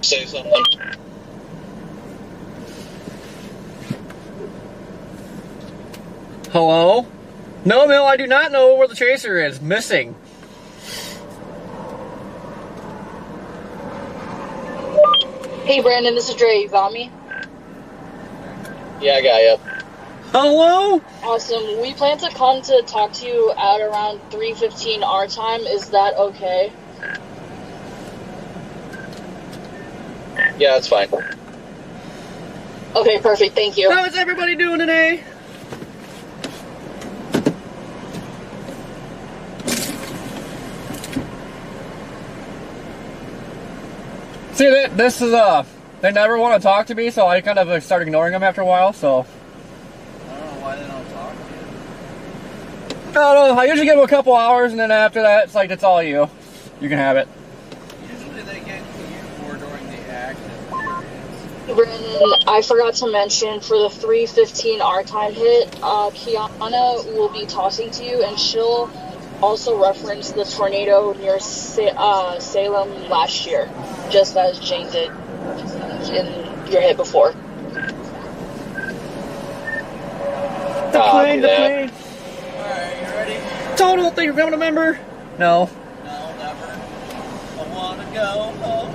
say something. Hello? No, Mill, I do not know where the chaser is. Missing. Hey Brandon, this is Dre. You got me? Yeah, I got you. Hello? Awesome. We plan to come to talk to you at around 3:15 our time. Is that okay? Yeah, that's fine. Okay, perfect. Thank you. How is everybody doing today? See, this is, they never want to talk to me, so I kind of start ignoring them after a while, so. I don't know why they don't talk to you. I don't know, I usually give them a couple hours, and then after that, it's like, it's all you. You can have it. Usually they get to you more during the active periods. Brandon, I forgot to mention, for the 3:15 our time hit, Kiana will be talking to you, and she'll also reference the tornado near Salem last year, just as Jane did in your hit before. The plane. Alright, you ready? Total thing, you're becoming a member? No. No, never. I wanna go home.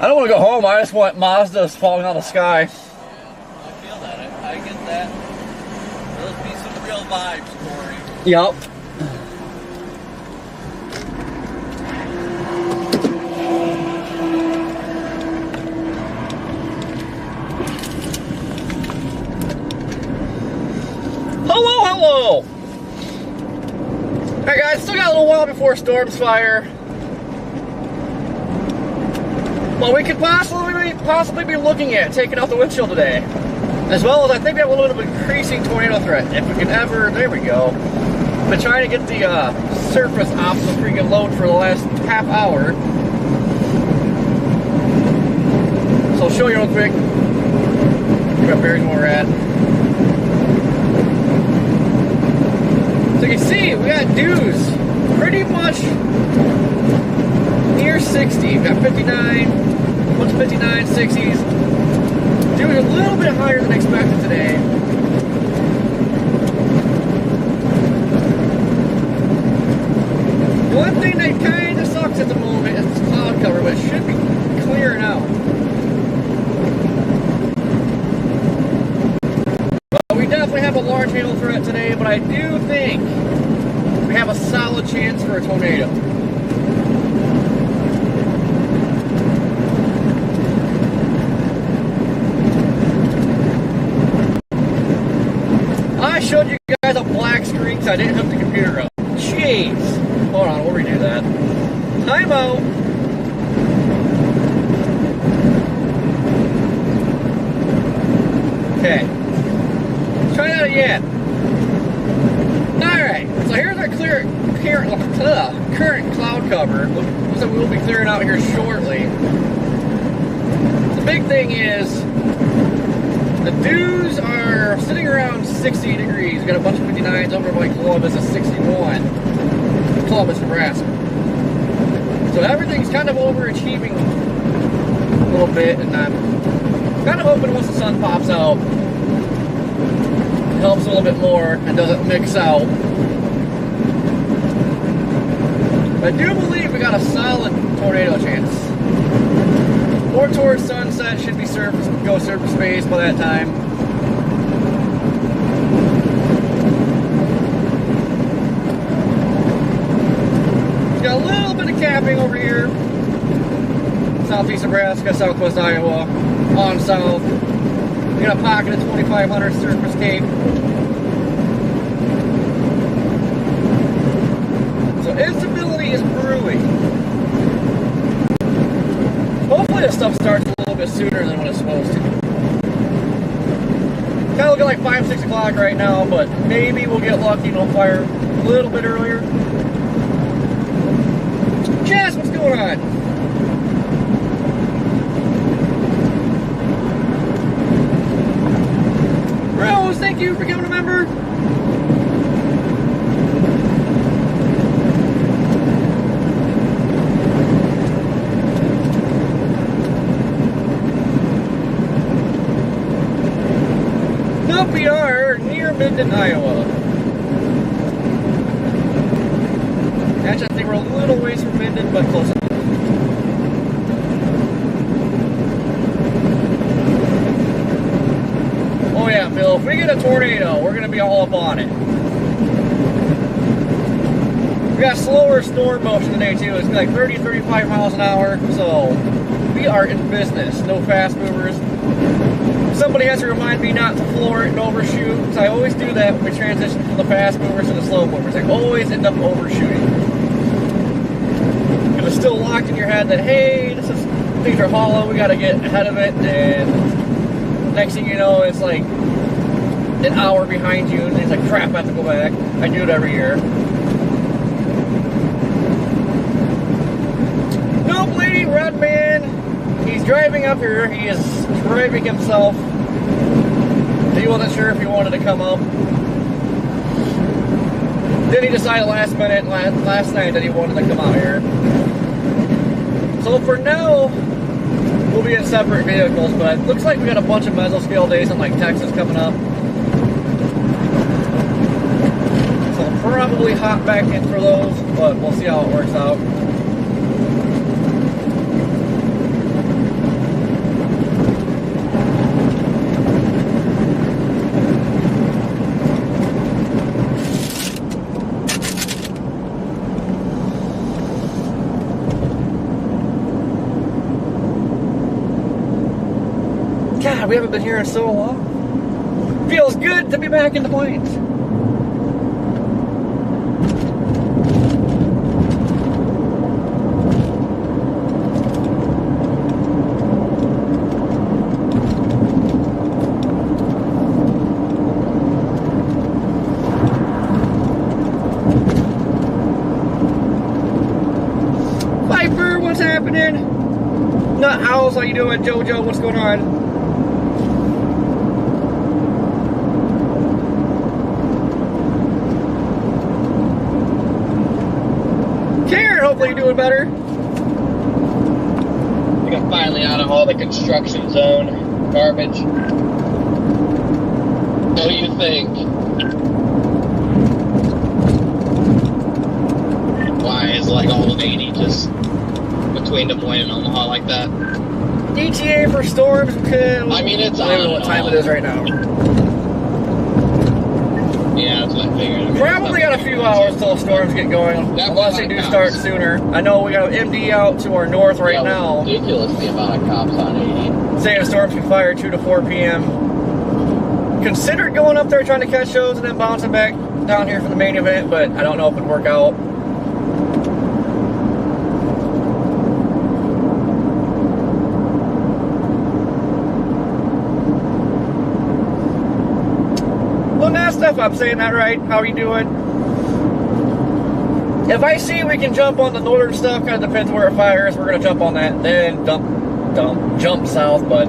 I don't want to go home, I just want Mazdas falling out of the sky. Yeah, I feel that. I get that. Those be some real vibes, Corey. Yup. Hello! Alright guys, still got a little while before storms fire. Well, we could possibly be looking at taking out the windshield today. As well as I think we have a little bit of increasing tornado threat. If we can ever, there we go. Been trying to get the surface off the freaking load for the last half hour. So I'll show you real quick. We got bearings where we're at. So you can see, we got dews pretty much near 60. We got 59, what's 59, 60s. Dews a little bit higher than expected today. One thing that kind of sucks at the moment is this cloud cover, but it should be clearing out. We definitely have a large hail threat today, but I do think we have a solid chance for a tornado. I showed you guys a black screen because I didn't hook the computer up. Jeez. Hold on, we'll redo that. Time out. Okay. Try that again. Alright, so here's our current cloud cover. Looks like we'll be clearing out here shortly. The big thing is the dews are sitting around 60 degrees. We got a bunch of 59s over by Columbus at 61. Columbus, Nebraska. So everything's kind of overachieving a little bit, and I'm kind of hoping once the sun pops out, it helps a little bit more and doesn't mix out. But I do believe we got a solid tornado chance. More towards sunset, should be go surface space by that time. Got a little bit of capping over here. Southeast Nebraska, southwest Iowa, on south. We got a pocket of 2500 surface cape. So instability is brewing. Hopefully this stuff starts a little bit sooner than what it's supposed to. Kind of looking like 5, 6 o'clock right now, but maybe we'll get lucky and it'll fire a little bit earlier. Jess, what's going on? Rose, thank you for becoming a member. Minden, Iowa. Actually, I think we're a little ways from Minden, but close enough. Oh yeah, Bill, if we get a tornado, we're going to be all up on it. We got slower storm motion today too. It's like 30, 35 miles an hour, so we are in business. No fast movers. Somebody has to remind me not to floor it and overshoot, because I always do that when we transition from the fast movers to the slow movers. I always end up overshooting. Because it's still locked in your head that, hey, things are hollow, we got to get ahead of it, and next thing you know, it's like an hour behind you, and it's like, crap, I have to go back. I do it every year. Nope, lady, run, man. He's driving up here. He is driving himself. He wasn't sure if he wanted to come up. Then he decided last minute, last night, that he wanted to come out here. So for now, we'll be in separate vehicles, but it looks like we got a bunch of mesoscale days in like Texas coming up. So I'll probably hop back in for those, but we'll see how it works out. God, we haven't been here in so long. Feels good to be back in the plains. Viper, what's happening? Nut House, how you doing? Jojo, what's going on? Hopefully you're doing better. I think I'm finally out of all the construction zone garbage. What do you think? Why is like all of 80 just between Des Moines and Omaha like that? ETA for storms. I mean, it's I don't know what time it is right now. Yeah, that's what I figured. Probably got a few hours till storms get going, unless they do start sooner. I know we got MD out to our north right now. Ridiculous the amount of cops on 80. Saying storms can fire 2 to 4 p.m. Considered going up there trying to catch those and then bouncing back down here for the main event, but I don't know if it'd work out. If I'm saying that right, how are you doing? If I see we can jump on the northern stuff, kind of depends where it fires, we're going to jump on that, then jump south, but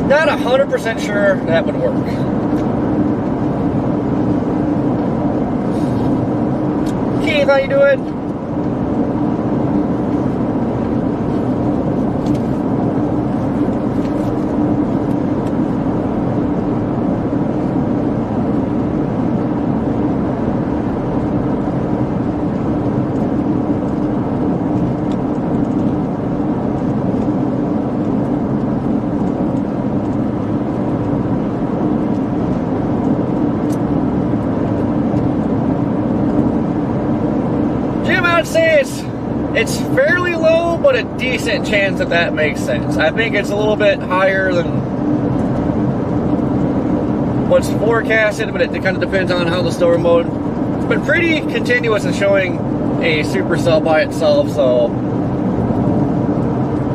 not 100% sure that would work. Keith, how you doing? It's fairly low, but a decent chance that makes sense. I think it's a little bit higher than what's forecasted, but it kind of depends on how the storm mode. It's been pretty continuous in showing a supercell by itself, so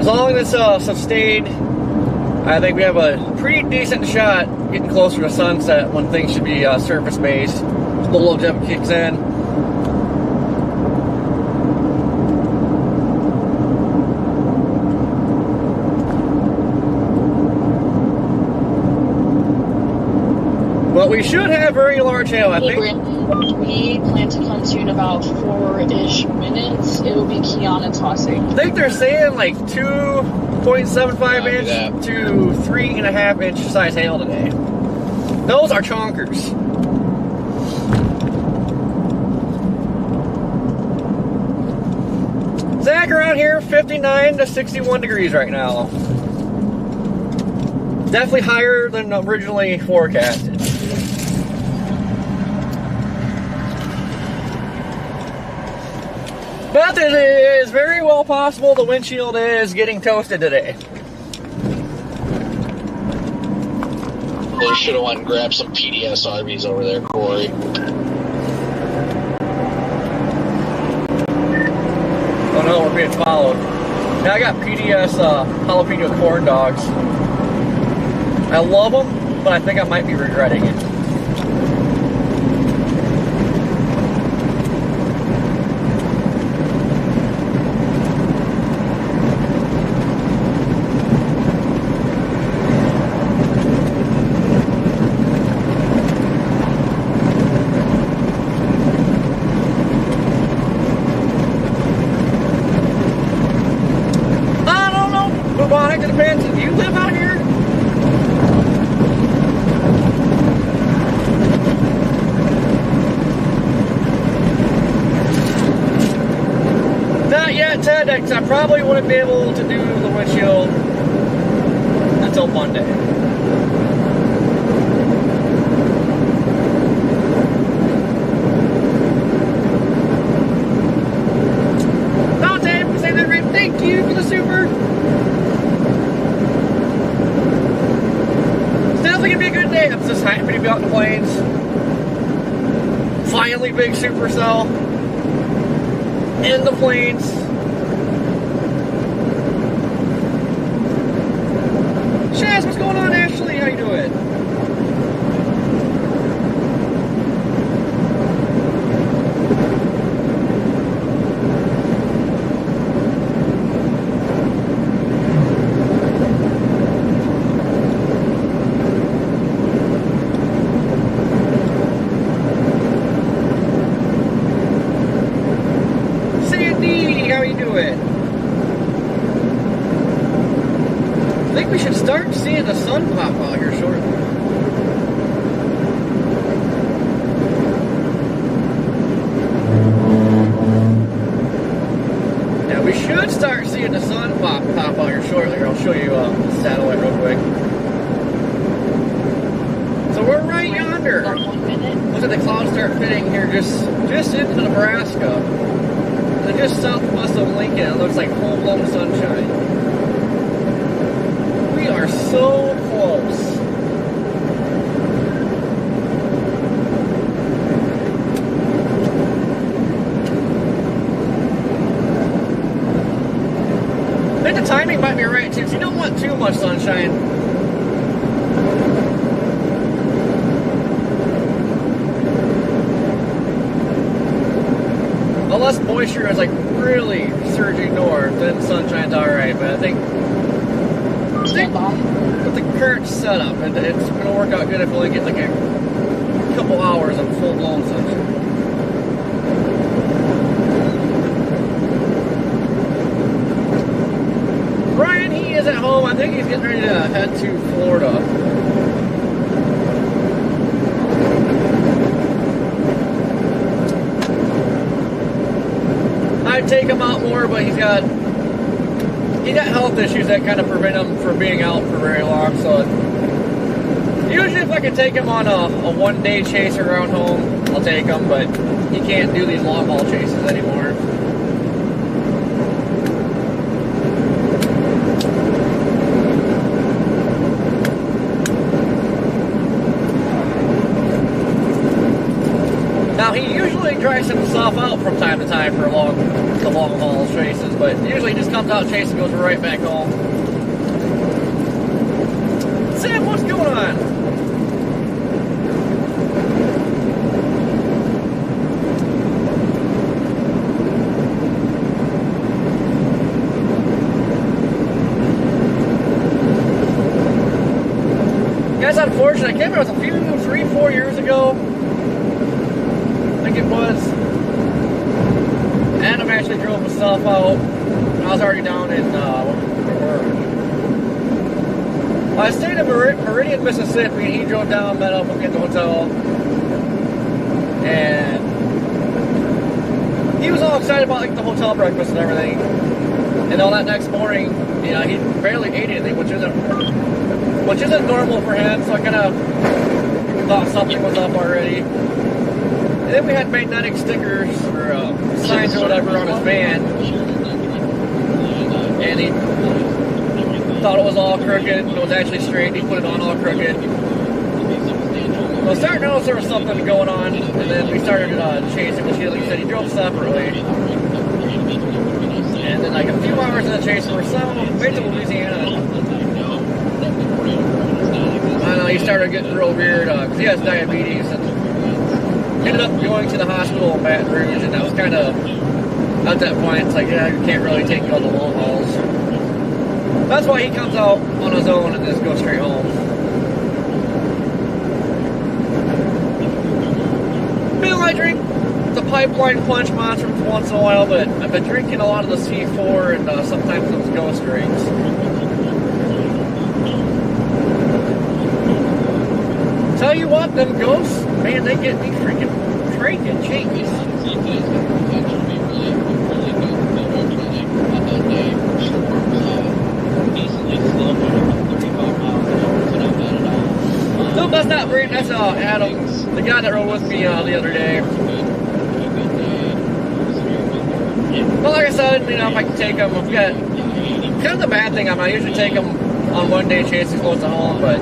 as long as it's sustained, I think we have a pretty decent shot getting closer to sunset when things should be surface-based. The low jump kicks in. But we should have very large hail, I think. We plan to come to in about 4-ish minutes. It will be Kiana tossing. I think they're saying like 2.75 inch to 3.5 inch size hail today. Those are chonkers. Zach, around here, 59 to 61 degrees right now. Definitely higher than originally forecasted. But it is very well possible the windshield is getting toasted today. Well, you should have went and grabbed some PDS RVs over there, Corey. Oh no, we're being followed. Now I got PDS jalapeno corn dogs. I love them, but I think I might be regretting it. It depends. Do you live out here? Not yet, Ted, because I probably wouldn't be able to do the windshield until Monday. No, Dave, say that right. Thank you for the super. It's gonna be a good day. I'm just happy to be out in the plains. Finally, big supercell in the plains. Shaz, what's going on, Ashley? How you doing? Start seeing the sun pop out here shortly. Yeah, we should start seeing the sun pop out here shortly. I'll show you the satellite real quick. So we're right yonder. Looks like the clouds start fitting here just into Nebraska. And just southwest of Lincoln, it looks like full-blown sunshine. We are so close. I think the timing might be right too, because you don't want too much sunshine. Unless moisture is like really surging north, then sunshine's alright, but I think with the current setup, it's going to work out good if we only get like a couple hours of full-blown sunshine. Brian, he is at home. I think he's getting ready to head to Florida. I'd take him out more, but he's got health issues that kind of prevent him from being out for very long. So usually if I can take him on a one-day chase around home, I'll take him, but he can't do these long-haul chases anymore. Now he usually dries himself out from time to time for the long haul chases, but usually he just comes out chasing and goes right back home. Sam, what's going on? That's unfortunate. I can't remember, it was 3-4 years ago. I think it was. Adam actually drove himself out. I was already down in I stayed in Meridian, Mississippi, and he drove down, met up with me at the hotel, and he was all excited about like the hotel breakfast and everything. And all that next morning, you know, he barely ate anything, which isn't normal for him. So I kind of thought something was up already. And then we had magnetic stickers or signs or whatever on his van, and he thought it was all crooked. It was actually straight. He put it on all crooked. So I started to notice there was something going on, and then we started chasing, which like he said, he drove separately. And then like a few hours in the chase, we're way to Louisiana. I don't know, he started getting real weird because he has diabetes, and ended up going to the hospital in Baton Rouge, and that was kind of, at that point, it's like, yeah, you can't really take it on the long hauls. That's why he comes out on his own and just goes straight home. Bill, I drink the Pipeline Punch Monster once in a while, but I've been drinking a lot of the C4 and sometimes those Ghost drinks. Tell you what, them Ghosts, man, they get me freaking cranking cheeks. No, that's not Brent, that's Adam, the guy that rode with me the other day. Well, like I said, you know, if I can take them, I've got kind of the bad thing. I usually take them on one day chases close to home, but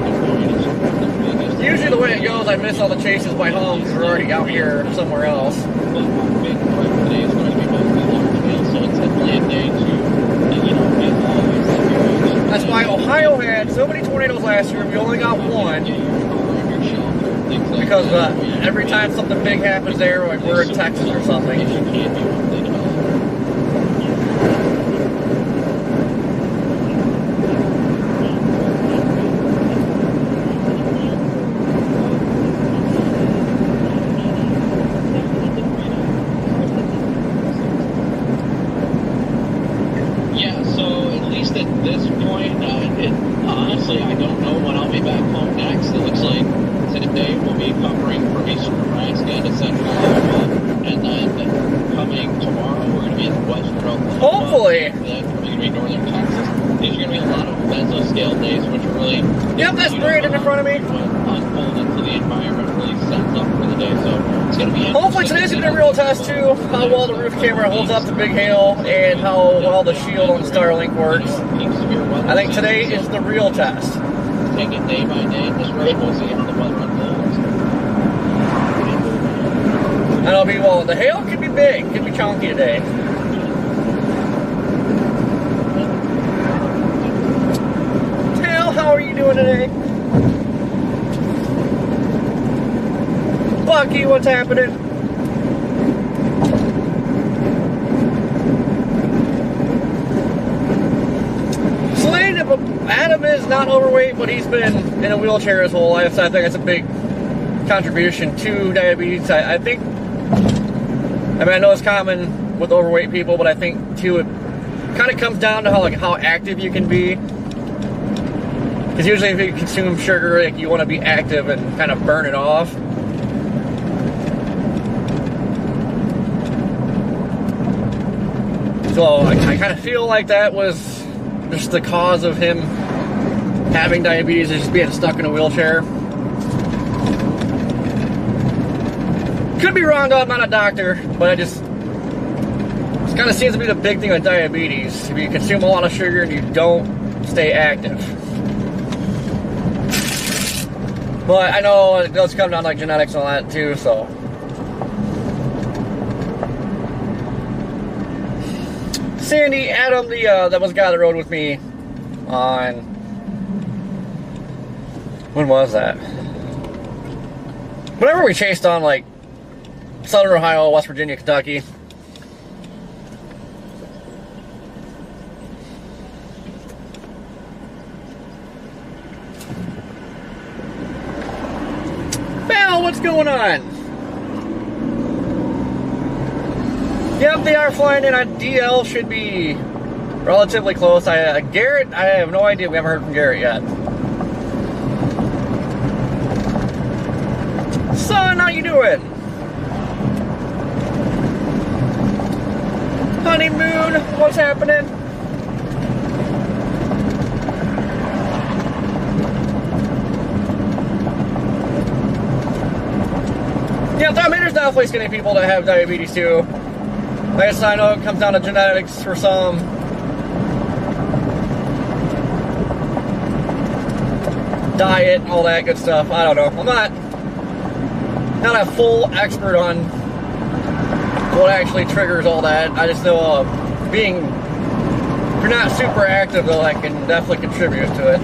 usually the way it goes, I miss all the chases by home because we're already out here somewhere else. That's why Ohio had so many tornadoes last year. We only got one because every time something big happens there, like we're in Texas or something. Honestly, I don't know when I'll be back home next. It looks like today we'll be covering from eastern Nebraska to central Iowa, and then coming tomorrow we're going to be in western Oklahoma. Hopefully. Then we're going to be northern Texas. These are going to be a lot of mesoscale days, which are really... Yep, that's Brandon in front of me. Unfold into the environment really sets up for the day, so it's going to be... Hopefully today's going to be a real test too, how well the roof camera holds up to big hail and how well the shield on Starlink works. I think today is the real test. Take it day by day, just really we'll see how the weather unfolds. And I'll be, well, the hail could be big, could be chunky today. Tail, how are you doing today? Bucky, what's happening? Adam is not overweight, but he's been in a wheelchair his whole life, so I think that's a big contribution to diabetes. I think, I mean, I know it's common with overweight people, but I think too it kind of comes down to how active you can be. Because usually if you consume sugar, like, you want to be active and kind of burn it off. So I kind of feel like that was just the cause of him having diabetes, is just being stuck in a wheelchair. Could be wrong though, I'm not a doctor, but it kind of seems to be the big thing with diabetes. If you consume a lot of sugar and you don't stay active. But I know it does come down to like genetics and all that too, so. Sandy, Adam, that was the guy that rode with me on, when was that? Whenever we chased on like Southern Ohio, West Virginia, Kentucky. Val, what's going on? Yep, they are flying in. DL should be relatively close. Garrett, I have no idea. We haven't heard from Garrett yet. Son, how you doing? Honeymoon, what's happening? Yeah, I mean, there's definitely skinny people that have diabetes too. I guess I know it comes down to genetics for some. Diet, all that good stuff. I don't know. I'm not a full expert on what actually triggers all that. I just know if you're not super active though, that can definitely contribute to it.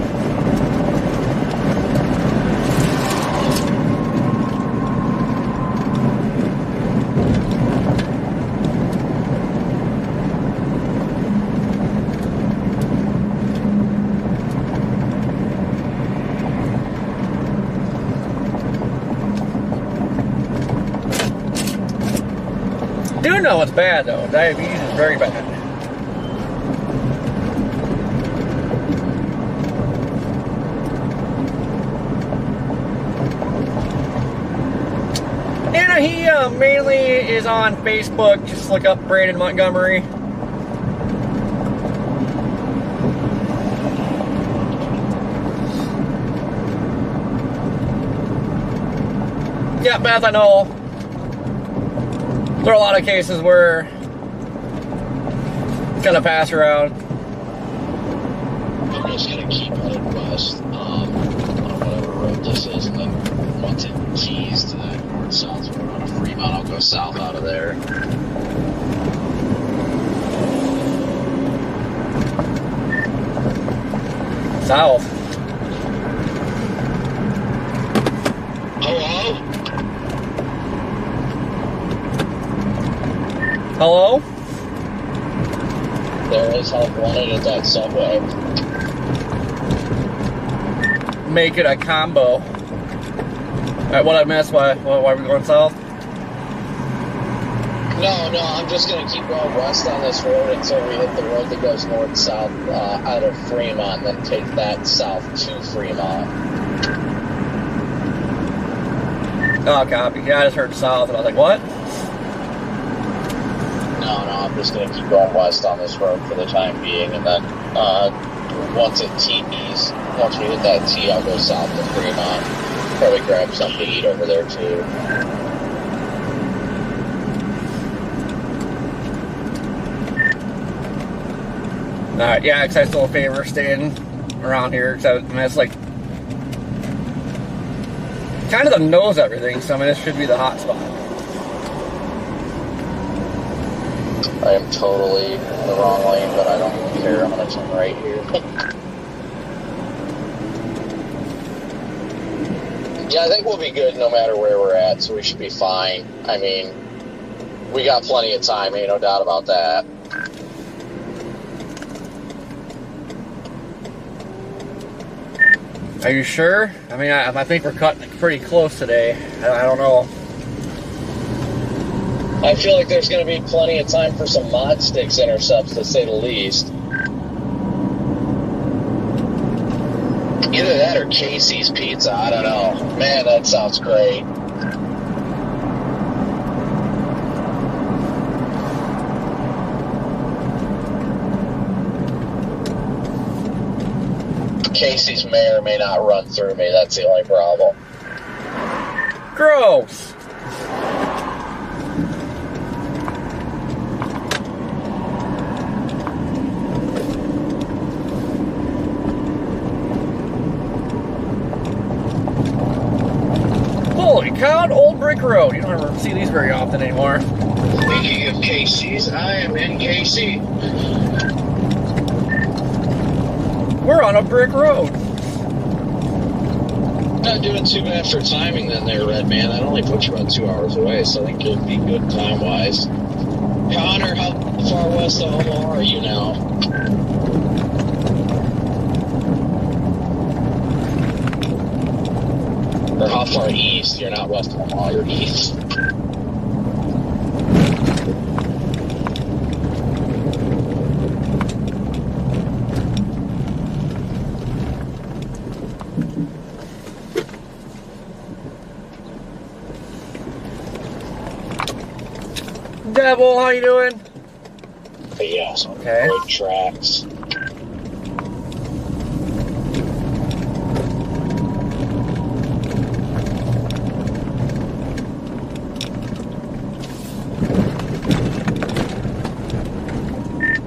Do know it's bad though. Diabetes is very bad. And he mainly is on Facebook. Just look up Brandon Montgomery. Yeah, Beth, I know. There are a lot of cases where it's gonna pass around. I'm just gonna keep headed west on whatever road this is, and then once it keys to that north-south road on Fremont, I'll go south out of there. South. Hello? Hello? There is help wanted at that subway. Make it a combo. Alright, what I missed? Why are we going south? No, I'm just going to keep going west on this road until we hit the road that goes north-south out of Fremont, then take that south to Fremont. Oh, copy. Yeah, I just heard south, and I was like, what? No, I'm just going to keep going west on this road for the time being, and then once we hit that T, I'll go south to Fremont. Probably grab something to eat over there, too. Alright, yeah, because I still favor staying around here, because I mean, it's like kind of the knows everything, so I mean, this should be the hot spot. I am totally in the wrong lane, but I don't really care. I'm going to turn right here. Yeah, I think we'll be good no matter where we're at, so we should be fine. I mean, we got plenty of time, ain't no doubt about that. Are you sure? I mean, I think we're cutting pretty close today. I don't know. I feel like there's going to be plenty of time for some mod sticks intercepts, to say the least. Either that or Casey's Pizza, I don't know. Man, that sounds great. Casey's may or may not run through me, that's the only problem. Gross! Holy cow, an old brick road. You don't ever see these very often anymore. Speaking of Casey's, I am in KC. We're on a brick road. Not doing too bad for timing then there, Red Man. That only puts you about 2 hours away, so I think you'll be good time-wise. Connor, how far west of Omaha are you now? Or how far east? You're not west of Omaha, you're east. Devil, how you doing? But yeah, some Okay. road tracks.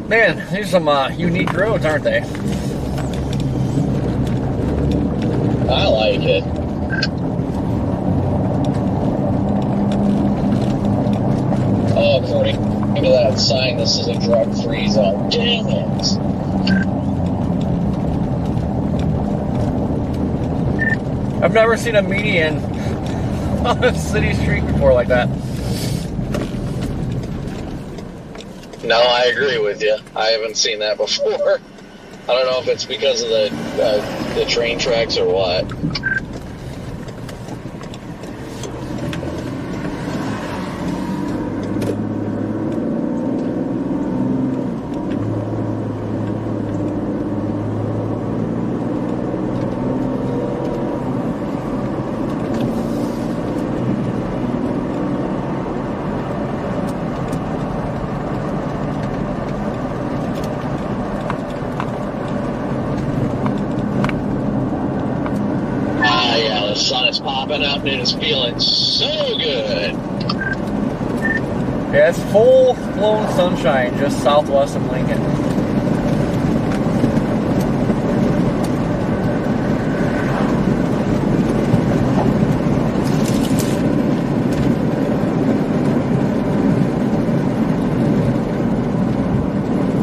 Man, these are some unique roads, aren't they? I like it. Oh, according to that sign, this is a drug-free zone. Dang it! I've never seen a median on a city street before like that. No, I agree with you. I haven't seen that before. I don't know if it's because of the train tracks or what. The sun is popping up and it is feeling so good. Yeah, it's full-blown sunshine just southwest of Lincoln.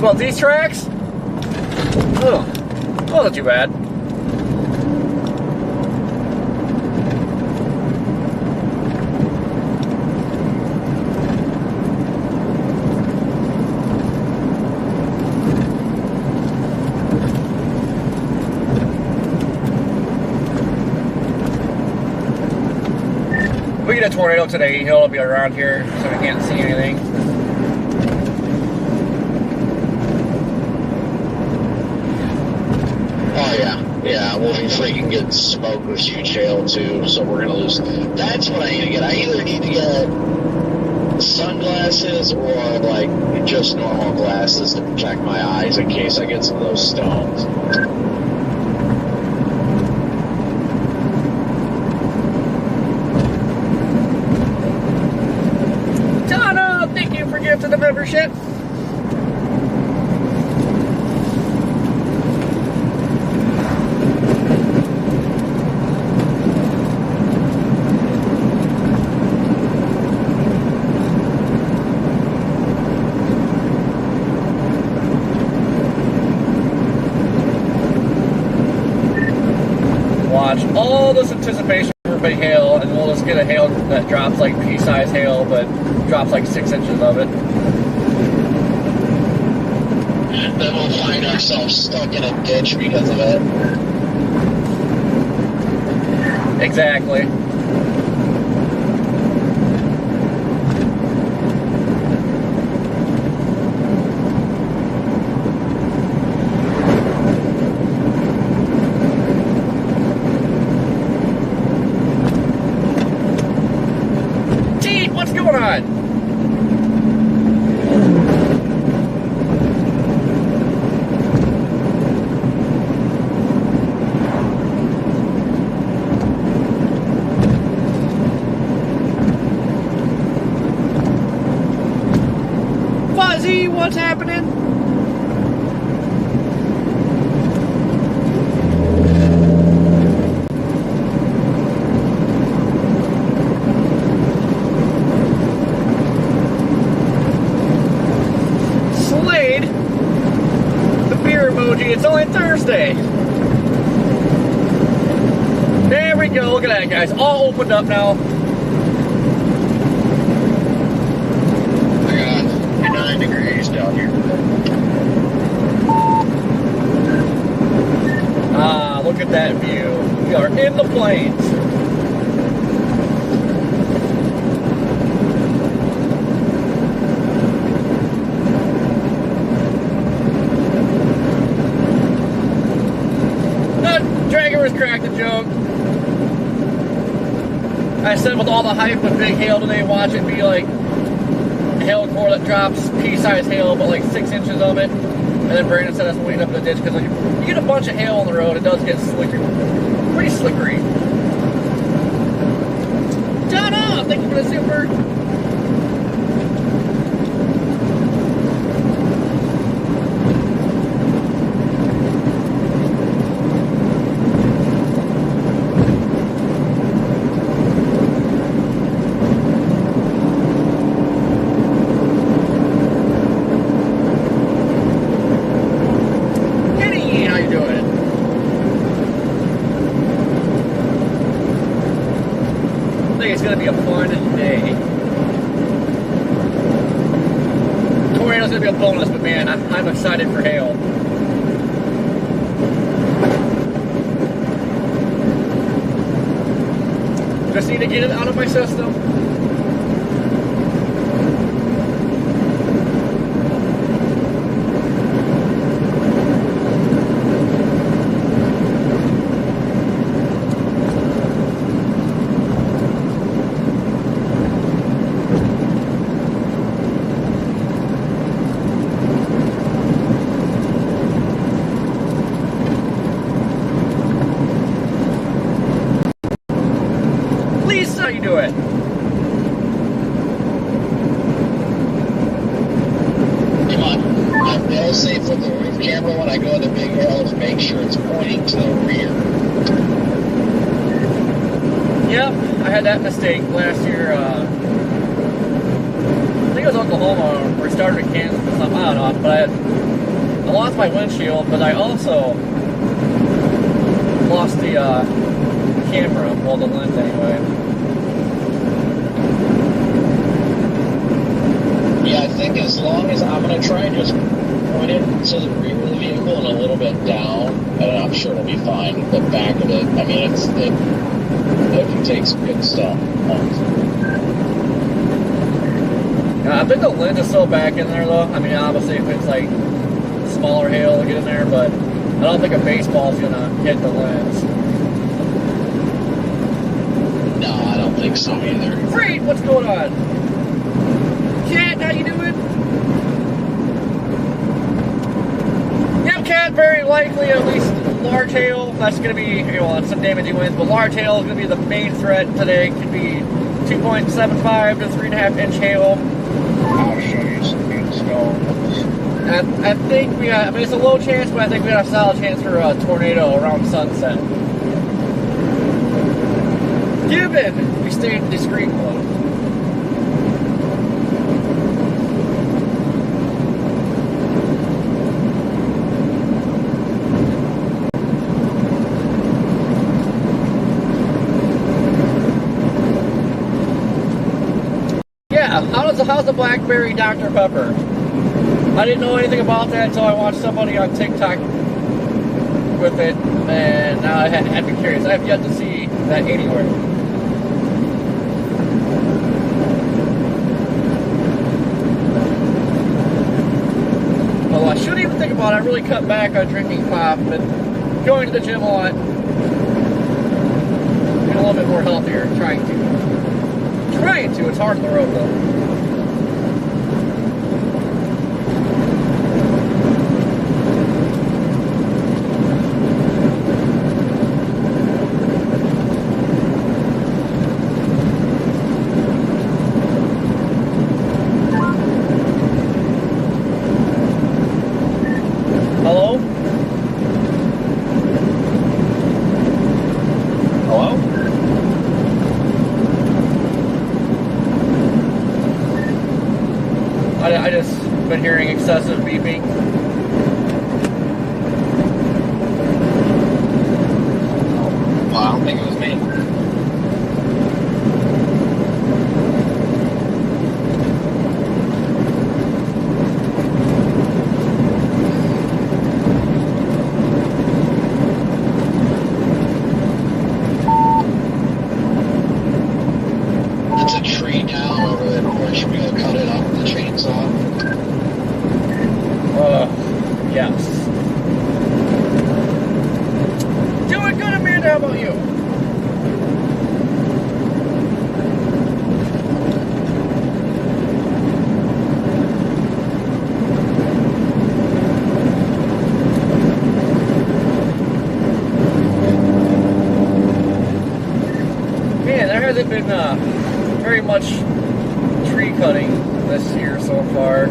Well, these tracks? Ugh. Well, not too bad. We get a tornado today, he'll be around here, so we can't see anything. Oh yeah, yeah, we'll be freaking getting smoked with huge hail too, so we're gonna lose. That's what I need to get. I either need to get sunglasses or like just normal glasses to protect my eyes in case I get some of those stones. To the membership. Watch all this anticipation for big hail, and we'll just get a hail that drops like pea-sized hail, but drops like 6 inches of it. Then we'll find ourselves stuck in a ditch because of it. Exactly. Gee, what's going on? What's happening? Slade, the beer emoji, it's only Thursday. There we go, look at that, guys. All opened up now. I got 9 degrees down here. Ah, look at that view. We are in the plains. Dragon was cracked a joke. I said with all the hype with big hail today, watch it be like hail core that drops pea-sized hail, but like 6 inches of it. And then Brandon said that's waiting up in the ditch because like, you get a bunch of hail on the road, it does get slickery. Pretty slickery. Ta-da! Thank you for the super. It's going to be a fun day. Tornado's going to be a bonus, but man, I'm excited for hail. Just need to get it out of my system. Do it. Come on. I'm fail safe with the roof camera when I go into big hills. Make sure it's pointing to the rear. Yep, I had that mistake last year. I think it was Oklahoma, or it started in Kansas or something. I don't know, but I lost my windshield, but I also lost the camera, well, the lens anyway. Yeah, I think as long as I'm going to try and just point it to the rear of the vehicle and a little bit down, and I'm sure it'll be fine. The back of it, I mean, it can take some good stuff. I think the lens is still back in there, though. I mean, obviously, if it's like smaller hail, it'll get in there, but I don't think a baseball's going to hit the lens. No, I don't think so either. Great, what's going on? Cat, how you doing? Yep, Cat, very likely at least large hail. That's going to be, well, some damaging winds, but large hail is going to be the main threat today. It could be 2.75 to 3.5 inch hail. I'll show you some good snow. I think we got, I mean, it's a low chance, but I think we got a solid chance for a tornado around sunset. Given we stayed in discreet mode. How's the blackberry Dr. Pepper? I didn't know anything about that until I watched somebody on TikTok with it, and now I'd be curious. I have yet to see that anywhere. Well, I shouldn't even think about it. I really cut back on drinking pop, but going to the gym a lot, getting a little bit more healthier, trying to. It's hard on the road though. I just been hearing excessive beeping. Well, I don't think it was me. It's a tree down over there. Or should we go cut it up with the chainsaw? Yes. Doing good, Amanda. How about you? hasn't been very much tree cutting this year so far.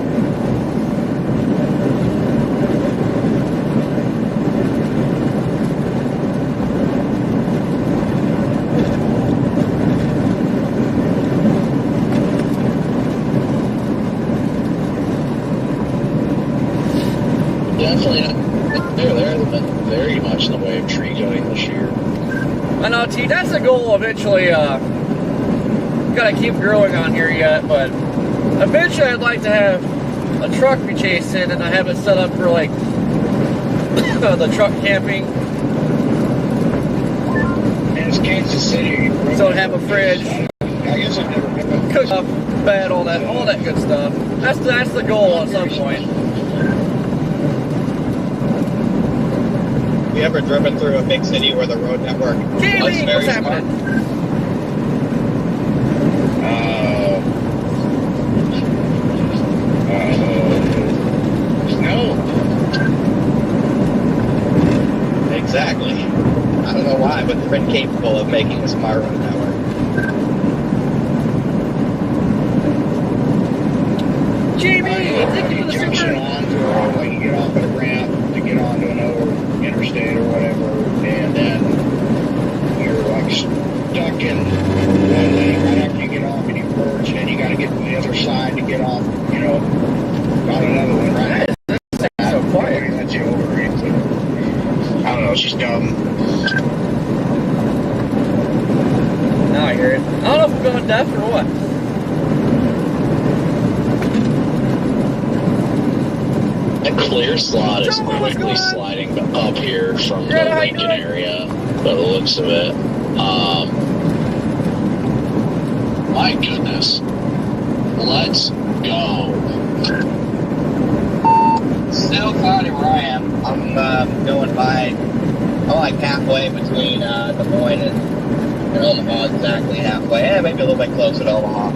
Definitely not. There hasn't been very much in the way of tree cutting this year. I know, T, that's the goal eventually. Gotta keep growing on here yet, but eventually I'd like to have a truck be chasing and I have it set up for like the truck camping. And it's Kansas City. So I'd have a fridge, I guess I've never been. cook up, bed, all that good stuff. That's the goal at some point. You ever driven through a big city where the road network Jamie, was very what's smart? happening? No. Exactly. I don't know why, but they're incapable of making a smart road network. Jamie, thank you for the Junction super. onto like you get off at a ramp to get onto another interstate or whatever, and then you're like stuck in one lane right after you get off and you merge, and you got to get to the other side to get off, you know, on another one, right? So quiet. Let you over. I don't know, it's just dumb. Now I hear it. I don't know if I'm going deaf or what. The clear slot is quickly sliding up here from the Lincoln area, by the looks of it. My goodness. Let's go. Still cloudy where I am. I'm going by, I'm like halfway between Des Moines and Omaha, exactly halfway. Maybe a little bit closer to Omaha.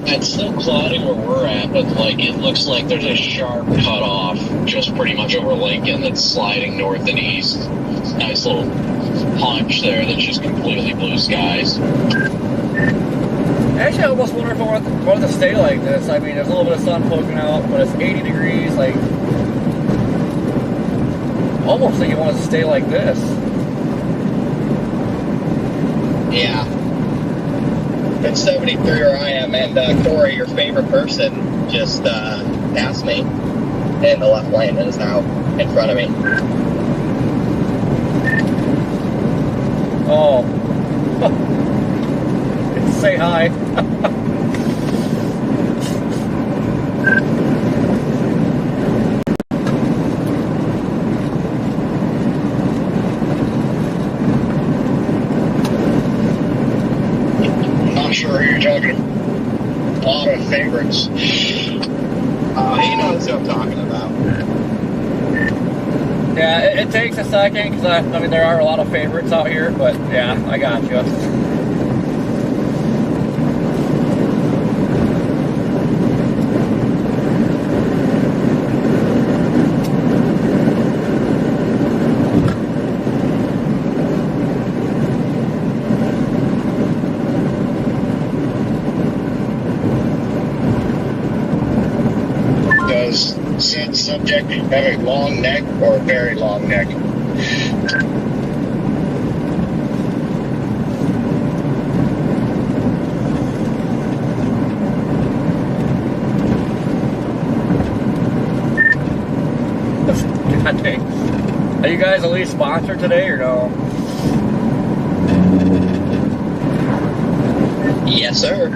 It's still cloudy where we're at, but like it looks like there's a sharp cutoff just pretty much over Lincoln that's sliding north and east. Nice little punch there that's just completely blue skies. Actually, I almost wonder if I wanted to stay like this. I mean, there's a little bit of sun poking out, but it's 80 degrees. Like, almost think you want to stay like this. Yeah. It's 73 where I am, and Corey, your favorite person, just passed me in the left lane and is now in front of me. Oh. Say hi. Not sure who you're talking about. A lot of favorites. He knows who I'm talking about. Yeah, it takes a second because I mean there are a lot of favorites out here, but yeah, I got you. Does said subject have a long neck or a very long neck? God dang. Are you guys at least sponsored today or no? Yes, sir.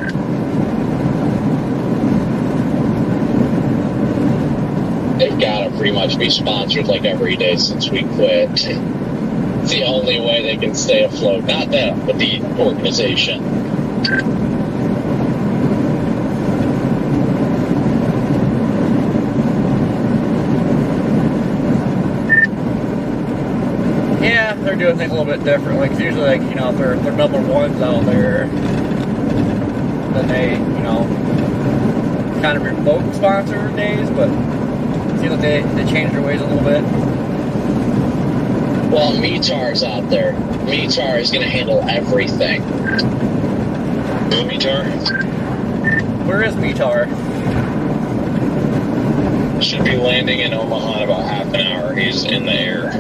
They've got to pretty much be sponsored like every day since we quit. It's the only way they can stay afloat. Not them, but the organization. Yeah, they're doing things a little bit differently. Cause usually, like, you know, if they're number ones out there, then they, you know, kind of remote sponsor days, but it seems like they changed their ways a little bit. Well, Mitar's out there. Mitar is going to handle everything. Go Mitar. Where is Mitar? Should be landing in Omaha in about half an hour. He's in the air.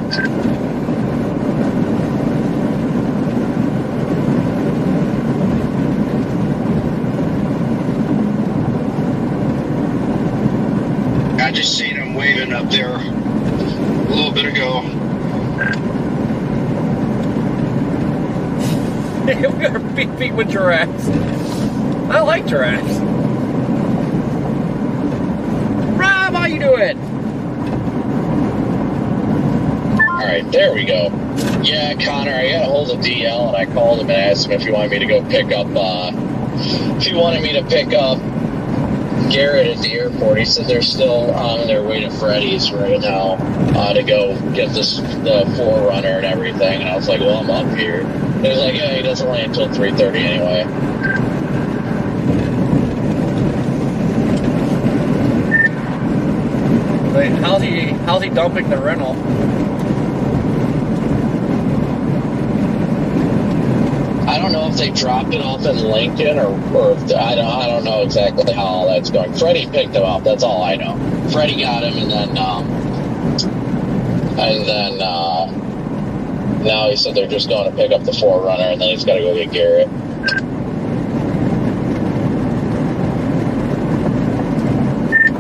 I just seen him waving up there a little bit ago. We are beat with giraffes. I like giraffes. Rob, how you doing? Alright, there we go. Yeah, Connor, I got a hold of DL and I called him and asked him if he wanted me to go pick up, Garrett at the airport. He said they're still on their way to Freddy's right now to go get the 4Runner and everything. And I was like, well, I'm up here. He was like, yeah, he doesn't land until 3:30 anyway. Wait, how's he dumping the rental? I don't know if they dropped it off in Lincoln or if I don't know exactly how all that's going. Freddie picked him up. That's all I know. Freddie got him, and then now he said they're just going to pick up the 4Runner, and then he's got to go get Garrett.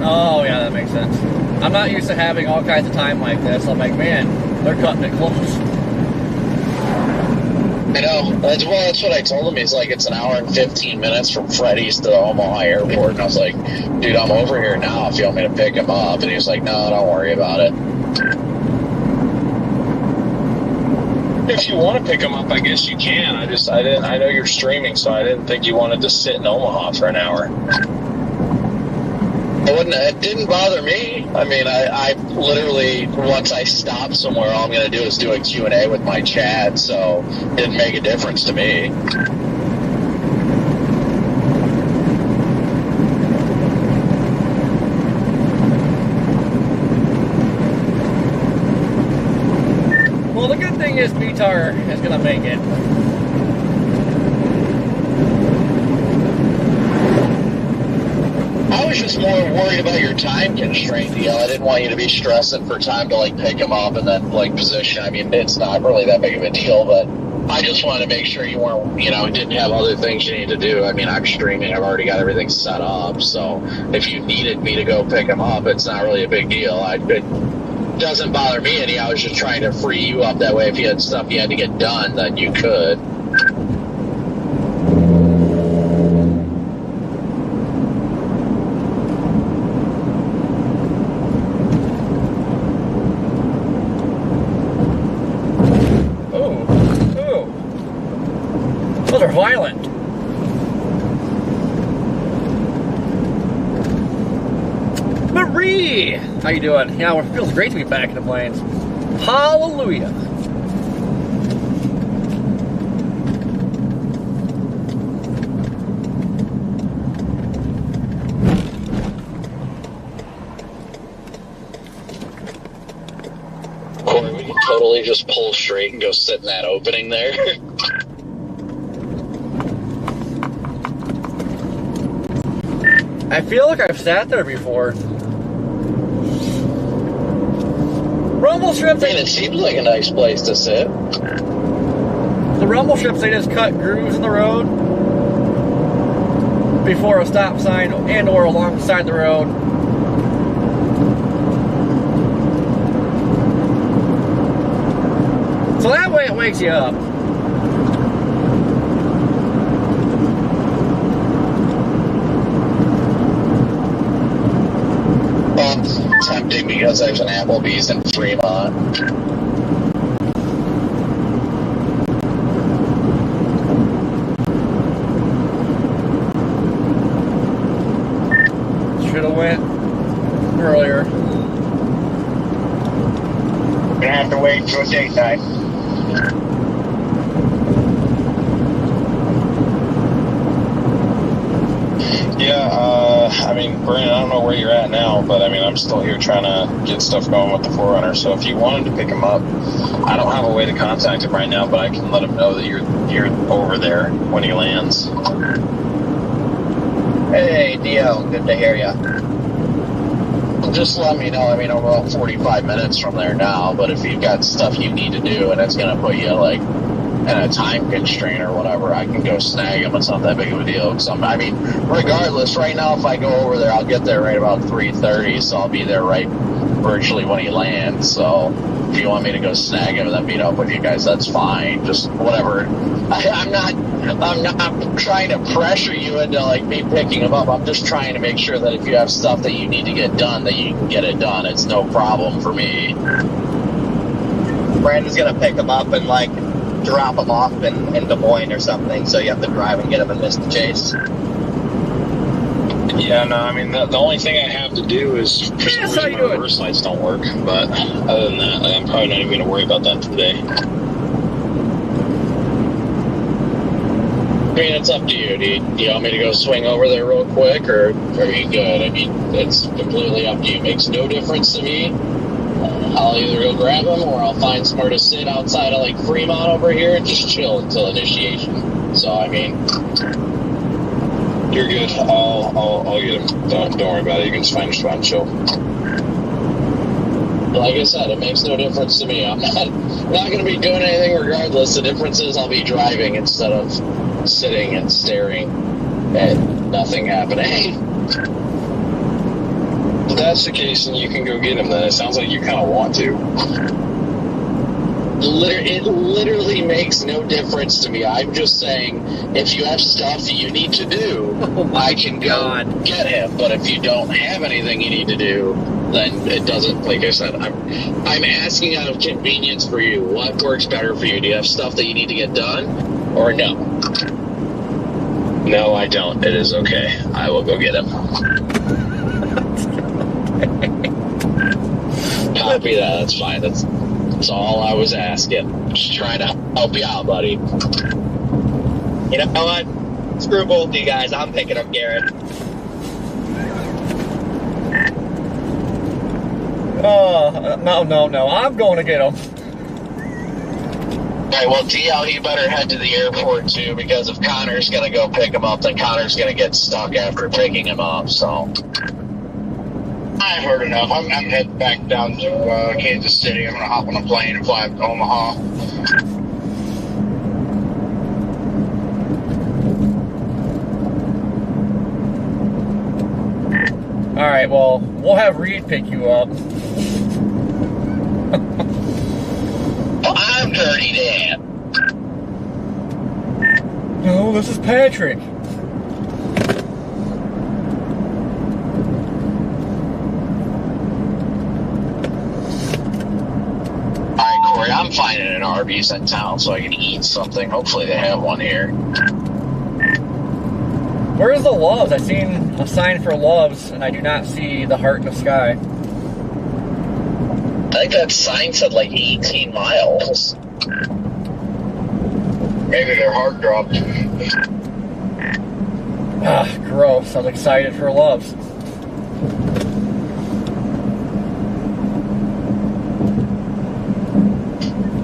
Oh yeah, that makes sense. I'm not used to having all kinds of time like this. I'm like, man, they're cutting it close. I know. That's what I told him. He's like, it's an hour and 15 minutes from Freddy's to the Omaha airport. And I was like, dude, I'm over here now if you want me to pick him up. And he was like, no, don't worry about it. If you want to pick him up, I guess you can. I know you're streaming, so I didn't think you wanted to sit in Omaha for an hour. It didn't bother me. I mean, I literally, once I stop somewhere, all I'm going to do is do a Q&A with my chat, so it didn't make a difference to me. Well, the good thing is Mitar is going to make it. I was just more worried about your time constraint deal. I didn't want you to be stressing for time to like pick him up and then like position. I mean, it's not really that big of a deal, but I just wanted to make sure you weren't, didn't have other things you need to do. I mean, I'm streaming. I've already got everything set up. So if you needed me to go pick him up, it's not really a big deal. It doesn't bother me any. I was just trying to free you up that way. If you had stuff you had to get done, then you could. Those are violent. Marie! How you doing? Yeah, it feels great to be back in the plains. Hallelujah. Corey, we can totally just pull straight and go sit in that opening there. I feel like I've sat there before. Rumble strips. I mean, it seems like a nice place to sit. The rumble strips, they just cut grooves in the road before a stop sign and or alongside the road. So that way it wakes you up. Tempting because there's an Applebee's in Fremont. Should have went earlier. Gonna have to wait till daytime. Yeah, I mean, Brandon, I don't know where you're at now, but I mean, I'm still here trying to get stuff going with the Forerunner. So if you wanted to pick him up, I don't have a way to contact him right now, but I can let him know that you're over there when he lands. Hey, Dio, good to hear ya. Just let me know. I mean, I'm about 45 minutes from there now, but if you've got stuff you need to do and it's going to put you, like, in a time constraint or whatever, I can go snag him. It's not that big of a deal. I mean, regardless, right now, if I go over there, I'll get there right about 3:30, so I'll be there right virtually when he lands. So if you want me to go snag him and then meet up with you guys, that's fine. Just whatever. I'm not trying to pressure you into, like, me picking him up. I'm just trying to make sure that if you have stuff that you need to get done, that you can get it done. It's no problem for me. Brandon's gonna pick him up and, like, drop him off in Des Moines or something, so you have to drive and get him and miss the chase. Yeah, no, I mean, the only thing I have to do is, for some reason, my reverse lights don't work, but other than that, I'm probably not even going to worry about that today. I mean, it's up to you. Do you want me to go swing over there real quick, or are you good? I mean, it's completely up to you. It makes no difference to me. I'll either go grab him, or I'll find somewhere to sit outside of, like, Fremont over here and just chill until initiation. So, I mean, you're good. I'll get him. Don't worry about it. You can just find your spot and chill. Like I said, it makes no difference to me. I'm not going to be doing anything regardless. The difference is I'll be driving instead of sitting and staring at nothing happening. If that's the case, then you can go get him then. It sounds like you kind of want to. It literally makes no difference to me. I'm just saying, if you have stuff that you need to do, I can go get him. But if you don't have anything you need to do, then it doesn't. Like I said, I'm asking out of convenience for you. What works better for you? Do you have stuff that you need to get done, or no? No, I don't. It is okay. I will go get him. Copy that. That's fine. That's all I was asking. Just trying to help you out, buddy. You know what? Screw both of you guys. I'm picking up Garrett. Oh, no. I'm going to get him. Okay, well, DL, you better head to the airport, too, because if Connor's going to go pick him up, then Connor's going to get stuck after picking him up, so... I've heard enough. I'm heading back down to Kansas City. I'm going to hop on a plane and fly up to Omaha. Alright, well, we'll have Reed pick you up. I'm Dirty Dan. No, this is Patrick. I'm finding an Arby's in town so I can eat something. Hopefully they have one here. Where's the Loves? I've seen a sign for Loves, and I do not see the heart in the sky. I think that sign said like 18 miles. Maybe their heart dropped. Ah, gross. I'm excited for Loves.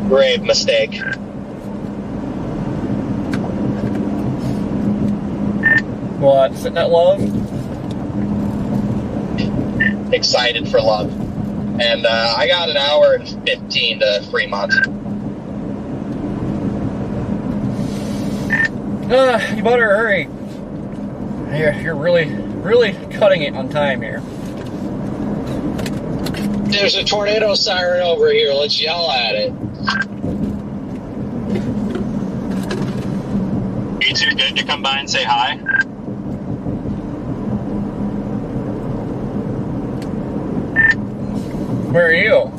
Grave mistake. What? Sitting at Love? Excited for Love. And I got an hour and 15 to Fremont. You better hurry. You're really cutting it on time here. There's a tornado siren over here. Let's yell at it. You too good to come by and say hi? Where are you?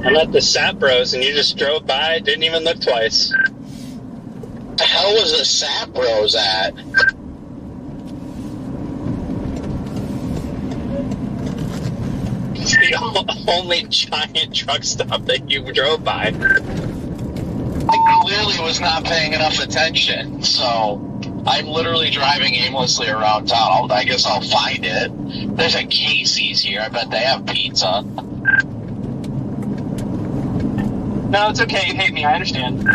I'm at the Sapros and you just drove by, didn't even look twice. The hell was the Sapros at? It's the only giant truck stop that you drove by. I clearly was not paying enough attention, so I'm literally driving aimlessly around town. I guess I'll find it. There's a Casey's here. I bet they have pizza. No, it's okay. You hate me. I understand.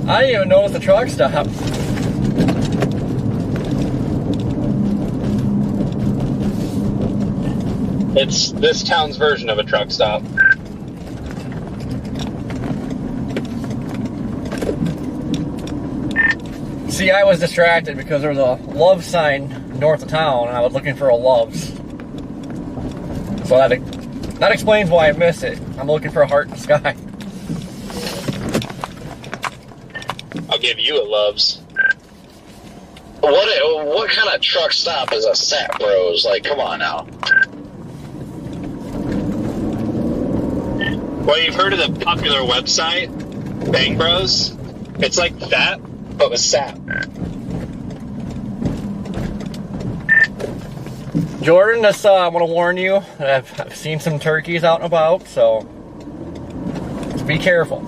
I didn't even notice the truck stop. It's this town's version of a truck stop. See, I was distracted because there was a love sign north of town, and I was looking for a Love's. So that explains why I missed it. I'm looking for a heart in the sky. I'll give you a Love's. What kind of truck stop is a Sat Bros? Like, come on now. Well, you've heard of the popular website, Bang Bros? It's like that, but with sap. Jordan, just I want to warn you, I've seen some turkeys out and about, so be careful.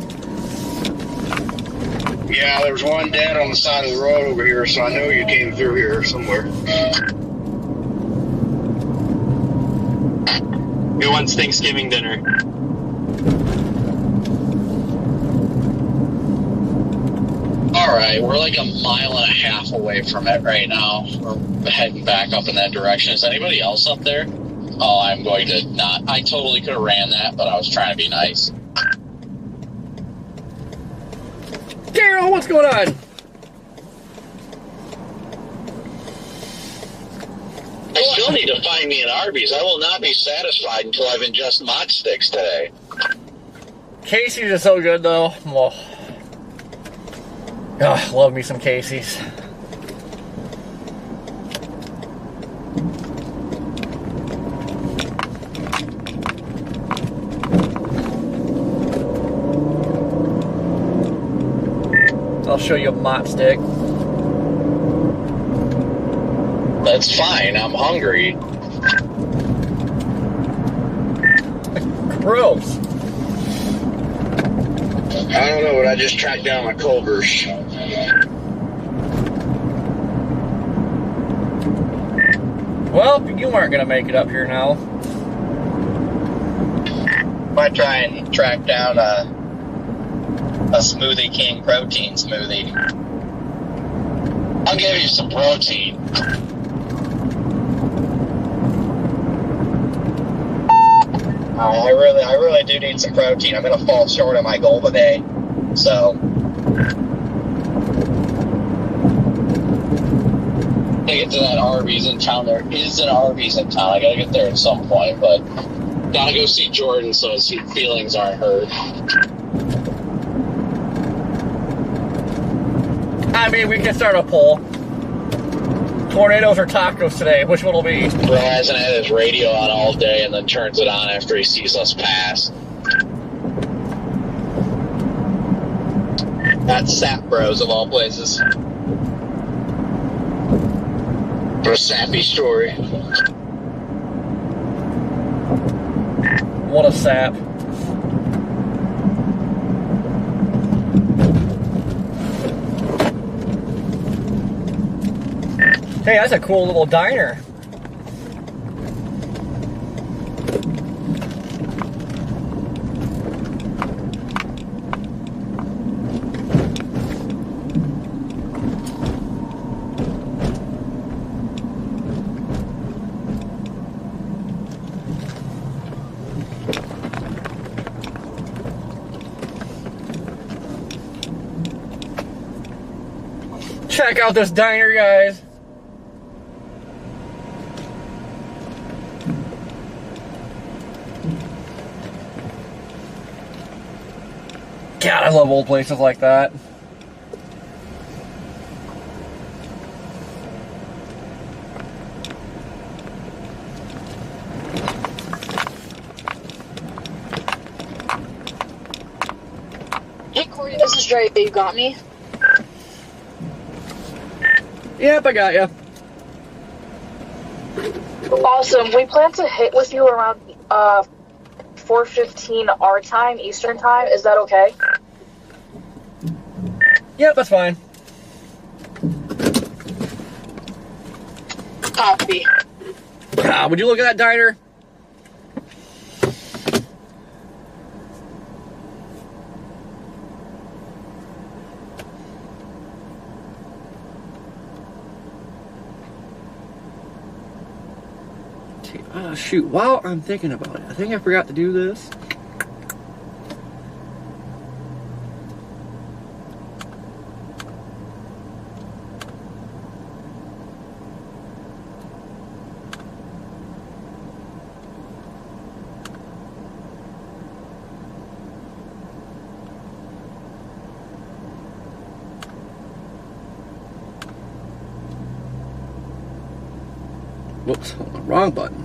Yeah, there's one dead on the side of the road over here, so I know you came through here somewhere. Who wants Thanksgiving dinner? Alright, we're like a mile and a half away from it right now. We're heading back up in that direction. Is anybody else up there? Oh, I'm going to not. I totally could have ran that, but I was trying to be nice. Daryl, what's going on? I still need to find me an Arby's. I will not be satisfied until I've ingested mod sticks today. Casey's are so good, though. Well, love me some Casey's. I'll show you a mott stick. That's fine. I'm hungry. Gross. I don't know, but I just tracked down my Culvers. Well, you aren't going to make it up here now. Might try and track down a Smoothie King protein smoothie. I'll give you some protein. I really do need some protein. I'm gonna fall short of my goal today. So I get to that Arby's in town. There is an Arby's in town. I gotta get there at some point, but gotta go see Jordan so his feelings aren't hurt. I mean, we can start a poll. Tornadoes or tacos today? Which one will be? Bro hasn't had his radio on all day and then turns it on after he sees us pass. that's Sap Bros of all places. For a sappy story. What a sap. Hey, that's a cool little diner. Check out this diner, guys. God, I love old places like that. Hey Corey, this is Dre. You got me? Yep, I got you. Awesome. We plan to hit with you around 4:15 our time, Eastern time. Is that okay? Yep, that's fine. Copy. Would you look at that diner? Shoot, while I'm thinking about it, I think I forgot to do this. Whoops, hold on, wrong button.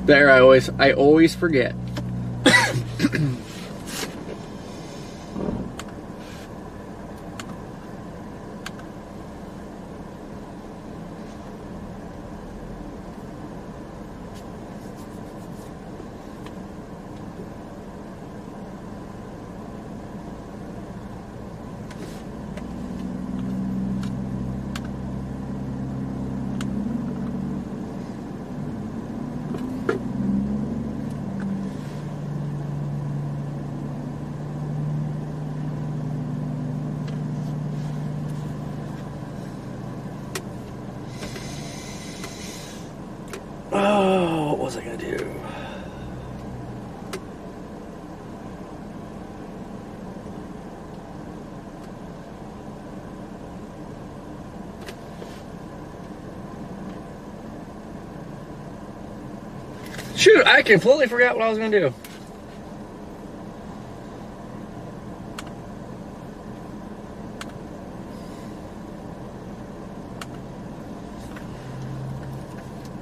There, I always forget. Oh, what was I gonna do? Shoot, I completely forgot what I was gonna do.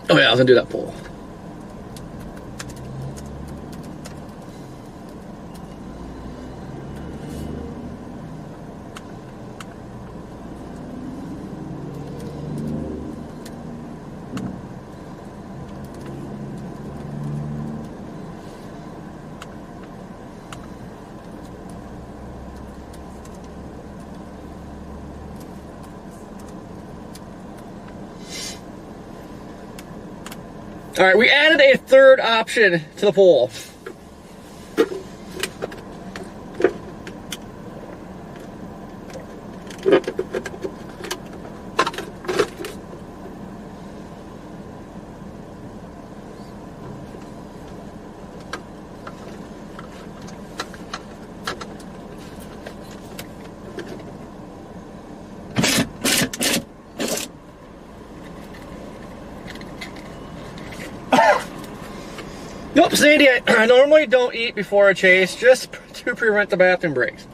Oh yeah, I was gonna do that poll. All right, we added a third option to the poll. Nope, Sandy, I normally don't eat before a chase, just to prevent the bathroom breaks.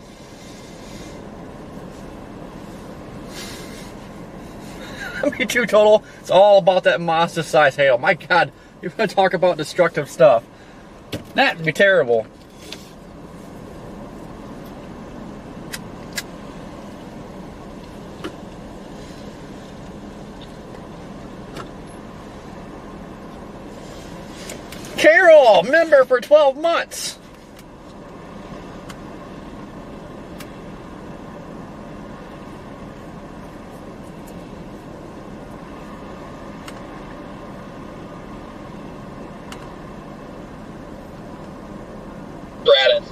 Me too, total. It's all about that monster-sized hail. My God, you're gonna talk about destructive stuff. That'd be terrible. Carol, member for 12 months. Braden,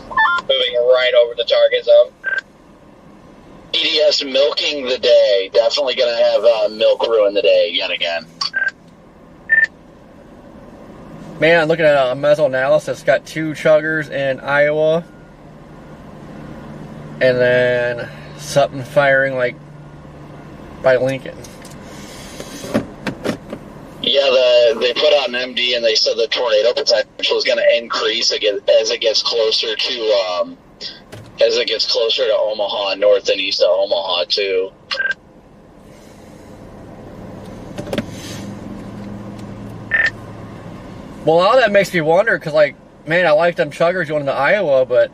moving right over the target zone. EDS milking the day. Definitely going to have milk ruin the day yet again. Man, looking at a meso-analysis, got 2 chuggers in Iowa. And then something firing like by Lincoln. Yeah, they put out an MD and they said the tornado potential is going to increase again as it gets closer to Omaha, north and east of Omaha too. Well, now that makes me wonder, because, like, man, I like them chuggers going to Iowa, but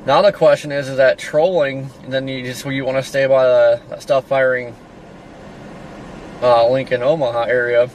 now the question is that trolling, and then you want to stay by that stuff firing Lincoln, Omaha area.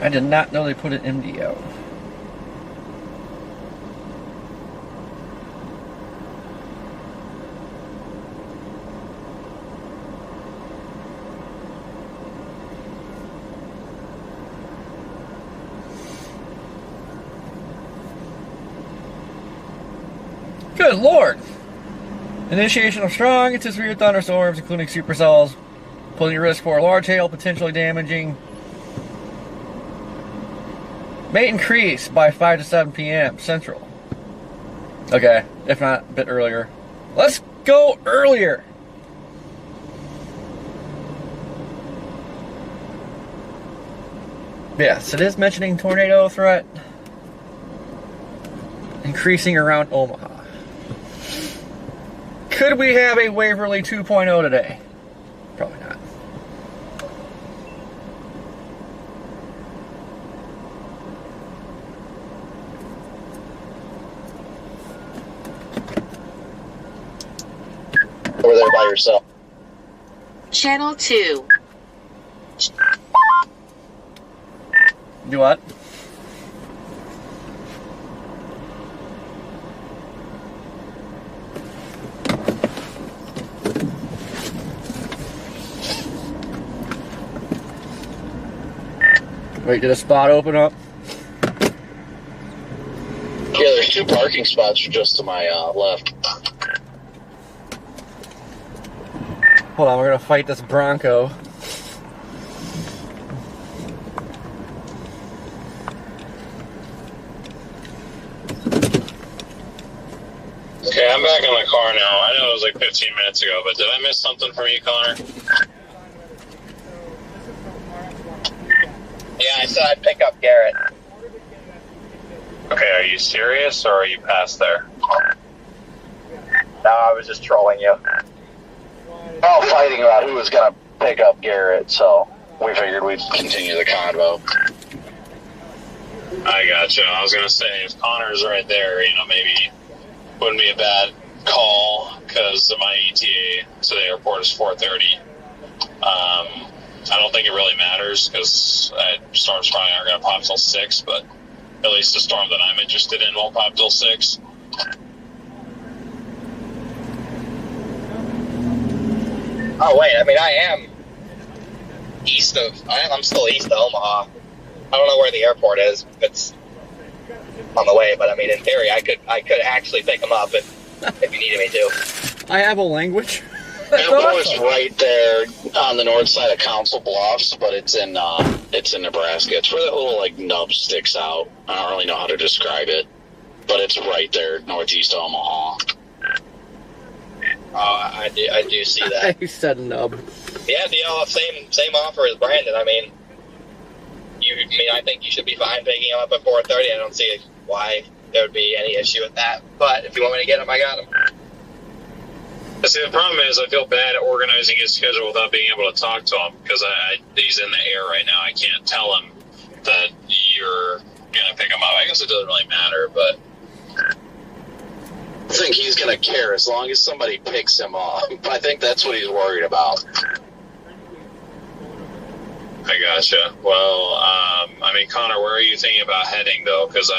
I did not know they put an MD out. Good Lord! Initiation of strong anticipated thunderstorms, including supercells, putting at risk for large hail, potentially damaging. May increase by 5 to 7 p.m. Central. Okay, if not a bit earlier. Let's go earlier! Yes, it is mentioning tornado threat increasing around Omaha. Could we have a Waverly 2.0 today? Probably not. Over there by yourself. Channel 2. Do what? Wait, did a spot open up? Yeah, there's 2 parking spots just to my left. Hold on, we're gonna fight this Bronco. Okay, I'm back in my car now. I know it was like 15 minutes ago, but did I miss something from you, Connor? Yeah, I said I'd pick up Garrett. Okay, are you serious or are you past there? No, I was just trolling you. All fighting about who was going to pick up Garrett, so we figured we'd continue the convo. I gotcha. I was gonna say, if Connor's right there, maybe wouldn't be a bad call, because my ETA to the airport is 4:30. I don't think it really matters, because storms probably aren't going to pop till 6, but at least the storm that I'm interested in won't pop till 6. Oh, wait, I mean, I am I'm still east of Omaha. I don't know where the airport is. It's on the way, but I mean, in theory, I could actually pick them up if you needed me to. I have a language. Airport's right there on the north side of Council Bluffs, but it's in Nebraska. It's where that little nub sticks out. I don't really know how to describe it, but it's right there northeast of Omaha. Oh, I do see that. He said nub. Yeah, same offer as Brandon. I mean, I think you should be fine picking him up at 4:30. I don't see why there would be any issue with that. But if you want me to get him, I got him. See, the problem is I feel bad organizing his schedule without being able to talk to him, because he's in the air right now. I can't tell him that you're going to pick him up. I guess it doesn't really matter, but I think he's going to care as long as somebody picks him up. I think that's what he's worried about. I gotcha. Well, Connor, where are you thinking about heading, though? Because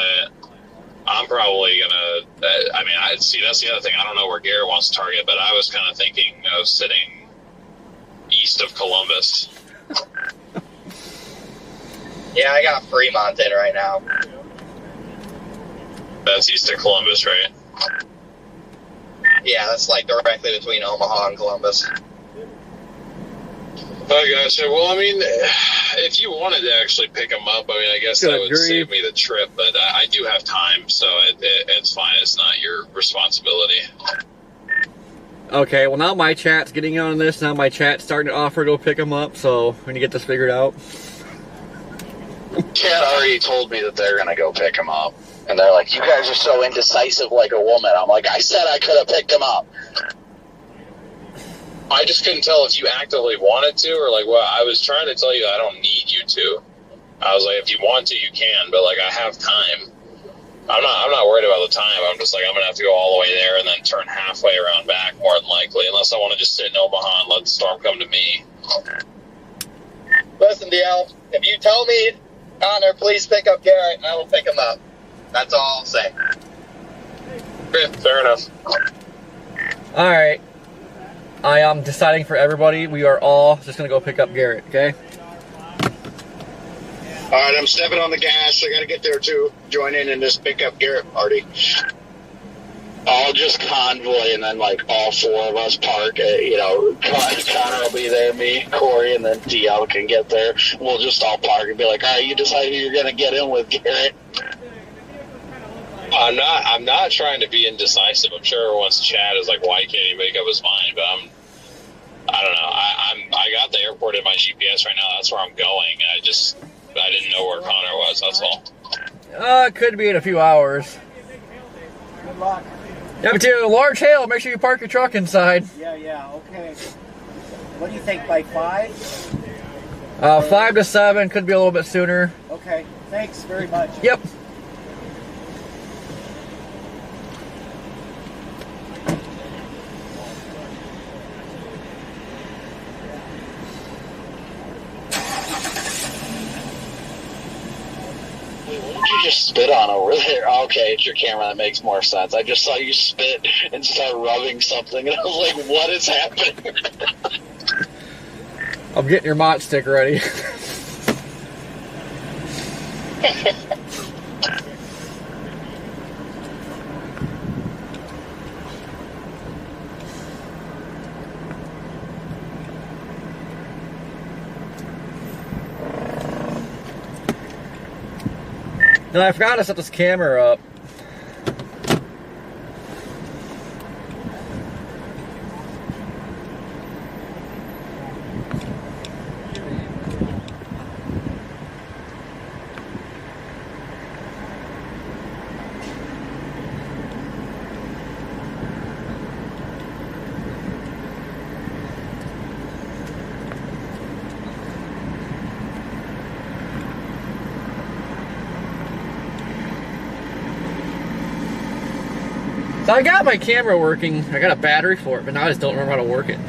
I'm probably going to... see, that's the other thing. I don't know where Garrett wants to target, but I was kind of thinking of sitting east of Columbus. Yeah, I got Fremont in right now. That's east of Columbus, right? Yeah, that's directly between Omaha and Columbus. I gotcha. Well, I mean, if you wanted to actually pick them up, I mean, I guess that would save me the trip, but I do have time, so it's fine. It's not your responsibility. Okay, well now my chat's getting on this. Now my chat's starting to offer to go pick them up, so we need to get this figured out. Chat already told me that they're going to go pick him up. And they're like, you guys are so indecisive like a woman. I'm like, I said I could have picked him up. I just couldn't tell if you actively wanted to, or like, well, I was trying to tell you I don't need you to. I was like, if you want to, you can, but like, I have time. I'm not worried about the time. I'm just like, I'm gonna have to go all the way there and then turn halfway around back, more than likely, unless I want to just sit in Omaha and let the storm come to me. Listen, DL, if you tell me, Connor, please pick up Garrett, I will pick him up. That's all I'll say. Fair enough. All right. I am deciding for everybody. We are all just gonna go pick up Garrett. Okay. All right, I'm stepping on the gas. I got to get there too. Join in this pickup Garrett party. I'll just convoy, and then like all four of us park. Connor will be there, me, Corey, and then DL can get there. We'll just all park and be like, all right, you decide who you're gonna get in with, Garrett. I'm not trying to be indecisive. I'm sure everyone's chat is like, why can't he make up his mind? But I don't know. I got the airport in my GPS right now. That's where I'm going. I didn't know where Connor was. That's all. It could be in a few hours. Good luck. Yeah, but too, large hail. Make sure you park your truck inside. Yeah, okay. What do you think, by 5? 5 to 7. Could be a little bit sooner. Okay, thanks very much. Yep. What did you just spit on over there? Okay, it's your camera. That makes more sense. I just saw you spit and start rubbing something, and I was like, what is happening? I'm getting your mott stick ready. No, I forgot to set this camera up. So I got my camera working. I got a battery for it, but now I just don't remember how to work it.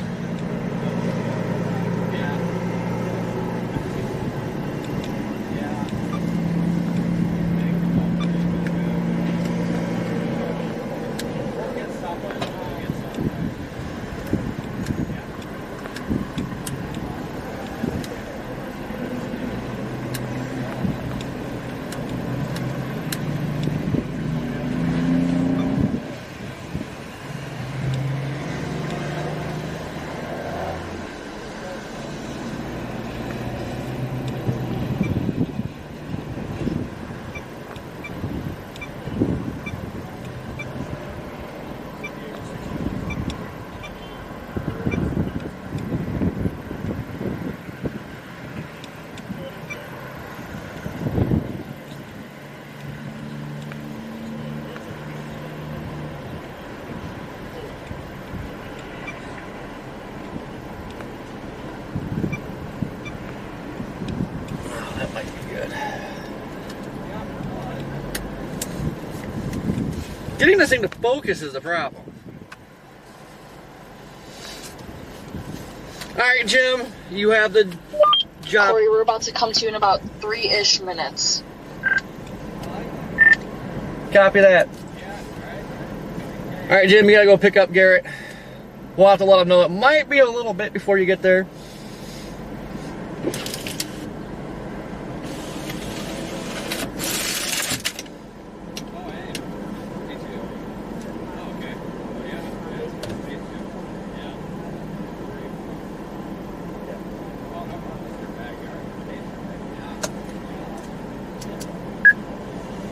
Getting this thing to focus is the problem. Alright, Jim, you have the job. Corey, we're about to come to you in about 3-ish minutes. Copy that. Alright, Jim, you gotta go pick up Garrett. We'll have to let him know it might be a little bit before you get there.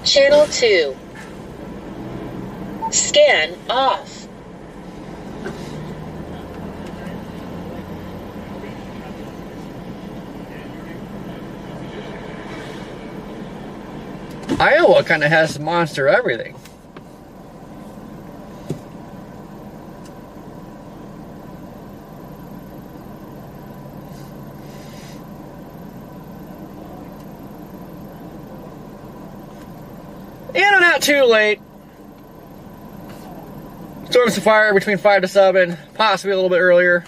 Channel 2. Scan off. Iowa kind of has monster everything. In and out too late. Storms to fire between 5 to 7, possibly a little bit earlier.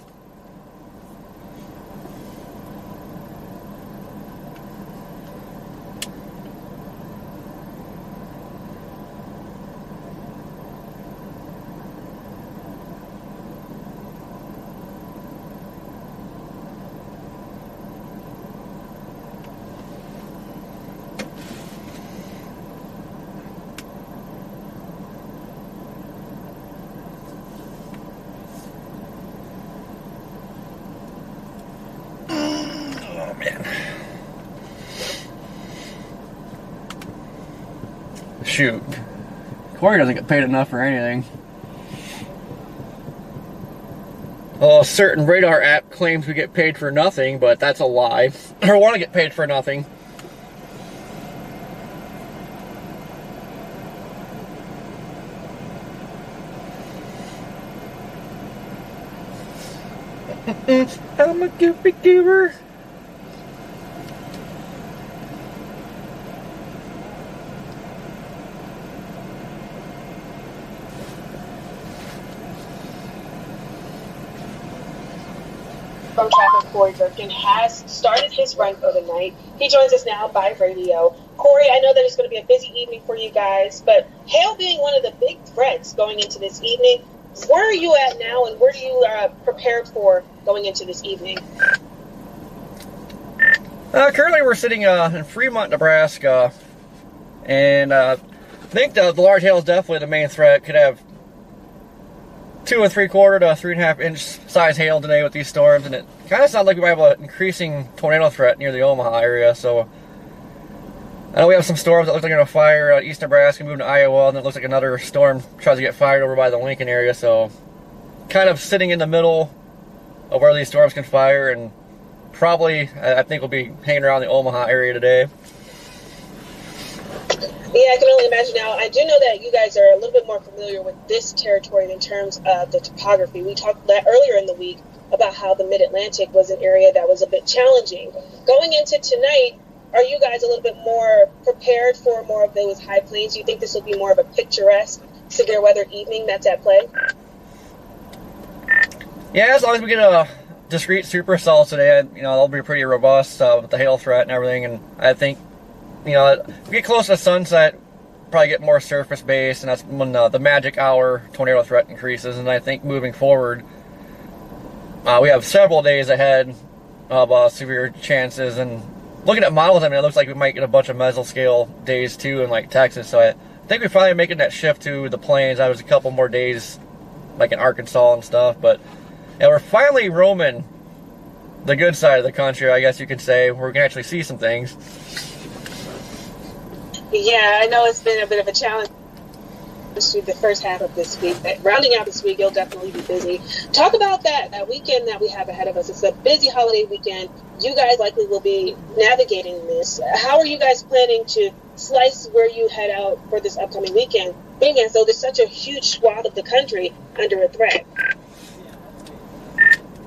Shoot. Corey doesn't get paid enough for anything. Well, a certain radar app claims we get paid for nothing, but that's a lie. Or want to get paid for nothing. I'm a goofy goober. From Tracker Corey Durkin has started his run for the night. He joins us now by radio. Corey, I know that it's going to be a busy evening for you guys, but hail being one of the big threats going into this evening, where are you at now, and where do you prepared for going into this evening? Currently we're sitting in Fremont, Nebraska, and I think the large hail is definitely the main threat. Could have 2 3/4 to 3.5 inch size hail today with these storms, and it kind of sounds like we might have an increasing tornado threat near the Omaha area. So I know we have some storms that look like they're going to fire East Nebraska, moving to Iowa, and it looks like another storm tries to get fired over by the Lincoln area. So kind of sitting in the middle of where these storms can fire, and probably I think we'll be hanging around the Omaha area today. Yeah, I can only imagine now. I do know that you guys are a little bit more familiar with this territory in terms of the topography. We talked earlier in the week about how the Mid-Atlantic was an area that was a bit challenging. Going into tonight, are you guys a little bit more prepared for more of those high plains? Do you think this will be more of a picturesque severe weather evening that's at play? Yeah, as long as we get a discrete supercell today, you know, they'll be pretty robust with the hail threat and everything. And I think, you know, if we get close to sunset, probably get more surface based, and that's when the magic hour tornado threat increases. And I think moving forward, we have several days ahead of severe chances. And looking at models, I mean, it looks like we might get a bunch of mesoscale days too in like Texas. So I think we're finally making that shift to the plains. I was a couple more days like in Arkansas and stuff, but yeah, we're finally roaming the good side of the country, I guess you could say. We're gonna actually see some things. Yeah, I know it's been a bit of a challenge through the first half of this week. But rounding out this week, you'll definitely be busy. Talk about that weekend that we have ahead of us. It's a busy holiday weekend. You guys likely will be navigating this. How are you guys planning to slice where you head out for this upcoming weekend, being as though there's such a huge swath of the country under a threat?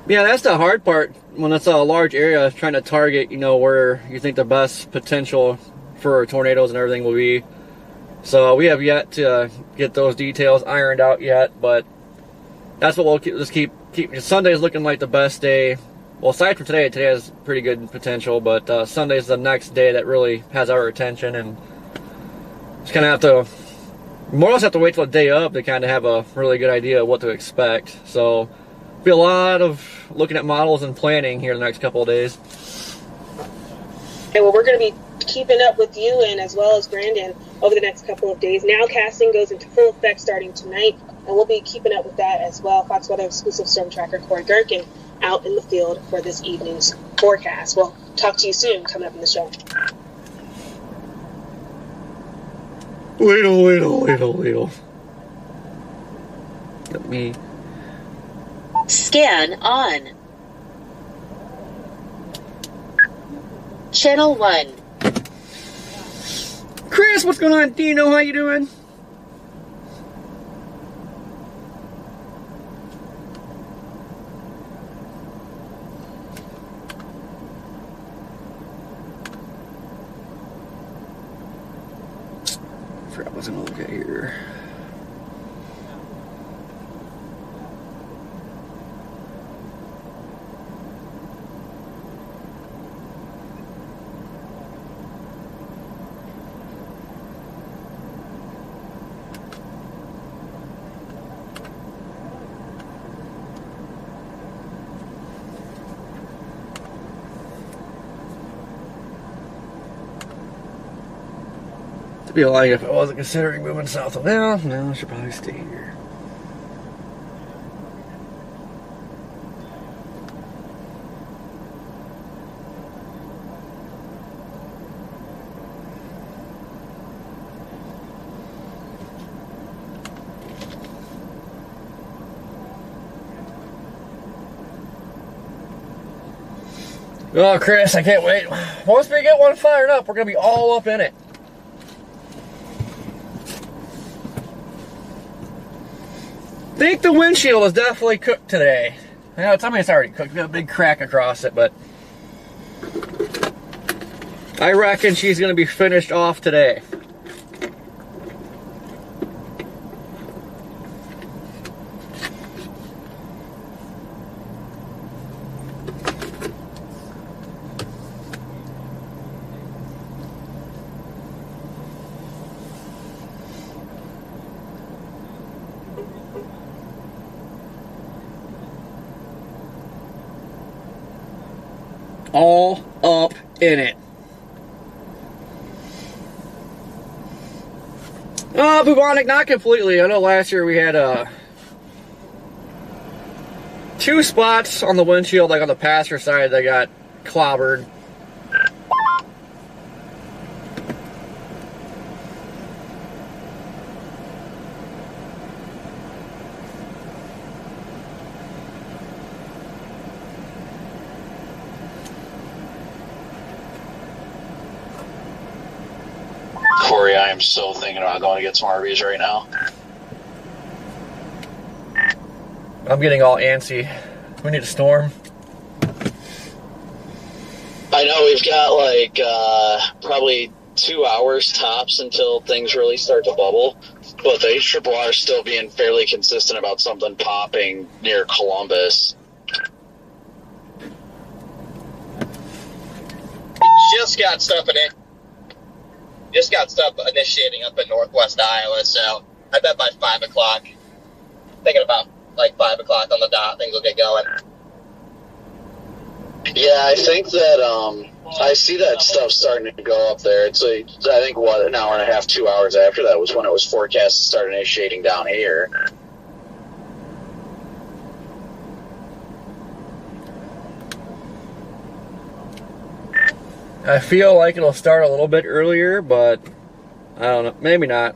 Yeah, that's the hard part when it's a large area, trying to target, you know, where you think the best potential for tornadoes and everything will be. So we have yet to get those details ironed out yet, but that's what we'll just keep. Sunday's looking like the best day. Well, aside from today has pretty good potential, but Sunday's the next day that really has our attention, and just kind of have to, more or less have to wait till the day up to kind of have a really good idea of what to expect. So be a lot of looking at models and planning here the next couple of days. Okay, well, we're going to be keeping up with you and as well as Brandon over the next couple of days. Nowcasting goes into full effect starting tonight, and we'll be keeping up with that as well. Fox Weather exclusive storm tracker Corey Durkin out in the field for this evening's forecast. We'll talk to you soon coming up in the show. Wait. Let me... Scan on. Channel 1. Chris, what's going on? Dino, how you doing? I forgot what's gonna look at here. Be lying if I wasn't considering moving south of now. No, I should probably stay here. Oh, Chris, I can't wait. Once we get one fired up, we're going to be all up in it. I think the windshield is definitely cooked today. Yeah, tell me it's already cooked. We got a big crack across it, but I reckon she's going to be finished off today. All up in it. Bubonic, not completely. I know last year we had 2 spots on the windshield, like on the passenger side, that got clobbered. Corey, I am so thinking about going to get some RVs right now. I'm getting all antsy. We need a storm. I know we've got like probably 2 hours tops until things really start to bubble, but the HRRR is still being fairly consistent about something popping near Columbus. Just got stuff in it. Just got stuff initiating up in northwest Iowa, so I bet by 5 o'clock, thinking about like 5 o'clock on the dot, things will get going. Yeah, I think that I see that stuff starting to go up there. It's like, I think, what, an hour and a half, 2 hours after that was when it was forecast to start initiating down here. I feel like it'll start a little bit earlier, but I don't know. Maybe not.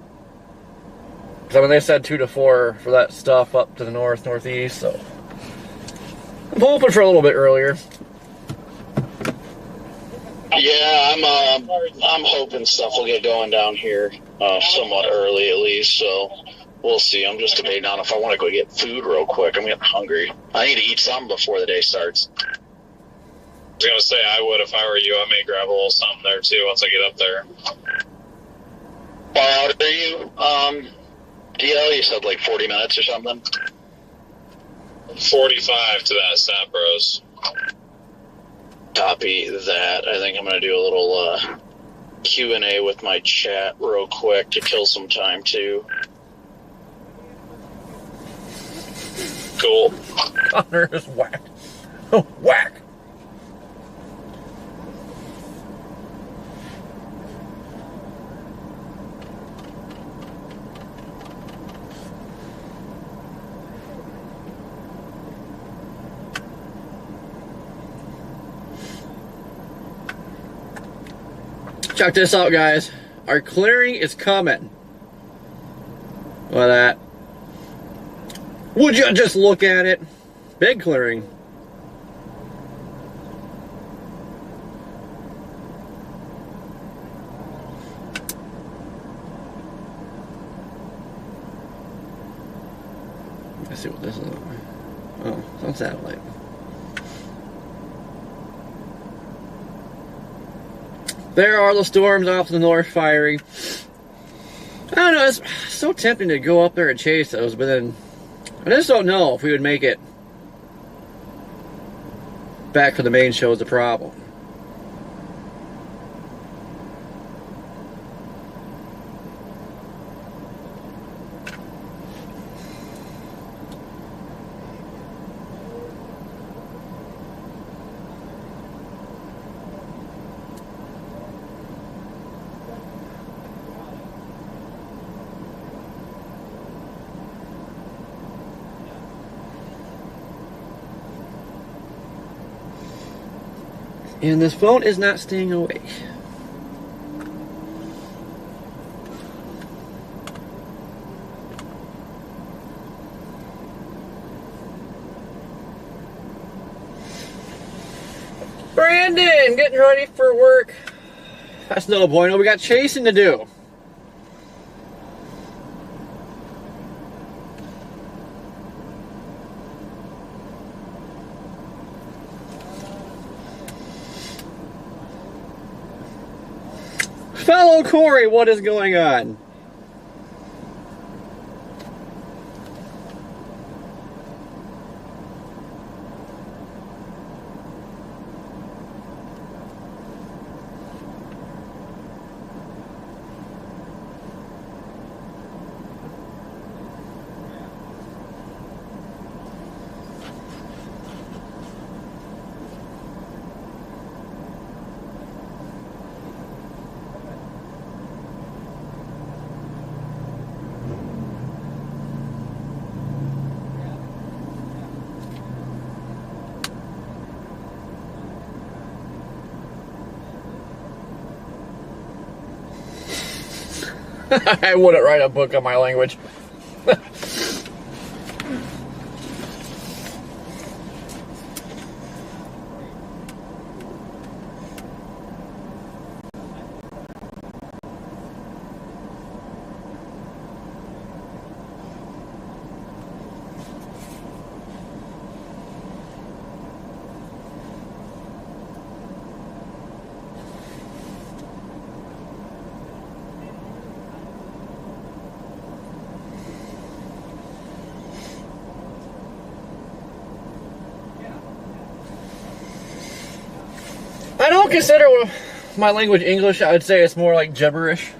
Because I mean, they said 2 to 4 for that stuff up to the north, northeast, so I'm hoping for a little bit earlier. Yeah, I'm hoping stuff will get going down here somewhat early at least, so we'll see. I'm just debating on if I want to go get food real quick. I'm getting hungry. I need to eat something before the day starts. I was going to say, I would if I were you. I may grab a little something there, too, once I get up there. Far out are you? DL, you said like 40 minutes or something? 45 to that Sapros. Copy that. I think I'm going to do a little Q&A with my chat real quick to kill some time, too. Cool. Connor is whack. Whack! Check this out, guys. Our clearing is coming. Well, would you just look at it? Big clearing. Let's see what this is. Oh, it's on satellite. There are the storms off to the north firing. I don't know, it's so tempting to go up there and chase those, but then I just don't know if we would make it back to the main show is the problem. And this phone is not staying awake. Brandon, getting ready for work. That's no bueno. We got chasing to do. Fellow Corey, what is going on? I wouldn't write a book on my language. I don't consider my language English. I would say it's more like gibberish.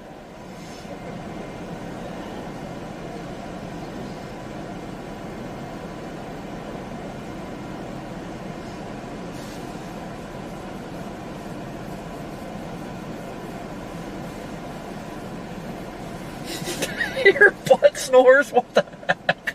Your butt snores? What the heck?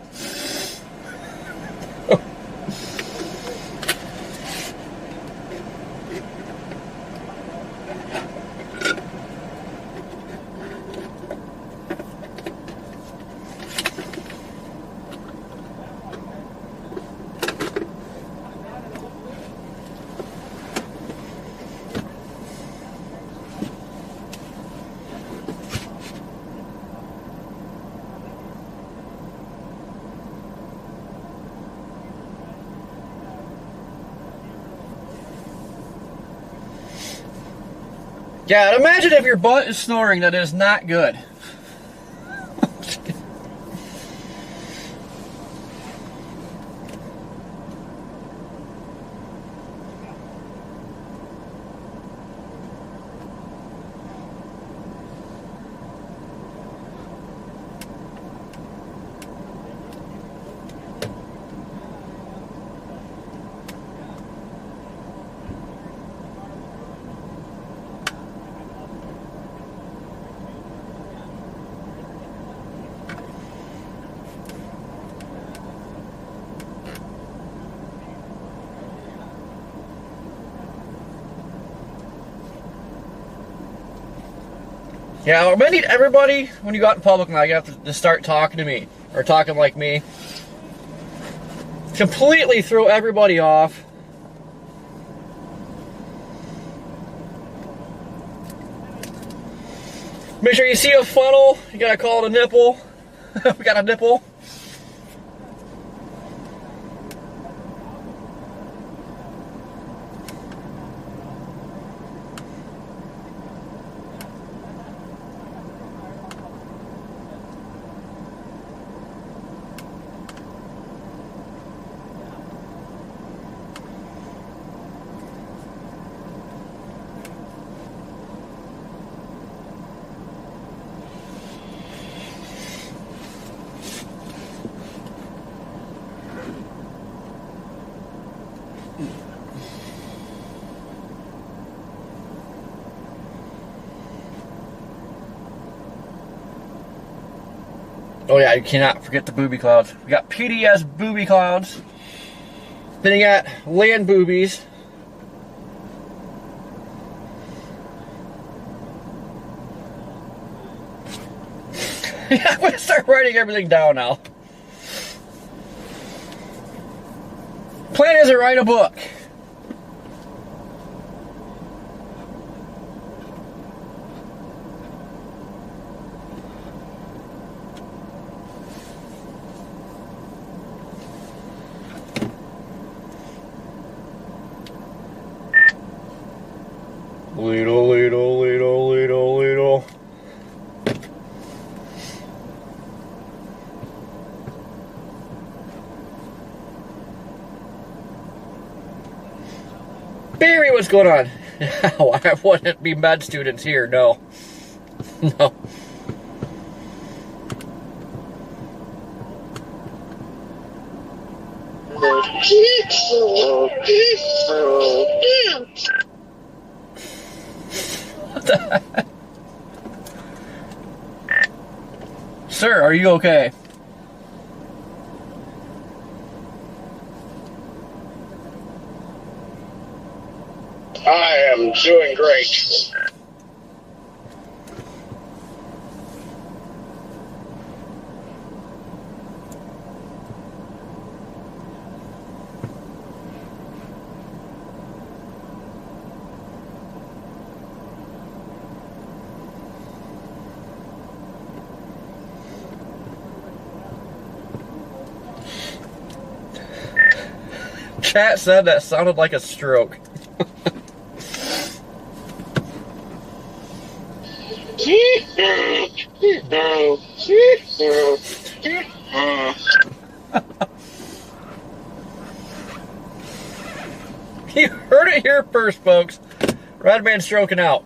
Yeah, imagine if your butt is snoring. That is not good. Yeah, I'm gonna need everybody, when you go out in public now, you have to start talking to me, or talking like me. Completely throw everybody off. Make sure you see a funnel, you gotta call it a nipple. We got a nipple. Oh yeah, you cannot forget the booby clouds. We got PDS booby clouds. Then you got land boobies. Yeah, I'm gonna start writing everything down now. Plan is to write a book. Little. Barry, what's going on? I wouldn't be med students here, no. No. What the heck? Sir, are you okay? I am doing great. Chat said that sounded like a stroke. You heard it here first, folks. Redman stroking out.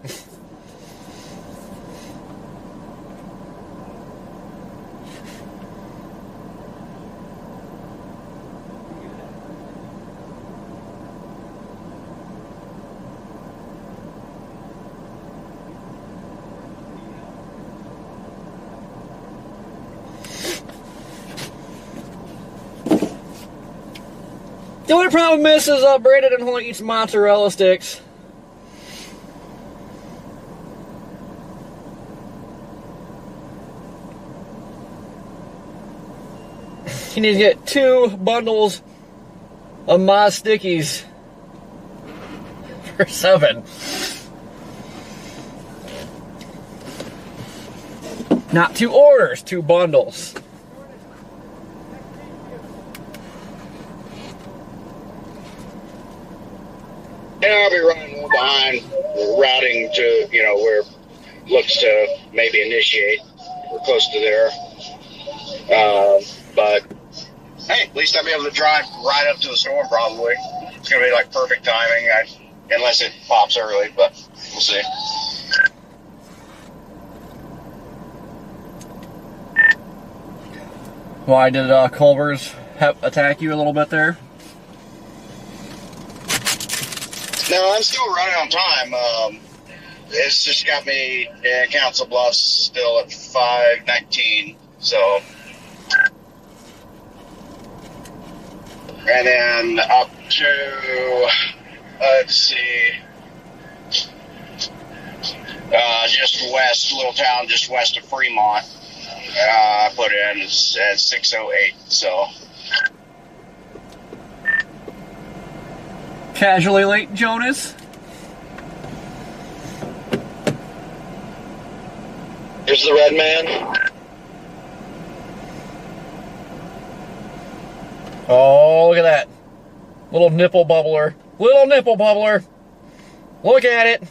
The only problem is Brandon only eats mozzarella sticks. You need to get 2 bundles of Moz Stickies for $7. Not 2 orders, 2 bundles. And I'll be running a little behind routing to, where it looks to maybe initiate. We're close to there. But, hey, at least I'll be able to drive right up to the storm probably. It's going to be like perfect timing, unless it pops early, but we'll see. Why did Culver's attack you a little bit there? No, I'm still running on time. It's just got me Council Bluffs still at 5:19. So, and then up to let's see, Just west, little town just west of Fremont. I put it in at 6:08, so. Casually late, Jonas. Here's the red man. Oh, look at that. Little nipple bubbler. Little nipple bubbler. Look at it.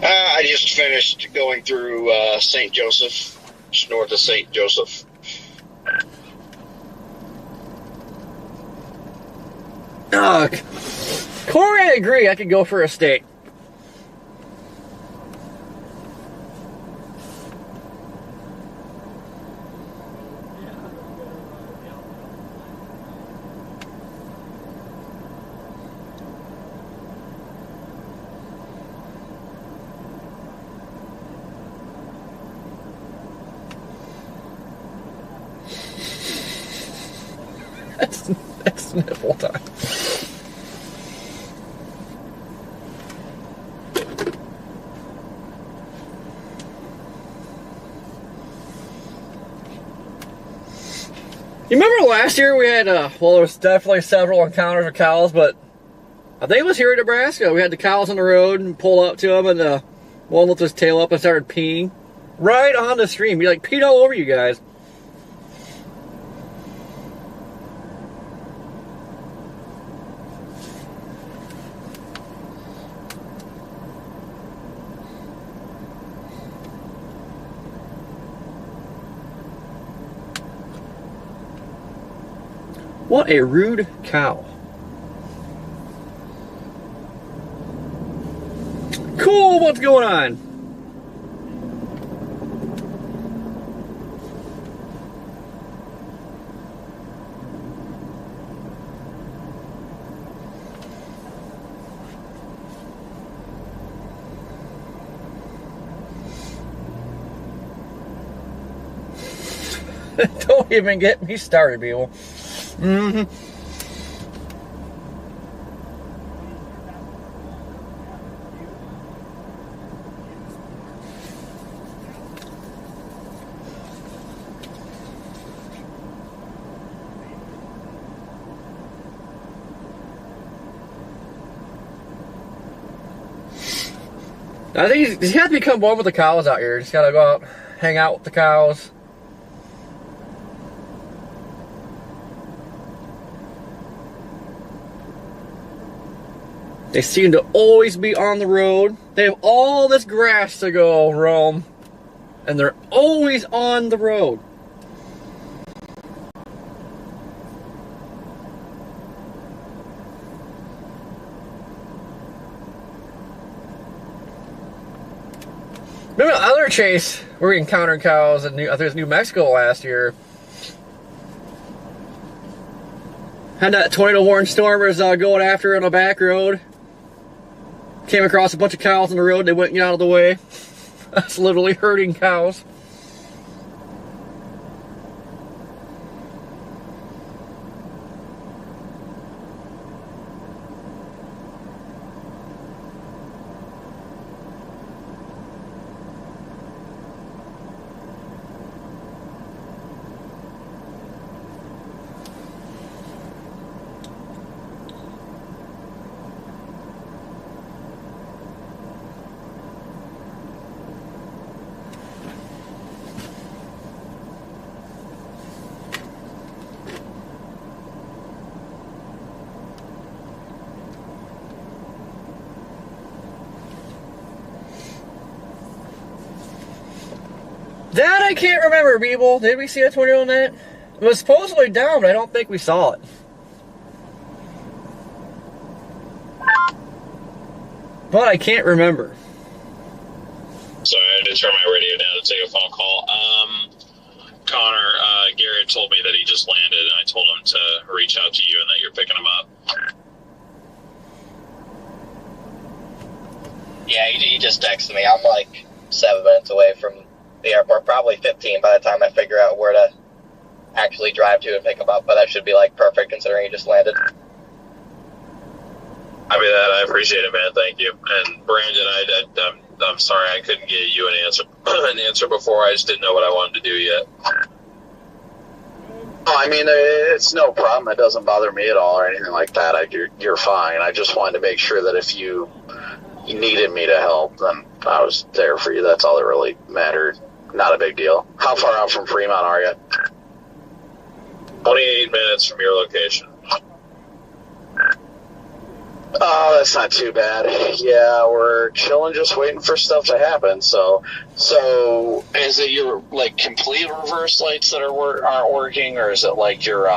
I just finished going through St. Joseph, just north of St. Joseph. Corey, I agree. I could go for a steak. That's nipple time. You remember last year we had, well, there was definitely several encounters with cows, but I think it was here in Nebraska. We had the cows on the road and pulled up to them, and the one lifted his tail up and started peeing right on the stream. He like peed all over you guys. What a rude cow. Cool, what's going on? Don't even get me started, people. Mm-hmm. I think he's got to become one with the cows out here. Just got to go out, hang out with the cows. They seem to always be on the road. They have all this grass to go roam, and they're always on the road. Remember the other chase where we encountered cows in I think it was New Mexico last year? Had that tornado warning storm was going after on a back road. Came across a bunch of cows on the road. They wouldn't get out of the way. That's literally herding cows. That I can't remember, people. Did we see a tornado on that? It was supposedly down, but I don't think we saw it. But I can't remember. Sorry, I had to turn my radio down to take a phone call. Connor, Garrett told me that he just landed, and I told him to reach out to you and that you're picking him up. Yeah, he just texted me. I'm like 7 minutes away from the airport, probably 15 by the time I figure out where to actually drive to and pick him up, but that should be like perfect considering he just landed. I mean, I appreciate it, man. Thank you. And Brandon, I'm sorry I couldn't get you an answer before. I just didn't know what I wanted to do yet. Oh, I mean, it's no problem. It doesn't bother me at all or anything like that. You're fine. I just wanted to make sure that if you needed me to help, then I was there for you. That's all that really mattered. Not a big deal. How far out from Fremont are you? 28 minutes from your location. Oh, that's not too bad. Yeah, we're chilling, just waiting for stuff to happen. So is it your like complete reverse lights that aren't working, or is it like your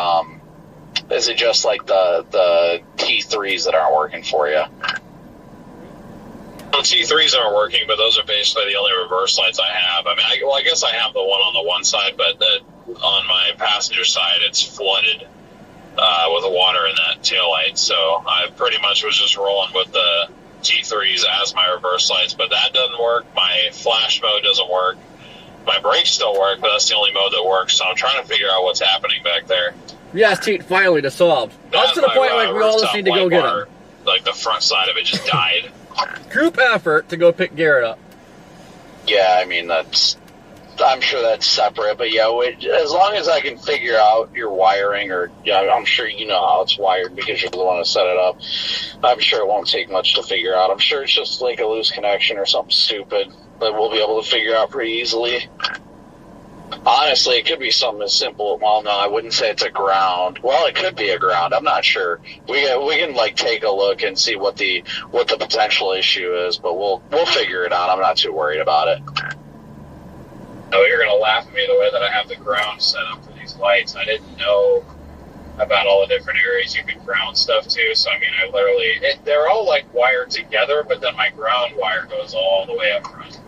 is it just like the T3s that aren't working for you? The T3s aren't working, but those are basically the only reverse lights I have. I mean, I guess I have the one on the one side, but on my passenger side, it's flooded with the water in that tail light. So I pretty much was just rolling with the T3s as my reverse lights, but that doesn't work. My flash mode doesn't work. My brakes still work, but that's the only mode that works. So I'm trying to figure out what's happening back there. Yes, Teat, finally, to solve. That's to the point like we all just need to go get him. Like the front side of it just died. Group effort to go pick Garrett up. Yeah, I mean, I'm sure that's separate, but yeah, as long as I can figure out your wiring, or I'm sure you know how it's wired because you're the one that set it up. I'm sure it won't take much to figure out. I'm sure it's just like a loose connection or something stupid that we'll be able to figure out pretty easily. Honestly, it could be something as simple. Well, no, I wouldn't say it's a ground. Well, it could be a ground. I'm not sure. We can like take a look and see what the potential issue is, but we'll figure it out. I'm not too worried about it. No, you're gonna laugh at me the way that I have the ground set up for these lights. I didn't know about all the different areas you could ground stuff to. So I mean, I literally they're all like wired together, but then my ground wire goes all the way up front.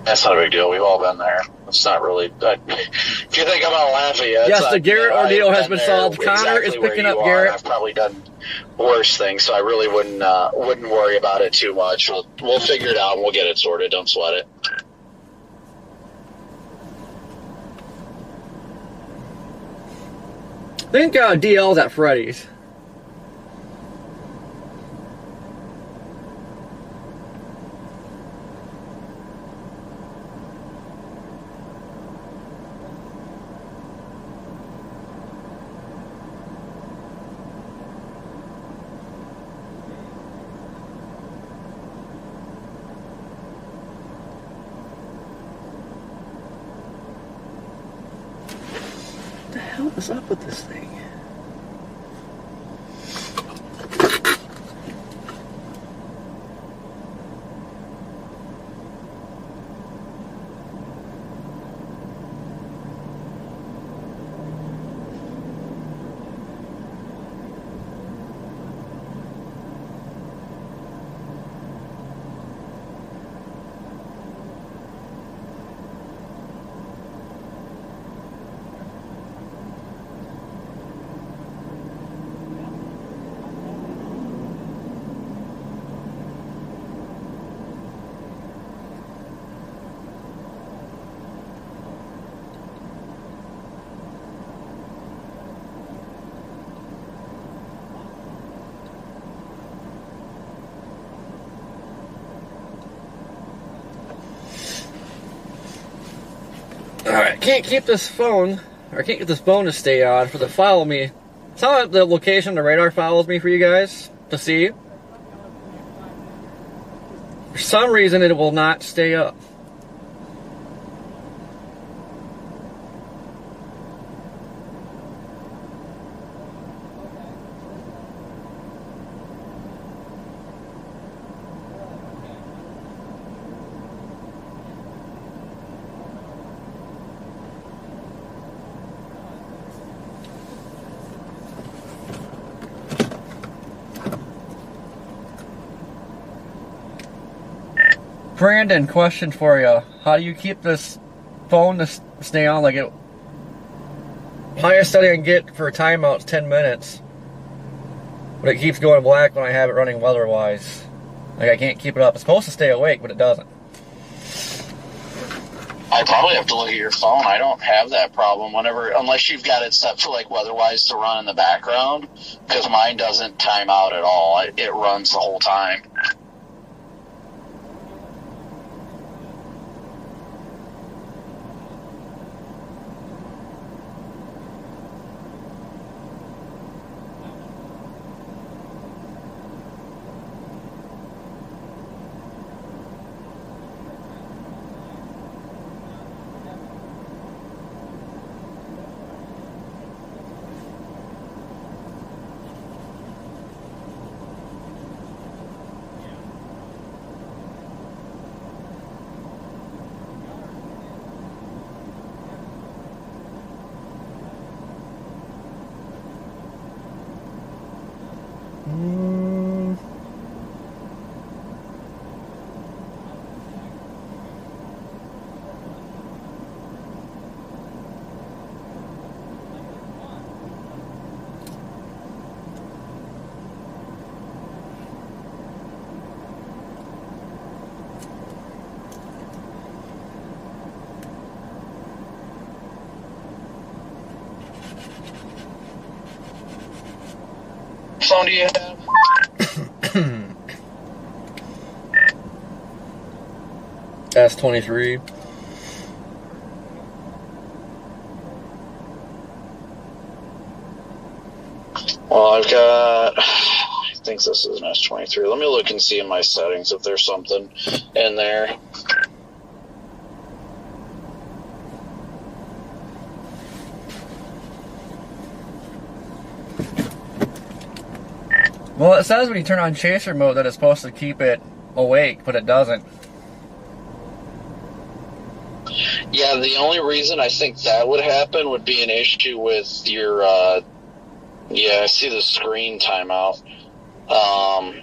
That's not a big deal. We've all been there. It's not really. If you think I'm gonna laugh at you, yes, the Garrett ordeal has been solved. Connor is picking up Garrett. I've probably done worse things, so I really wouldn't worry about it too much. We'll figure it out and we'll get it sorted. Don't sweat it. I think DL's at Freddy's. What the hell is up with this thing? Alright, can't keep this phone, or can't get this phone to stay on for the follow me. It's not the location the radar follows me for you guys to see. For some reason it will not stay up. Brandon, question for you. How do you keep this phone to stay on? Like, it highest setting I can get for a timeout is 10 minutes. But it keeps going black when I have it running weather-wise. Like, I can't keep it up. It's supposed to stay awake, but it doesn't. I probably have to look at your phone. I don't have that problem unless you've got it set for like weatherwise to run in the background, because mine doesn't time out at all. It runs the whole time. Phone do you have? S23. Well, I've got, I think this is an S23. Let me look and see in my settings if there's something in there. Well, it says when you turn on chaser mode that it's supposed to keep it awake, but it doesn't. Yeah, the only reason I think that would happen would be an issue with your, yeah, I see the screen timeout. I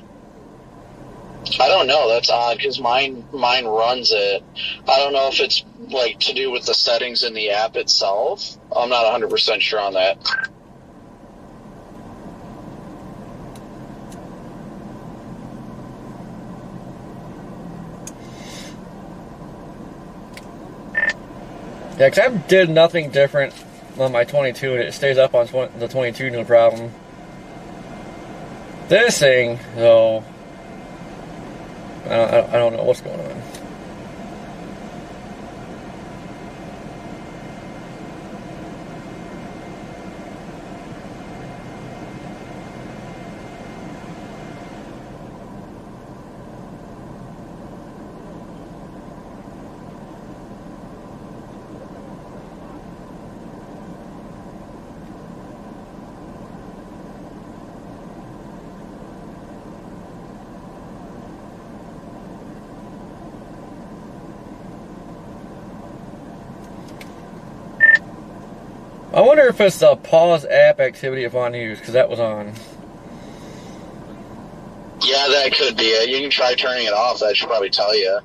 don't know, that's odd, because mine runs it. I don't know if it's, like, to do with the settings in the app itself. I'm not 100% sure on that. Yeah, because I did nothing different on my 22, and it stays up on the 22, no problem. This thing, though, I don't know what's going on. I wonder if it's the pause app activity if on use, because that was on. Yeah, that could be it. You can try turning it off. That should probably tell you.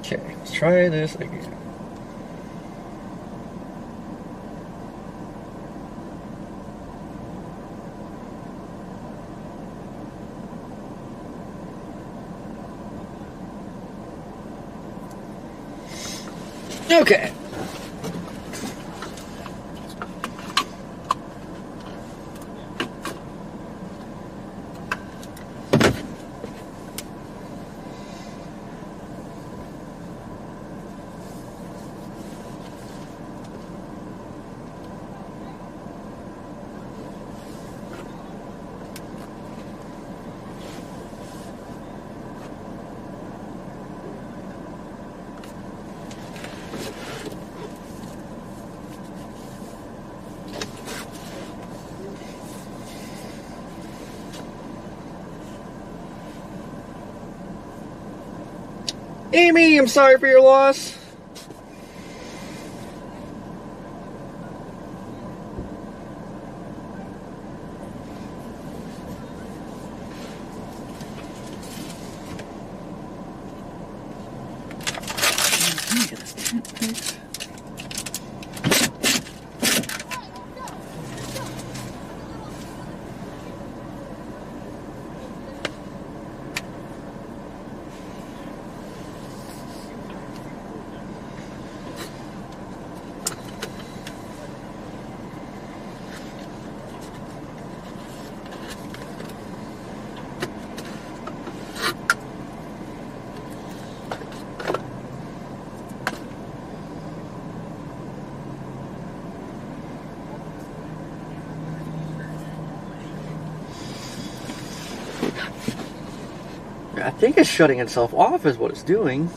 Okay, let's try this again. Okay. Amy, I'm sorry for your loss. I think it's shutting itself off is what it's doing.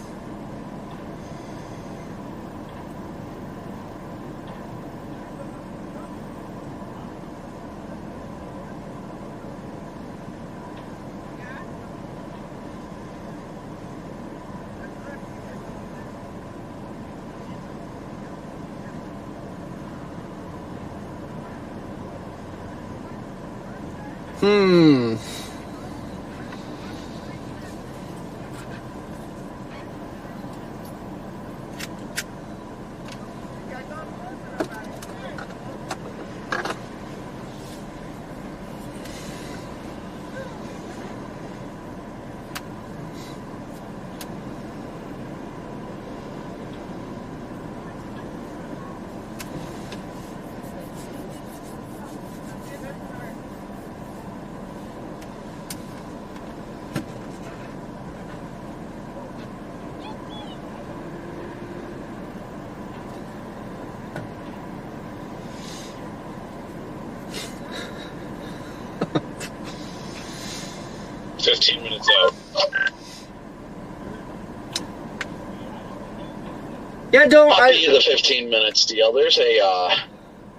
Yeah, don't. I'll give you the 15 minutes deal. There's a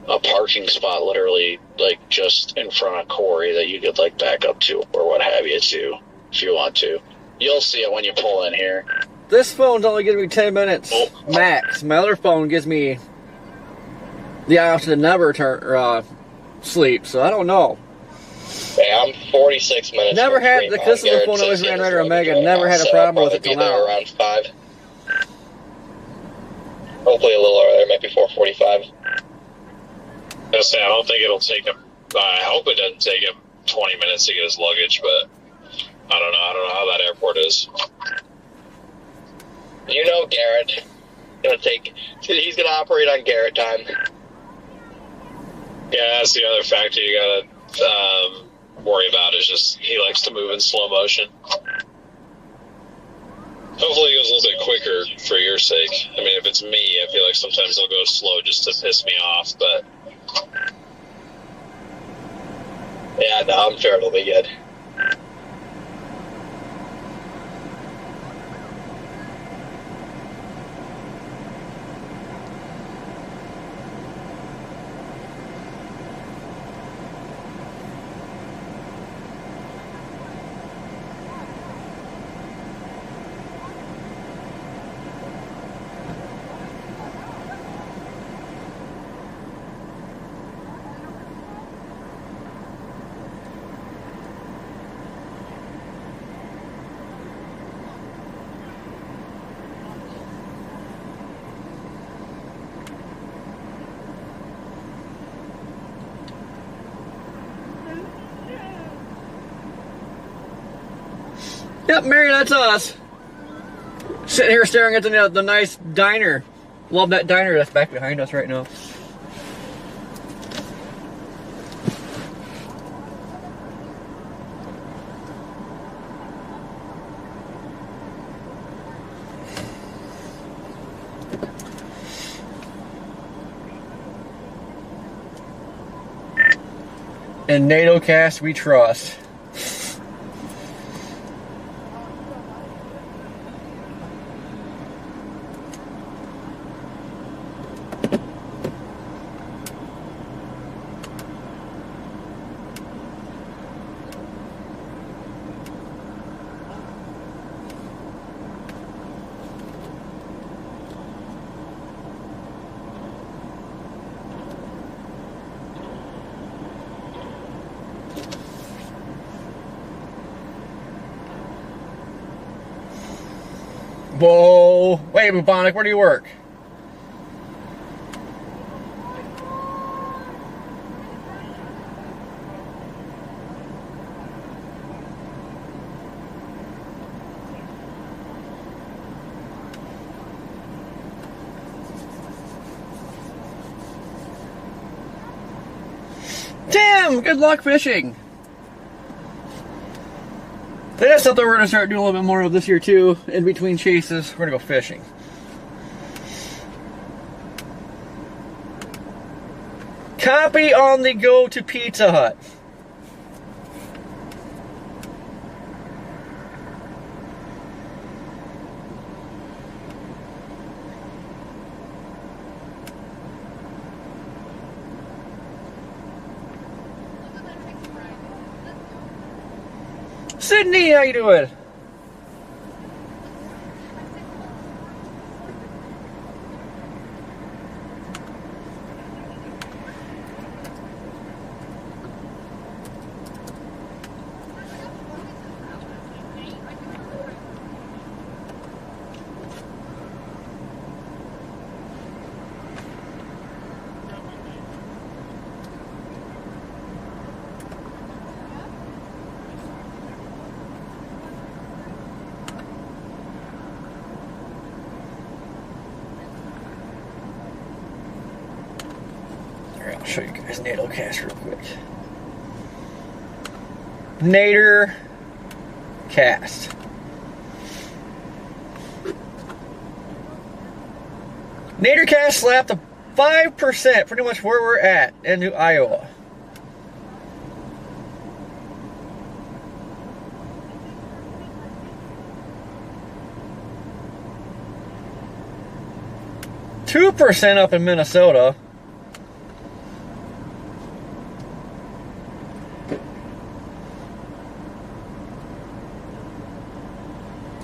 parking spot literally like just in front of Corey that you could like back up to or what have you too, if you want to. You'll see it when you pull in here. This phone's only giving me 10 minutes max. My other phone gives me the option to never sleep, so I don't know. Yeah, I'm 46 minutes. Never had the this is the phone I always ran right or Omega. Never had a problem with it till now. Around 5. Hopefully a little earlier, maybe 4:45. I say I don't think it'll take him. I hope it doesn't take him 20 minutes to get his luggage, but I don't know. I don't know how that airport is. You know, Garrett. He's gonna operate on Garrett time. Yeah, that's the other factor you gotta worry about. Is just he likes to move in slow motion. Hopefully it goes a little bit quicker for your sake. I mean, if it's me, I feel like sometimes they'll go slow just to piss me off, but... Yeah, no, I'm sure it'll be good. Yep, Mary, that's us. Sitting here staring at the nice diner. Love that diner that's back behind us right now. In NATO cast we trust. Whoa. go. Wait, Bubonic, where do you work? Damn, good luck fishing. That's something we're going to start doing a little bit more of this year too. In between chases, we're going to go fishing. Copy on the go to Pizza Hut. Sydney, how you doing? I'll show you guys Nader cast real quick. Nader cast. Nader cast slapped a 5%, pretty much where we're at in New Iowa. %2 up in Minnesota.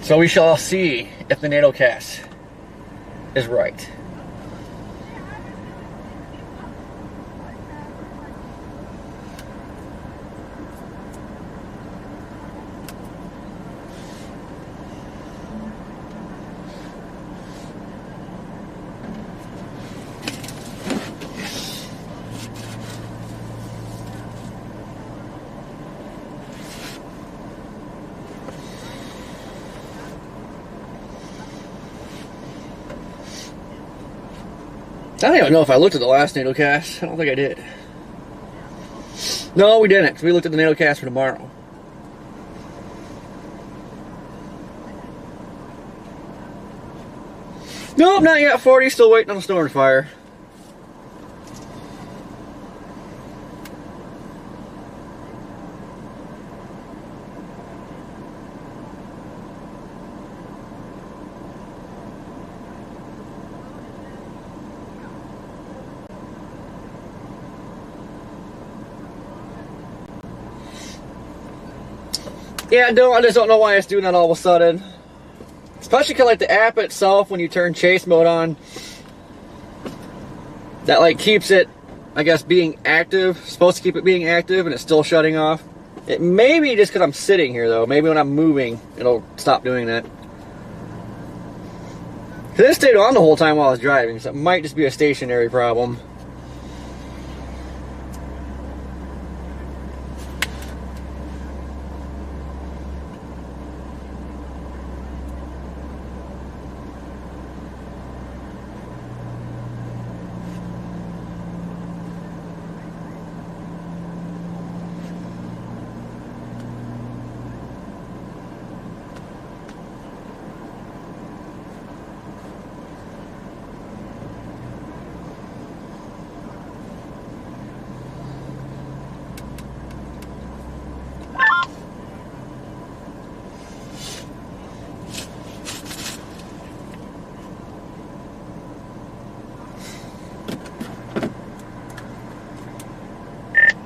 So we shall see if the NATO cast is right. I don't even know if I looked at the last NATO cast. I don't think I did. No, we didn't, because we looked at the NATO cast for tomorrow. Nope, not yet. 40, still waiting on the storm fire. Yeah, I just don't know why it's doing that all of a sudden. Especially because like the app itself, when you turn chase mode on, that like keeps it, I guess, being active. Supposed to keep it being active, and it's still shutting off. It may be just because I'm sitting here though. Maybe when I'm moving, it'll stop doing that. Because it stayed on the whole time while I was driving, so it might just be a stationary problem.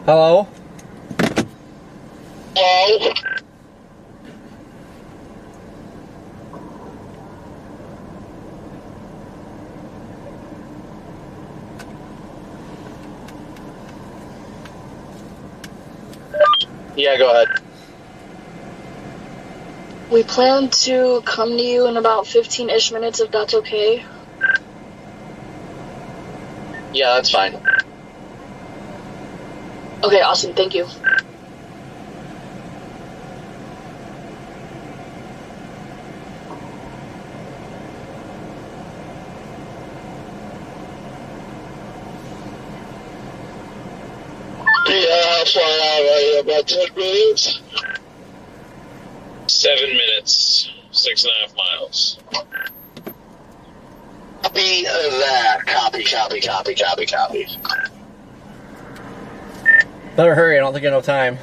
Hello? Hello? Yeah, go ahead. We plan to come to you in about 15-ish minutes, if that's okay. Yeah, that's fine. Okay, awesome. Thank you. Yeah, how far out are you? About 10 minutes? 7 minutes, 6.5 miles. Copy that. Copy. Better hurry, I don't think you have enough time.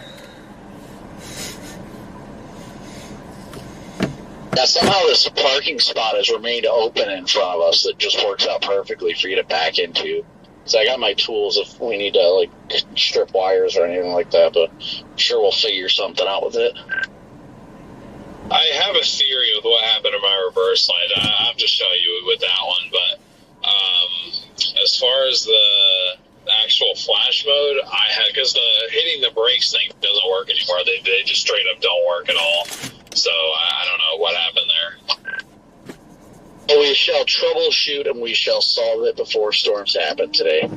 Now, somehow this parking spot has remained open in front of us that just works out perfectly for you to back into. So I got my tools if we need to, like, strip wires or anything like that, but I'm sure we'll figure something out with it. I have a theory with what happened to my reverse light. I'll just show you with that one, but as far as the actual flash mode, I had, because the hitting the brakes thing doesn't work anymore. They just straight up don't work at all. So I don't know what happened there. We shall troubleshoot and we shall solve it before storms happen today.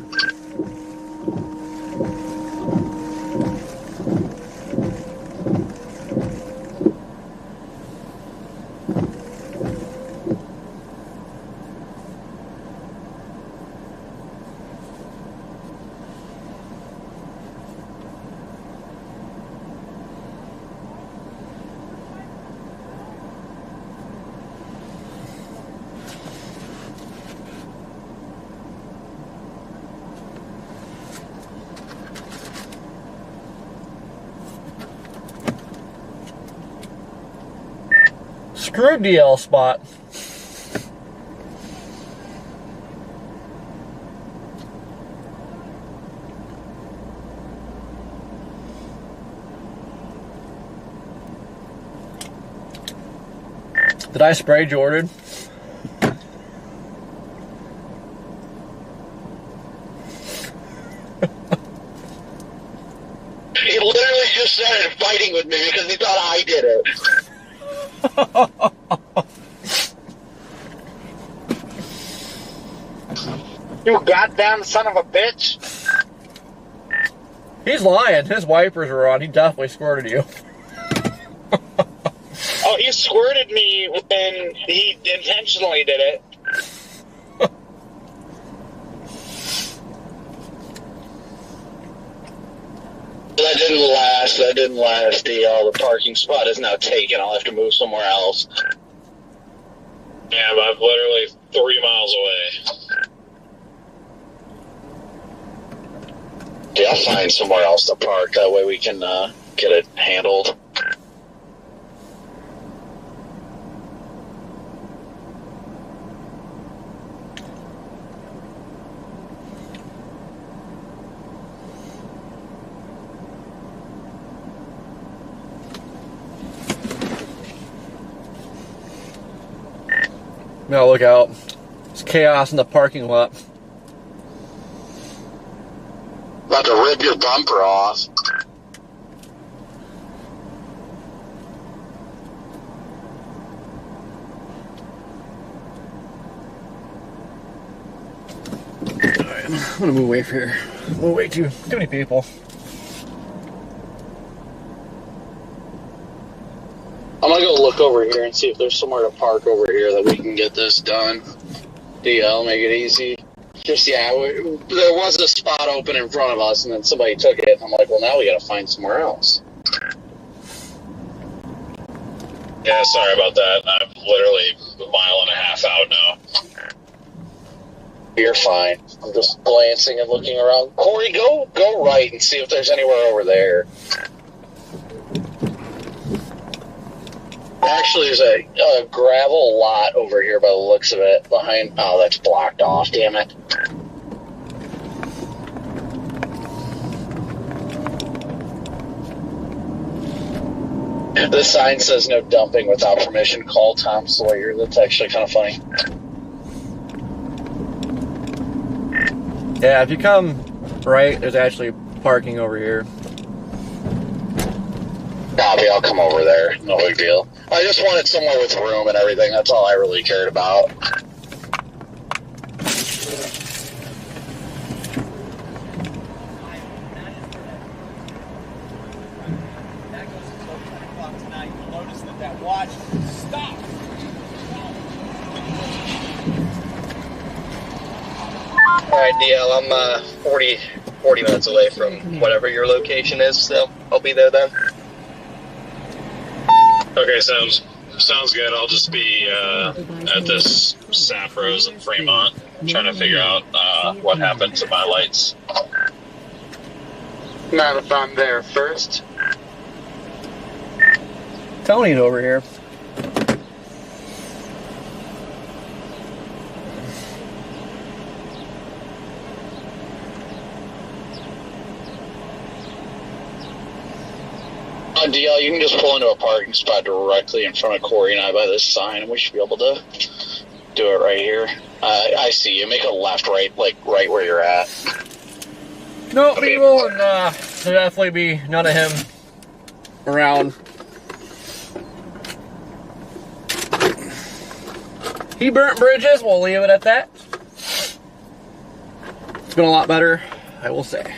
Screw DL spot. Did I spray Jordan? He literally just started fighting with me because he thought I did it. You goddamn son of a bitch! He's lying. His wipers were on. He definitely squirted you. Oh, he squirted me when he intentionally did it. That didn't last. The parking spot is now taken. I'll have to move somewhere else. Yeah, but I'm literally 3 miles away. Yeah, I'll find somewhere else to park. That way we can get it handled. Now look out. It's chaos in the parking lot. About to rip your bumper off. Alright, I'm gonna move away from here. We're way too many people. I'm gonna go look over here and see if there's somewhere to park over here that we can get this done. DL, make it easy. Just, yeah, there was a spot open in front of us, and then somebody took it. I'm like, well, now we gotta find somewhere else. Yeah, sorry about that. I'm literally a mile and a half out now. You're fine. I'm just glancing and looking around. Corey, go right and see if there's anywhere over there. Actually, there's a gravel lot over here by the looks of it. Behind. Oh, that's blocked off. Damn it. The sign says no dumping without permission. Call Tom Sawyer. That's actually kind of funny. Yeah, if you come right, there's actually parking over here. Copy, I'll come over there. No big deal. I just wanted somewhere with room and everything. That's all I really cared about. Watch. Stop. Alright, DL, I'm 40 minutes away from whatever your location is, so I'll be there then. Okay, sounds good. I'll just be at this Sapros in Fremont, trying to figure out what happened to my lights. Not if I'm there first. Tony's over here. DL, you can just pull into a parking spot directly in front of Corey and I by this sign, and we should be able to do it right here. I see you. Make a left, right, like right where you're at. No, he won't. There'll definitely be none of him around. He burnt bridges. We'll leave it at that. It's been a lot better, I will say.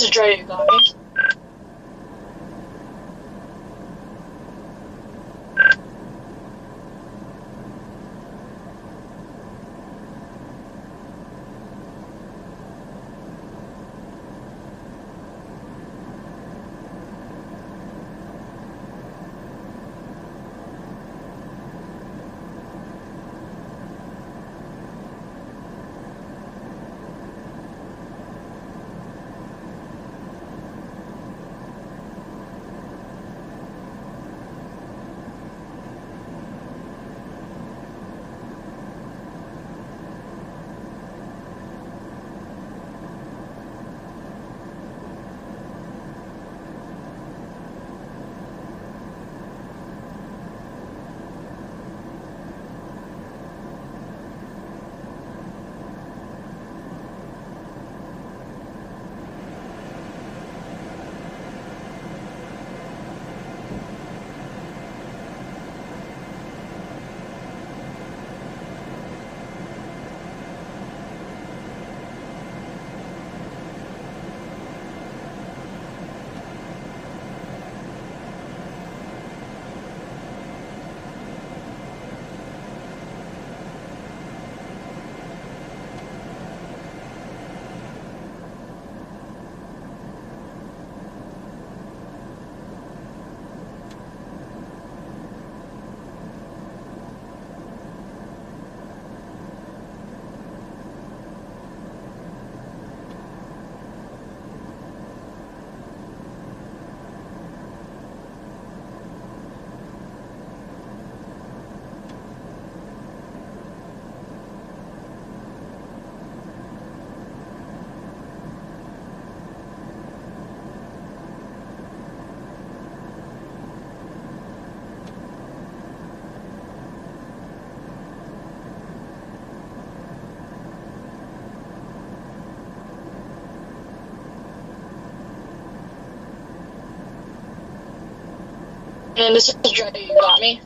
is Dre, you got me. And this is Dre, you got me.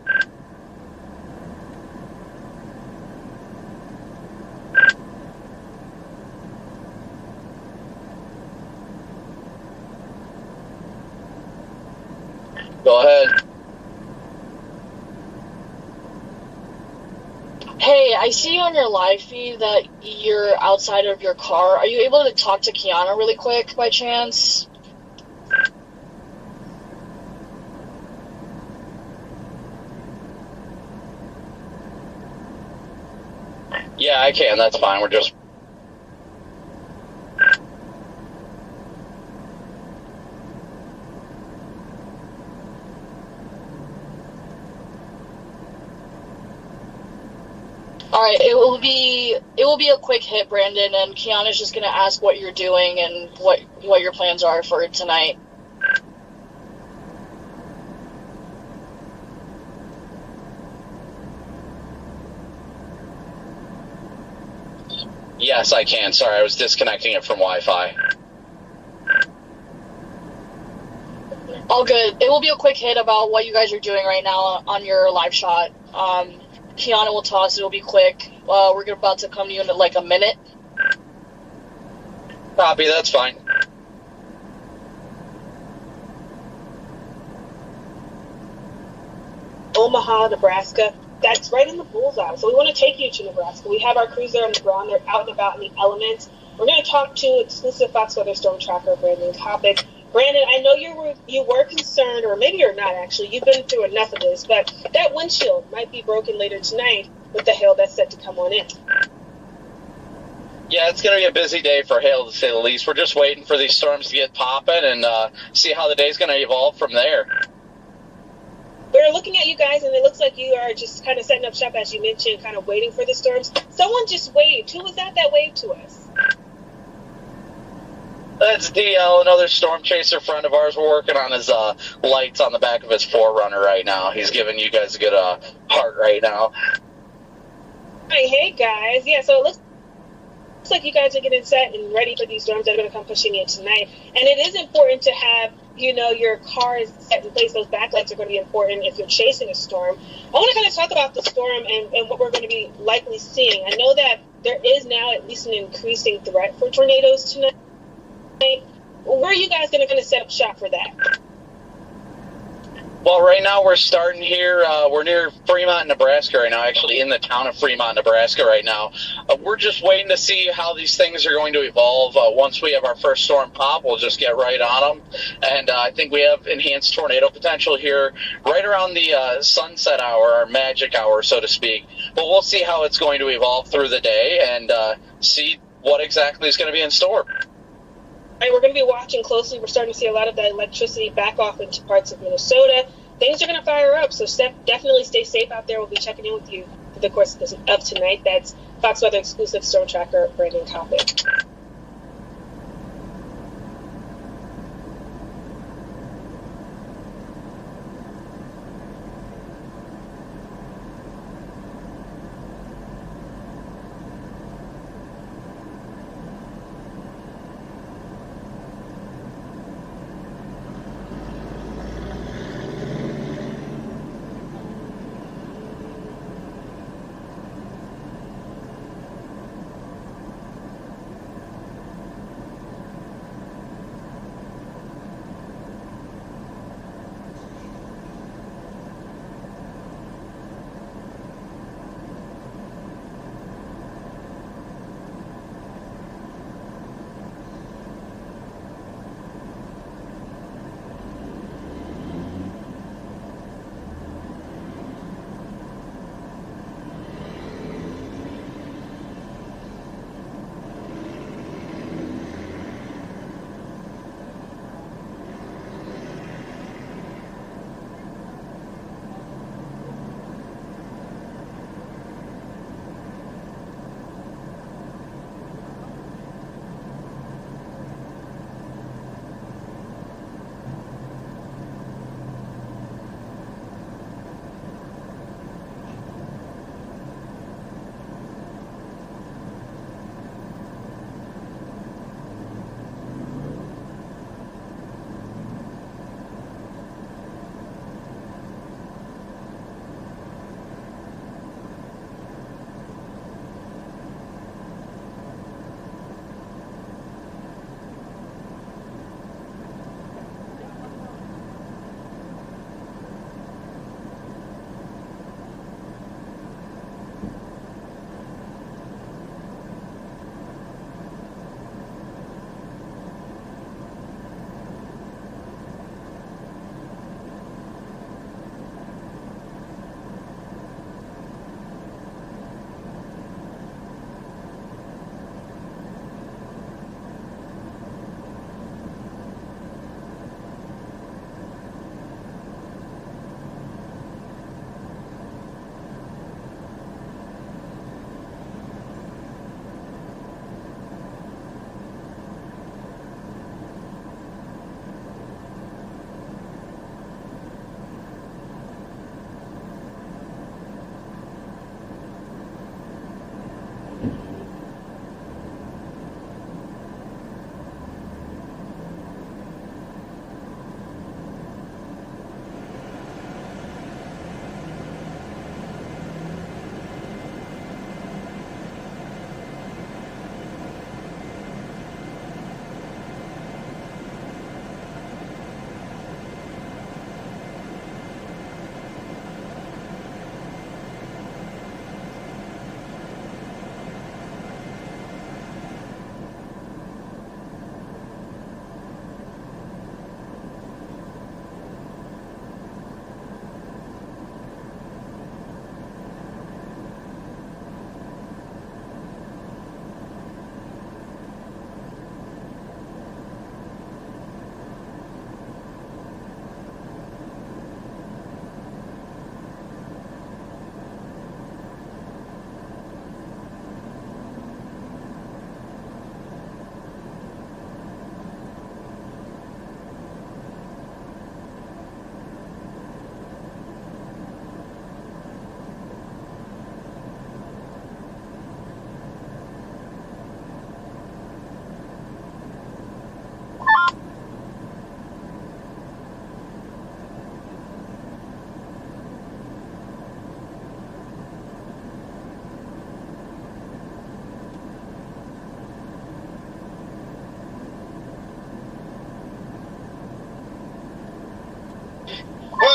Go ahead. Hey, I see on your live feed that you're outside of your car. Are you able to talk to Kiana really quick by chance? Yeah, I can. That's fine. We're just... Alright, it will be a quick hit, Brandon, and Kiana's just gonna ask what you're doing and what your plans are for tonight. Yes, I can. Sorry, I was disconnecting it from Wi-Fi. All good. It will be a quick hit about what you guys are doing right now on your live shot. Kiana will toss. It'll be quick. We're about to come to you in like a minute. Copy, that's fine. Omaha, Nebraska. That's right in the bullseye. So we want to take you to Nebraska. We have our crews there on the ground. They're out and about in the elements. We're going to talk to exclusive Fox Weather Storm Tracker Brandon Topic. Brandon, I know you were concerned, or maybe you're not actually. You've been through enough of this, but that windshield might be broken later tonight with the hail that's set to come on in. Yeah, it's going to be a busy day for hail, to say the least. We're just waiting for these storms to get popping and see how the day's going to evolve from there. We're looking at you guys, and it looks like you are just kind of setting up shop, as you mentioned, kind of waiting for the storms. Someone just waved. Who was that waved to us? That's DL, another storm chaser friend of ours. We're working on his lights on the back of his 4Runner right now. He's giving you guys a good heart right now. Hey, guys. Yeah, so it looks like you guys are getting set and ready for these storms that are going to come pushing in tonight. And it is important to have, your car is set in place. Those backlights are going to be important if you're chasing a storm. I want to kind of talk about the storm and what we're going to be likely seeing. I know that there is now at least an increasing threat for tornadoes tonight. where are you guys going to set up shop for that? Well, right now we're starting here. We're near Fremont, Nebraska right now, actually in the town of Fremont, Nebraska right now. We're just waiting to see how these things are going to evolve. Once we have our first storm pop, we'll just get right on them. And I think we have enhanced tornado potential here right around the sunset hour, our magic hour, so to speak. But we'll see how it's going to evolve through the day and see what exactly is going to be in store. Right, we're going to be watching closely. We're starting to see a lot of that electricity back off into parts of Minnesota. Things are going to fire up, so definitely stay safe out there. We'll be checking in with you for the course of tonight. That's Fox Weather exclusive storm tracker Brandon Coppin.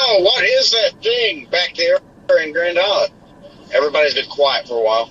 Yo, what is that thing back there in Grand Island? Everybody's been quiet for a while.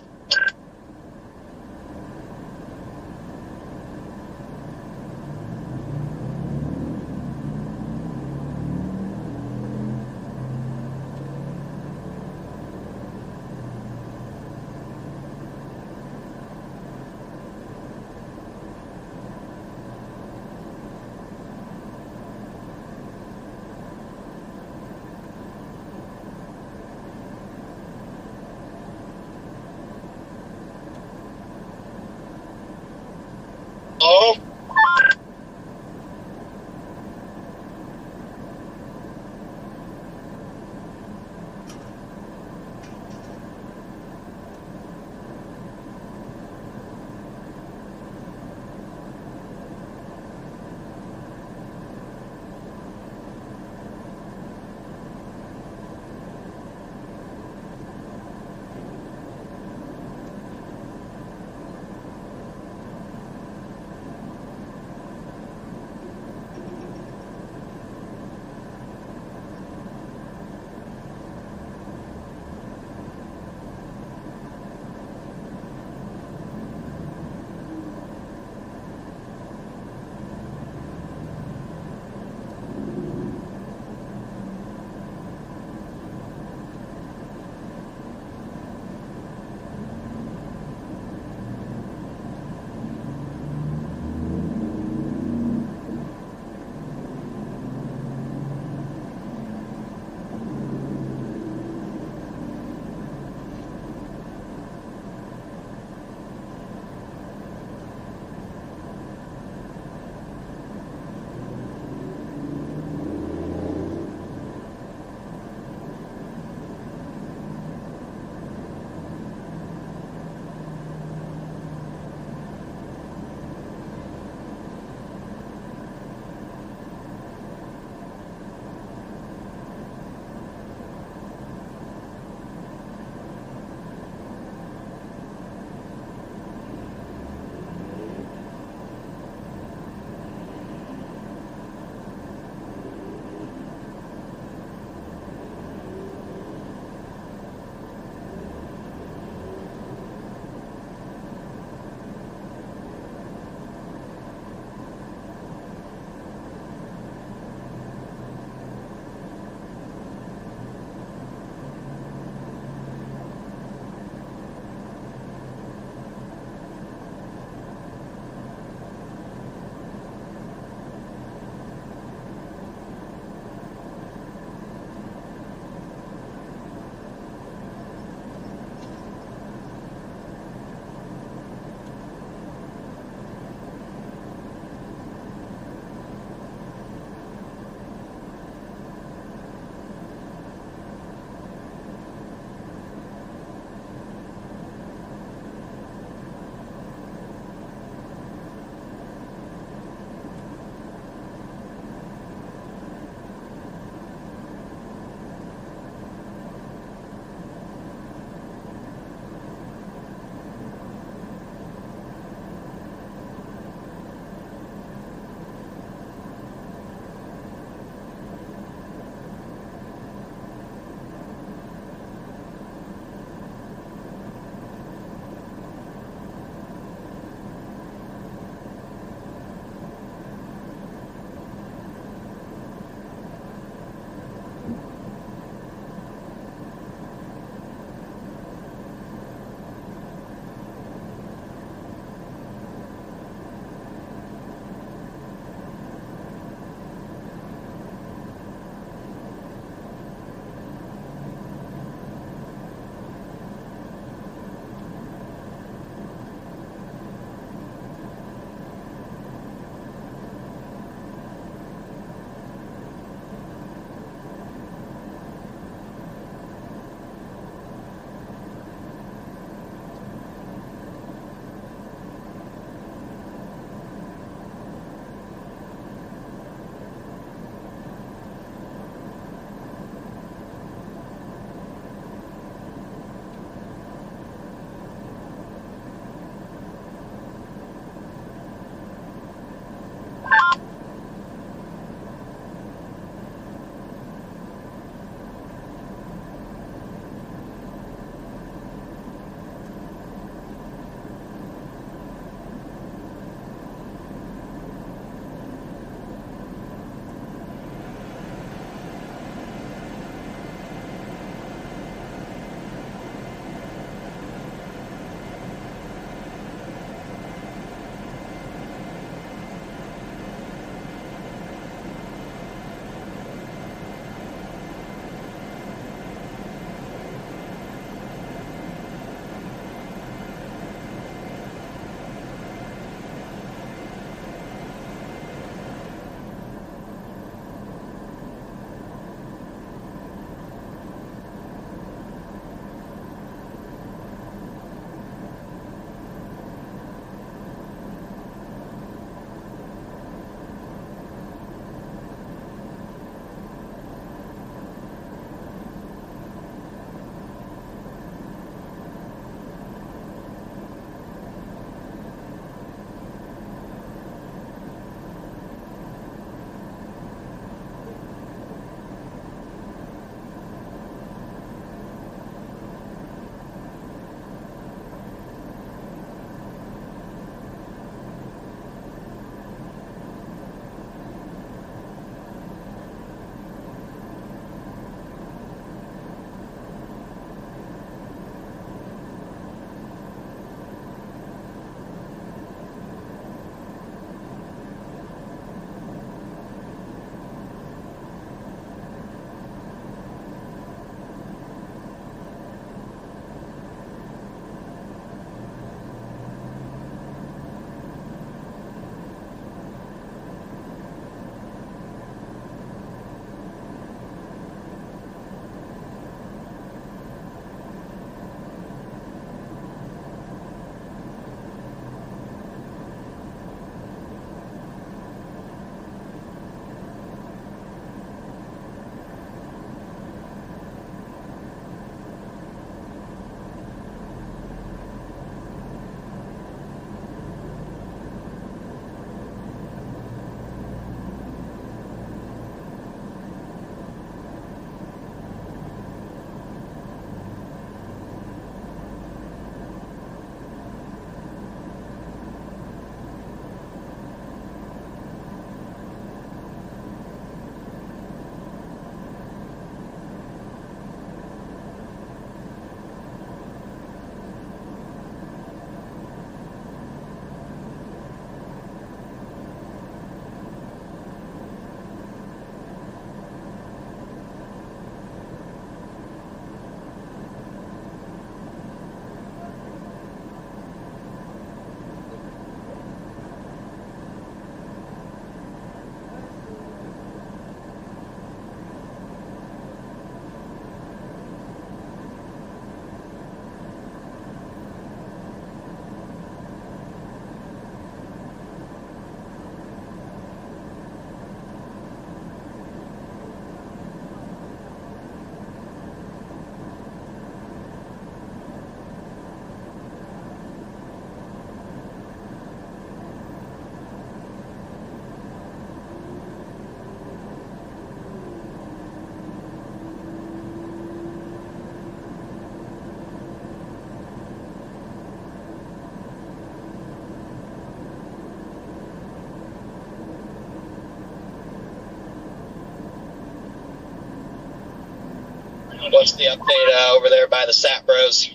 What's the update over there by the Sat Bros?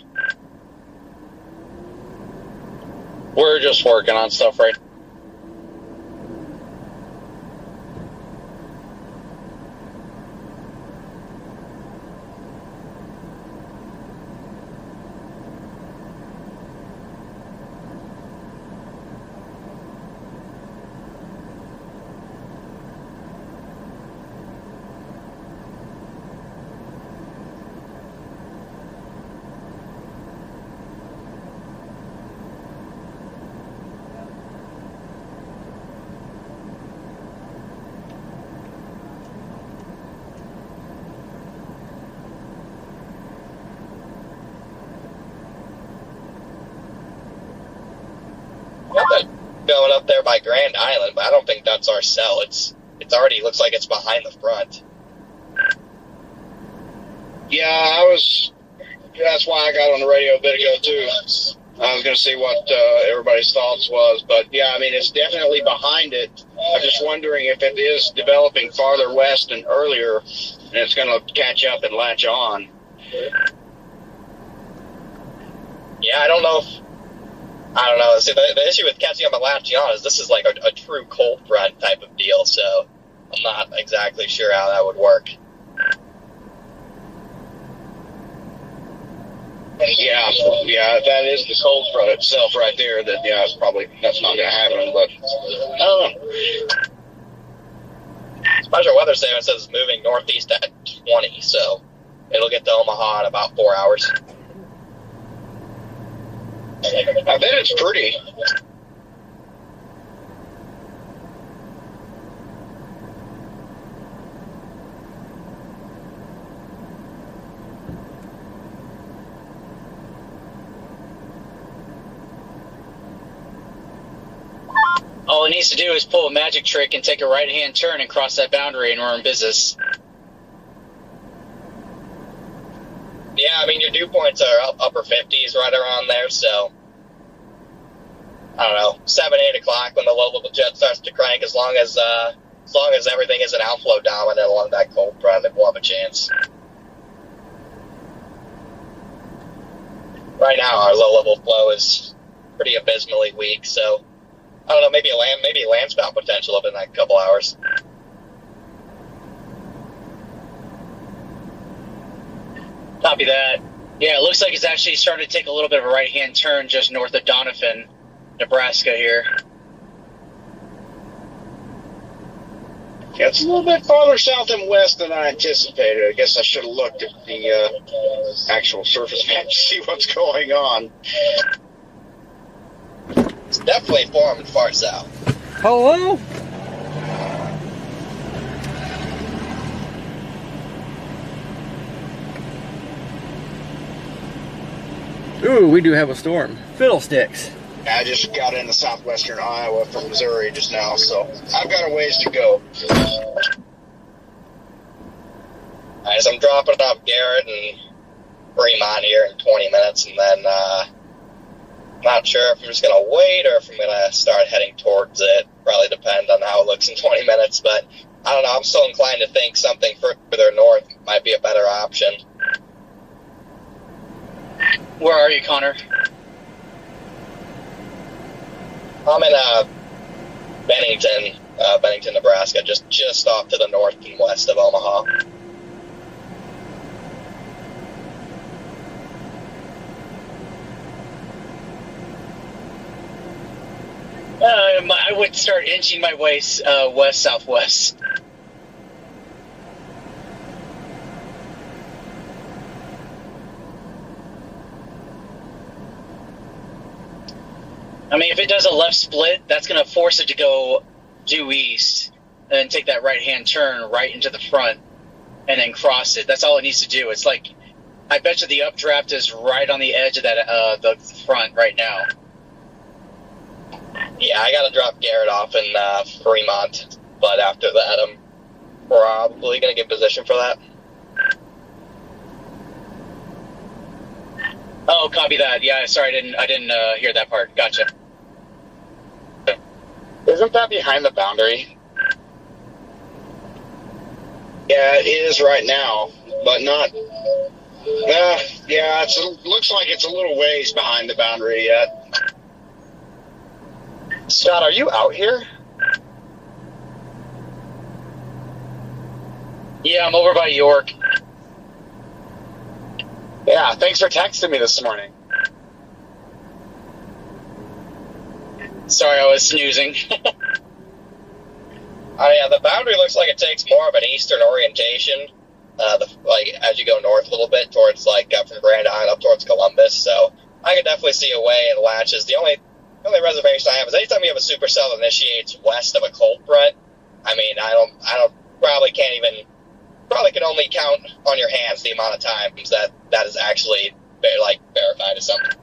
We're just working on stuff right now. Going up there by Grand Island, but I don't think that's our cell. It's already looks like it's behind the front. Yeah, that's why I got on the radio a bit ago, too. I was going to see what everybody's thoughts was, but yeah, I mean, it's definitely behind it. I'm just wondering if it is developing farther west and earlier, and it's going to catch up and latch on. Yeah, I don't know. See, the issue with catching up and latching on is this is like a true cold front type of deal, so I'm not exactly sure how that would work. Yeah, if that is the cold front itself right there, then yeah, that's not going to happen, but I don't know. Special weather statement says it's moving northeast at 20, so it'll get to Omaha in about 4 hours. I bet it's pretty. All it needs to do is pull a magic trick and take a right-hand turn and cross that boundary, and we're in business. Yeah, I mean, your dew points are upper 50s right around there, so I don't know, 7, 8 o'clock when the low-level jet starts to crank, as long as everything isn't outflow dominant along that cold front, then we'll have a chance. Right now, our low-level flow is pretty abysmally weak, so I don't know, maybe a land spout potential up in that couple hours. Copy that. Yeah, it looks like it's actually starting to take a little bit of a right-hand turn just north of Donovan, Nebraska here. Yeah, it's a little bit farther south and west than I anticipated. I guess I should have looked at the actual surface map to see what's going on. It's definitely formed far south. Hello? Ooh, we do have a storm. Fiddlesticks. I just got into southwestern Iowa from Missouri just now, so I've got a ways to go. Alright, so I'm dropping off Garrett and Fremont here in 20 minutes, and then not sure if I'm just going to wait or if I'm going to start heading towards it. Probably depend on how it looks in 20 minutes, but I don't know. I'm still inclined to think something further north might be a better option. Where are you, Connor? I'm in Bennington, Nebraska, just off to the north and west of Omaha. I would start inching my way west-southwest. I mean, if it does a left split, that's going to force it to go due east and then take that right-hand turn right into the front and then cross it. That's all it needs to do. It's like, I bet you the updraft is right on the edge of that the front right now. Yeah, I got to drop Garrett off in Fremont, but after that, I'm probably going to get position for that. Oh, copy that. Yeah, sorry, I didn't hear that part. Gotcha. Isn't that behind the boundary? Yeah, it is right now. but not. Yeah, it looks like it's a little ways behind the boundary yet. Scott, are you out here? Yeah, I'm over by York. Yeah, thanks for texting me this morning. Sorry, I was snoozing. Yeah, the boundary looks like it takes more of an eastern orientation, like as you go north a little bit towards from Grand Island up towards Columbus. So I could definitely see a way in latches. The only reservation I have is anytime you have a supercell that initiates west of a cold front. I mean, probably can only count on your hands the amount of times that is actually verified as something.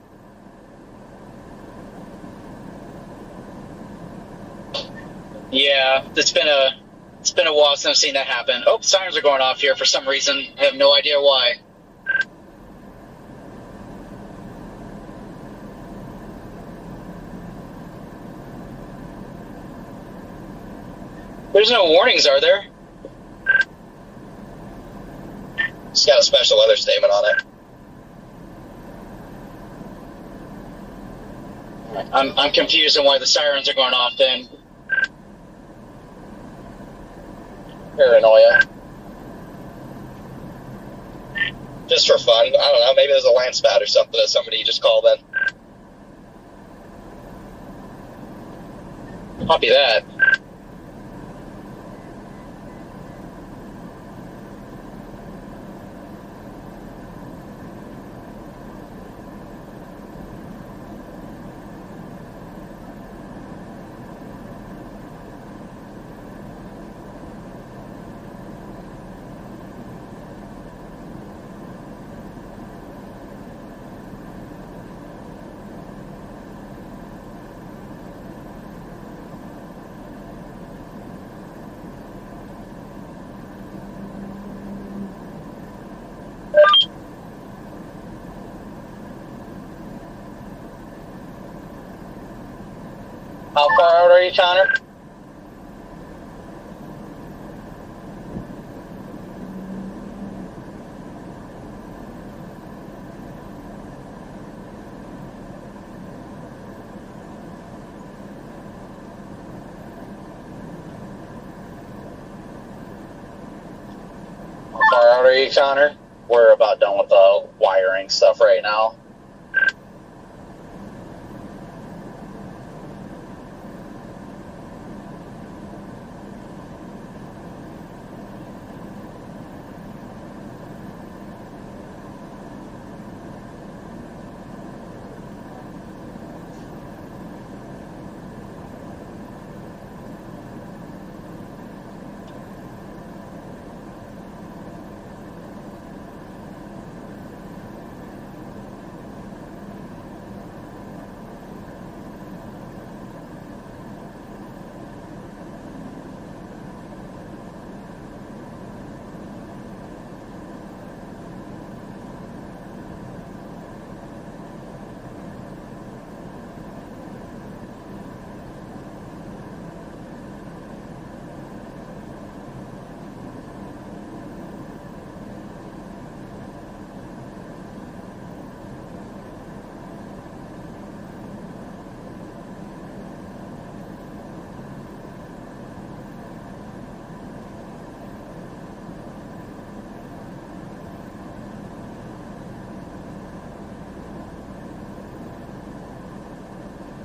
Yeah, it's been a while since I've seen that happen. Oh, sirens are going off here for some reason. I have no idea why. There's no warnings, are there? It's got a special weather statement on it. I'm confused on why the sirens are going off then. Paranoia. Just for fun. I don't know. Maybe there's a land spat or something that somebody just called in. Copy that. How far out are you, Connor? How far out are you, Connor? We're about done with the wiring stuff right now.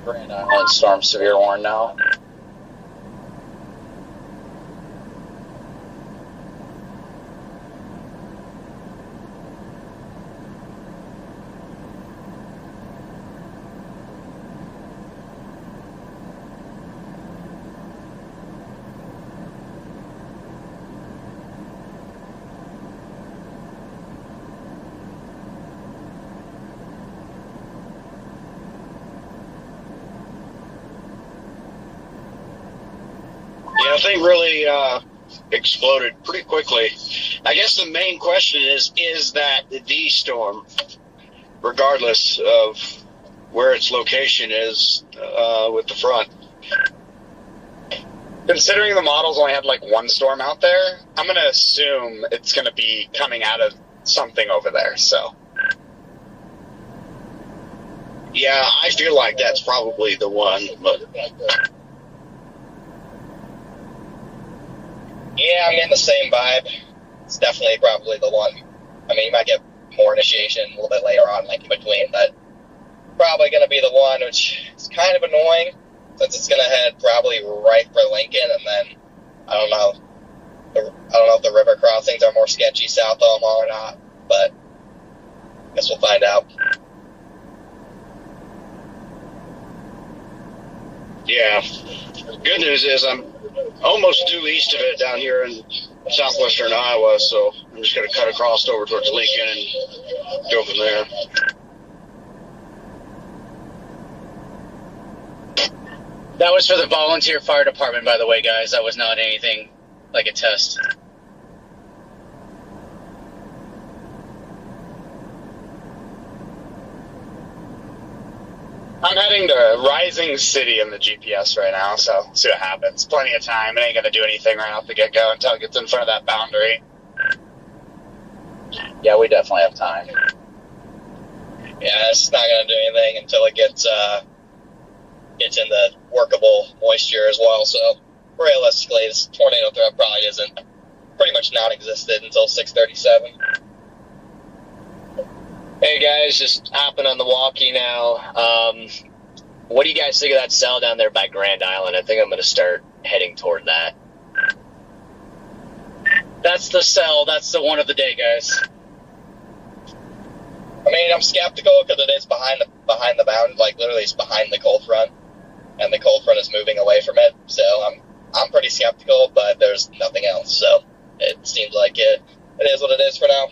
Grand Island storm severe warn now. Yeah, the thing really exploded pretty quickly. I guess the main question is that the D storm, regardless of where its location is with the front? Considering the models only had like one storm out there, I'm going to assume it's going to be coming out of something over there, so. Yeah, I feel like that's probably the one, but. Yeah, I'm getting the same vibe. It's definitely probably the one. I mean, you might get more initiation a little bit later on, like in between, but probably going to be the one, which is kind of annoying since it's going to head probably right for Lincoln, and then I don't know. I don't know if the river crossings are more sketchy south of Omaha or not, but I guess we'll find out. Yeah. Good news is I'm almost due east of it down here in southwestern Iowa, so I'm just going to cut across over towards Lincoln and go from there. That was for the volunteer fire department, by the way, guys. That was not anything like a test. I'm heading to Rising City in the GPS right now, so see what happens. Plenty of time. It ain't going to do anything right off the get-go until it gets in front of that boundary. Yeah, we definitely have time. Yeah, it's not going to do anything until it gets into workable moisture as well. So realistically, this tornado threat probably isn't pretty much non-existent until 6:37. Hey guys, just hopping on the walkie now. What do you guys think of that cell down there by Grand Island? I think I'm going to start heading toward that. That's the cell. That's the one of the day, guys. I mean, I'm skeptical because it is behind the bound, like literally it's behind the cold front, and the cold front is moving away from it. So I'm pretty skeptical, but there's nothing else. So it seems like it is what it is for now.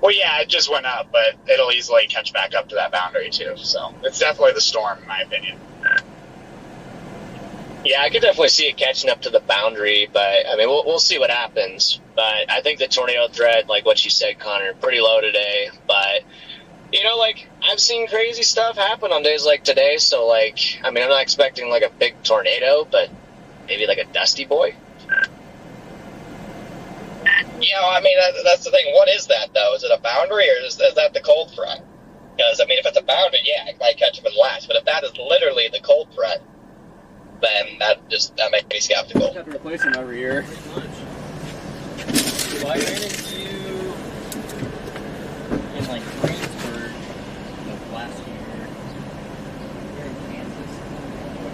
Well, yeah, it just went up, but it'll easily catch back up to that boundary, too. So it's definitely the storm, in my opinion. Yeah, I could definitely see it catching up to the boundary, but, I mean, we'll see what happens. But I think the tornado threat, like what you said, Connor, pretty low today. But, you know, like, I've seen crazy stuff happen on days like today. So, like, I mean, I'm not expecting, like, a big tornado, but maybe, like, a dusty boy. Yeah, I mean, that's the thing. What is that, though? Is it a boundary, or is that the cold front? Because, I mean, if it's a boundary, yeah, it might catch up and last. But if that is literally the cold front, then that makes me skeptical. I have to replace them every year. So I ran into in like Greensburg last year. Here in Kansas.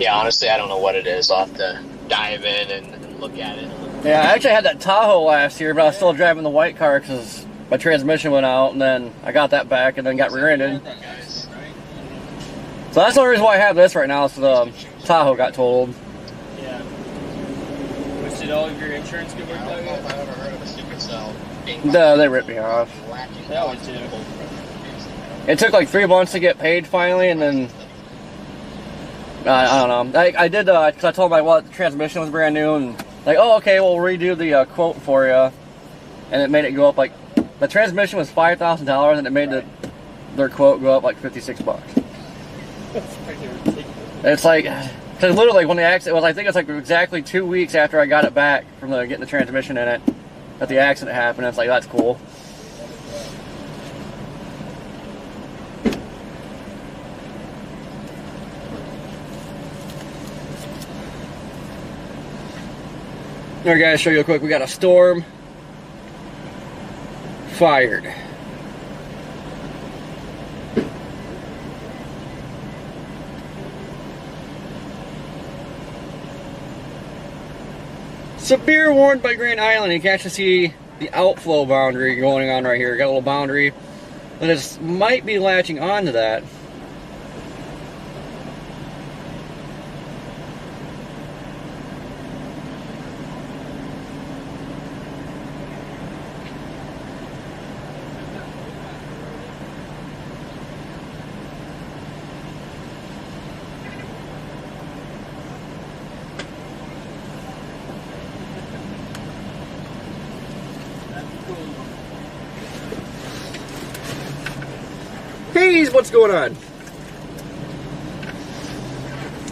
Yeah, honestly, I don't know what it is. I'll have to dive in and look at it. Yeah, I actually had that Tahoe last year, but I was still driving the white car because my transmission went out, and then I got that back and then got rear-ended. So that's the only reason why I have this right now, is the Tahoe got totaled. Yeah. Which did all of your insurance get worked out yet? I don't know if I've ever heard of a supercell. No, they ripped me off. They always do. It took like 3 months to get paid finally, and then I don't know. I did because I told my the transmission was brand new, and like, oh, okay, we'll redo the quote for you, and it made it go up like the transmission was $5,000, and it made their quote go up like $56. That's pretty ridiculous. It's like, because literally when the accident was, I think it's like exactly 2 weeks after I got it back from getting the transmission in it, that the accident happened. It's like, that's cool. Alright guys, show you real quick. We got a storm fired. Severe warned by Grand Island. You can actually see the outflow boundary going on right here. Got a little boundary that is might be latching onto that. Hey, what's going on?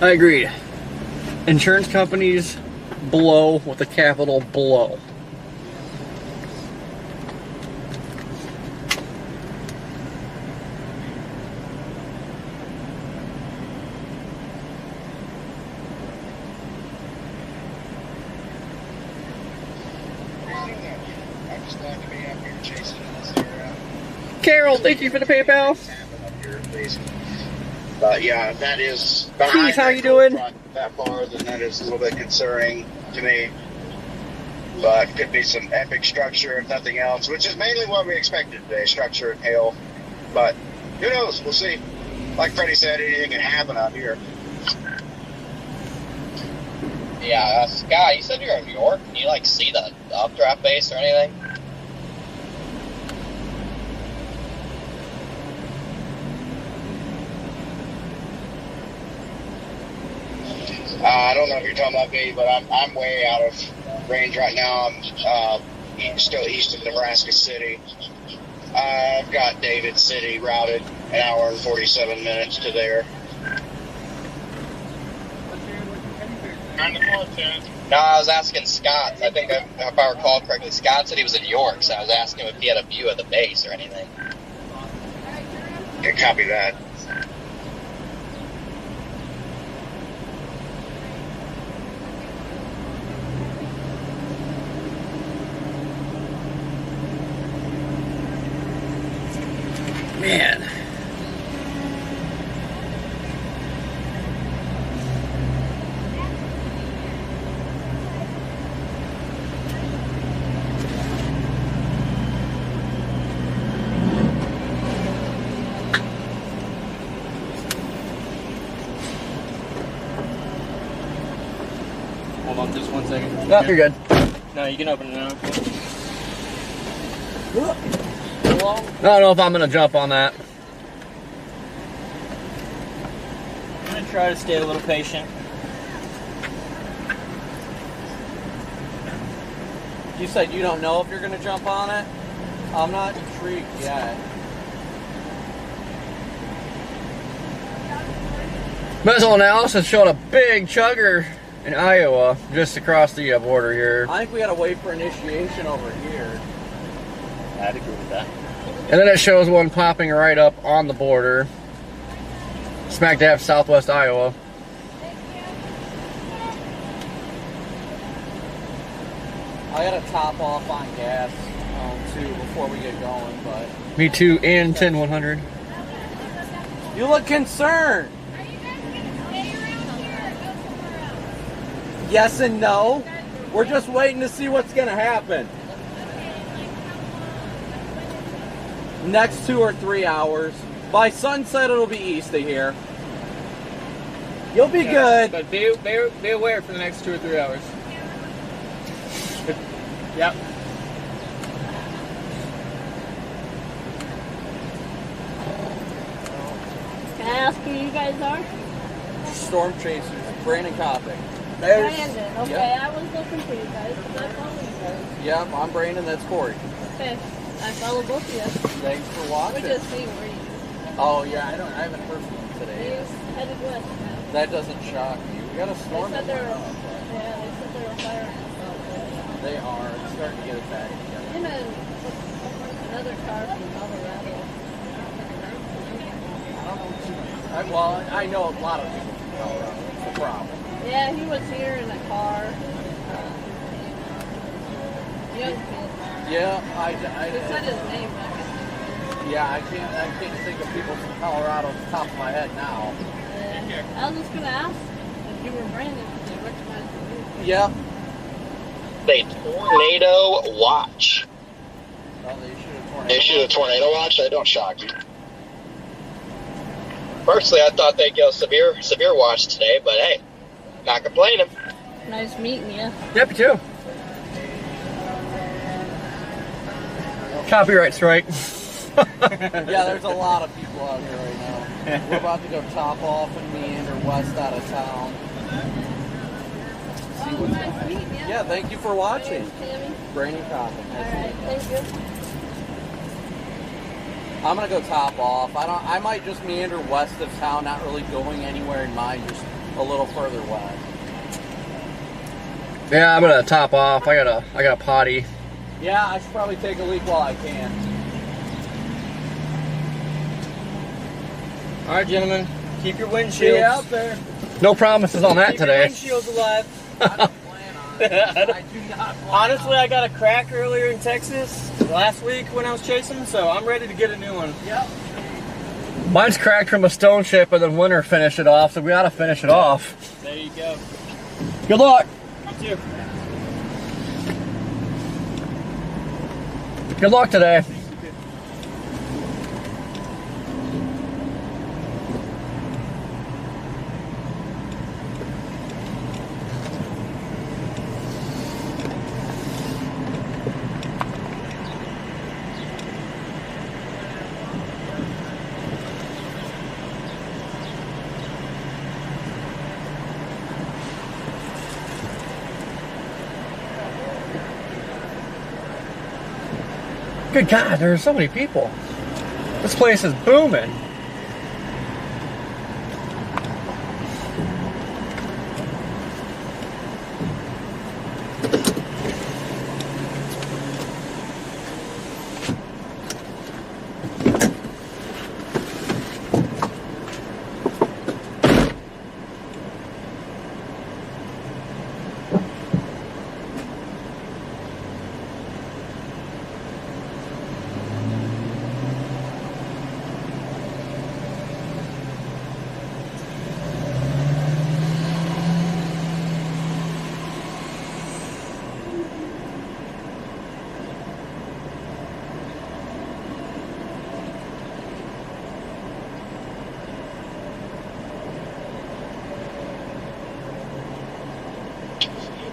I agreed. And Insurance companies blow with a capital blow. Carol, thank you for the PayPal. But yeah, that is. Keith, how you doing? That far, then that is a little bit concerning to me. But could be some epic structure, if nothing else, which is mainly what we expected today: structure and hail. But who knows? We'll see. Like Freddie said, anything can happen out here. Yeah, Scott, you said you're in New York. Can you like see the updraft base or anything? I don't know if you're talking about me, but I'm way out of range right now. I'm still east of Nebraska City. I've got David City routed an hour and 47 minutes to there. No, I was asking Scott. I think if I recall correctly, Scott said he was in New York, so I was asking him if he had a view of the base or anything. Can copy that. Man. Hold on just 1 second. No, you're good. No, you can open it now. I don't know if I'm going to jump on that. I'm going to try to stay a little patient. You said you don't know if you're going to jump on it? I'm not intrigued yet. Missile analysis showed a big chugger in Iowa, just across the border here. I think we got to wait for initiation over here. I'd agree with that. And then it shows one popping right up on the border. Smack dab southwest Iowa. I got to top off on gas too before we get going, but... Me too, and 10-100. You look concerned! Yes and no. We're just waiting to see what's going to happen. Next 2 or 3 hours. By sunset, it'll be east of here. You'll be good. But be aware for the next 2 or 3 hours. Yep. Can I ask who you guys are? Storm chasers. Brandon Copping. Brandon. Okay, Yep. I was looking for you guys. I follow you guys. Yep, I'm Brandon. That's Corey. Okay, I follow both of you. Thanks for watching. We just see where you. Oh yeah, I haven't heard from them today. He's headed west now. That doesn't shock you. We got a storm. They said they were. tomorrow. Yeah, they said they were firing us out. They are. It's starting to get attacked together. Him and another car from Colorado. I know a lot of people from Colorado. That's the problem. Yeah, he was here in a car. Young kid. Yeah, I They said his name. But I can't yeah, I can't think of people from Colorado off the top of my head now. I was just gonna ask if you were Brandon because they recognized you. Yeah. They tornado watch. Well, They shoot a tornado watch. That don't shock me. Personally, I thought they'd go severe watch today, but hey, not complaining. Nice meeting you. Yep, you too. Copyright strike. Yeah, there's a lot of people out here right now. We're about to go top off and meander west out of town. See what's Nice meeting you. Yeah, thank you for watching. Tammy. Brandon Copping. Alright, thank you. I'm gonna go top off. I might just meander west of town, not really going anywhere in mind, just a little further west. Yeah, I'm gonna top off. I got a potty. Yeah, I should probably take a leak while I can. All right, gentlemen, keep your windshields. See you out there. No promises on that Keep today. your windshields alive. I don't plan on it. I do not plan Honestly, on I got a crack earlier in Texas last week when I was chasing, so I'm ready to get a new one. Yep. Mine's cracked from a stone chip and then winter finished it off, so we ought to finish it off. There you go. Good luck. You too. Good luck today. Good God, there are so many people. This place is booming.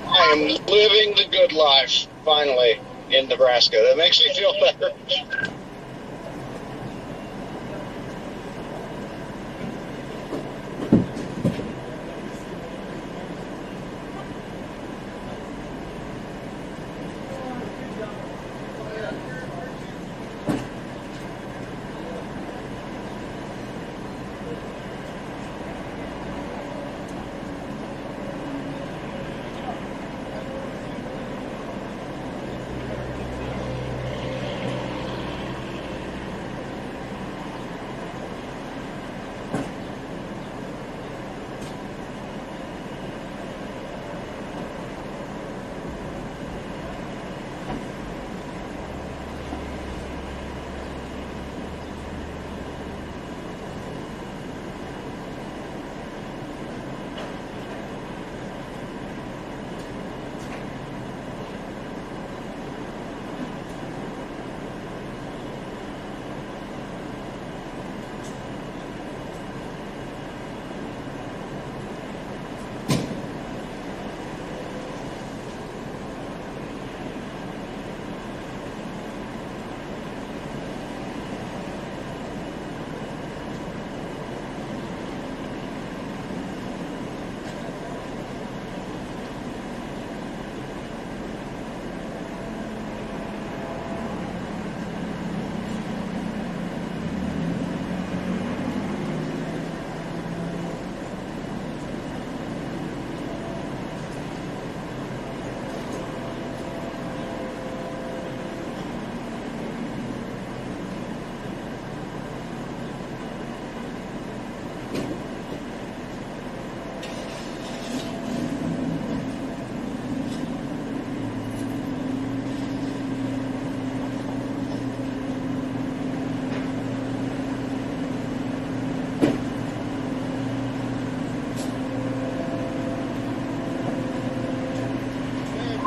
I am living the good life, finally, in Nebraska. That makes me feel better.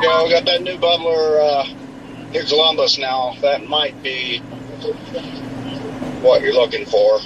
Yeah, we got that new bubbler near Columbus now. That might be what you're looking for.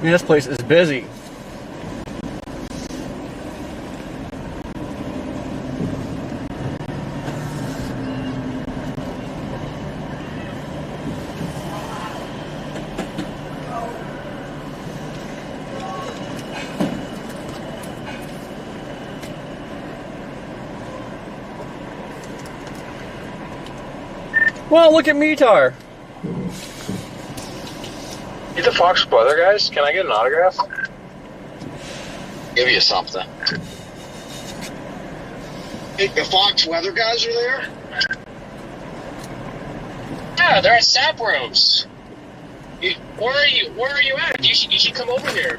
Man, this place is busy. Well, look at Metar. You the Fox Weather guys? Can I get an autograph? Give you something. Hey, the Fox Weather guys are there? Yeah, they're at Sapros. Where are you? Where are you at? You should come over here.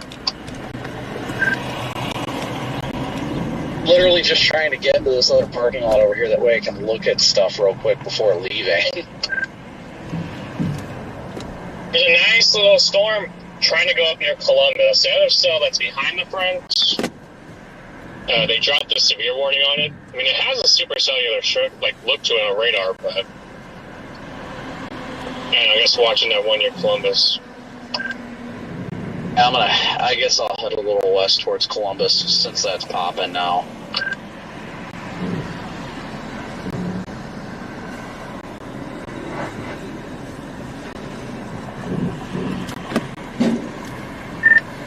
Literally just trying to get into this other parking lot over here. That way I can look at stuff real quick before leaving. There's a nice little storm trying to go up near Columbus. The other cell that's behind the front, they dropped a severe warning on it. I mean, it has a supercellular look to it on radar, but and I guess watching that one near Columbus. I guess I'll head a little west towards Columbus since that's popping now.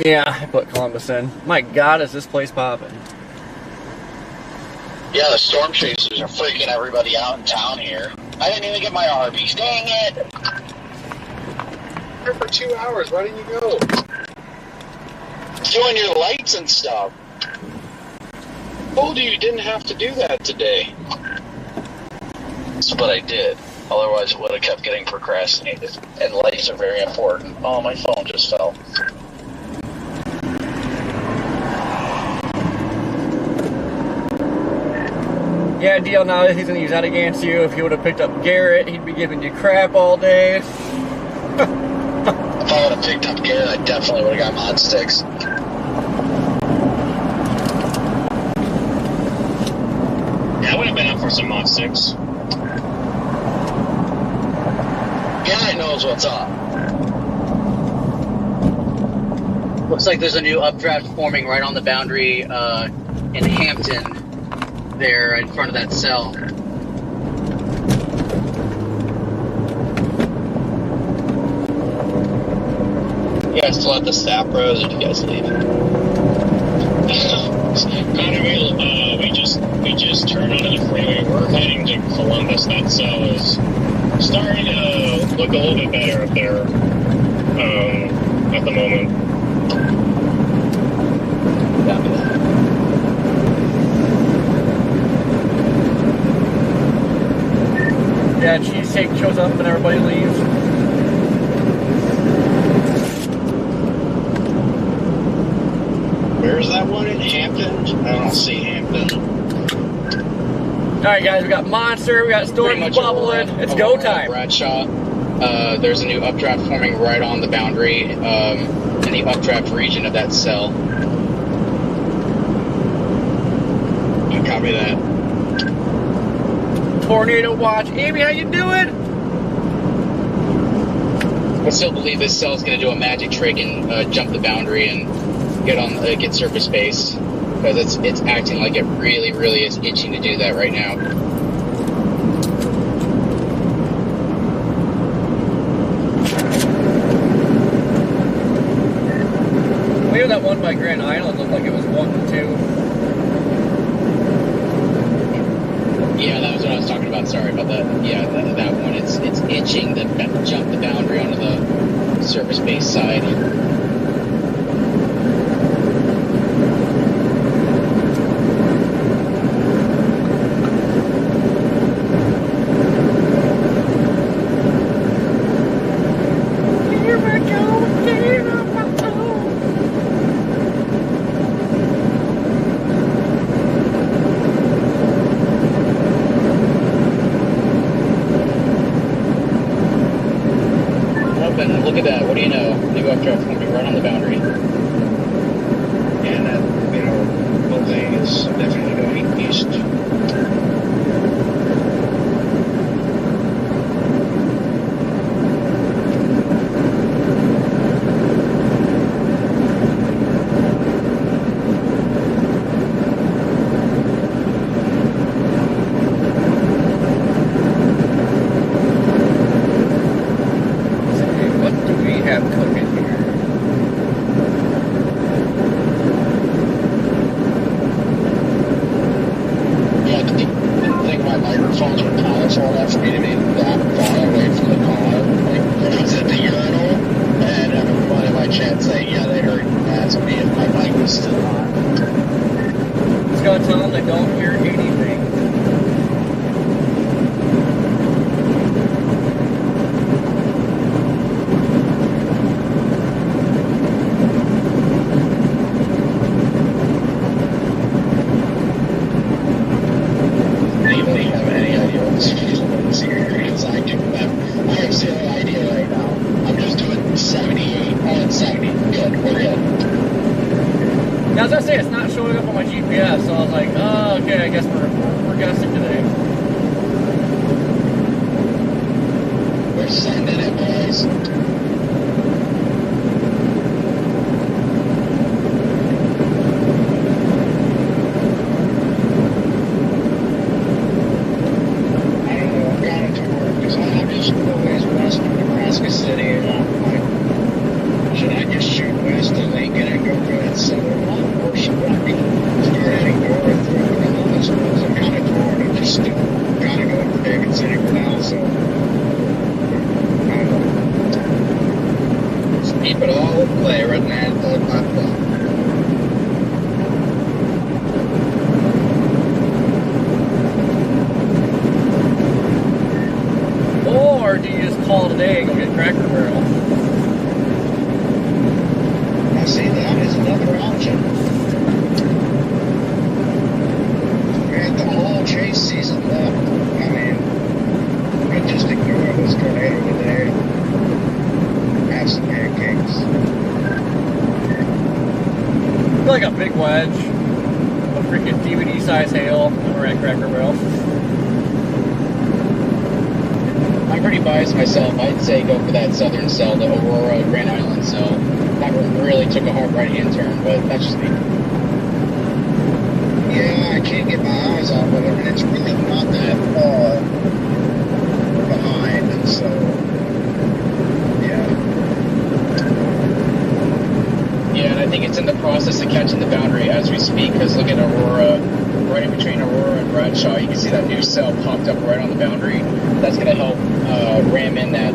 Yeah, I put Columbus in. My God, is this place popping? Yeah, the storm chasers are freaking everybody out in town here. I didn't even get my Arby's. Dang it! Here for 2 hours. Why didn't you go? Doing your lights and stuff. Told you didn't have to do that today. But I did. Otherwise, it would have kept getting procrastinated. And lights are very important. Oh, my phone just fell. Yeah, deal now he's gonna use that against you. If he would have picked up Garrett, he'd be giving you crap all day. If I would have picked up Garrett, I definitely would have got mod sticks. Yeah, I would have been up for some mod sticks. Guy knows what's up. Looks like there's a new updraft forming right on the boundary in Hampton. There in front of that cell. You guys still at the Sapros, or did you guys leave? Connor, we just turned onto the freeway. We're heading to Columbus. That cell is starting to look a little bit better up there at the moment. Copy that. Yeah, cheesecake shows up and everybody leaves. Where's that one in Hampton? I don't see Hampton. Alright guys, we got Monster, we got Storm bubbling. It's go time. Bradshaw. There's a new updraft forming right on the boundary in the updraft region of that cell. Copy that. Tornado watch. Amy, how you doing? I still believe this cell is going to do a magic trick and jump the boundary and get surface space, because it's acting like it really is itching to do that right now. Maybe that one by Grand Island looked like it was 1 and 2. Yeah, that was what I was talking about. Sorry about that. Yeah, that one. It's itching to jump the boundary onto the surface base side. Here we go. And look at that. What do you know? New updraft's going to be right on the boundary. And that, whole thing is definitely going east. Myself, I'd say go for that southern cell, the Aurora Grand Island cell. That really took a hard right-hand turn, but that's just me. Yeah, I can't get my eyes off of it, and it's really not that far behind, and so, yeah. Yeah, and I think it's in the process of catching the boundary as we speak, because look at Aurora, right in between Aurora and Bradshaw, you can see that new cell popped up right on the boundary. That's going to help ram in that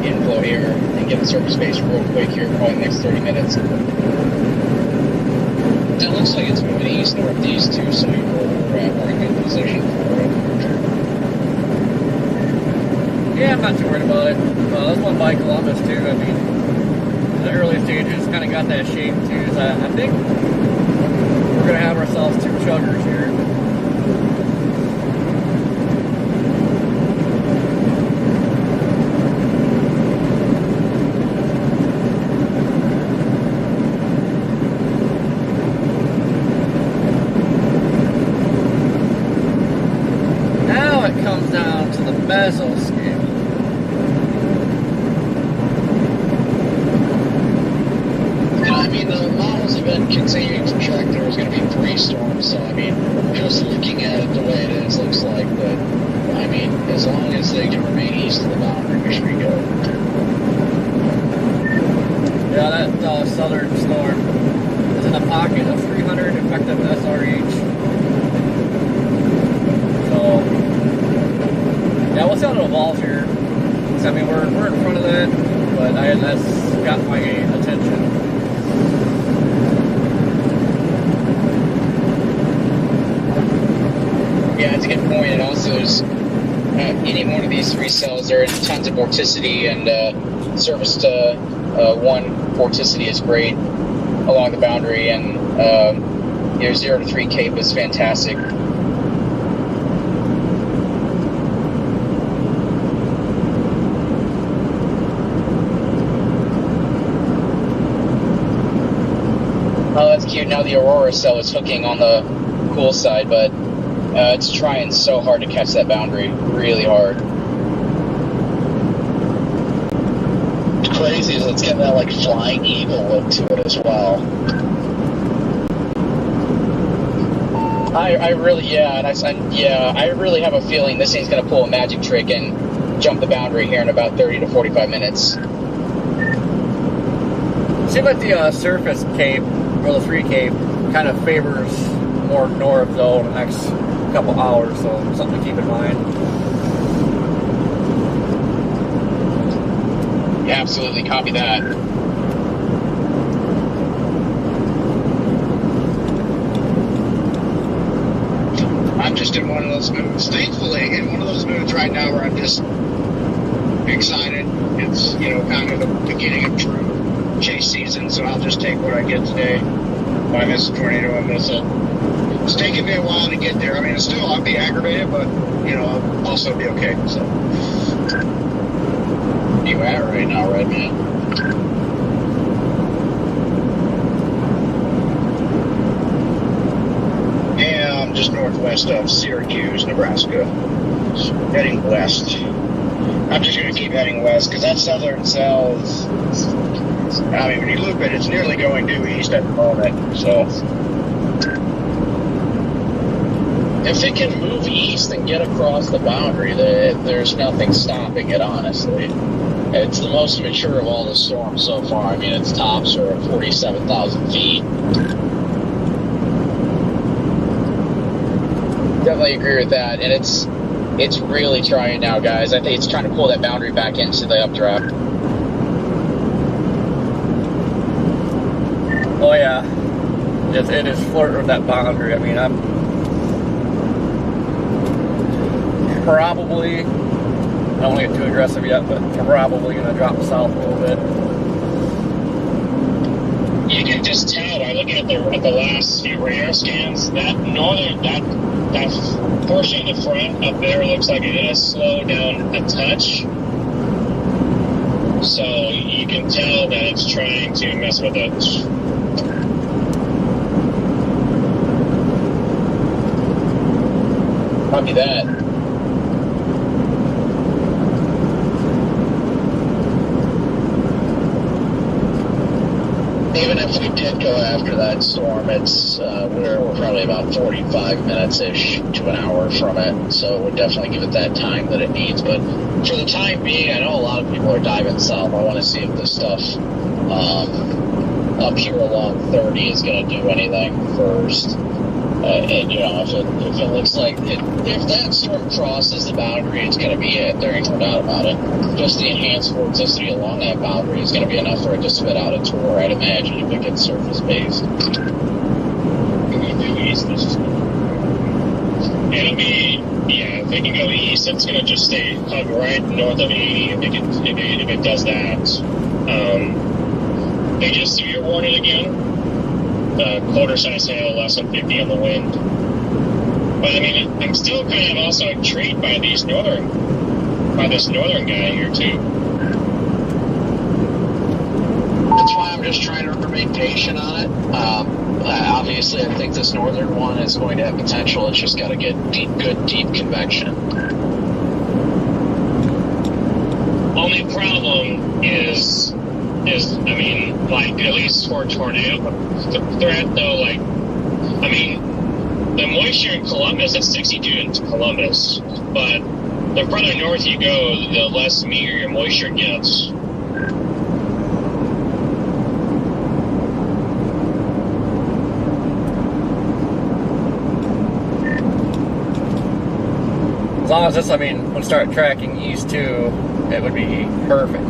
inflow here and get the surface base real quick here, probably the next 30 minutes. It looks like it's moving east-northeast too, so we're in good position for it. Yeah, I'm not too worried about it. This one by Columbus too, I mean, the early stages kind of got that shape too, so I think we're going to have ourselves two chuggers here. Mesoscale. And I mean, the models have been continuing to track there was going to be 3 storms, so I mean, just looking at it the way it is, looks like that, I mean, as long as they can remain east of the boundary, we should be good. Yeah, that southern storm is in a pocket of 300 effective SRH. So, yeah, we'll see how it evolves here. So, I mean, we're in front of that, but that's got my attention. Yeah, that's a good point. It also is any one of these 3 cells, there is tons of vorticity, and service to 1 vorticity is great along the boundary, and 0 to 3 cape is fantastic. execute. Now the Aurora cell is hooking on the cool side, but it's trying so hard to catch that boundary, really hard. What's crazy is it's getting that like flying eagle look to it as well. I really have a feeling this thing's going to pull a magic trick and jump the boundary here in about 30 to 45 minutes. Seems like the surface cape, or the 3 cape, kind of favors more north though in the next couple hours, so something to keep in mind. Absolutely, copy that. I'm just in one of those moods. Thankfully, in one of those moods right now where I'm just excited. It's, kind of the beginning of true chase season, so I'll just take what I get today. If I miss a tornado, I miss it. It's taking me a while to get there. I mean, I'll be aggravated, but, I'll also be okay, so. Where you at right now, Red Man? Yeah, I'm just northwest of Syracuse, Nebraska. Heading west. I'm just going to keep heading west, because that southern cell is, when you loop it, it's nearly going due east at the moment, so. If it can move east and get across the boundary, there's nothing stopping it, honestly. It's the most mature of all the storms so far. I mean, its tops are at 47,000 feet. Definitely agree with that, and it's really trying now, guys. I think it's trying to pull that boundary back into the updraft. Oh yeah, it is flirting with that boundary. I mean, I'm probably, I don't want to get too aggressive yet, but probably going to drop south a little bit. You can just tell by looking at the last few radar scans that that portion of the front up there looks like it's going to slow down a touch. So you can tell that it's trying to mess with it. Copy that. Even if we did go after that storm, it's we're probably about 45 minutes-ish to an hour from it, so we'll definitely give it that time that it needs. But for the time being, I know a lot of people are diving south. I want to see if this stuff up here along 30 is going to do anything first. And if it looks like if that storm crosses the boundary, it's going to be it. There ain't no doubt about it. Just the enhanced vorticity along that boundary is going to be enough for it to spit out a tour, I'd imagine, if it gets surface based. It'll be, if it can go east, it's going to just stay hug right north of 80 if it does that. They just severe warning again. Quarter-size hail, less than 50 on the wind. But I mean, I'm still kind of also intrigued by this northern guy here too. That's why I'm just trying to remain patient on it. Obviously, I think this northern one is going to have potential. It's just got to get good deep convection. Only problem is at least for tornado threat though, the moisture in Columbus, it's 62 in Columbus, but the further north you go, the less meager your moisture gets. As long as this, would start tracking east too, it would be perfect.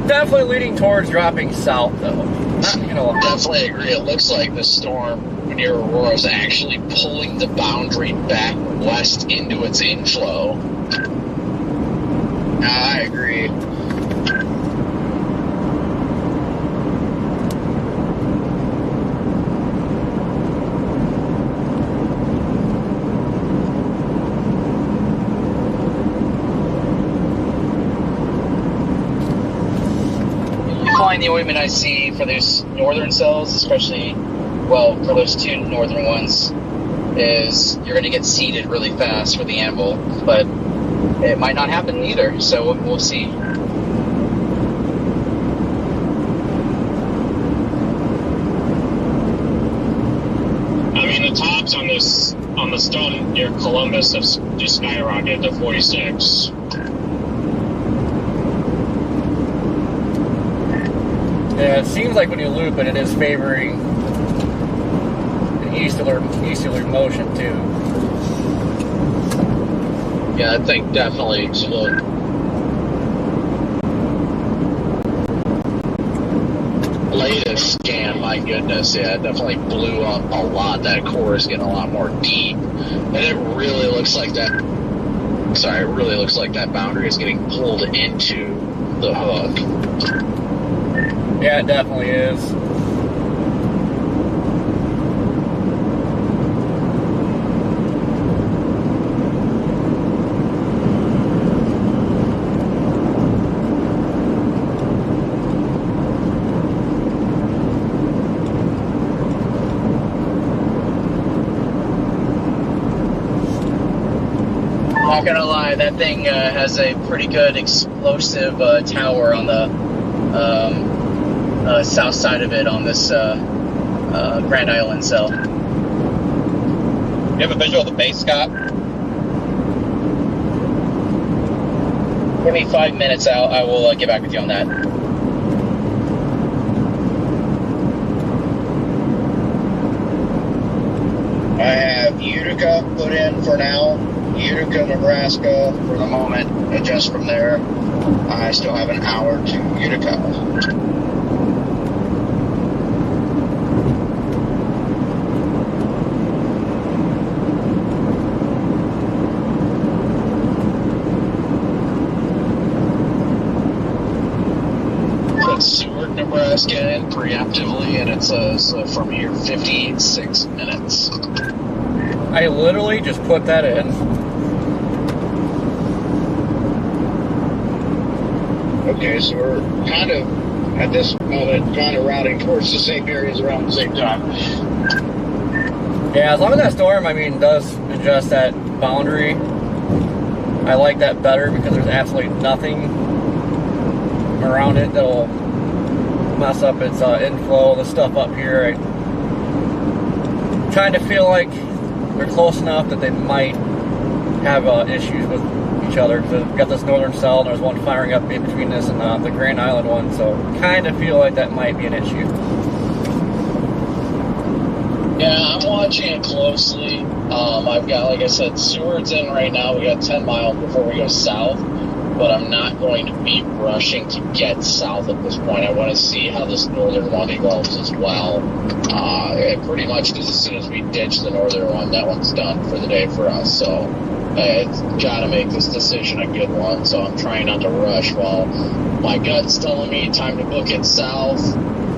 Definitely leading towards dropping south, though. Definitely agree. It looks like this storm near Aurora is actually pulling the boundary back west into its inflow. I agree. Find the ointment I see for those northern cells, especially, well, for those two northern ones, is you're going to get seeded really fast with the anvil, but it might not happen either, so we'll see. I mean, the tops on the stone near Columbus have just skyrocketed to 46. Yeah, it seems like when you loop it, it is favoring an easterly motion too. Yeah, I think definitely explode. Latest scan, my goodness, yeah, it definitely blew up a lot. That core is getting a lot more deep, and it really looks like that. Sorry, it really looks like that boundary is getting pulled into the hook. Yeah, it definitely is. Not gonna lie, that thing has a pretty good explosive tower on the south side of it on this Grand Island cell. You have a visual of the base, Scott? Give me 5 minutes out. I will get back with you on that. I have Utica put in for now. Utica, Nebraska for the moment. Adjust from there. I still have an hour to Utica. Seward, Nebraska, in preemptively, and it says from here 56 minutes. I literally just put that in. Okay, so we're kind of, at this moment, kind of routing towards the same areas around the same time. Yeah, as long as that storm, does adjust that boundary, I like that better because there's absolutely nothing around it that'll mess up its inflow. The stuff up here, I kind of feel like they're close enough that they might have issues with each other, because we've got this northern cell and there's one firing up in between this and the Grand Island one, so kind of feel like that might be an issue. Yeah, I'm watching it closely. I've got, like I said, Seward's in right now. We got 10 miles before we go south, but I'm not going to be rushing to get south at this point. I want to see how this northern one evolves as well. Pretty much because as soon as we ditch the northern one, that one's done for the day for us. So it's got to make this decision a good one. So I'm trying not to rush while my gut's telling me time to book it south.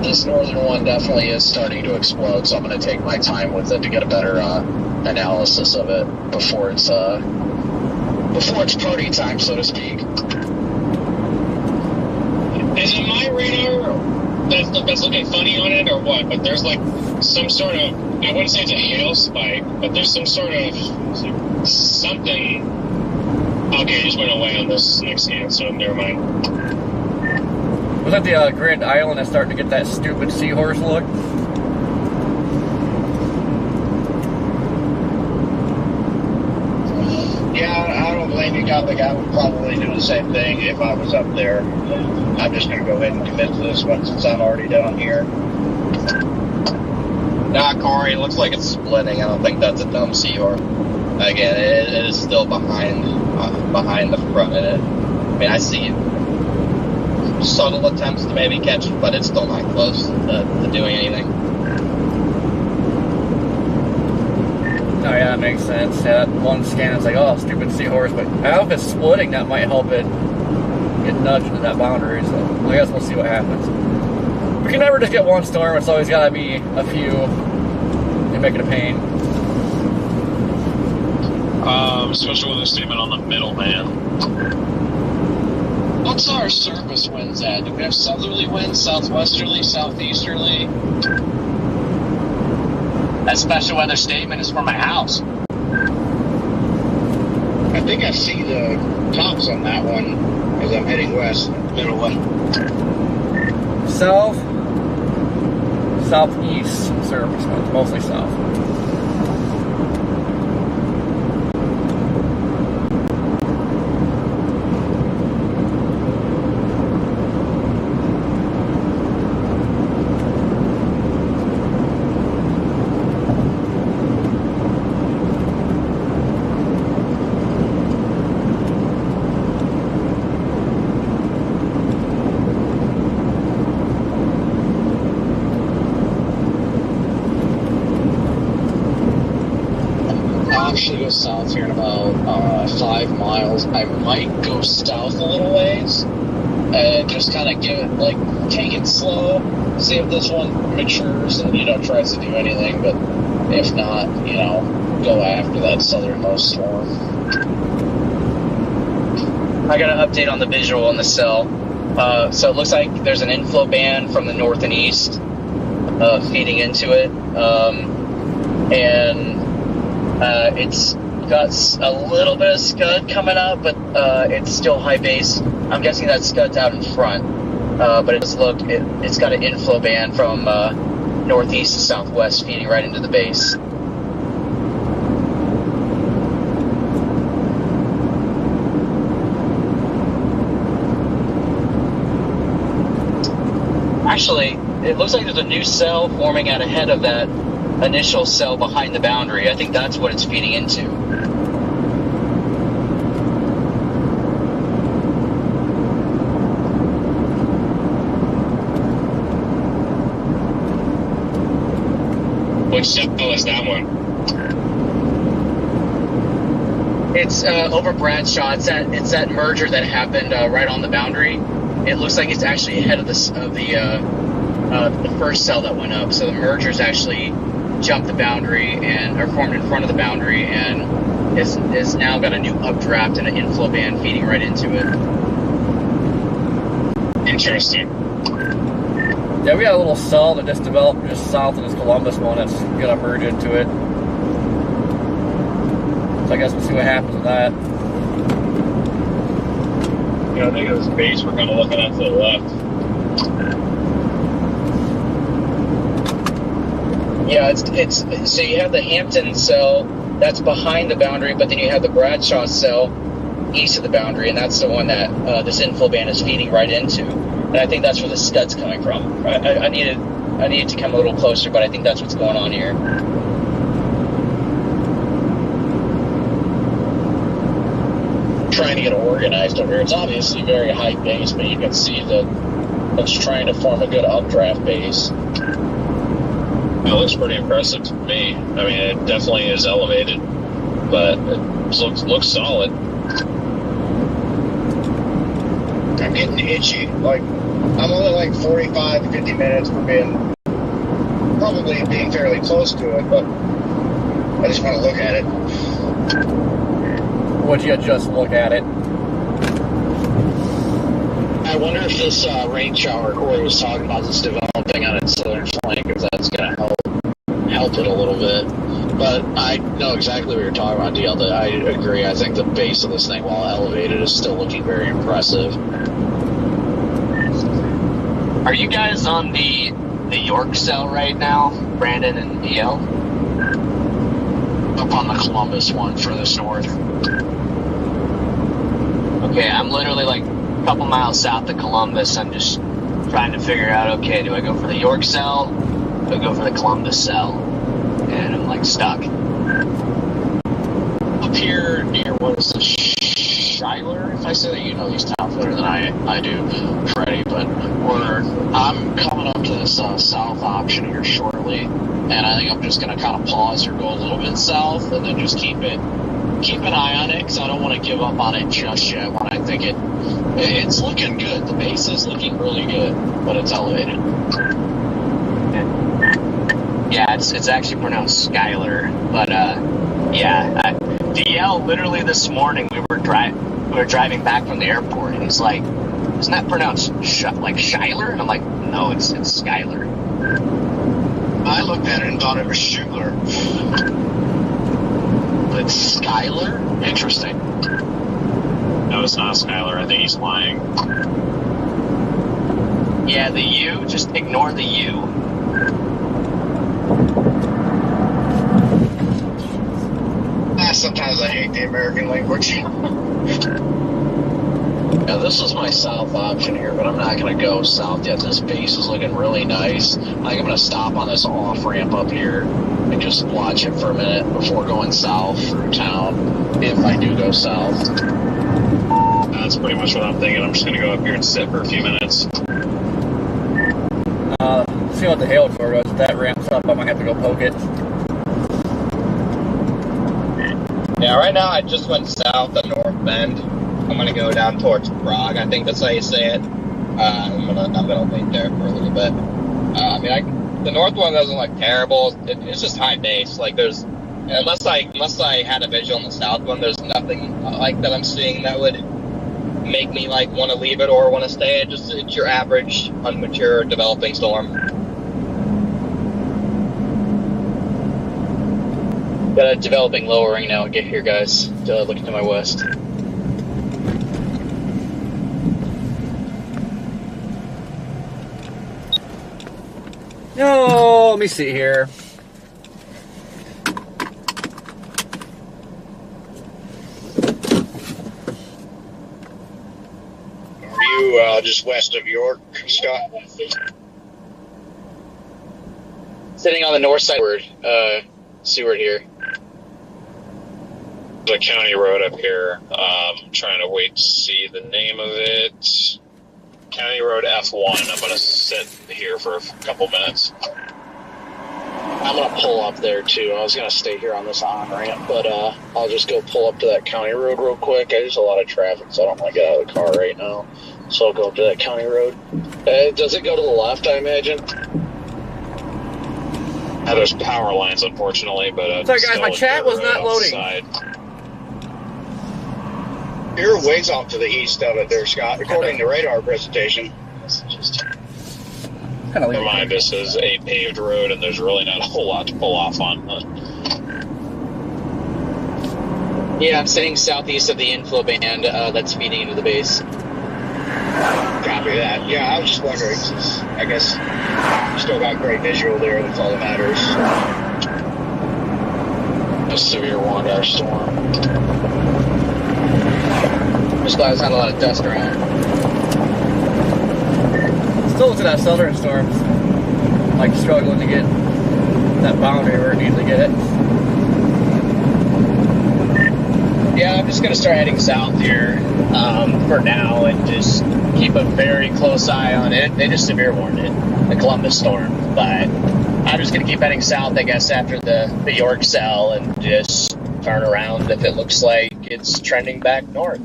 This northern one definitely is starting to explode, so I'm going to take my time with it to get a better analysis of it before it's party time, so to speak. Is it my radar that's looking funny on it, or what? But there's like some sort of, I wouldn't say it's a hail spike, but there's some sort of something. Okay, it just went away on this next scan, so never mind. Was that the Grand Island that's starting to get that stupid seahorse look? Yeah, I don't blame you, Gothic. I would probably do the same thing if I was up there. I'm just going to go ahead and commit to this one since I'm already down here. Nah, Corey, it looks like it's splitting. I don't think that's a dumb seahorse. Again, it is still behind the front of it. I mean, I see subtle attempts to maybe catch it, but it's still not close to doing anything. Oh yeah, that makes sense. Yeah, that one scan is like, oh, stupid seahorse, but if it's splitting, that might help it get nudged into that boundary, so I guess we'll see what happens. We can never just get one storm, it's always gotta be a few and make it a pain. Special weather statement on the middle, man. What's our surface winds at? Do we have southerly winds, southwesterly, southeasterly? That special weather statement is for my house. I think I see the tops on that one as I'm heading west, middle one. South, southeast surface winds, mostly south. South here in about 5 miles. I might go south a little ways and just kind of give it, like, take it slow, see if this one matures and, tries to do anything, but if not, go after that southernmost storm. I got an update on the visual on the cell. So it looks like there's an inflow band from the north and east feeding into it, and it's got a little bit of scud coming up, but it's still high base. I'm guessing that scud's out in front, but it does look, it's got an inflow band from northeast to southwest feeding right into the base. Actually, it looks like there's a new cell forming out ahead of that initial cell behind the boundary. I think that's what it's feeding into. Which cell is that one? It's over Bradshaw. It's that merger that happened right on the boundary. It looks like it's actually ahead of the first cell that went up. So the merger's actually jumped the boundary and are formed in front of the boundary, and it's now got a new updraft and an inflow band feeding right into it. Interesting. Yeah, we got a little cell that just developed just south of this Columbus one that's gonna merge into it. So I guess we'll see what happens with that. I think of this base we're kind of looking at to the left. Yeah, it's so you have the Hampton cell that's behind the boundary, but then you have the Bradshaw cell east of the boundary, and that's the one that this inflow band is feeding right into. And I think that's where the scud's coming from. I needed to come a little closer, but I think that's what's going on here. Trying to get organized over here. It's obviously very high base, but you can see that it's trying to form a good updraft base. It looks pretty impressive to me. I mean, it definitely is elevated, but it looks solid. I'm getting itchy. Like, I'm only like 45 to 50 minutes from probably being fairly close to it, but I just want to look at it. Would you just look at it? I wonder if this rain shower Corey was talking about is developing on its southern flank, if that's going to help it a little bit. But I know exactly what you're talking about, DL. I agree. I think the base of this thing, while elevated, is still looking very impressive. Are you guys on the York cell right now, Brandon and DL? Up on the Columbus one, furthest north. Okay, I'm literally like a couple miles south of Columbus. I'm just trying to figure out, okay, do I go for the York cell? Do I go for the Columbus cell? And I'm like stuck. Up here near, what is it, Schuyler, if I say that, these towns clearer than I do, Freddie. But I'm coming up to this south option here shortly, and I think I'm just going to kind of pause or go a little bit south, and then just keep an eye on it, because I don't want to give up on it just yet. When I think it's looking good. The base is looking really good, but it's elevated. Yeah, it's actually pronounced Skylar, but yeah, DL literally this morning we were driving back from the airport, and he's like, "Isn't that pronounced like Shyler?" And I'm like, "No, it's Skylar." I looked at it and thought it was Schuler. But it's Skylar? Interesting. No, it's not Skylar. I think he's lying. Yeah, the U, just ignore the U. Sometimes I hate the American language. Yeah, this is my south option here, but I'm not going to go south yet. This base is looking really nice. I think I'm going to stop on this off-ramp up here and just watch it for a minute before going south through town, if I do go south. That's pretty much what I'm thinking. I'm just going to go up here and sit for a few minutes. See what the hail core does. If that ramps up, I might have to go poke it. Yeah, right now I just went south at North Bend. I'm gonna go down towards Prague. I think that's how you say it. I'm gonna wait there for a little bit. The north one doesn't look terrible. It's just high base. Like unless I had a visual on the south one, there's nothing like that I'm seeing that would make me like want to leave it or want to stay. It's your average unmature developing storm. Got a developing lowering now. Get here, guys. Looking to my west. No, let me see here. Are you just west of York, Scott? Sitting on the north side, Seward here. The county road up here. Trying to wait to see the name of it. County Road F1. I'm going to sit here for a couple minutes. I'm going to pull up there too. I was going to stay here on this on-ramp, but I'll just go pull up to that county road real quick. There's a lot of traffic, so I don't want to get out of the car right now. So I'll go up to that county road. Does it go to the left, I imagine? There's power lines, unfortunately, but... Sorry guys, my chat was not loading. You're ways off to the east of it there, Scott, according to radar presentation. Never mind, this is a paved road, and there's really not a whole lot to pull off on. Yeah, I'm sitting southeast of the inflow band that's feeding into the base. Copy that. Yeah, I was just wondering. I guess still got great visual there. That's all that matters. A severe 1-hour storm. Just glad there's not a lot of dust around. Still looking at southern storms. Like struggling to get that boundary where it needs to get it. Yeah, I'm just going to start heading south here for now and just keep a very close eye on it. They just severe warned it, the Columbus storm. But I'm just going to keep heading south, I guess, after the York cell and just turn around if it looks like it's trending back north.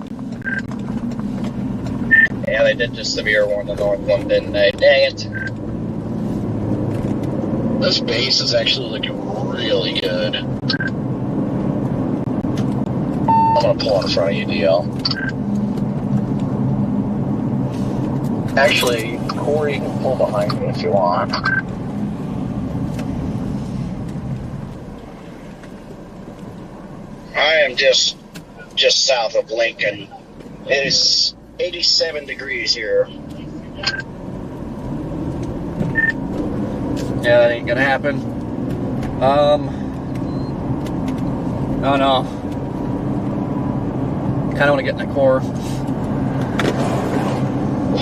Yeah, they did just severe warn the north one, didn't they? Dang it. This base is actually looking really good. I'm going to pull in front of you, DL. Actually, Corey, you can pull behind me if you want. I am just south of Lincoln. It is 87 degrees here. Yeah, that ain't gonna happen. Oh no. Kinda wanna get in that core.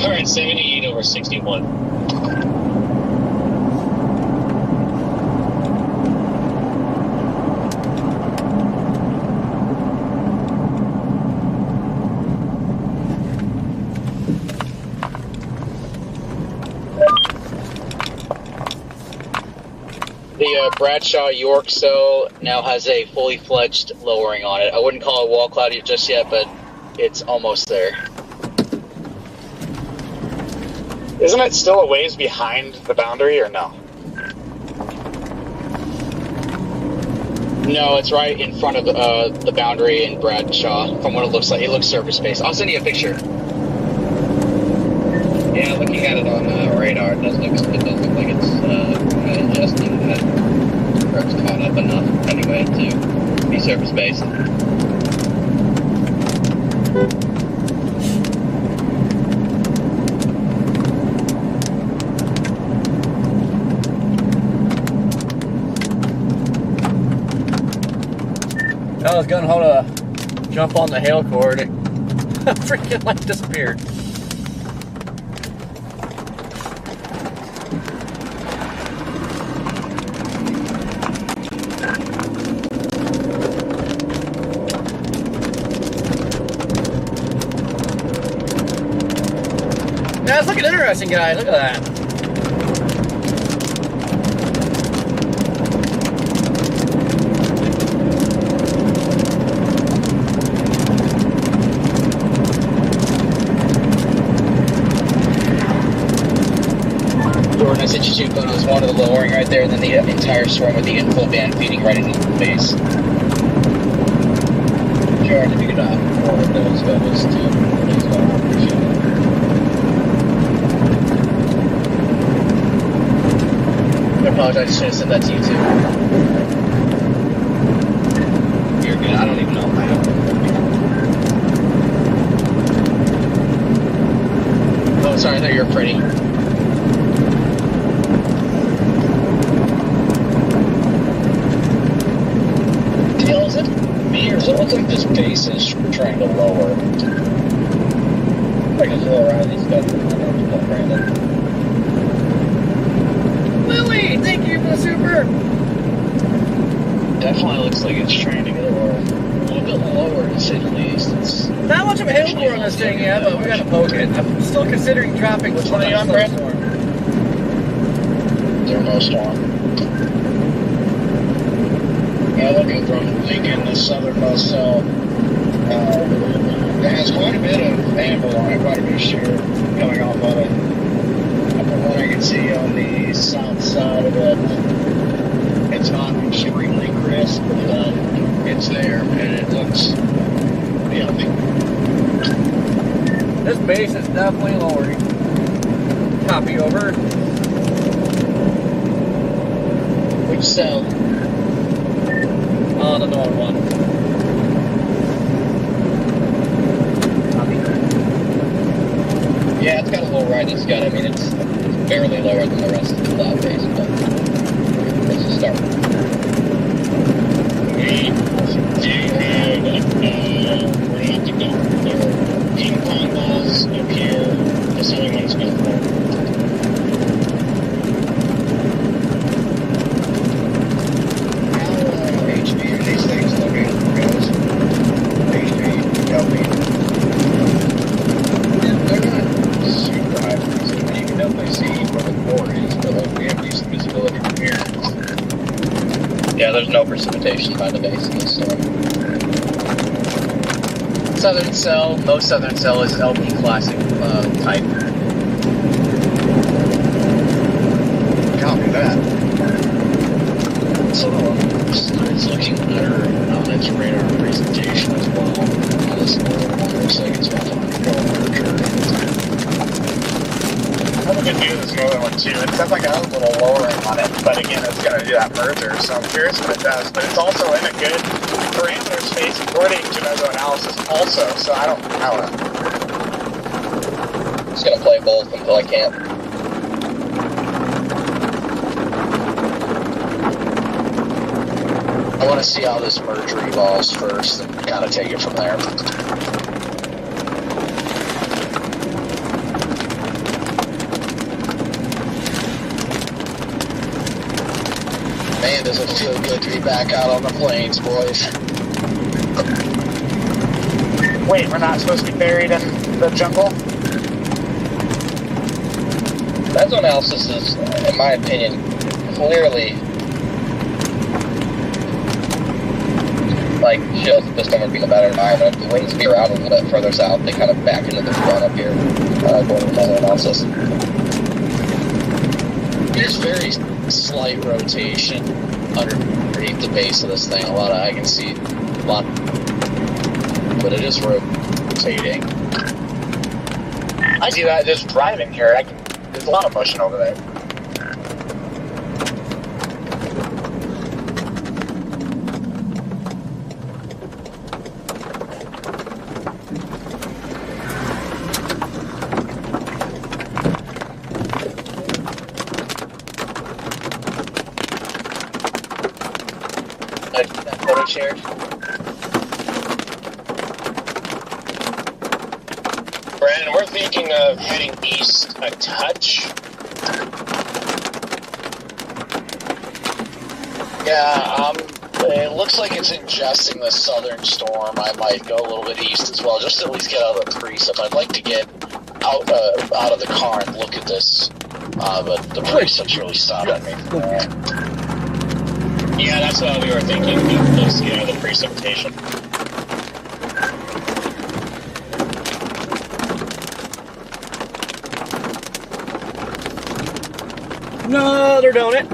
Alright, 78 over 61. The Bradshaw York cell now has a fully fledged lowering on it. I wouldn't call it wall cloudy just yet, but it's almost there. Isn't it still a ways behind the boundary, or no? No, it's right in front of the boundary in Bradshaw, from what it looks like. It looks surface-based. I'll send you a picture. Yeah, looking at it on radar, it does look like it's adjusting that it's caught up enough anyway to be surface-based. I was gonna hold a jump on the hail cord. It freaking like disappeared. Yeah, it's looking interesting, guys. Look at that. I sent you two photos, one of the lowering right there, and then the entire swarm with the inflow band feeding right into the base. Sure, if you could forward those photos too, as well, I appreciate it. I apologize, I should have sent that to you too. You're good, I don't even know if I have it. Oh, sorry, I thought you were pretty. Is it me, or does it look like this base is trying to lower? Like it's lower out of these guys. Brandon. Lily, thank you for the super. Definitely looks like it's trying to get a little bit lower, to say the least. It's not much of a hail core on this thing yet, but we gotta poke it. I'm still considering dropping. Which one are you on, Brandon? Thermostorm. Yeah, looking from Lincoln, the southernmost cell, it has quite a bit of amber on it, quite a bit of shear coming off of it. From what I can see on the south side of it, it's not extremely crisp, but it's there, and it looks healthy. This base is definitely lowering. Copy over. Which cell? Oh, the north one. Yeah, it's got a little right. It's got, I mean, it's barely lower than the rest of the cloud base, but it's a start. We have to go for ping pong balls up here. That's the only one it's good for. These things looking guys. HP, LP. They're not super high frequency, but you can definitely see where the core is, but like we have decent visibility from here. Yeah, there's no precipitation by the base in this storm. Southern cell, most southern cell is LP classic type. Copy that. So it's looking better on its radar presentation as well. This northern one looks like it's about to go merger. I have a good view of this northern one too. It definitely got a little lowering on it, but again, it's going to do that merger, so I'm curious what it does. But it's also in a good parameter space according to mesoanalysis also, so I don't know. I'm just going to play both until I can't. I want to see how this merger evolves first and kind of take it from there. Man, does it feel good to be back out on the plains, boys. Wait, we're not supposed to be buried in the jungle? Mesoanalysis is, in my opinion, clearly like just would be a better environment. If the winds veer out a little bit further south, they kind of back into the front up here, going to another analysis. There's very slight rotation underneath the base of this thing. I can see a lot, but it is rotating. I see that just driving here. There's a lot of motion over there. That photo shared. Brandon, we're thinking of heading east a touch. Yeah, it looks like it's ingesting the southern storm. I might go a little bit east as well, just to at least get out of the precip. I'd like to get out of the car and look at this, but the precip's really stopping me. Yeah, that's what we were thinking. Just get out of the precipitation. Another donut.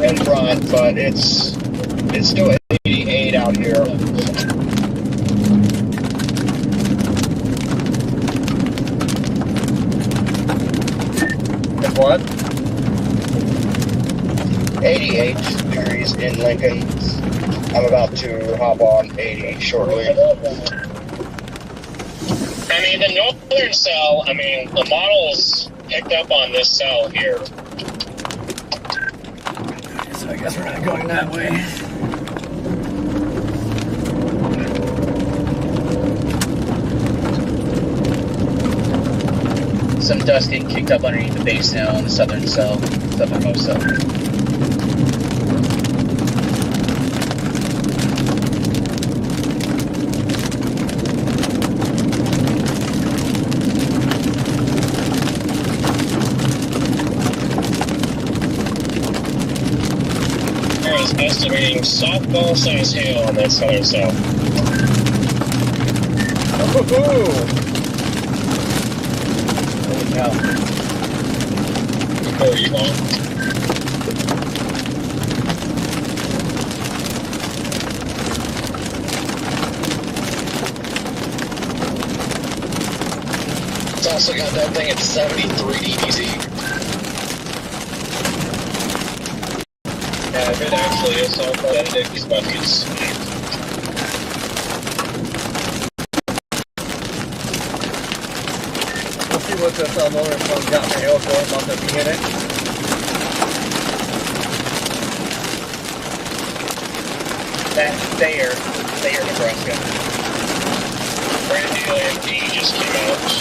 In front, but it's still 88 out here. And what? 88 degrees in Lincoln. I'm about to hop on 80 shortly. I mean, the northern cell, the models picked up on this cell here. So I guess we're not going that way. Some dust getting kicked up underneath the base now on the southernmost cell. Estimating softball-sized hail on that southern cell. Holy cow. Oh, you long? It's also got that thing at 73 dBz. Yeah, if it actually is softball, then these buckets. We'll see what this motor phone's got for hail for once I hit it. That's Thayer, Nebraska. Brand new AMD just came out.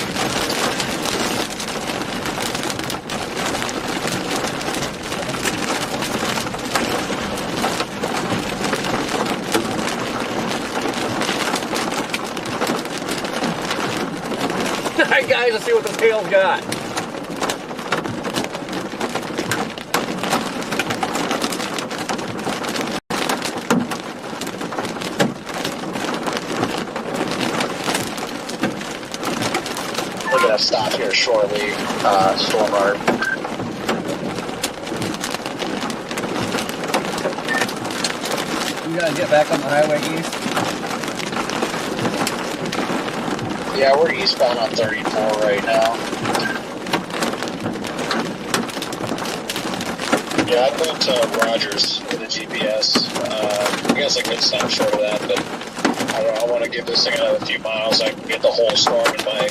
Alright guys, let's see what this hail's got. We're gonna stop here shortly, Stormart. guys get back on the highway east? Yeah, we're eastbound on 34 right now. Yeah, I moved to Rogers with the GPS. I guess I could stop short of that, but I want to give this thing another few miles. I can get the whole storm in my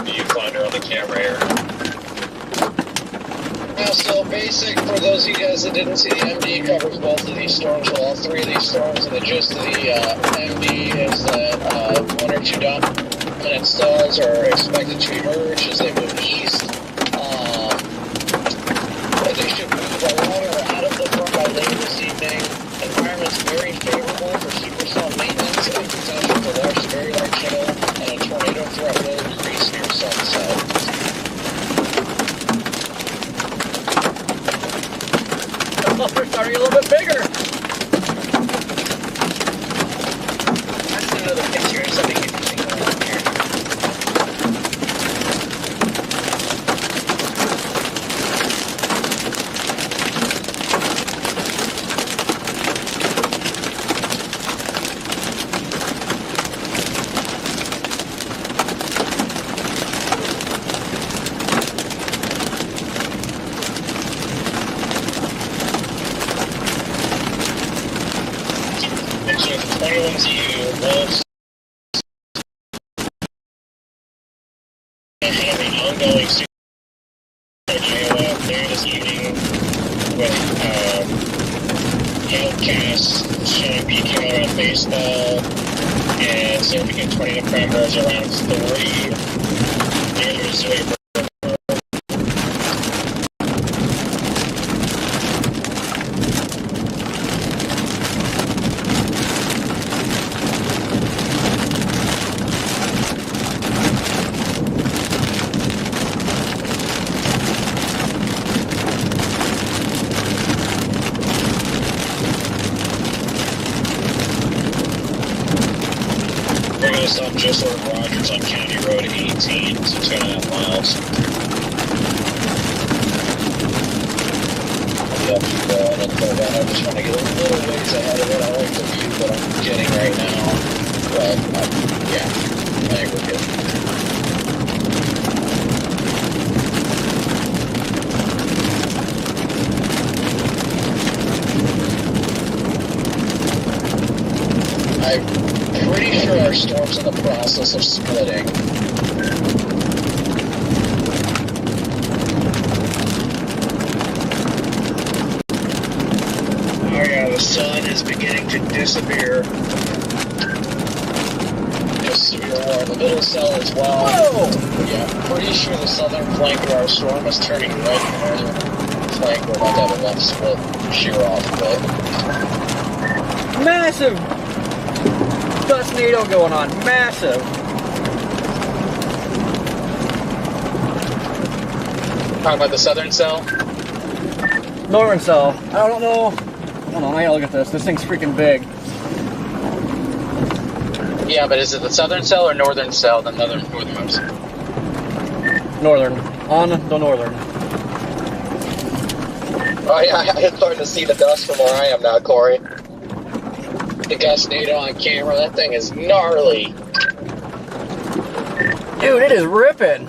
viewfinder on the camera here. Now, so basic, for those of you guys that didn't see, the MD covers both of these storms, well, all three of these storms, and the gist of the MD is that 1 or 2 dominant stalls are expected to emerge as they move east. They should move along or out of the front by later this evening. Environment's very favorable for supercell maintenance and potential for large to very large hail, and a tornado threat will increase near sunset. They're starting a little bit bigger. I just another picture of something interesting going on here. Ongoing super Iowa there this evening with hailcasts showing peaking around baseball and significant tornado parameters around 3 near the Missouri River. Stop just over Rogers on County Road 18, so 2.5 miles. Yep, I just want to get a little ways ahead of it. I like the view that I'm getting right now, but yeah, I think we're good. I'm pretty sure our storm's in the process of splitting. Oh yeah, the sun is beginning to disappear. Disappear in the middle cell as well. Whoa! Yeah, pretty sure the southern flank of our storm is turning right, and the northern flank we're about to have a left split shear off a bit. Massive tornado going on. Massive. Talking about the southern cell? Northern cell. I don't know. Hold on, I gotta look at this. This thing's freaking big. Yeah, but is it the southern cell or northern cell? The northernmost? Northern. On the northern. Oh yeah, I'm starting to see the dust from where I am now, Corey. The gustnado on camera, that thing is gnarly. Dude, it is ripping.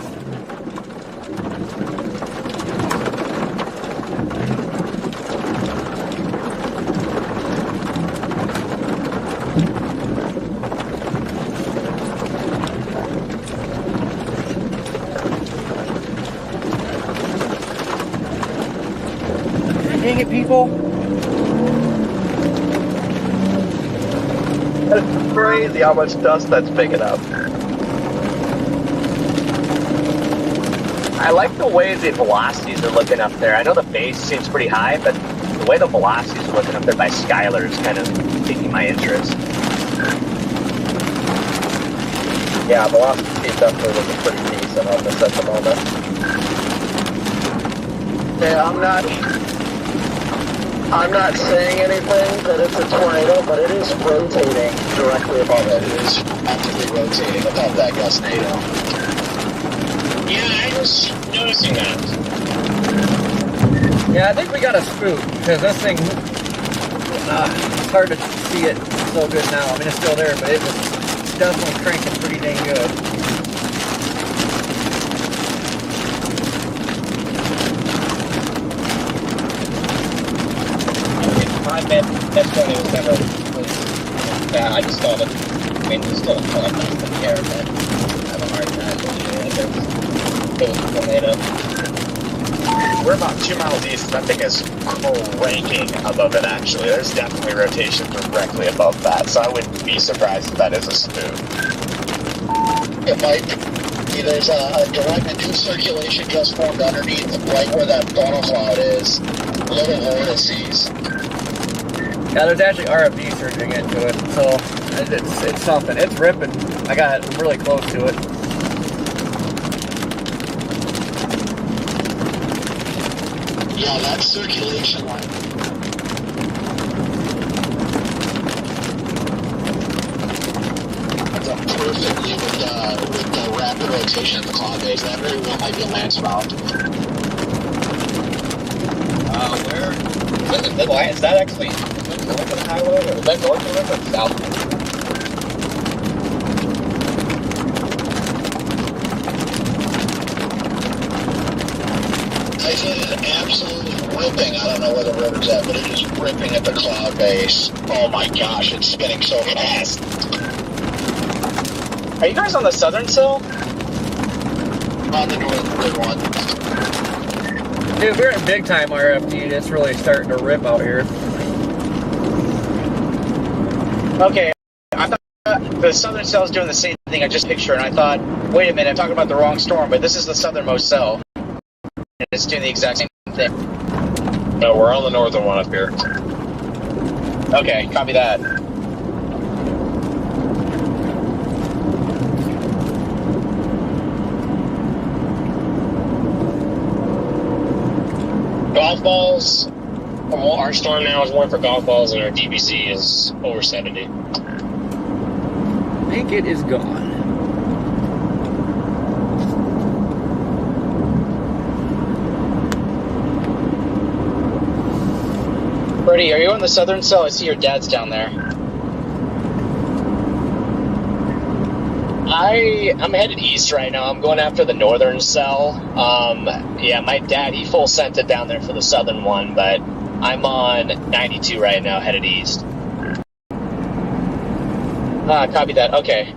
Dang it, people. That's crazy how much dust that's picking up. I like the way the velocities are looking up there. I know the base seems pretty high, but the way the velocities are looking up there by Skylar is kind of piquing my interest. Yeah, velocity is definitely looking pretty decent on this at the moment. Yeah, I'm not saying anything that it's a tornado, but it is rotating directly above it. It is actively rotating above that gustnado. Yeah, I was noticing that. Yeah, I think we got a spook, because this thing, it's hard to see it so good now. I mean, it's still there, but it was definitely cranking pretty dang good. My best one was never really bad. I just thought it, I mean, it's still fun enough to care, but I have a hard time believing it was a tornado. We're about 2 miles east. That thing is cranking above it, actually. There's definitely rotation directly above that, so I wouldn't be surprised if that is a spook. It might be. There's a direct induced circulation just formed underneath, right where that funnel cloud is. Little vortices. Yeah, there's actually RFD surging into it, so it's something. It's ripping. I'm really close to it. Yeah, that's circulation line. That's up perfectly with the rapid rotation of the cloud base. That very well might be a landspout. Where? Is it mid-line? Is that actually north of the highway, or is that north of the river or south? I said it's absolutely ripping. I don't know where the river's at, but it is ripping at the cloud base. Oh my gosh, it's spinning so fast. Are you guys on the southern cell? On the northern one. Dude, we're in big time RFD. It's really starting to rip out here. Okay, I thought the southern cell is doing the same thing I just pictured, and I thought, wait a minute, I'm talking about the wrong storm, but this is the southernmost cell. And it's doing the exact same thing. No, we're on the northern one up here. Okay, copy that. Golf balls. Our storm now is 1 for golf balls, and our DBC is over 70. I think it is gone. Freddie, are you on the southern cell? I see your dad's down there. I'm headed east right now. I'm going after the northern cell. Yeah, my dad, he full sent it down there for the southern one, but I'm on 92 right now, headed east. Copy that. Okay.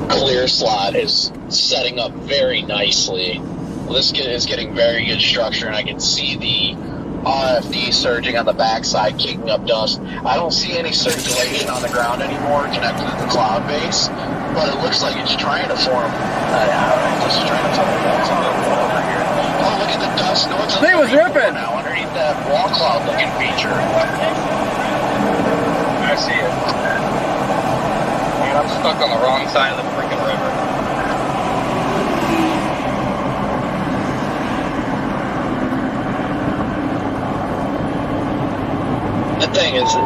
Clear slot is setting up very nicely. Well, this is getting very good structure, and I can see the RFD surging on the backside, kicking up dust. I don't see any circulation on the ground anymore connected to the cloud base, but it looks like it's trying to form. I don't know, it's trying to form a wall cloud over here. Oh, look at the dust north of the They was ripping now underneath that wall cloud looking feature. I see it. Man, I'm stuck on the wrong side of the freaking river.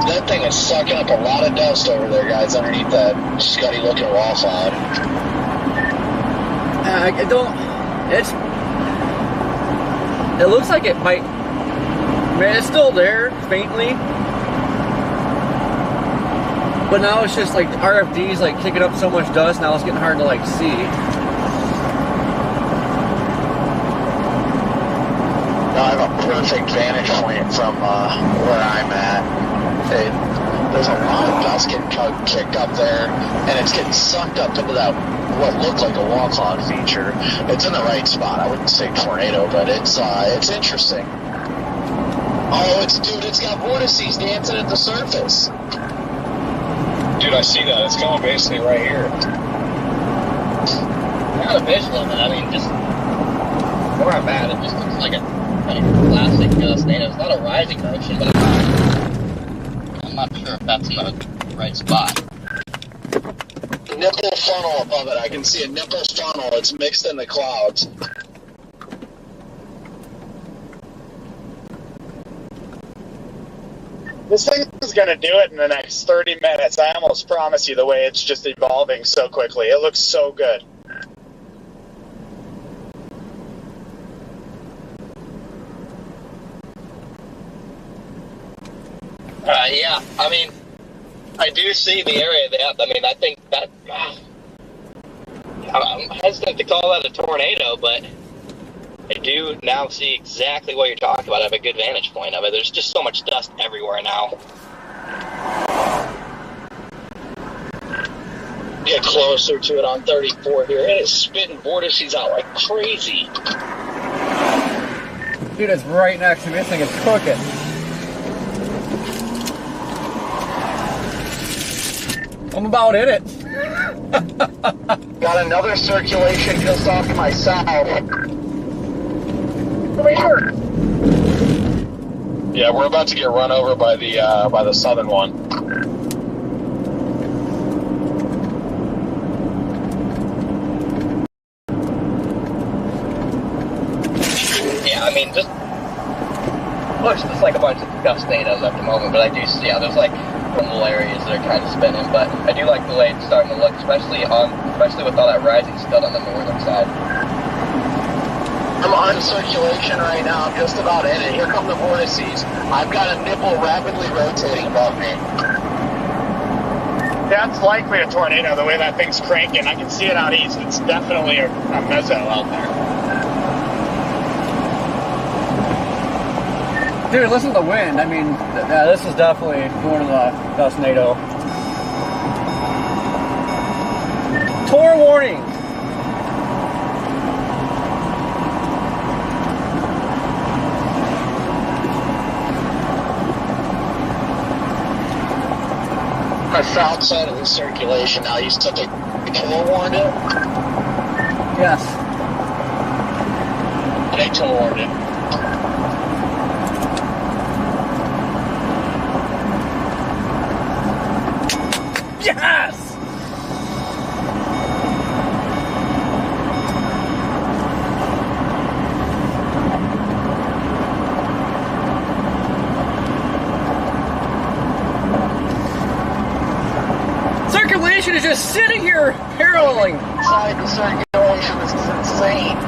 That thing is sucking up a lot of dust over there, guys, underneath that scuddy looking wall cloud. It looks like it might, man, it's still there, faintly. But now it's just like RFD's like kicking up so much dust, now it's getting hard to like see. Now I have a perfect vantage point from where I'm at. There's a lot of dust getting kicked up there, and it's getting sucked up into that what looked like a wall cloud feature. It's in the right spot. I wouldn't say tornado, but it's interesting. Oh, it's got vortices dancing at the surface. Dude, I see that. It's going basically right here. Not a visual of it. I mean, just where I'm at, it just looks like a classic tornado. It's not a rising motion, but I'm not sure if that's in the right spot. Nipple funnel above it. I can see a nipple funnel. It's mixed in the clouds. This thing is going to do it in the next 30 minutes. I almost promise you the way it's just evolving so quickly. It looks so good. Yeah, I mean, I do see the area that, I mean, I think that, I'm hesitant to call that a tornado, but I do now see exactly what you're talking about. I have a good vantage point of it. There's just so much dust everywhere now. Get closer to it on 34 here, and it's spitting vortices out like crazy. Dude, it's right next to me. This thing is cooking. I'm about in it. Got another circulation just off to my south. Over here. Yeah, we're about to get run over by the southern one. Yeah, I mean, just looks just like a bunch of gustados at the moment, but I do see how there's like little areas that are kind of spinning. But I do like the way it's starting to look, especially with all that rising still on the northern side. I'm on circulation right now. I'm just about in it. Here come the vortices. I've got a nipple rapidly rotating above me. That's likely a tornado, the way that thing's cranking. I can see it out east. It's definitely a mezzo out there. Dude, listen to the wind. I mean, yeah, this is definitely going to the tornado. Torn warning. My south side of the circulation now. You said they warned it? Yes. They warned it. Yes! Circulation is just sitting here paralleling. Inside the circulation, this is insane.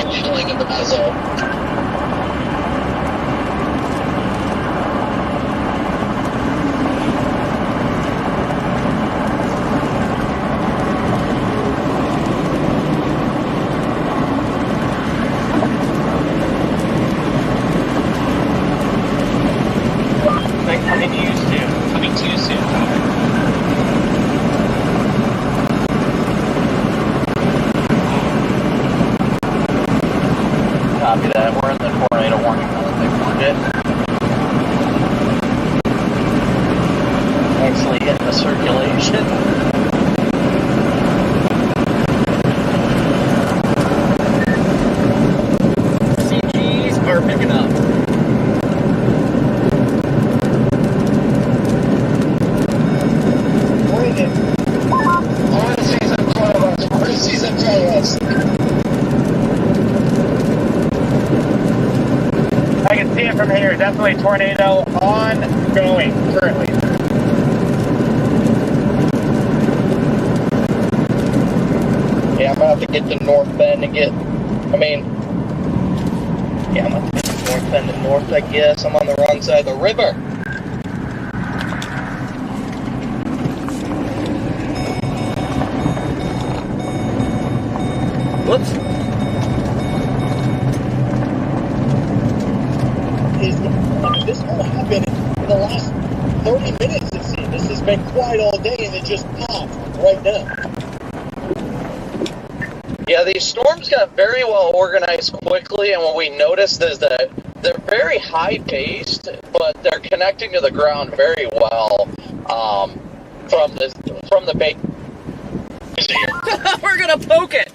Needling in the mezzo. Coming to you soon. Copy that. We're in the tornado warning now that they've warned it. Actually hitting the circulation. CGs are picking up. Bring it. Vortices in front of us. Vortices in front of us. I can see it from here. Definitely tornado ongoing currently. Yeah, I'm gonna have to get to North Bend and I'm gonna have to get to North Bend and north, I guess. I'm on the wrong side of the river. Whoops. This all happened in the last 30 minutes, it seems. This has been quiet all day, and it just popped right now. Yeah, these storms got very well organized quickly, and what we noticed is that they're very high-paced, but they're connecting to the ground very well from the base. We're gonna poke it.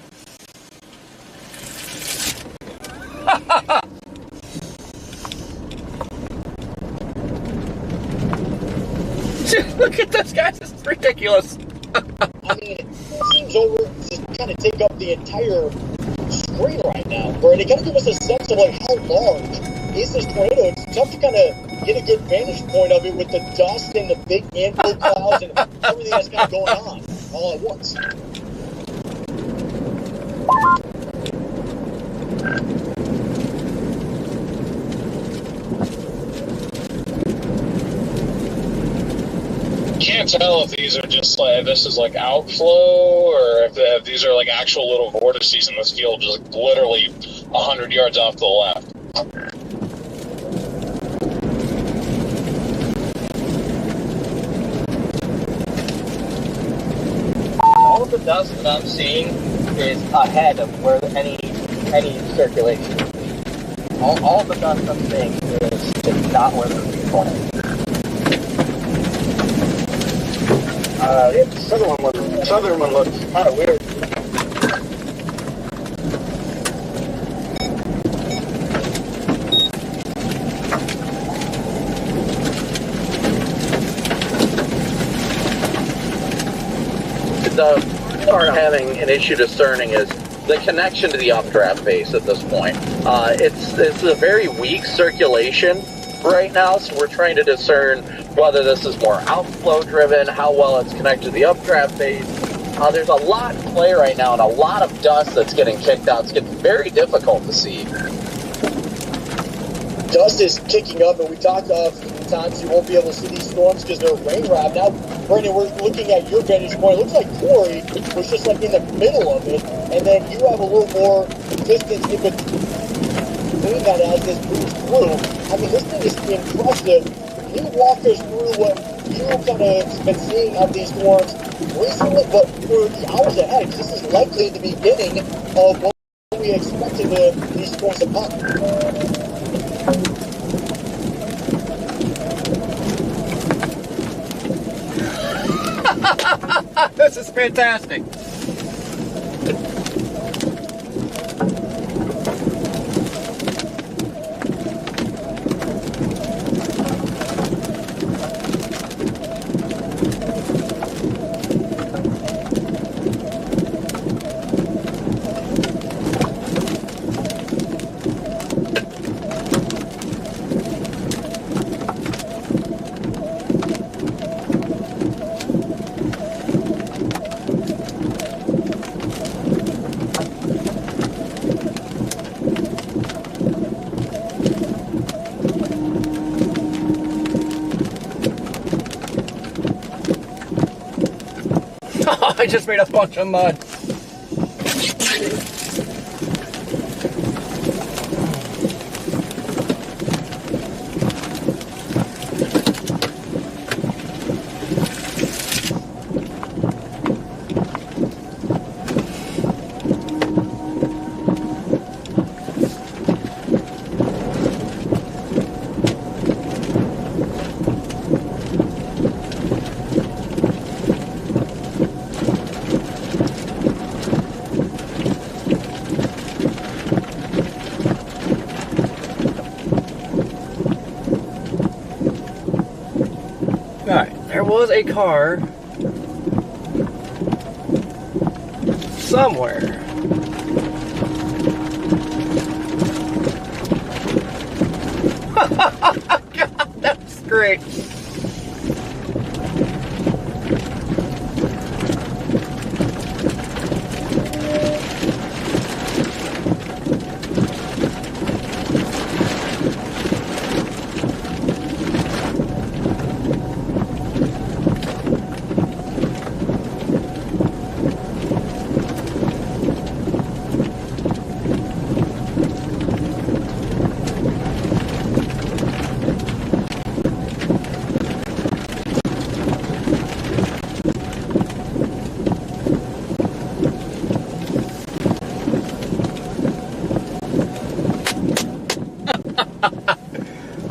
Look at this, guys. This is ridiculous. I mean, it seems over to kind of take up the entire screen right now, Brady. Kind of give us a sense of like how large is this tornado. It's tough to kind of get a good vantage point of it with the dust and the big inflow clouds and everything that's kind of going on all at once. Can't tell if these are just like, this is like outflow, or if these are like actual little vortices in this field, just like literally 100 yards off to the left. All of the dust that I'm seeing is ahead of where any circulation would be. All of the dust I'm seeing is just not where they're being pointed. Southern one looks kind of weird. The part I'm having an issue discerning is the connection to the updraft base at this point. It's a very weak circulation right now, so we're trying to discern whether this is more outflow driven, how well it's connected to the updraft base. There's a lot in play right now and a lot of dust that's getting kicked out. It's getting very difficult to see. Dust is kicking up, and we talked a few times you won't be able to see these storms because they're rain wrapped. Now, Brandon, we're looking at your vantage point. It looks like Corey was just like in the middle of it, and then you have a little more distance in between that as this moves through. I mean, this thing is impressive. Can you walk us through what you kind of been seeing of these storms recently, but for the hours ahead? Because this is likely the beginning of what we expected these storms to pop. This is fantastic. I just made a bunch of mud. There was a car somewhere. God, that's great.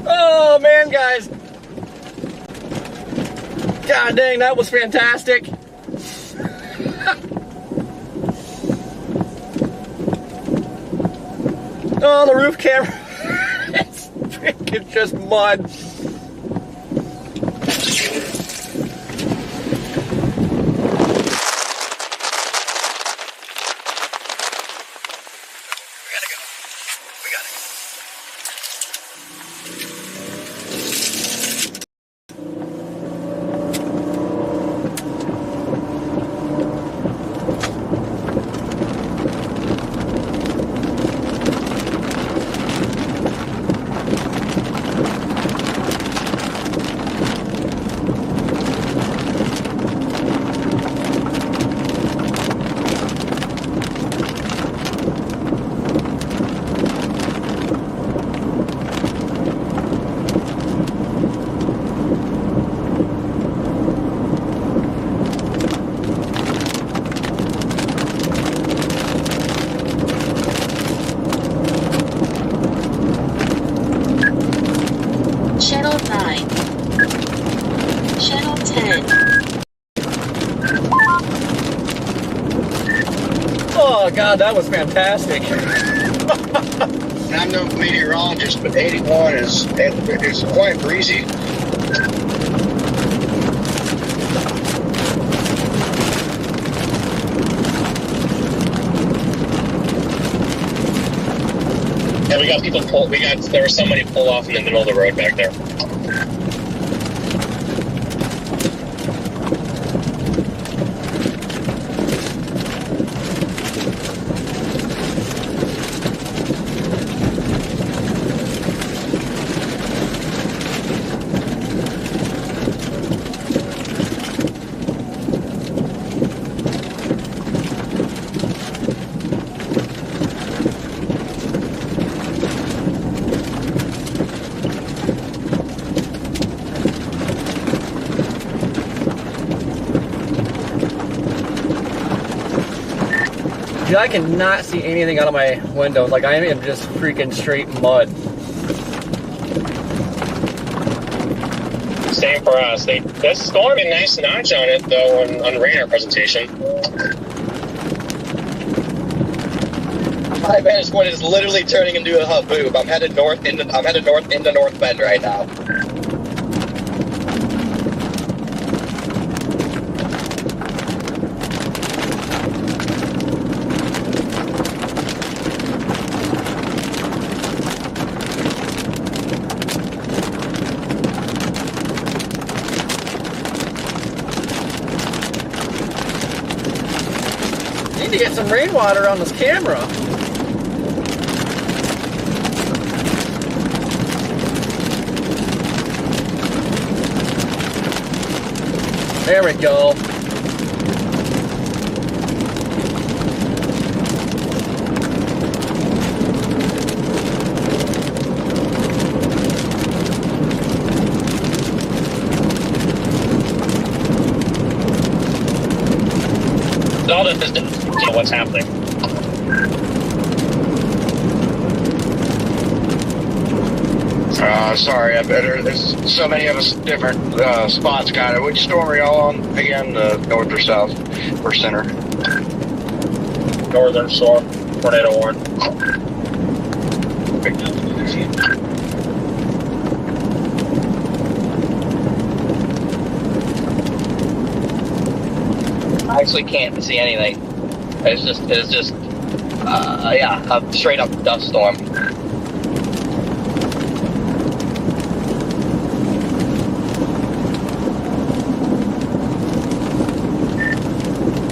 Oh man, guys. God dang, that was fantastic. Oh, the roof camera. It's freaking just mud. Oh God, that was fantastic. I'm no meteorologist, but 81 is quite breezy. Yeah, we got people there was somebody pull off in the middle of the road back there. Dude, I cannot see anything out of my windows. Like, I am just freaking straight mud. Same for us. This storm had a nice notch on it, though, on radar presentation. My vantage point is literally turning into a haboob. I'm headed north into North Bend right now. I need to get some rainwater on this camera. There we go. All this is to know what's happening. Sorry, there's so many of us different spots, kind of. Which storm are y'all on again? North or south or center? Northern storm, tornado warning. I actually can't see anything. It's just a straight up dust storm.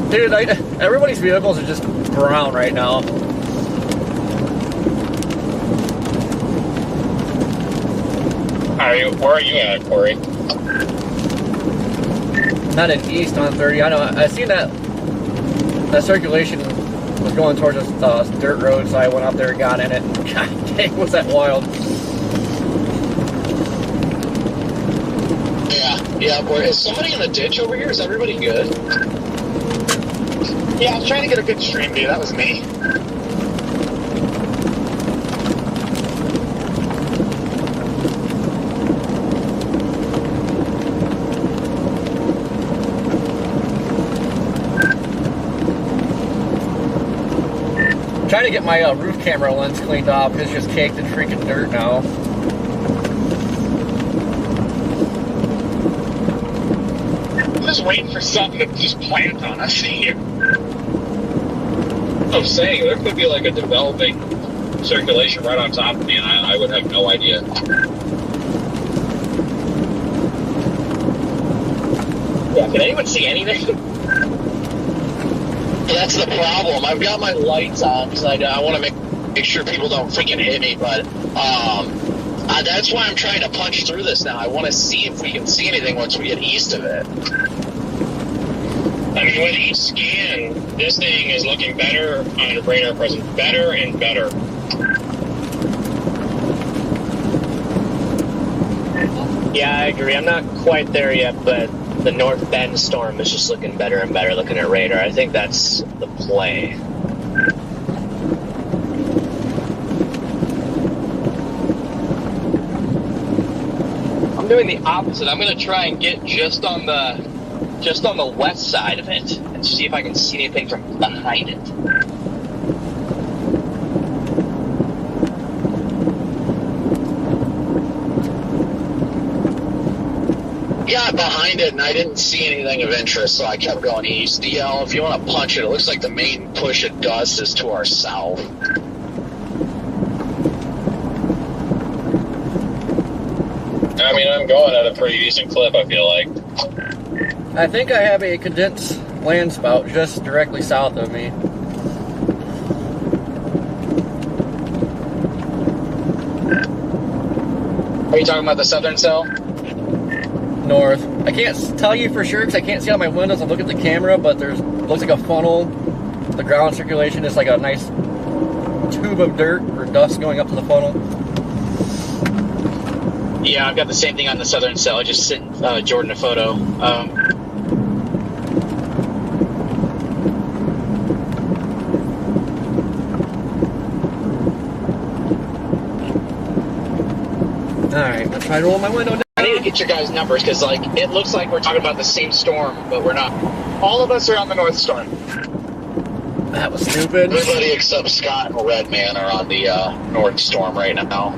Dude, everybody's vehicles are just brown right now. Where are you at, Corey? Not in east on 30. I know. I seen that circulation was going towards this dirt road, so I went up there and got in it. God dang, was that wild! Yeah. Is somebody in the ditch over here? Is everybody good? Yeah, I was trying to get a good stream view. That was me. Trying to get my roof camera lens cleaned off. It's just caked in freaking dirt now. I'm just waiting for something to just plant on us here. I'm saying there could be like a developing circulation right on top of me, and I would have no idea. Yeah, can anyone see anything? That's the problem. I've got my lights on because I want to make sure people don't freaking hit me, but that's why I'm trying to punch through this now. I want to see if we can see anything once we get east of it. I mean, with each scan, this thing is looking better on radar present, better and better. Yeah, I agree. I'm not quite there yet, but the North Bend storm is just looking better and better looking at radar. I think that's the play. I'm doing the opposite. I'm going to try and get just on the west side of it and see if I can see anything from behind it. got behind it and I didn't see anything of interest, so I kept going east. DL, if you want to punch it, it looks like the main push of dust is to our south. I mean, I'm going at a pretty decent clip, I feel like. I think I have a condensed land spout just directly south of me. Are you talking about the southern cell? North. I can't tell you for sure because I can't see out my windows. I look at the camera, but there's looks like a funnel. The ground circulation is like a nice tube of dirt or dust going up to the funnel. Yeah, I've got the same thing on the southern cell. I just sent Jordan a photo. Alright, let's try to roll my window down. I need to get your guys' numbers because, like, it looks like we're talking about the same storm, but we're not. All of us are on the north storm. That was stupid. Everybody except Scott and Redman are on the north storm right now.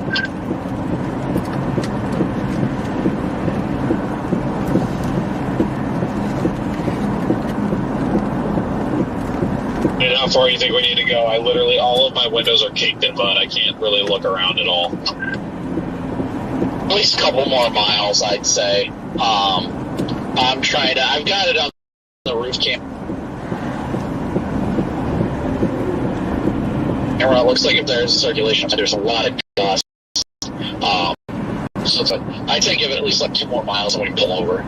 And how far do you think we need to go? I literally, all of my windows are caked in mud. I can't really look around at all. At least a couple more miles, I'd say. I'm trying to, I've got it on the roof camera. It looks like if there's circulation, there's a lot of dust. So it's like, I'd say give it at least like 2 more miles and we can pull over.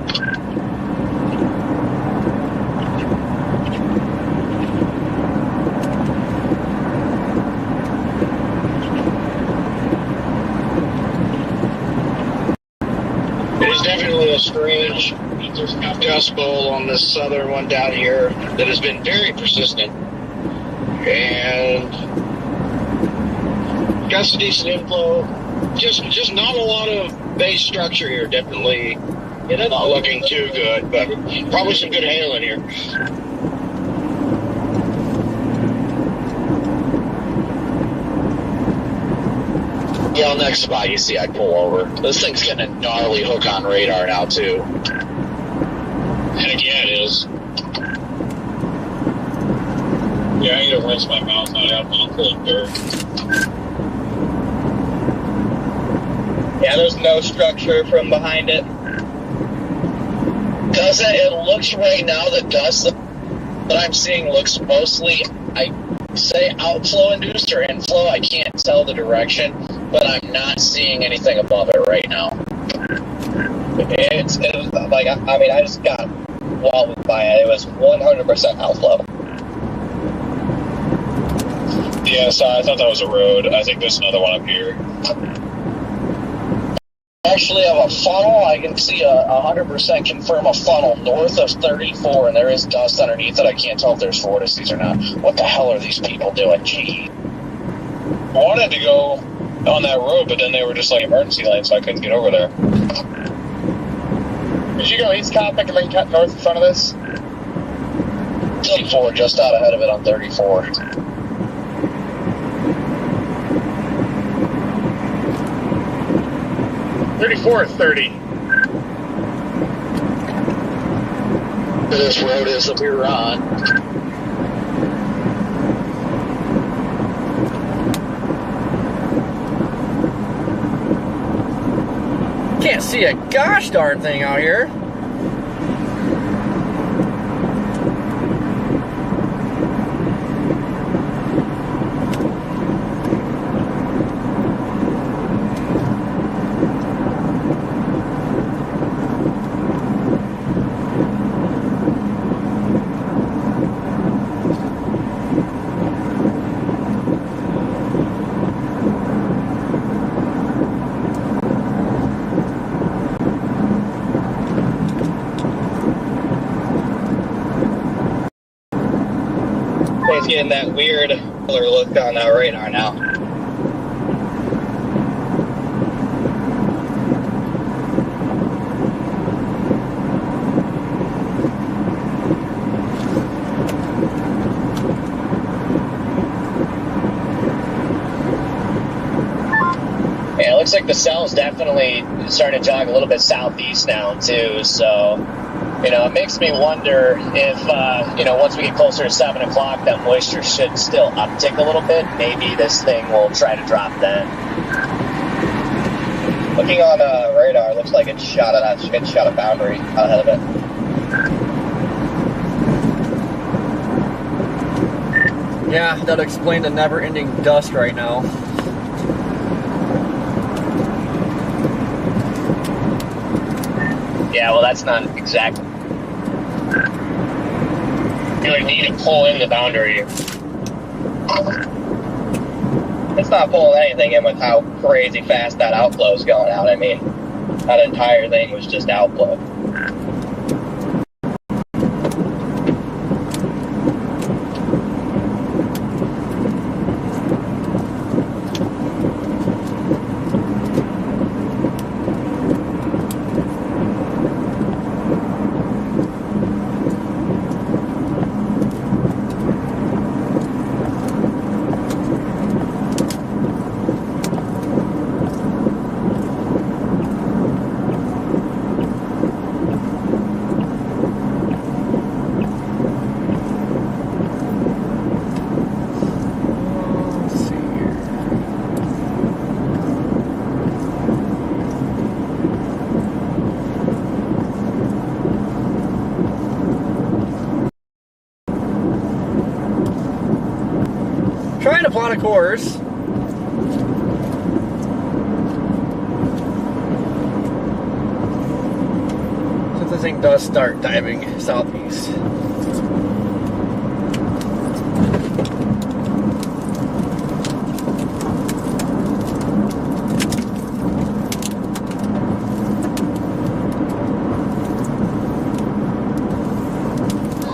There's definitely a strange dust bowl on this southern one down here that has been very persistent. And got some decent inflow. Just not a lot of base structure here. Definitely not looking too good, but probably some good hail in here. Yeah, next spot you see I pull over. This thing's getting a gnarly hook on radar now too. And again, it is. Yeah, I need to rinse my mouth out. I'm full of dirt. Yeah, there's no structure from behind it. Doesn't it looks right now, the dust that I'm seeing looks mostly, I say outflow induced or inflow. I can't tell the direction, but I'm not seeing anything above it right now. It's like, I mean, I just got walled by it. It was 100% outflow. Yeah, so I thought that was a road. I think there's another one up here. Actually, have a funnel. I can see 100% confirm a funnel north of 34, and there is dust underneath it. I can't tell if there's vortices or not. What the hell are these people doing? Gee. I wanted to go on that road, but then they were just like emergency lanes, so I couldn't get over there. Did you go east Coppic and then cut north in front of this? 34, just out ahead of it on 34. 34 or 30? This road is that we were on. Can't see a gosh darn thing out here. It's getting that weird color look on our radar now. looks looks like the cell's definitely starting to jog a little bit southeast now, too. So, you know, it makes me wonder if, you know, once we get closer to 7 o'clock, that moisture should still uptick a little bit. Maybe this thing will try to drop then. Looking on radar, looks like it shot a boundary out ahead of it. Yeah, that'll explain the never-ending dust right now. Yeah, well, that's not exactly. You would need to pull in the boundary. It's not pulling anything in with how crazy fast that outflow is going out. I mean, that entire thing was just outflow. Trying to plot a course. Since this thing does start diving southeast.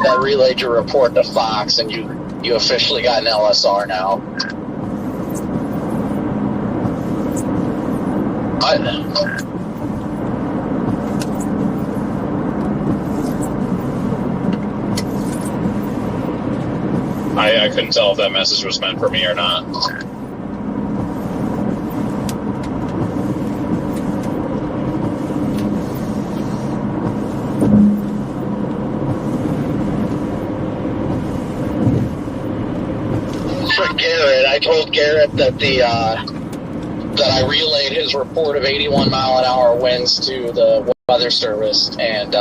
That relayed your report to Fox, and you officially got an LSR now. I couldn't tell if that message was meant for me or not. For Garrett, I told Garrett that that I relayed his report of 81 mile an hour winds to the Weather Service, and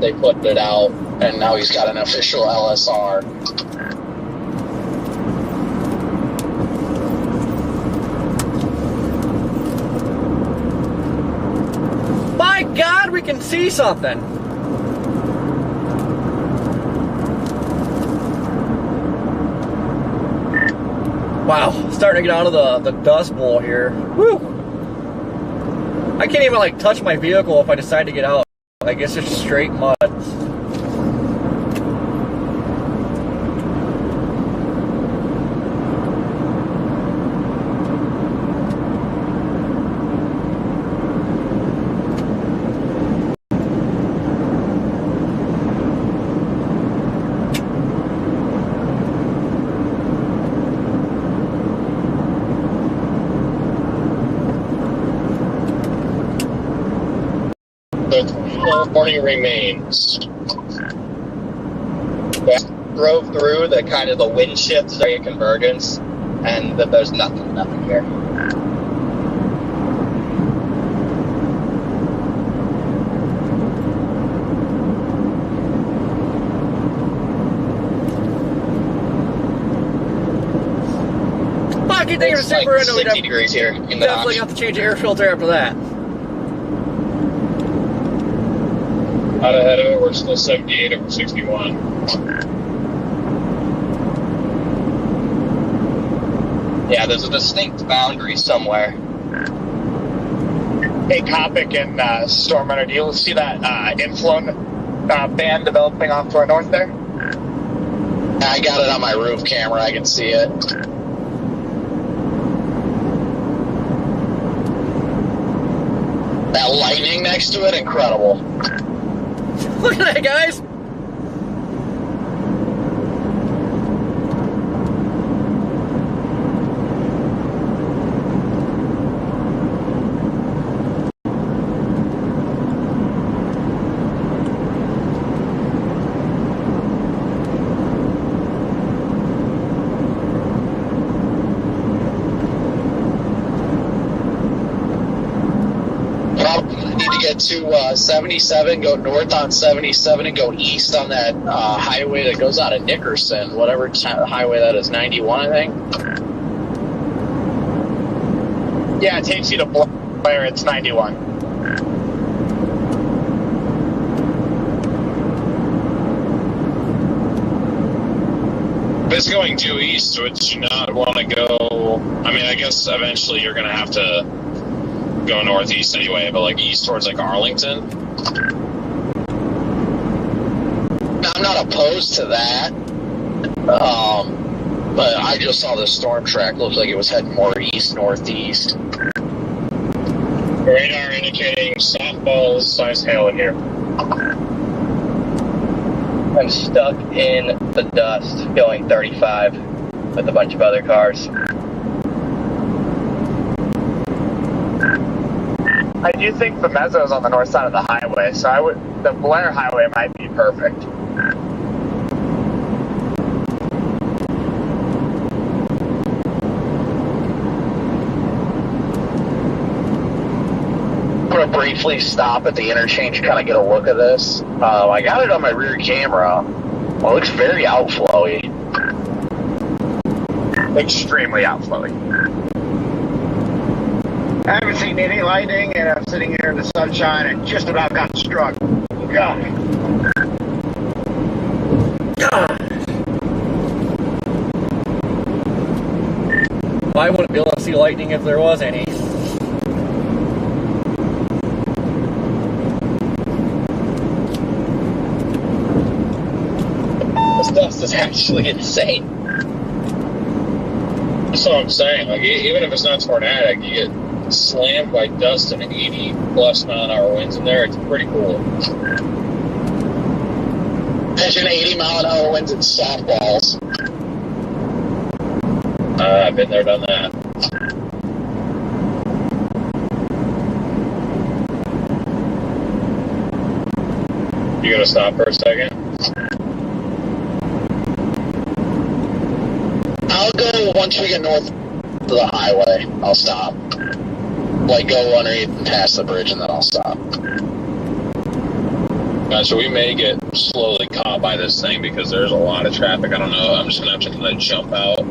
they put it out, and now he's got an official LSR. My God, we can see something. Wow, starting to get out of the dust bowl here. Woo! I can't even like touch my vehicle if I decide to get out. Like it's just straight mud. The warning remains. We drove through the kind of the wind shifts, area convergence, and there's nothing here. Fuck, you think it's like super 60 degrees here in the definitely have to change the air filter after that. Out ahead of it, we're still 78 over 61. Yeah, there's a distinct boundary somewhere. Hey, Copic and Storm Runner, do you see that inflown band developing off to our north there? I got it on my roof camera, I can see it. That lightning next to it, incredible. Look at that, guys! get to 77, go north on 77, and go east on that highway that goes out of Nickerson, whatever highway that is, 91, I think. Yeah, it takes you to Blair. It's 91. If it's going due east, would you not want to go? I mean, I guess eventually you're going to have to go northeast anyway, but like east towards like Arlington. I'm not opposed to that, but I just saw the storm track. Looks like it was heading more east northeast. Radar indicating softballs size hail in here. I'm stuck in the dust going 35 with a bunch of other cars. I do think the mezzo's on the north side of the highway, so the Blair highway might be perfect. I'm going to briefly stop at the interchange, kind of get a look at this. I got it on my rear camera. Well, it looks very outflowy. Extremely outflowy. I haven't seen any lightning, and I'm sitting here in the sunshine and just about got struck. God. I wouldn't be able to see lightning if there was any. This dust is actually insane. That's what I'm saying. Like, even if it's not tornadic, you get slammed by dust and 80 plus mile an hour winds in there. It's pretty cool. Imagine 80 mile an hour winds and softballs. I've been there, done that. You gonna stop for a second? I'll go once we get north to the highway. I'll stop. Like, go underneath and past the bridge, and then I'll stop. So we may get slowly caught by this thing because there's a lot of traffic. I don't know. I'm just gonna have to kind of jump out.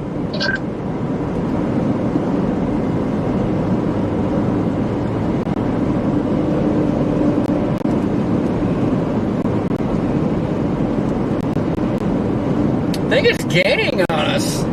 I think it's gaining on us.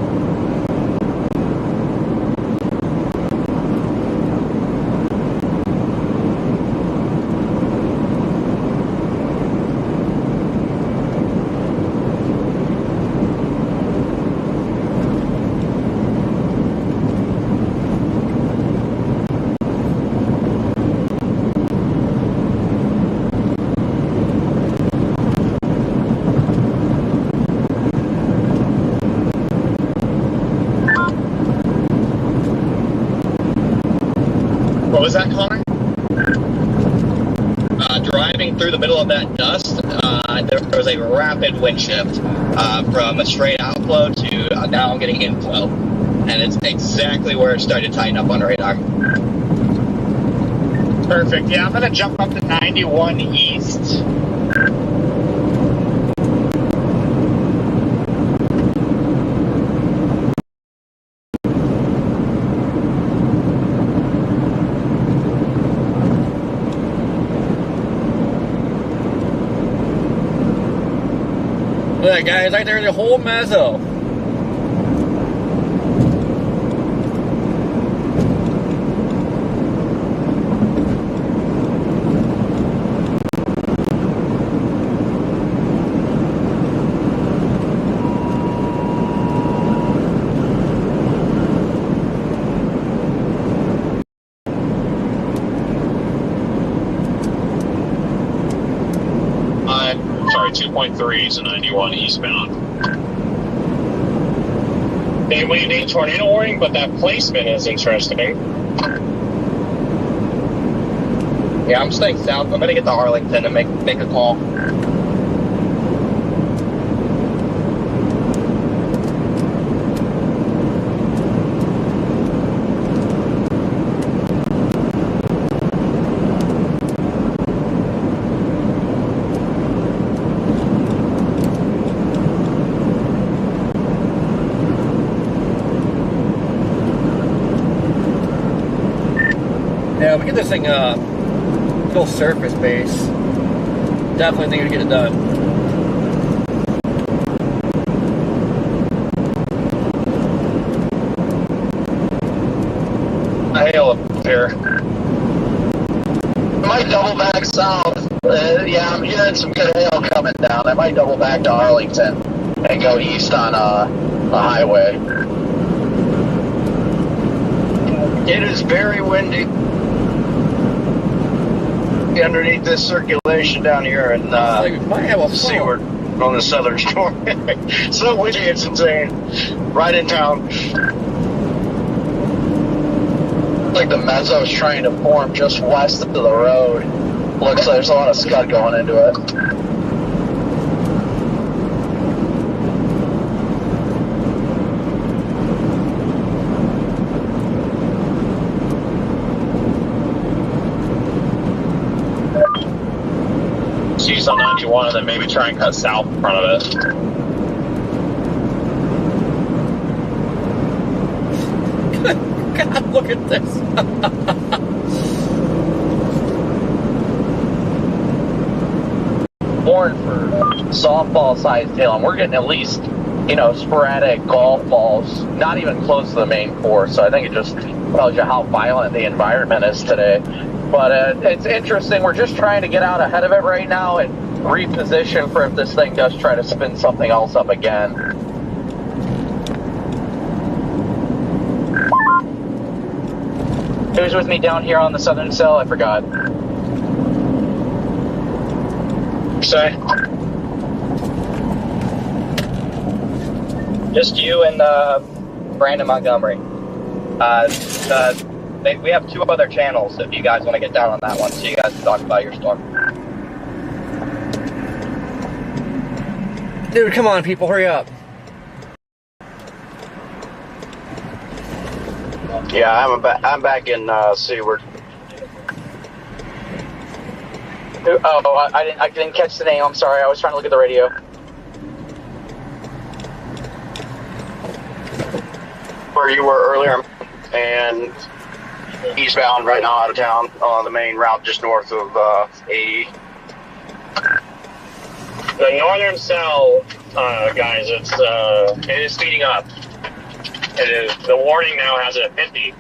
What was that, Connor? Driving through the middle of that dust, there was a rapid wind shift from a straight outflow to now I'm getting inflow. And it's exactly where it started to tighten up on radar. Perfect. Yeah, I'm going to jump up to 91 east. Look, guys, right there, the whole mezzo. Sorry, 2.3 is a 91 eastbound. They waved a tornado warning, but that placement is interesting. Yeah, I'm staying south. I'm gonna get to Arlington and make a call. Yeah, we get this thing full surface base. Definitely think we get it done. Hail up here. Might double back south. Yeah, I'm hearing some good hail coming down. I might double back to Arlington and go east on the highway. It is very windy underneath this circulation down here in Seaward on the southern shore. So windy, it's insane. Right in town. Like the mezzo's trying to form just west of the road. Looks like there's a lot of scud going into it. East on 91 and then maybe try and cut south in front of it. God, look at this. Born for softball sized tail, and we're getting at least, sporadic golf balls, not even close to the main course. So I think it just tells you how violent the environment is today. But it's interesting. We're just trying to get out ahead of it right now and reposition for if this thing does try to spin something else up again. Who's with me down here on the southern cell? I forgot. Say? Just you and Brandon Montgomery. We have 2 other channels if you guys want to get down on that one, so you guys can talk about your storm. Dude, come on, people, hurry up. Yeah, I'm back in Seaward. Oh, I didn't catch the name. I'm sorry. I was trying to look at the radio. Where you were earlier, and eastbound right now out of town on the main route just north of 80. The northern cell, guys, it is speeding up. It is. The warning now has it at 50.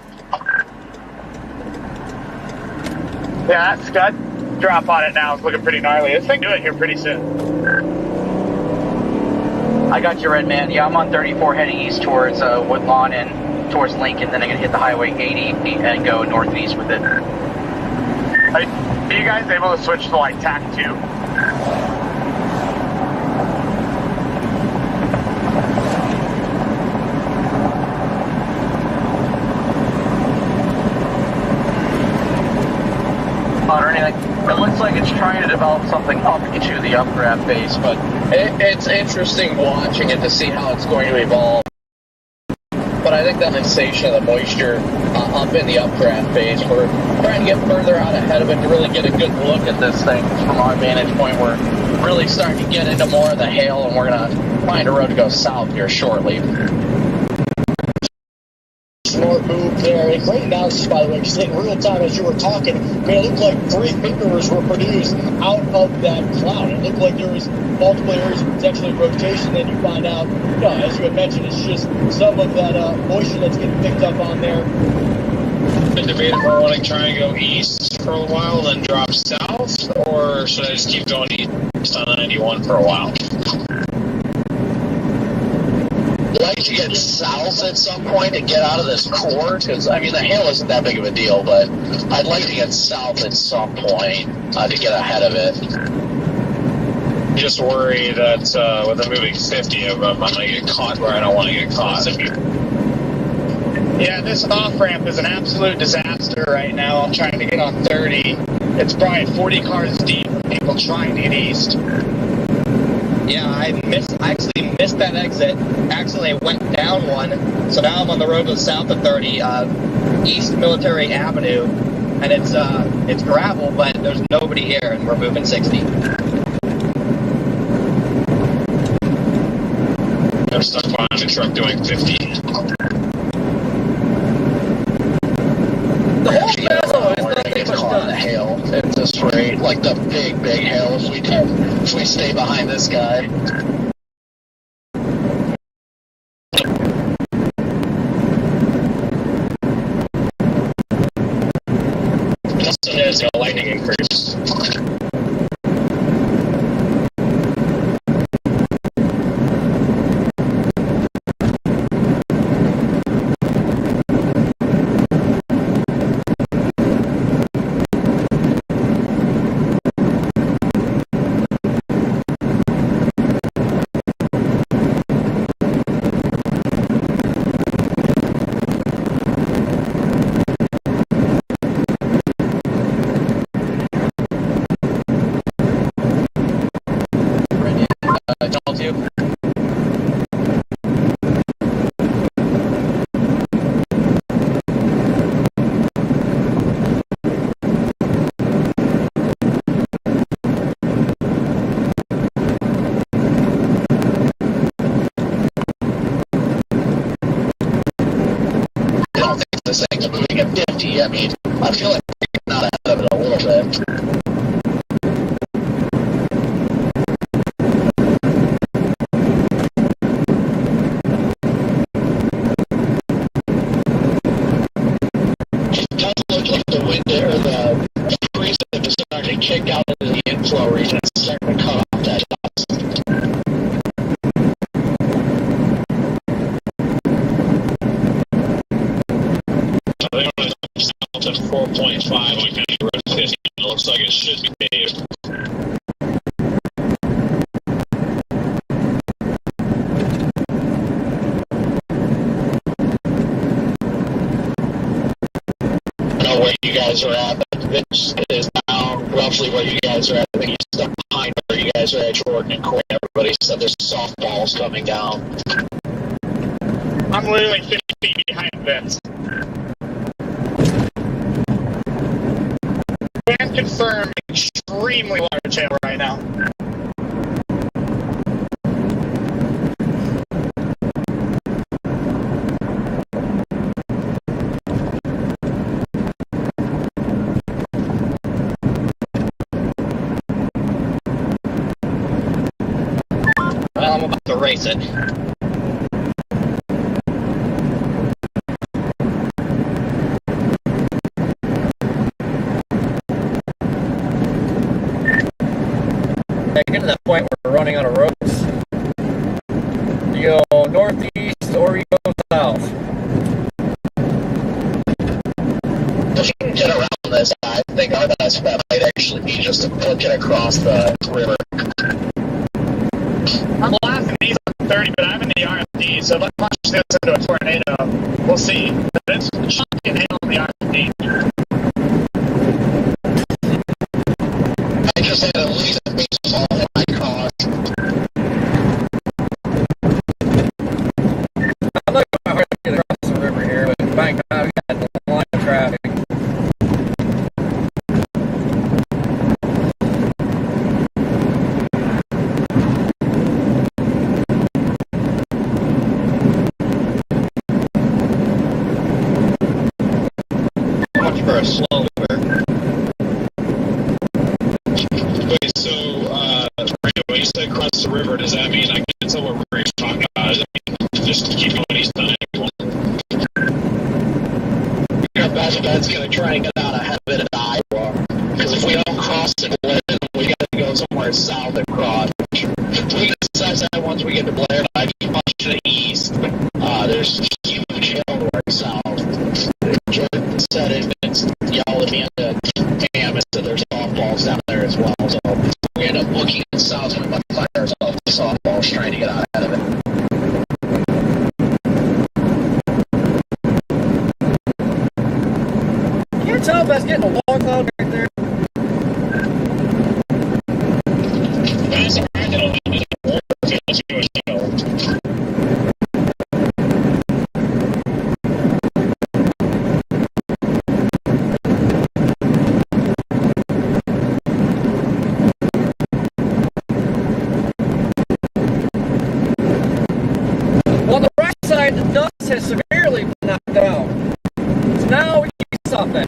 Yeah, that scud drop on it now is looking pretty gnarly. This thing do it here pretty soon. I got you, Red Man. Yeah, I'm on 34 heading east towards Woodlawn and towards Lincoln. Then I'm going to hit the Highway 80 and go northeast with it. Are you guys able to switch to like TAC 2? Or anything. It looks like it's trying to develop something up into the updraft base, but it's interesting watching it to see how it's going to evolve. But I think that sensation of the moisture up in the updraft base, we're trying to get further out ahead of it to really get a good look at this thing from our vantage point. We're really starting to get into more of the hail, and we're going to find a road to go south here shortly. Smart move there. And great analysis, by the way, because in real time as you were talking, it looked like 3 fingers were produced out of that cloud. It looked like there was multiple areas of potentially rotation. Then you find out, as you had mentioned, it's just some of that moisture that's getting picked up on there. The debate if I want to try and go east for a while, then drop south, or should I just keep going east on 91 for a while? I'd like to get south at some point and get out of this core, because, the hail isn't that big of a deal, but I'd like to get south at some point to get ahead of it. Just worry that with a moving 50 of them, I'm going to get caught where I don't want to get caught. Yeah, this off-ramp is an absolute disaster right now. I'm trying to get on 30. It's probably 40 cars deep of people trying to get east. Yeah, I actually missed that exit. Actually, I went down one, so now I'm on the road to the south of 30, East Military Avenue, and it's gravel, but there's nobody here, and we're moving 60. I'm stuck behind the truck doing 50. The whole bezel is like the big hill if we stay behind this guy. Also, there's no lightning increase. Told you. I don't think this thing's moving at 50. I mean, I feel like we're getting out ahead of it a little bit. It does look like the wind or the breeze is starting to kick out into the inflow region. It's starting to cut off that dust. I think when it comes down to 4.5, we finish road 50. It looks like it should be paved. I don't know where you guys are at, but the pitch is down roughly where you guys are at. I think you stuck behind where you guys are at, Jordan and Quinn. Everybody said there's softballs coming down. I'm literally 50 feet behind Vince. Can confirm extremely large hail right now. Well, I'm about to race it. Getting to that point where we're running out of roads. You go northeast or you go south. If you can get around this, I think our best bet might actually be just to book it across the river. I'm blasting these on 30, but I'm in the RFD, so if I punch this into a tornado, we'll see. But it's chunky and hail in the RFD. I just had at least a baseball in my car. I'm looking at hard to get across the river here, but bank out, we got a line of traffic. How much for a slow river? Wait, so, when you said cross the river, does that mean I can tell what river you're talking about? Does that mean just keep going east on it? Our best bet's going to try and get out ahead of it at Iowa. Because if we don't cross it, we got to go somewhere south and cross. We decide that once we get to Blair, I keep much to the east. There's huge hill to our south. Jordan said it, it's yelled at me into Cam and said there's softballs down there as well. So we end up looking south and we might find ourselves softballs trying to get out ahead of it. Can't tell if that's getting a long cloud right there. On the right side, the dust has severely been knocked down. So now we can stop that.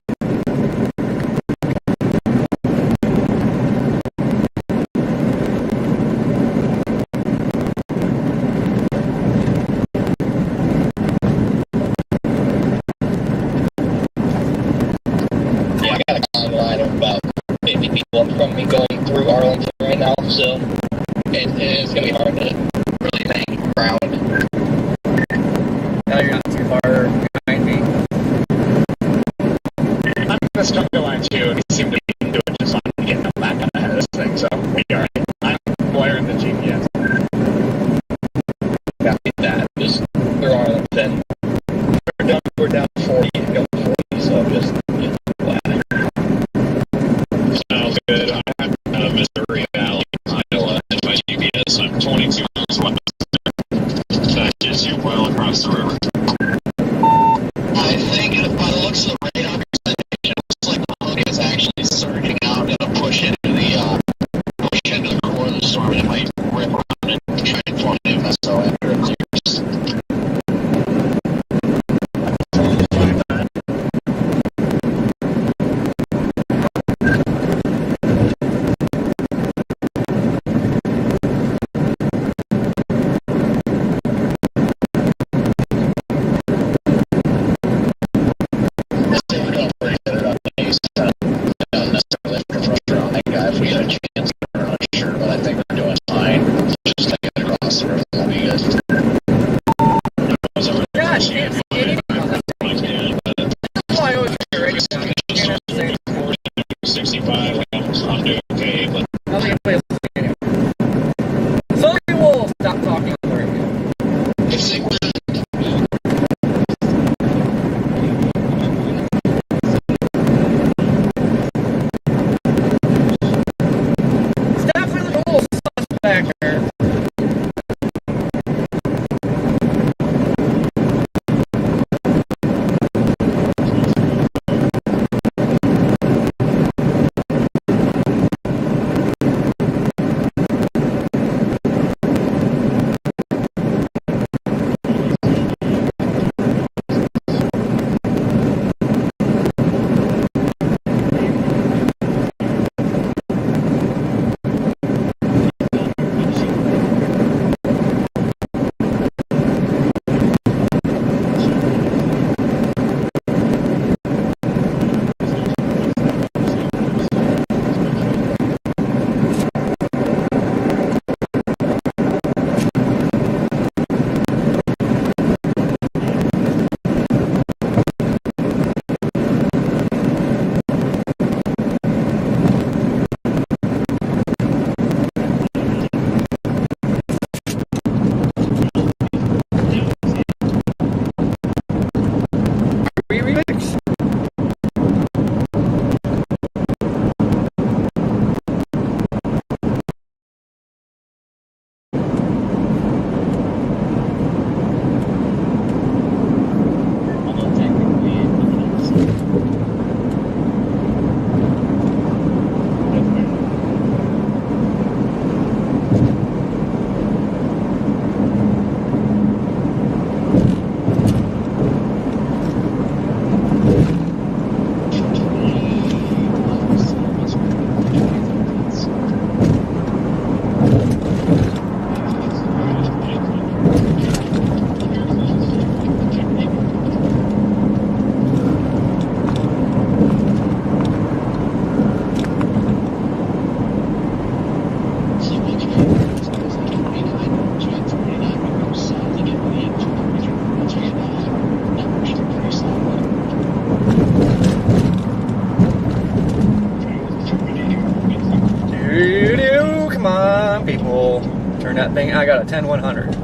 turn that thing. I got a 10-100.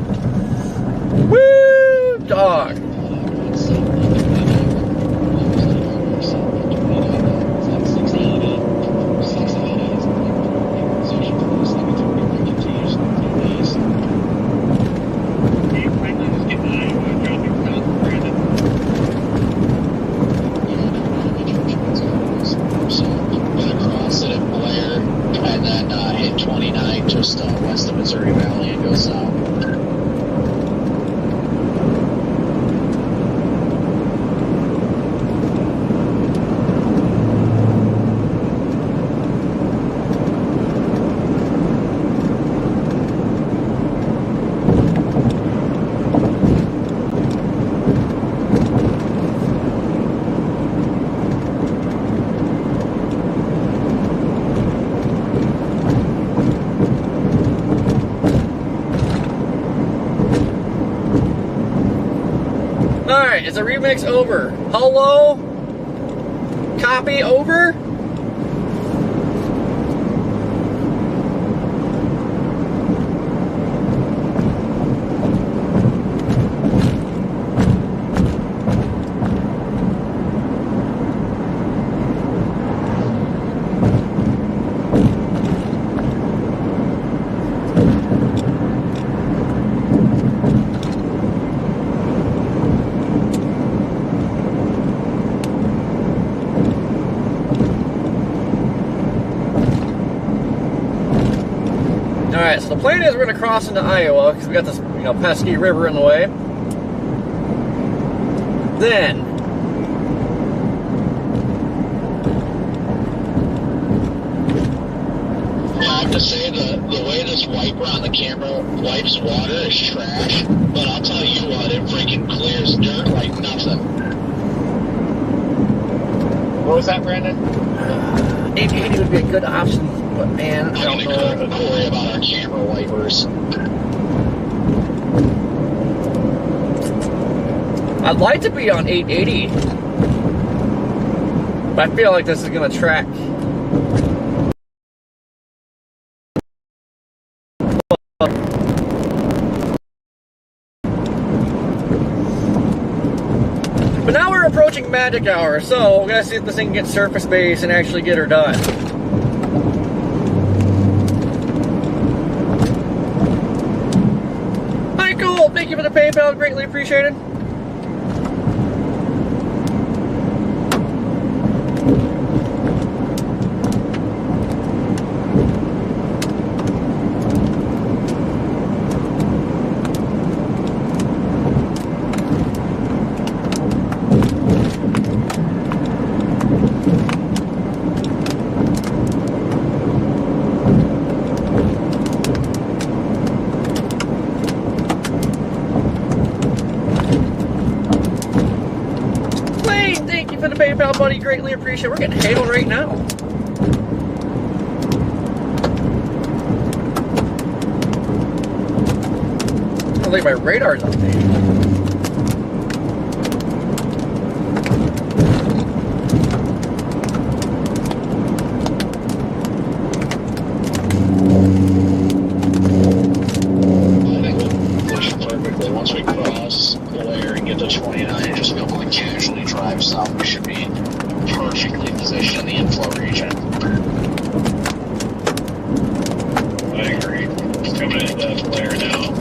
Woo, dog. Just west of Missouri Valley and go south. Alright, is the remix over? Hello? Copy over? Alright, so the plan is we're going to cross into Iowa because we got this, pesky river in the way. Then, I have to say the way this wiper on the camera wipes water is trash, but I'll tell you what, it freaking clears dirt like nothing. What was that, Brandon? 880 would be a good option, but man, I don't know. Corey about our camera wipers. I'd like to be on 880, but I feel like this is going to track. But now we're approaching magic hour, so we're going to see if this thing gets surface base and actually get her done. Hi, cool. Thank you for the PayPal. Greatly appreciated. PayPal, buddy, greatly appreciate it. We're getting hail right now. I think my radar's updated. Once we cross the layer and get to 29 and just go quick casually drive south, we should be perfectly positioned in the inflow region. I agree. Coming into that layer now.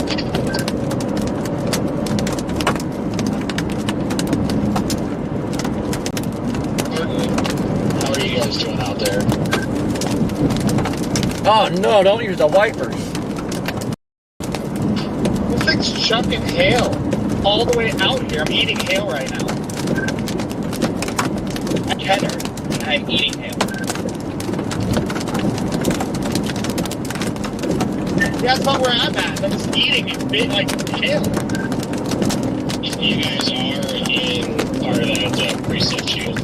How are you guys doing out there? Oh no, don't use the wipers. It's chucking hail all the way out here. I'm eating hail right now. I'm tethered, and I'm eating hail. Yeah, that's not where I'm at. I'm just eating it, bit like hail. You guys are in part of that preset shield.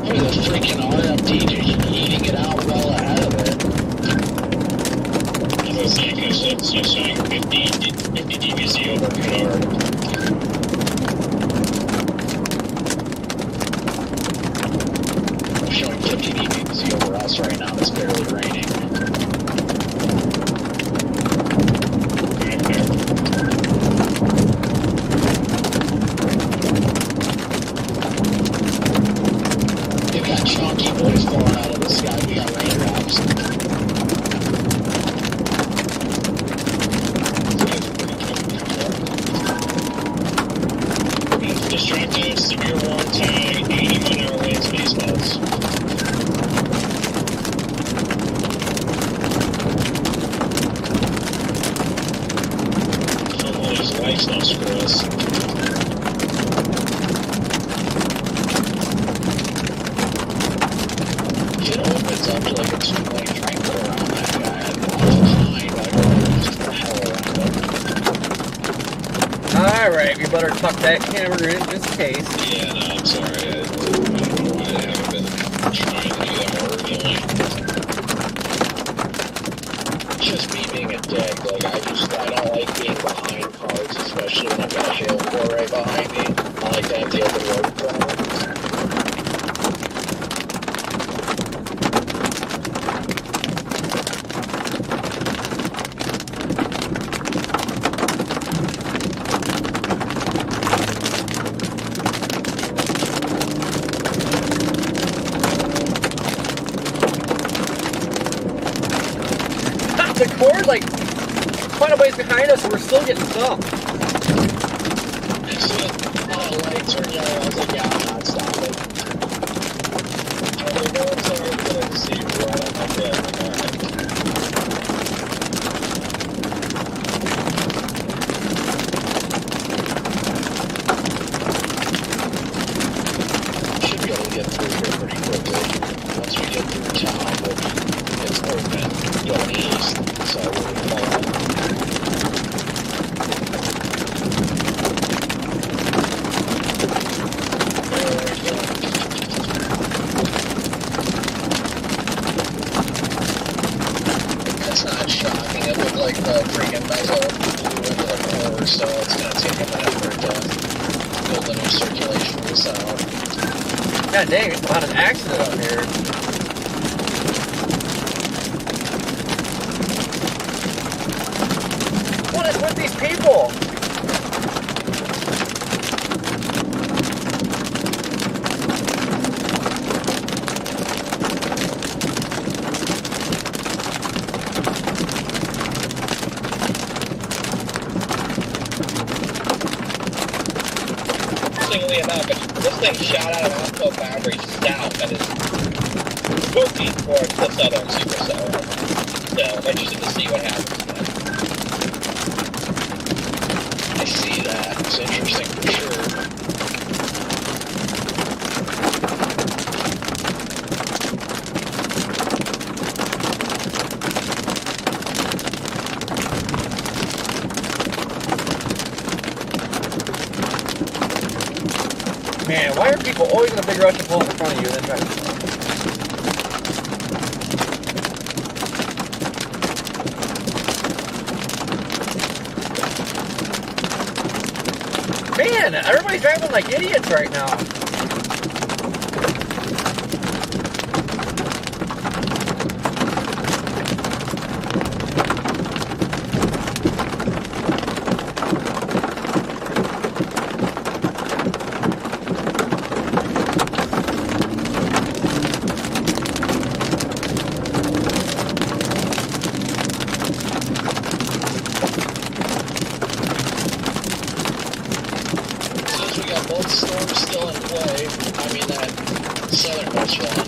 Look at the freaking RFD just eating it out well ahead of it. As I was saying, it's showing 50 dBc over Canard. Showing 50 dBc over us. right now. It's barely raining. We've got chunky boys falling out of the sky. We got raindrops. Destructive, severe warm tag, 80-mile-an-hour winds, base balls. Oh, there's life stuff for us. If it opens up to like a 2-point triangle around that guy, I'd walk behind, like, just the hell around it. Alright, we better tuck that camera in just in case. Yeah, no, I'm sorry. I don't know why I haven't been trying to do that more urgently. Just me being a dick. Like, I don't like being behind cars, especially when I've got a hail core right behind me. I like to have the open road in front of me. The cord, like, quite a ways behind us, we're still getting stumped. Light turned yellow. I was like, yeah, I'm not stopping. I know it's already good to see right on my bed. Should be able to get through here pretty quickly. Once we get through town, it's open, going east, so we'll be fine. That's not shocking. It looked like the freaking metal flew into the core, so it's going to take a minute for it to build a new circulation of the sound. God dang, it's a lot of accident out here. What is with these people? Interestingly enough, this thing shot out of outflow boundary south and is moving towards the southern supercell. So I'm interested to see what happens. I see that. It's interesting for sure. Man, why are people always in a big rush to pull in front of you and then try to... Man, everybody's driving like idiots right now. Both storms still in play. I mean, that southernmost one.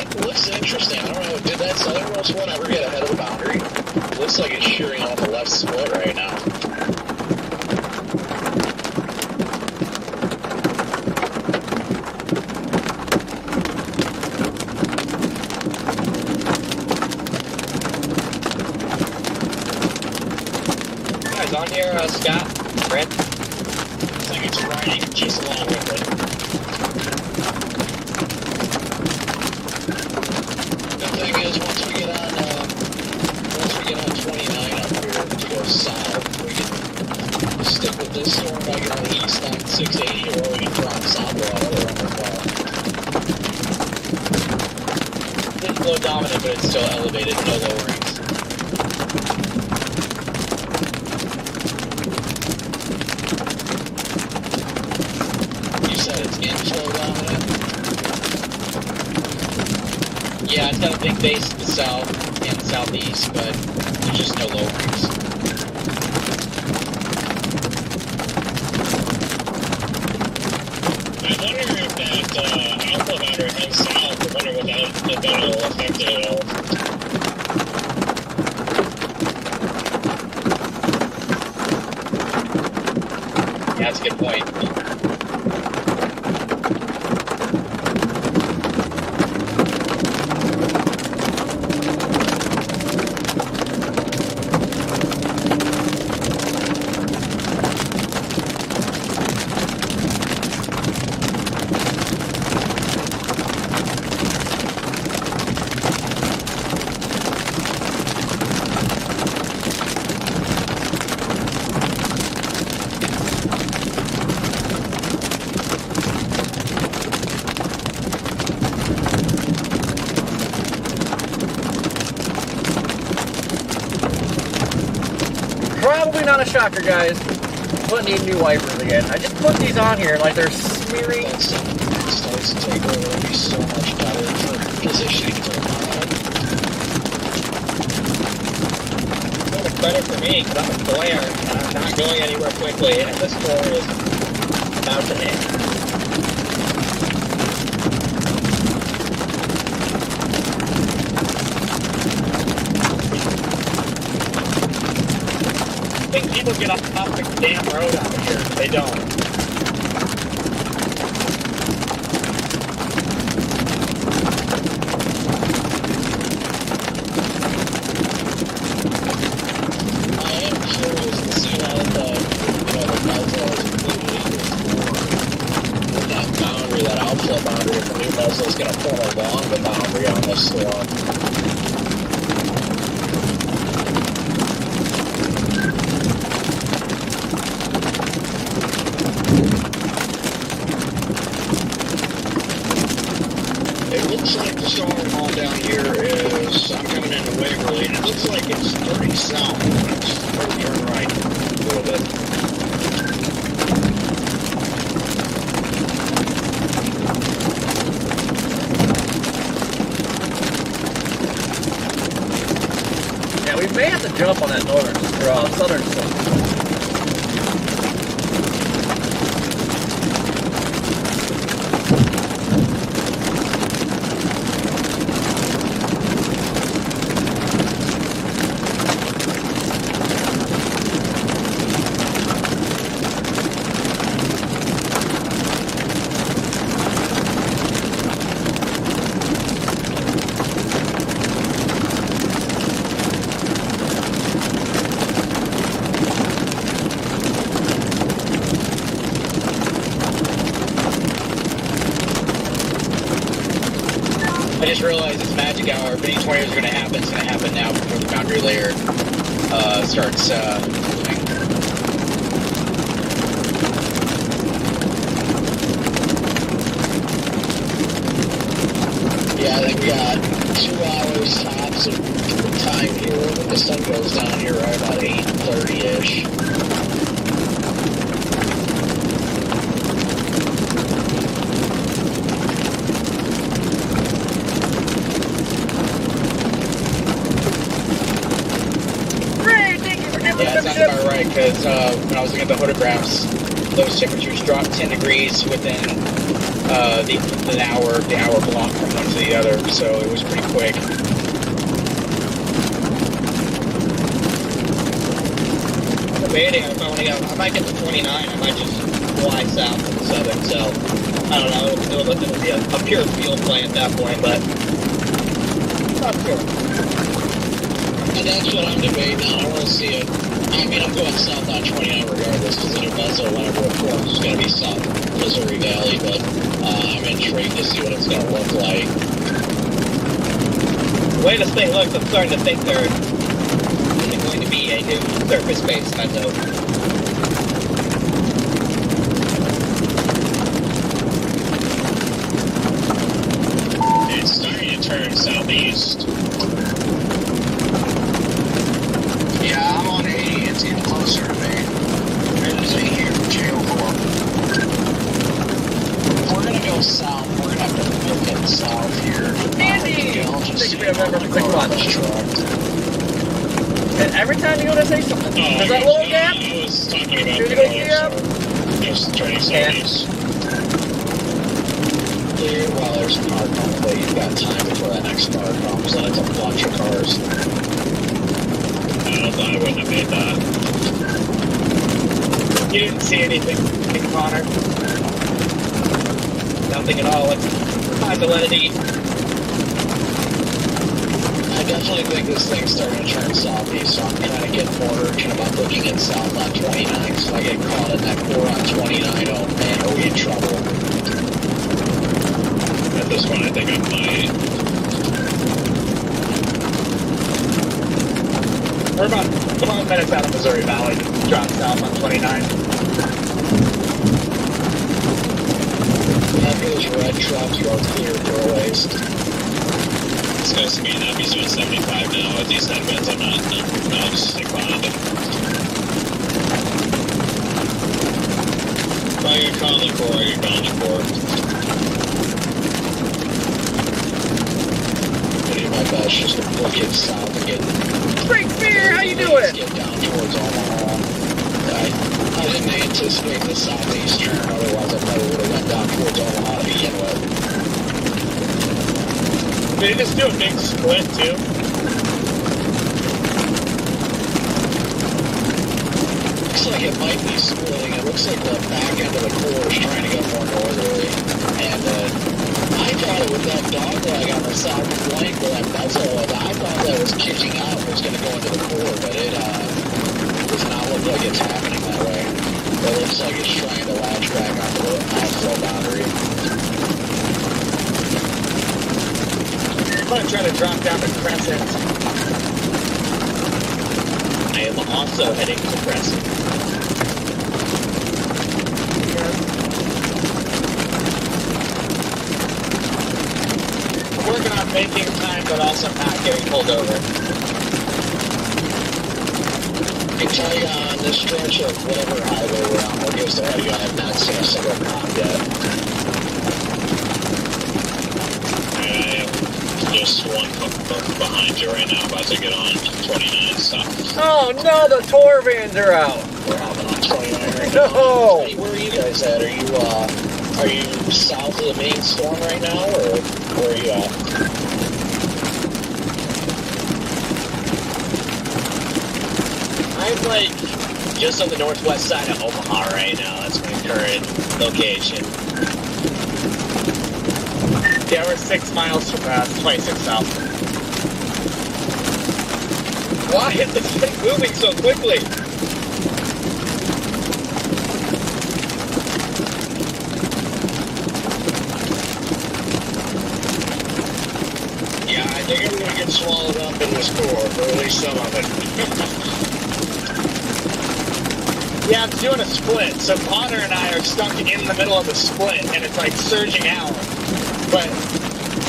It looks interesting. I don't know, did that southernmost one ever get ahead of the boundary? It looks like it's shearing on the left split right now. Guys, on here, Scott, Brent. It's riding just along with it. The thing is, once we get on 29 up here to go south, we can stick with this storm by going east on 680, or we can drop south on the other one as well. but it's still elevated, no lowerings. You said it's inflow dominant? Yeah, it's got a big base to the south and southeast, but there's just no lowerings. I wonder if that outflow boundary heads south. I wonder if that'll affect it at all. Yeah, that's a good point. Probably not a shocker, guys, but need new wipers again. I just put these on here like they're smearing. That starts to take over. It'll be so much better for positioning for tomorrow. It's better for me because I'm a flare and I'm not going anywhere quickly, and this floor is about to hit. I think people get off the damn road out here, but they don't. I am curious to see how the muzzle is included with that boundary, that outflow boundary, if the new muzzle is going to form along the boundary on this storm. It looks like the storm all down here is, I'm coming into Waverly, and it looks like it's turning south. It's going to turn right a little bit. Yeah, we may have to jump on that northern or southern slope. I just realized it's magic hour. If any tornado is going to happen, it's going to happen now before the boundary layer starts moving. Yeah, I think we got 2 hours tops of time here. The sun goes down here right about 8:30-ish. Yeah, that sounds about right, because when I was looking at the photographs, those temperatures dropped 10 degrees within the hour block from one to the other, so it was pretty quick. I'm debating if I might get to 29, I might just fly south to the southern, so I don't know, it'll be a pure field play at that point, but not sure. And that's what I'm debating on. I want to see it. I mean, I'm going south on 29 regardless, because the new muzzle, whenever it forms, is going to be south Missouri Valley, but I'm intrigued to see what it's going to look like. The way this thing looks, I'm starting to think there's going to be a new surface-based method. It's starting to turn southeast. Yeah, I'm on 80. It's getting closer to me. There's 80 here from jail for. If we're gonna go south, we're gonna have to look at south here. Andy! I'll just Think see we have on that the quick one. garbage truck. And every time you want to say something, there's that little gap. I was talking about You're the gonna get up. just turning southeast. Dude, well, there's a car coming, but you've got time before that next car comes. That's a bunch of cars. I wouldn't have made that. You didn't see anything, Connor? Nothing at all. It's time to let it eat. I definitely think this thing's starting to turn southeast, so I'm trying to get more urgent about looking at south on 29, so I get caught in that core on 29, oh man, are we in trouble? At this point, I think I might. We're about 12 minutes out of Missouri Valley to drop south on 29. Those red trucks road clear for a waste. This guy's speeding up. He's doing 75 now. With these headwinds, I'm not. I'll just stick behind him. Are you calling for? Are you calling for? Doing my best just to look it south and get. Great Fear, how you doing? Get down towards Omaha. I didn't anticipate the southeast turn, otherwise I probably would have went down towards Omaha to begin with. Did they just do a big split too? Looks like it might be splitting. It looks like the back end of the core is trying to go more northerly. And I thought it with that dog leg on the south flank where that bezel was, I thought that was kicking out and was going to go into the core, but it does not look like it's happening that way. It looks like it's trying to latch back onto the outflow boundary. I'm going to try to drop down to Crescent. I am also heading to Crescent. I'm working on making time, but also not getting pulled over. I can tell you on this stretch of whatever highway we're on, we're just ahead of you. I have not seen a single cop yet. Just one behind you right now, about to get on 29 south. Oh no, the tour vans are out. We're hopping on 29 right No. now. Hey, where are you guys at? Are you south of the main storm right now, or where are you at? I'm like just on the northwest side of Omaha right now. That's my current location. Yeah, we're 6 miles from 26 south. Why is this thing moving so quickly? Yeah, I think I'm going to get swallowed up in this core, or at least some of it. Yeah, it's doing a split. So Connor and I are stuck in the middle of the split, and it's like surging out. But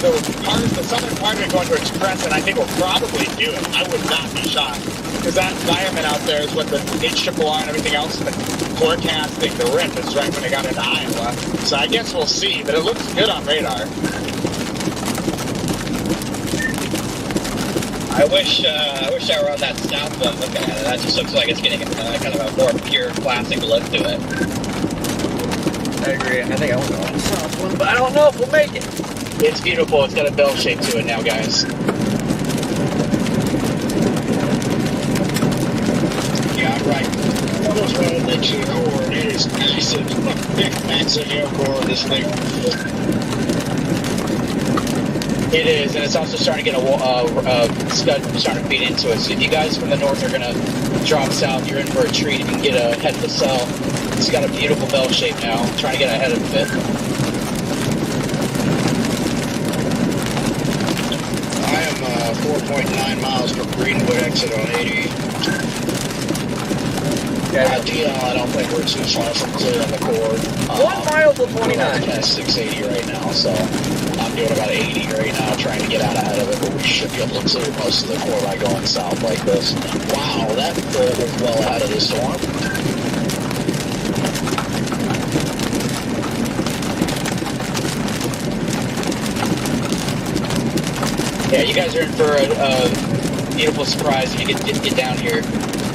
the southern part of it going towards Crescent, I think will probably do it. I would not be shocked. Because that environment out there is what the HRRR and everything else has been forecasting the rip is right when they got into Iowa. So I guess we'll see, but it looks good on radar. I wish I were on that south one looking at it. That just looks like it's getting kind of a more pure classic look to it. I agree. I think I want to go on the south one, but I don't know if we'll make it. It's beautiful. It's got a bell shape to it now, guys. Yeah, I'm right. Almost right next to the core, and it is massive. Massive core, this thing. It is, and it's also starting to get a scud starting to feed into it. So if you guys from the north are going to drop south, you're in for a treat. You can get ahead of the cell. It's got a beautiful bell shape now. I'm trying to get ahead of it. I am 4.9 miles from Greenwood exit on 80. DL, I don't think we're too far from clear on the core. 1 mile to 29. We're past 680 right now, so I'm doing about 80 right now, trying to get out ahead of it, but we should be able to clear most of the core by going south like this. Wow, that bird was well ahead of the storm. Yeah, you guys are in for a beautiful surprise if you get down here.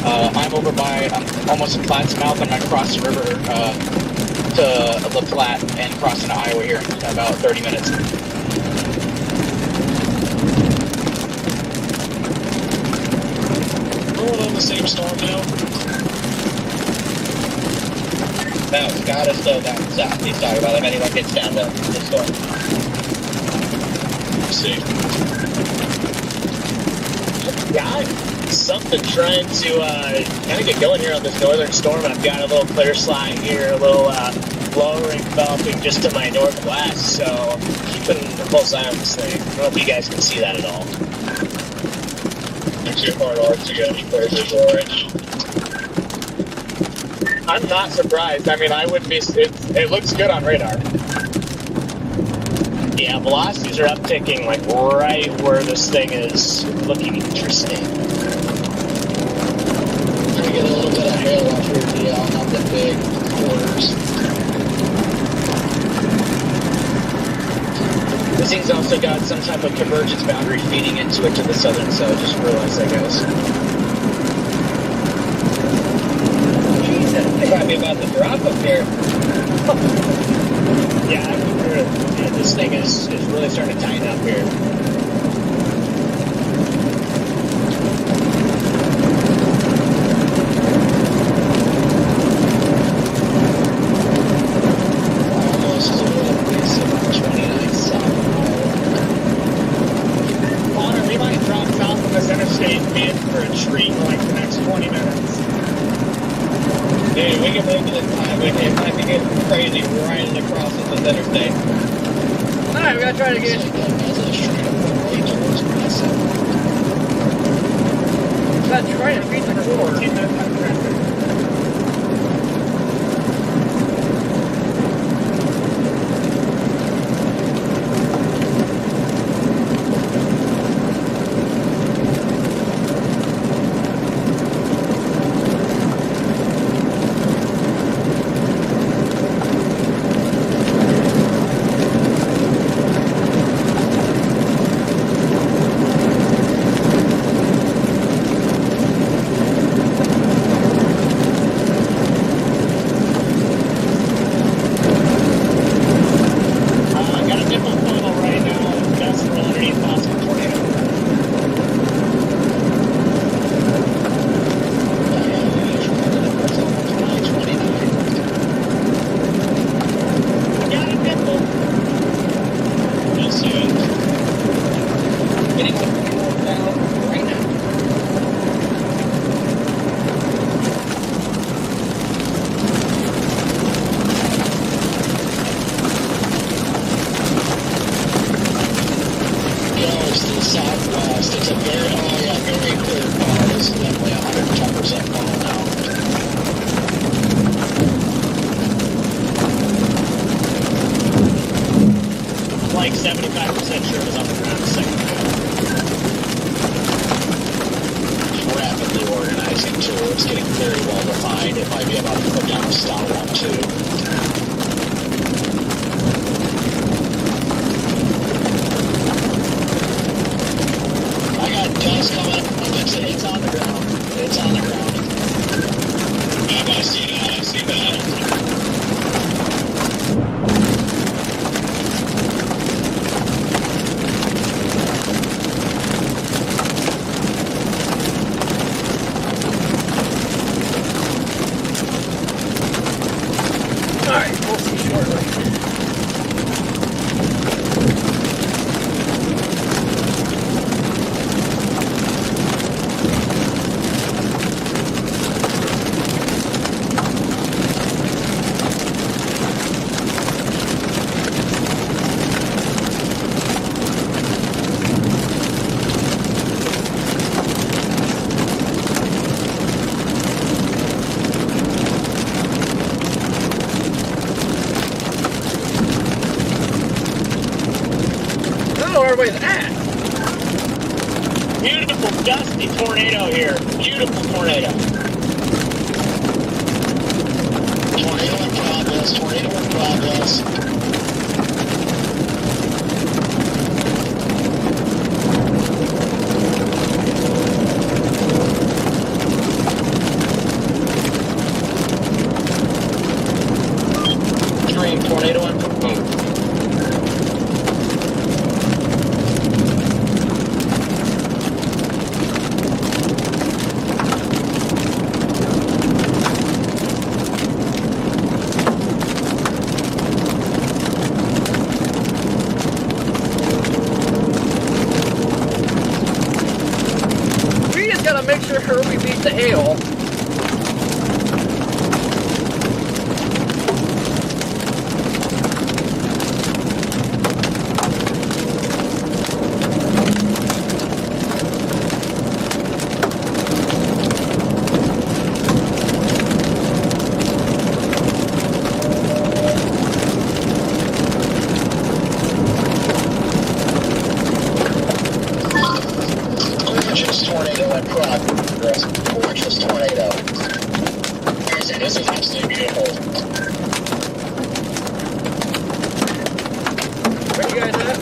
I'm almost at Platte's Mouth. I'm going to cross the river to the Platte and cross into Iowa here in about 30 minutes. Rolling on the same storm now. No, Scott is still down south. He's talking about if anyone gets down to the storm. Let's see. Yeah, something trying to kind of get going here on this northern storm. I've got a little clear slide here, a little lowering developing just to my northwest, so keeping a close eye on this thing. I don't know if you guys can see that at all. Too far north to get any clear visual right now. I'm not surprised. I mean, I would be. It looks good on radar. Yeah, velocities are upticking like right where this thing is looking interesting. Trying to get a little bit of hail off here, not the big quarters. This thing's also got some type of convergence boundary feeding into it to the southern side. Just realized that, guys. Jesus, they might be about to drop up here. Yeah, this thing is really starting to tighten up here. Almost to the base of 29 south. Connor, we might drop south on this interstate and be in for a treat for like the next 20 minutes. Dude, we can make it in time. We can might be getting crazy riding across this interstate. Alright, we gotta try to get. Gotta try to beat the core. Like 75% sure it was on the ground a second ago. Rapidly organizing too. It's getting very well defined. It might be about to put down a stop one too. I got dust coming. It's on the ground. It's on the ground. Yep, I see that. I see that. everybody's at. Beautiful dusty tornado here. Beautiful tornado. Tornado in progress. Tornado in progress. Extreme tornado in progress. We just gotta make sure we beat the hail. Gorgeous tornado in progress. Gorgeous tornado. This is absolutely beautiful. Where you guys at?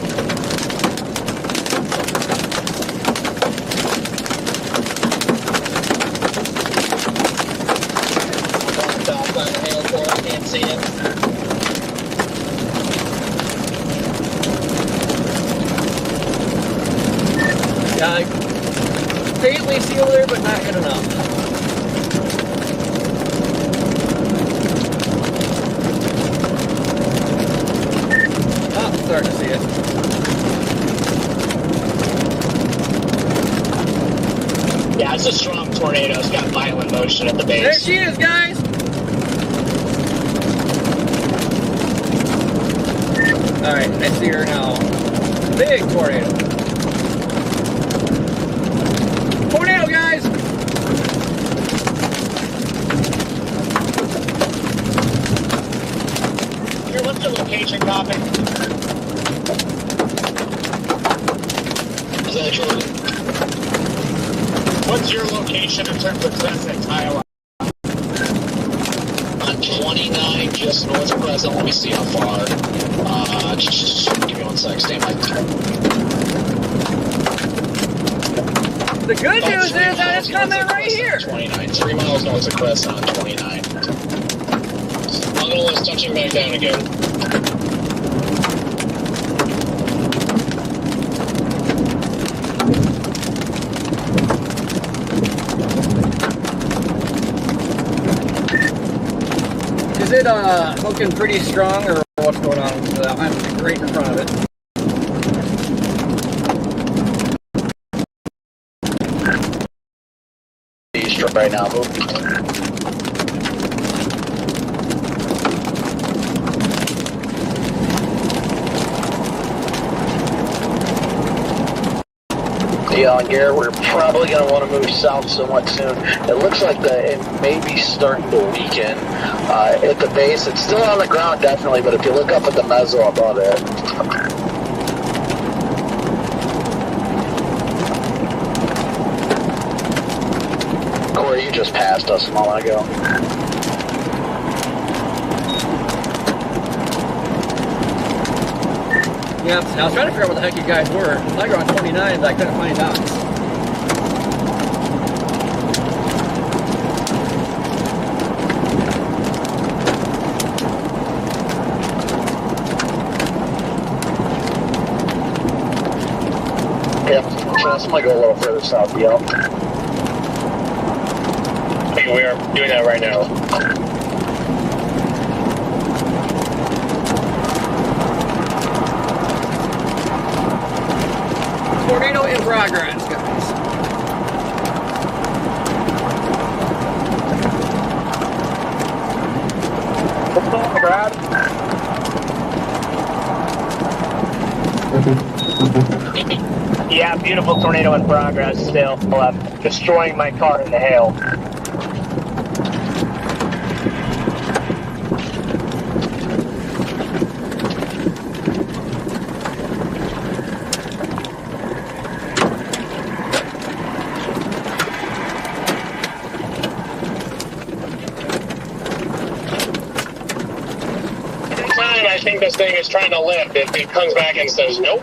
Top on the hail core, I can't see it. Yeah, I faintly see over there, but not good enough. Oh, starting to see it. Yeah, it's a strong tornado. It's got violent motion at the base. There she is, guys! Alright, I see her now. Big tornado. Tornado, guys! Here, what's the location, copy? Is that Jordan? What's your location in terms of Crescent, Iowa? On 29, just north of Crescent. Let me see how far. Just give me 1 sec. Stand by. The good news is that it's coming right here. 29. 3 miles north of Crescent on 29. Angular is touching back down again. Is it looking pretty strong, or what's going on? I'm right in front of it. East right now. Yeah, and Garrett, we're probably going to want to move south somewhat soon. It looks like it may be starting to weaken at the base. It's still on the ground, definitely, but if you look up at the mezzo above it. Corey, you just passed us a moment ago. Yeah, I was trying to figure out what the heck you guys were. I thought you were on 29, but I couldn't find out. Yep, so I'm going to go a little further south, yep. Okay, we are doing that right now. Tornado in progress, guys. What's going on, Brad? Yeah, beautiful tornado in progress still. Destroying my car in the hail. think this thing is trying to lift. It comes back and says, nope.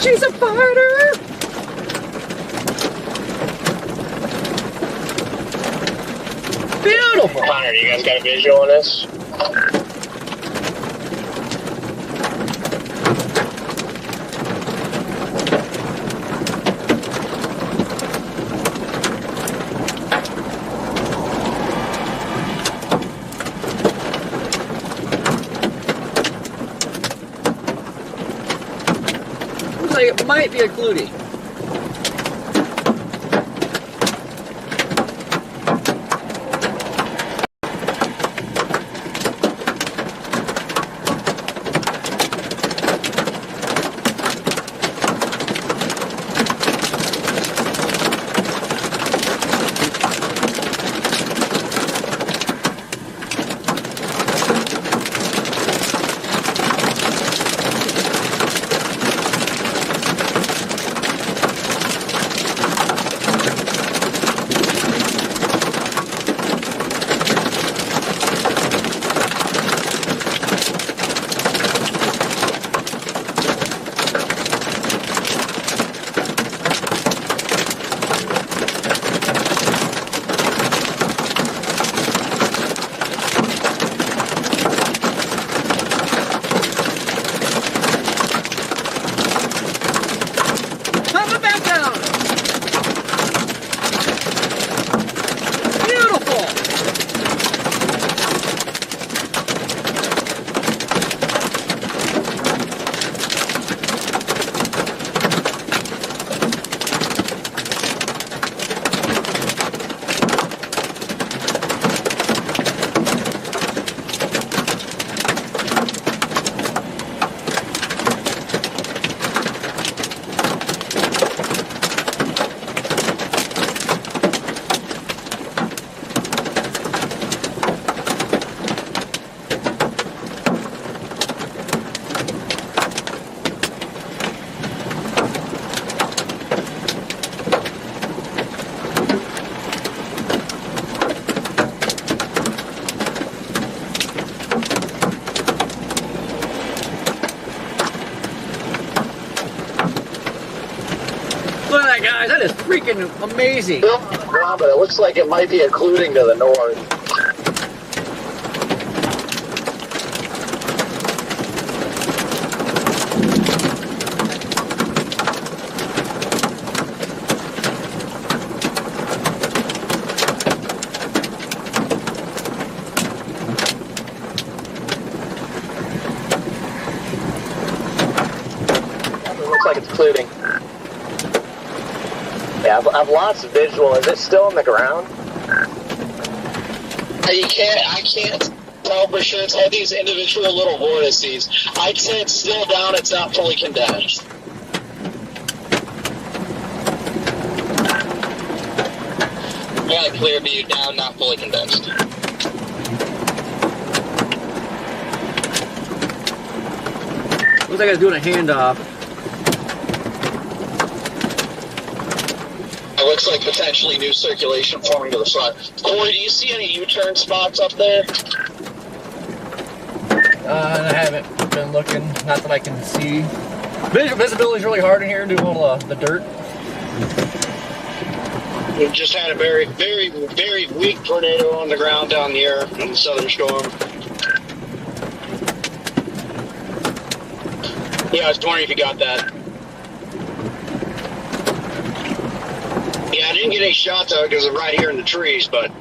She's a fighter! Beautiful! Connor, you guys got a visual on this? Looks like it might be a Clutie. Look at that, guys. That is freaking amazing. But it looks like it might be occluding to the north. It looks like it's occluding. Yeah, I've lost visual. Is it still on the ground? I can't tell for sure. It's all these individual little vortices. I'd say it's still down. It's not fully condensed. Yeah, clear view down, not fully condensed. Looks like I was doing a handoff. It looks like potentially new circulation forming to the front. Corey, do you see any U-turn spots up there? I haven't been looking. Not that I can see. Visibility is really hard in here due to all the dirt. We've just had a very, very, very weak tornado on the ground down here in the southern storm. Yeah, I was wondering if you got that. Yeah, I didn't get any shots of it because I'm right here in the trees, but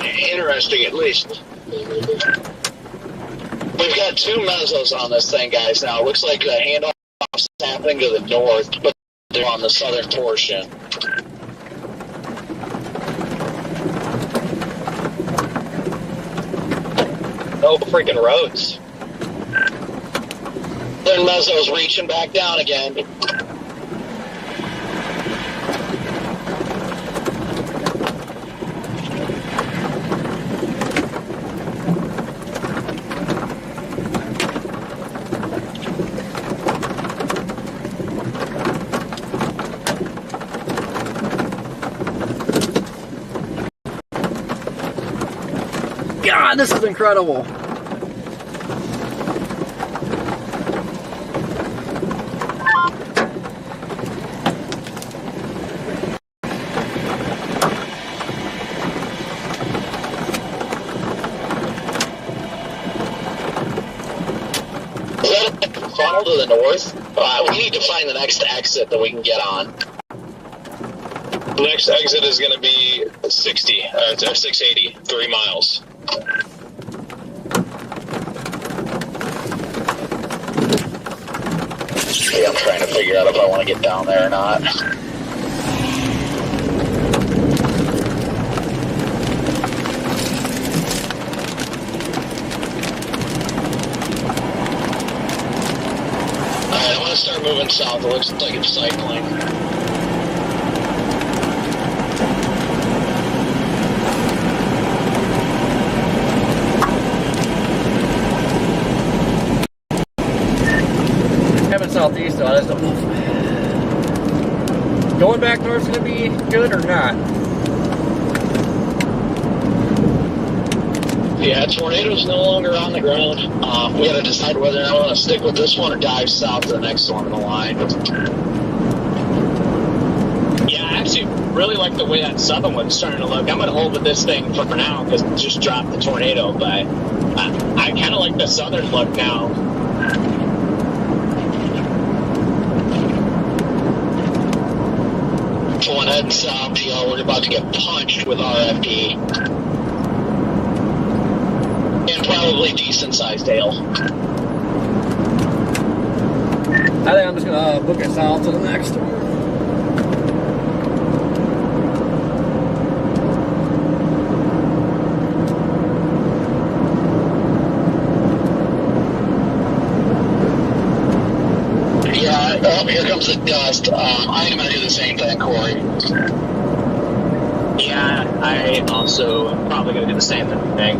interesting at least. We've got two mesos on this thing, guys, now. It looks like the handoff's happening to the north, but they're on the southern portion. no freaking roads. Then Mezzo's reaching back down again. God, this is incredible. Funnel to the north. We need to find the next exit that we can get on. The next exit is going to be 60, or 680, 3 miles. Yeah, I'm trying to figure out if I want to get down there or not. Alright, I'm going to start moving south. It looks like it's cycling. Southeast, so I just don't know if going back north is going to be good or not. Yeah, tornado's no longer on the ground. We got to decide whether or not we want to stick with this one or dive south to the next one in the line. Yeah, I actually really like the way that southern one's starting to look. I'm going to hold with this thing for now because it just dropped the tornado, but I kind of like the southern look now. One heading south, we're about to get punched with RFD. And probably decent sized hail. I think I'm just gonna book it south to the next one. Here comes the dust. I'm going to do the same thing, Corey. Yeah, I also am probably going to do the same thing.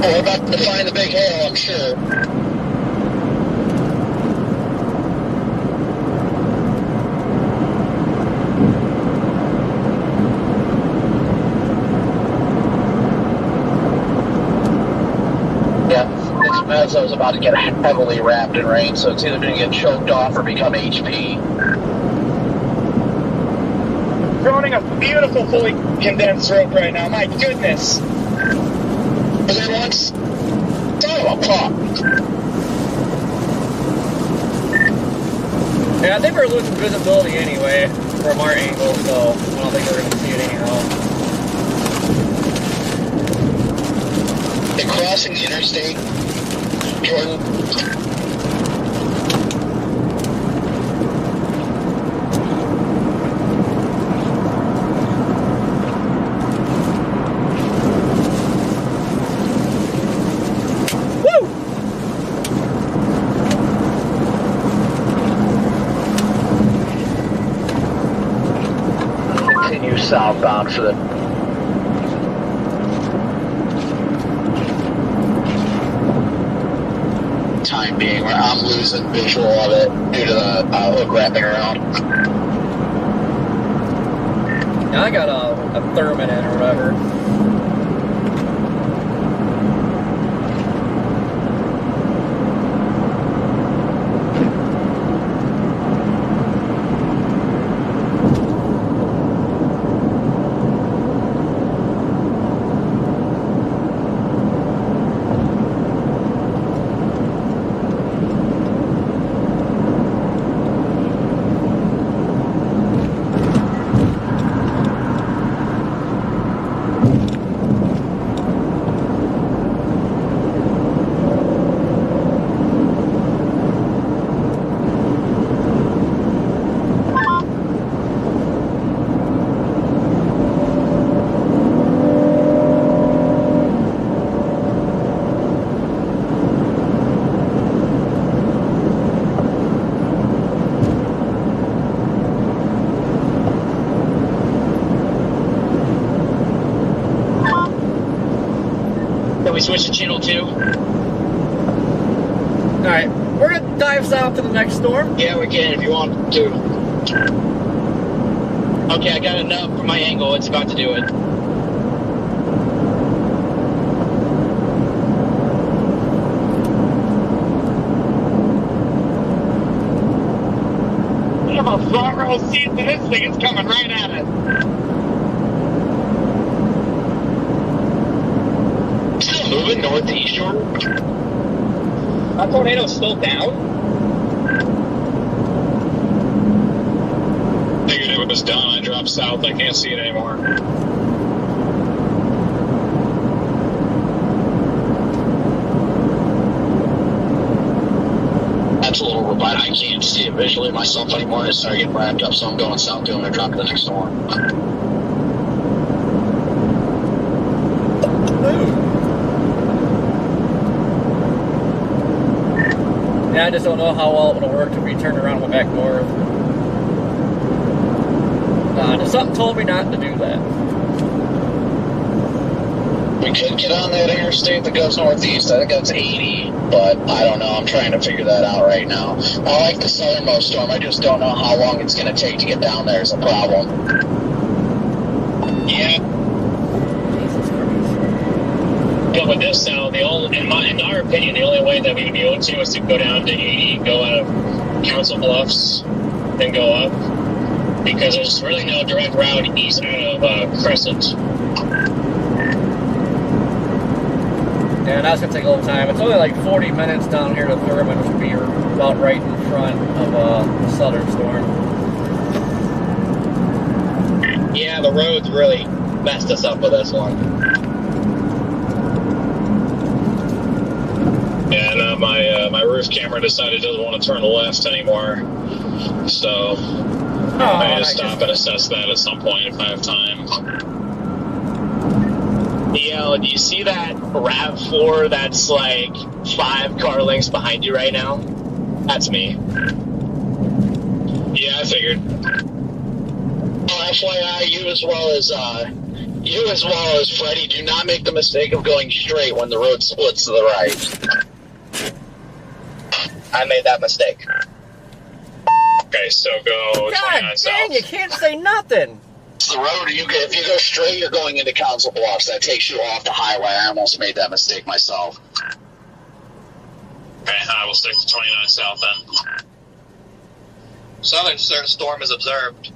Oh, we're about to find the big hail, I'm sure. Mezzo's about to get heavily wrapped in rain, so it's either going to get choked off or become HP. Running a beautiful, fully condensed rope right now. My goodness. Was there once? Son of a pup. Yeah, I think we're losing visibility anyway from our angle, so I don't think we're going to see it anyhow. They're crossing the interstate. Jordan. Woo! Continue southbound for the time being, where I'm losing visual of it due to the hook wrapping around. Yeah, I got a Thurman in or whatever. switch to channel 2? Alright, we're gonna dive south to the next storm. Yeah, we can if you want to. Okay, I got enough from my angle. It's about to do it. I have a front row seat to this thing. It's coming right at it. Still moving northeast, Jordan. That tornado's still down? Figured it was done. I dropped south. I can't see it anymore. That's a little robot. I can't see it visually myself anymore. It's starting to get wrapped up, so I'm going south doing a drop to the next storm. Yeah, I just don't know how well it would work if we turned around and went back north. Just something told me not to do that. We could get on that interstate that goes northeast. I think that's 80, but I don't know. I'm trying to figure that out right now. I like the southernmost storm. I just don't know how long it's going to take to get down there is a problem. Yeah. But with this now, in our opinion, the only way that we would be able to is to go down to 80, go out of Council Bluffs, then go up, because there's really no direct route east out of Crescent. Yeah, that's going to take a little time. It's only like 40 minutes down here to Thurman, which would be about right in front of the southern storm. Yeah, the roads really messed us up with this one. Yeah, and my roof camera decided it doesn't want to turn left anymore. So I need to stop and assess that at some point if I have time. Yo, do you see that RAV4 that's like 5 car lengths behind you right now? That's me. Yeah, I figured. Oh, FYI, you as well as Freddie, do not make the mistake of going straight when the road splits to the right. I made that mistake. Okay, so go 29 God south. dang, you can't say nothing. It's the road. If you go straight, you're going into Council Bluffs. That takes you off the highway. I almost made that mistake myself. Okay, I will stick to 29 south then. Southern storm is observed.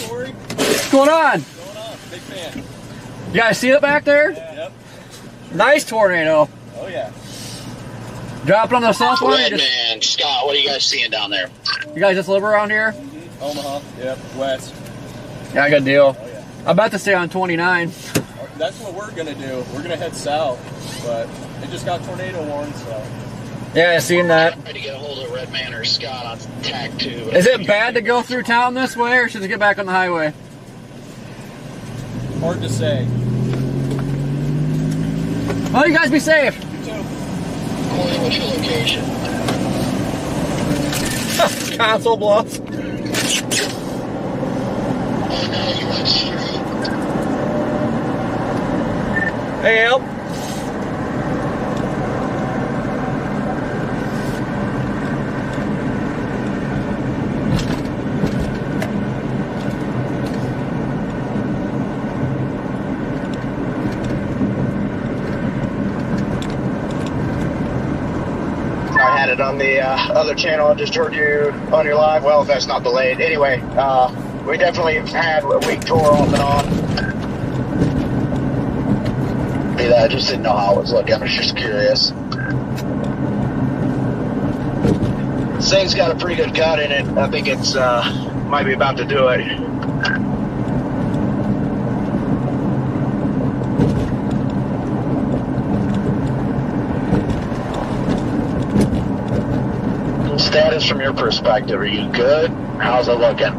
What's going on? Big fan. You guys see it back there? Yep. Nice tornado. Oh, yeah. Dropping on the south one? Red man, Scott, what are you guys seeing down there? You guys just live around here? Omaha. Yep. West. Yeah, good deal. Oh, yeah. I'm about to stay on 29. That's what we're going to do. We're going to head south, but it just got tornado warned, so. Yeah, I seen that. I'm trying to get a hold of Red Man or Scott on TAC 2. Is it bad to go through town this way, or should we get back on the highway? Hard to say. Well, you guys be safe. You too. What's your location? Council Bluffs. Oh, no, you went straight. Hey, Al. I had it on the other channel. I just heard you on your live. Well, that's not delayed. Anyway, we definitely had a week tour off and on. I just didn't know how it was looking. I was just curious. This thing's got a pretty good cut in it. I think it's might be about to do it. Status from your perspective, are you good? How's it looking?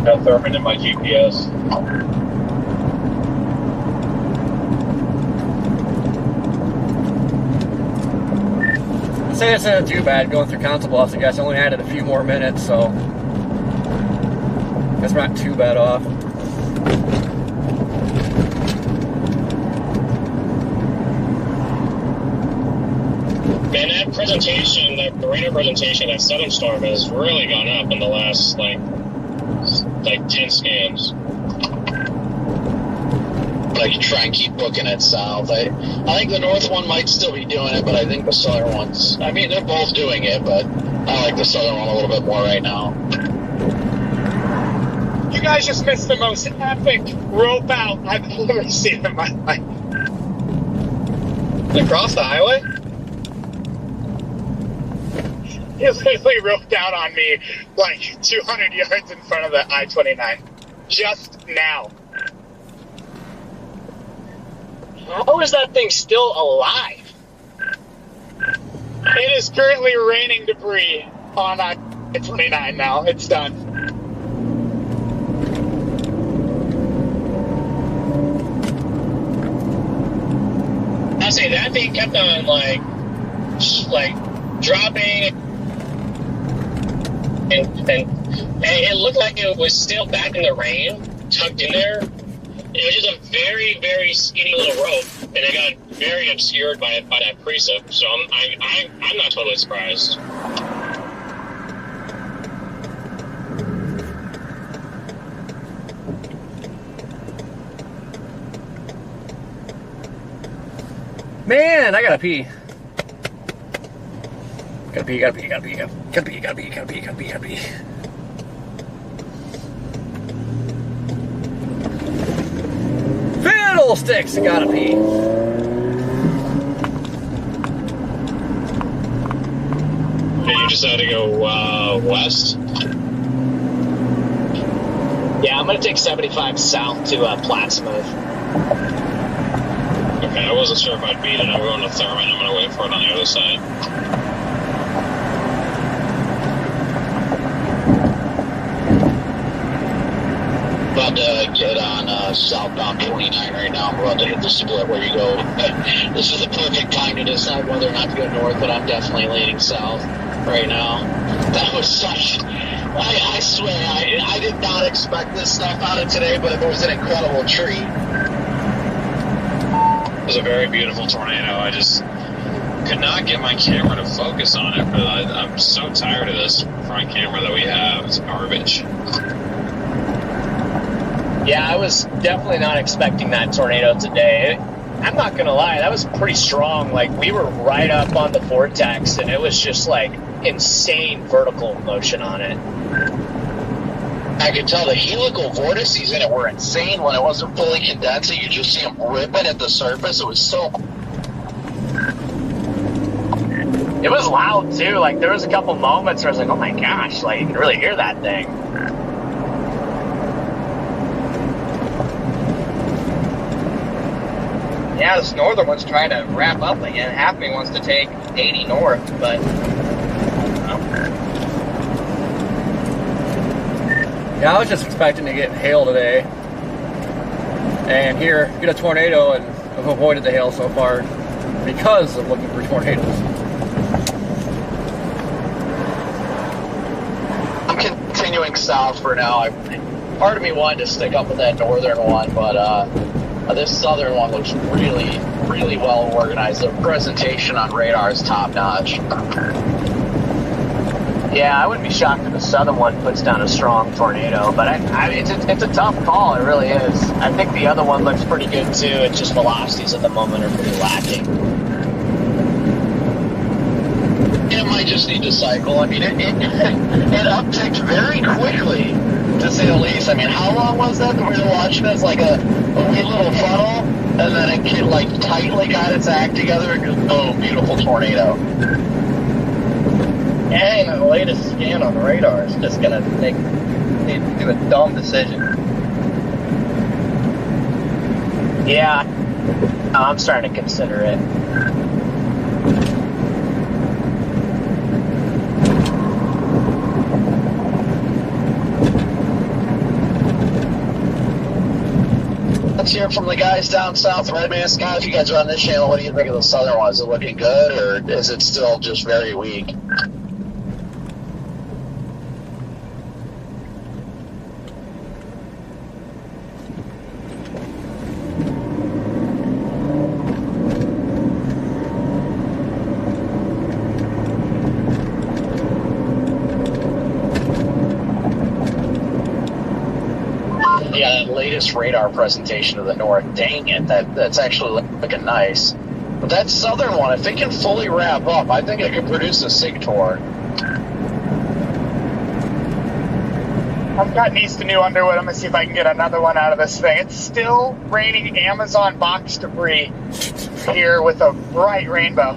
Got Thurman in my GPS. say it's not too bad going through console bluffs. I guess I only had it a few more minutes, so I guess we're not too bad off. Man, that presentation, that radar presentation, that Southern Storm has really gone up in the last like 10 scans. I can try and keep booking it south. I think the north one might still be doing it, but I think the southern one's, I mean, they're both doing it, but I like the southern one a little bit more right now. You guys just missed the most epic rope out I've ever seen in my life. Across the highway? He literally roped out on me like 200 yards in front of the I-29. Just now. How is that thing still alive? It is currently raining debris on I-29 now. It's done. I say that thing kept on like dropping, and it looked like it was still back in the rain, tucked in there. It was just a very, very skinny little rope, and it got very obscured by that precip. So I'm not totally surprised. Man, I gotta pee. Gotta pee. Fiddlesticks, I gotta pee. Yeah, you decided to go west? Yeah, I'm gonna take 75 south to Plattsmouth. Okay, I wasn't sure if I'd beat it. I'm going to Thurman. I'm going to wait for it on the other side. About to get on southbound 29 right now. I'm about to hit the split where you go. This is the perfect time to decide whether or not to go north, but I'm definitely leaning south right now. That was such... I swear, I did not expect this stuff out of today, but it was an incredible treat. It was a very beautiful tornado. I just could not get my camera to focus on it. But I'm so tired of this front camera that we have. It's garbage. Yeah, I was definitely not expecting that tornado today. I'm not gonna lie, that was pretty strong. Like, we were right up on the vortex, and it was just like insane vertical motion on it. I could tell the helical vortices in it were insane when it wasn't fully condensing. You just see them ripping at the surface. It was so... It was loud, too. Like, there was a couple moments where I was like, oh my gosh, like, you can really hear that thing. Yeah, this northern one's trying to wrap up again. Half of me wants to take 80 north, but... Yeah, I was just expecting to get hail today. And here, get a tornado, and I've avoided the hail so far because of looking for tornadoes. I'm continuing south for now. Part of me wanted to stick up with that northern one, but this southern one looks really, really well organized. The presentation on radar is top notch. Yeah, I wouldn't be shocked if the southern one puts down a strong tornado, but it's a tough call. It really is. I think the other one looks pretty good too. It's just velocities at the moment are pretty lacking. It might just need to cycle. I mean, it upticked very quickly, to say the least. I mean, how long was that? We were watching this like a wee little funnel, and then it like tightly got its act together and just boom, beautiful tornado. Dang, the latest scan on radar is just gonna need to do a dumb decision. Yeah, I'm starting to consider it. let's hear from the guys down south. Redman, Scott, if you guys are on this channel, what do you think of the southern one? Is it looking good, or is it still just very weak? Yeah, that latest radar presentation to the north, dang it, that's actually looking nice. But that southern one, if it can fully wrap up, I think it could produce a SIG tour. I've got East to New Underwood. I'm going to see if I can get another one out of this thing. It's still raining Amazon box debris here with a bright rainbow.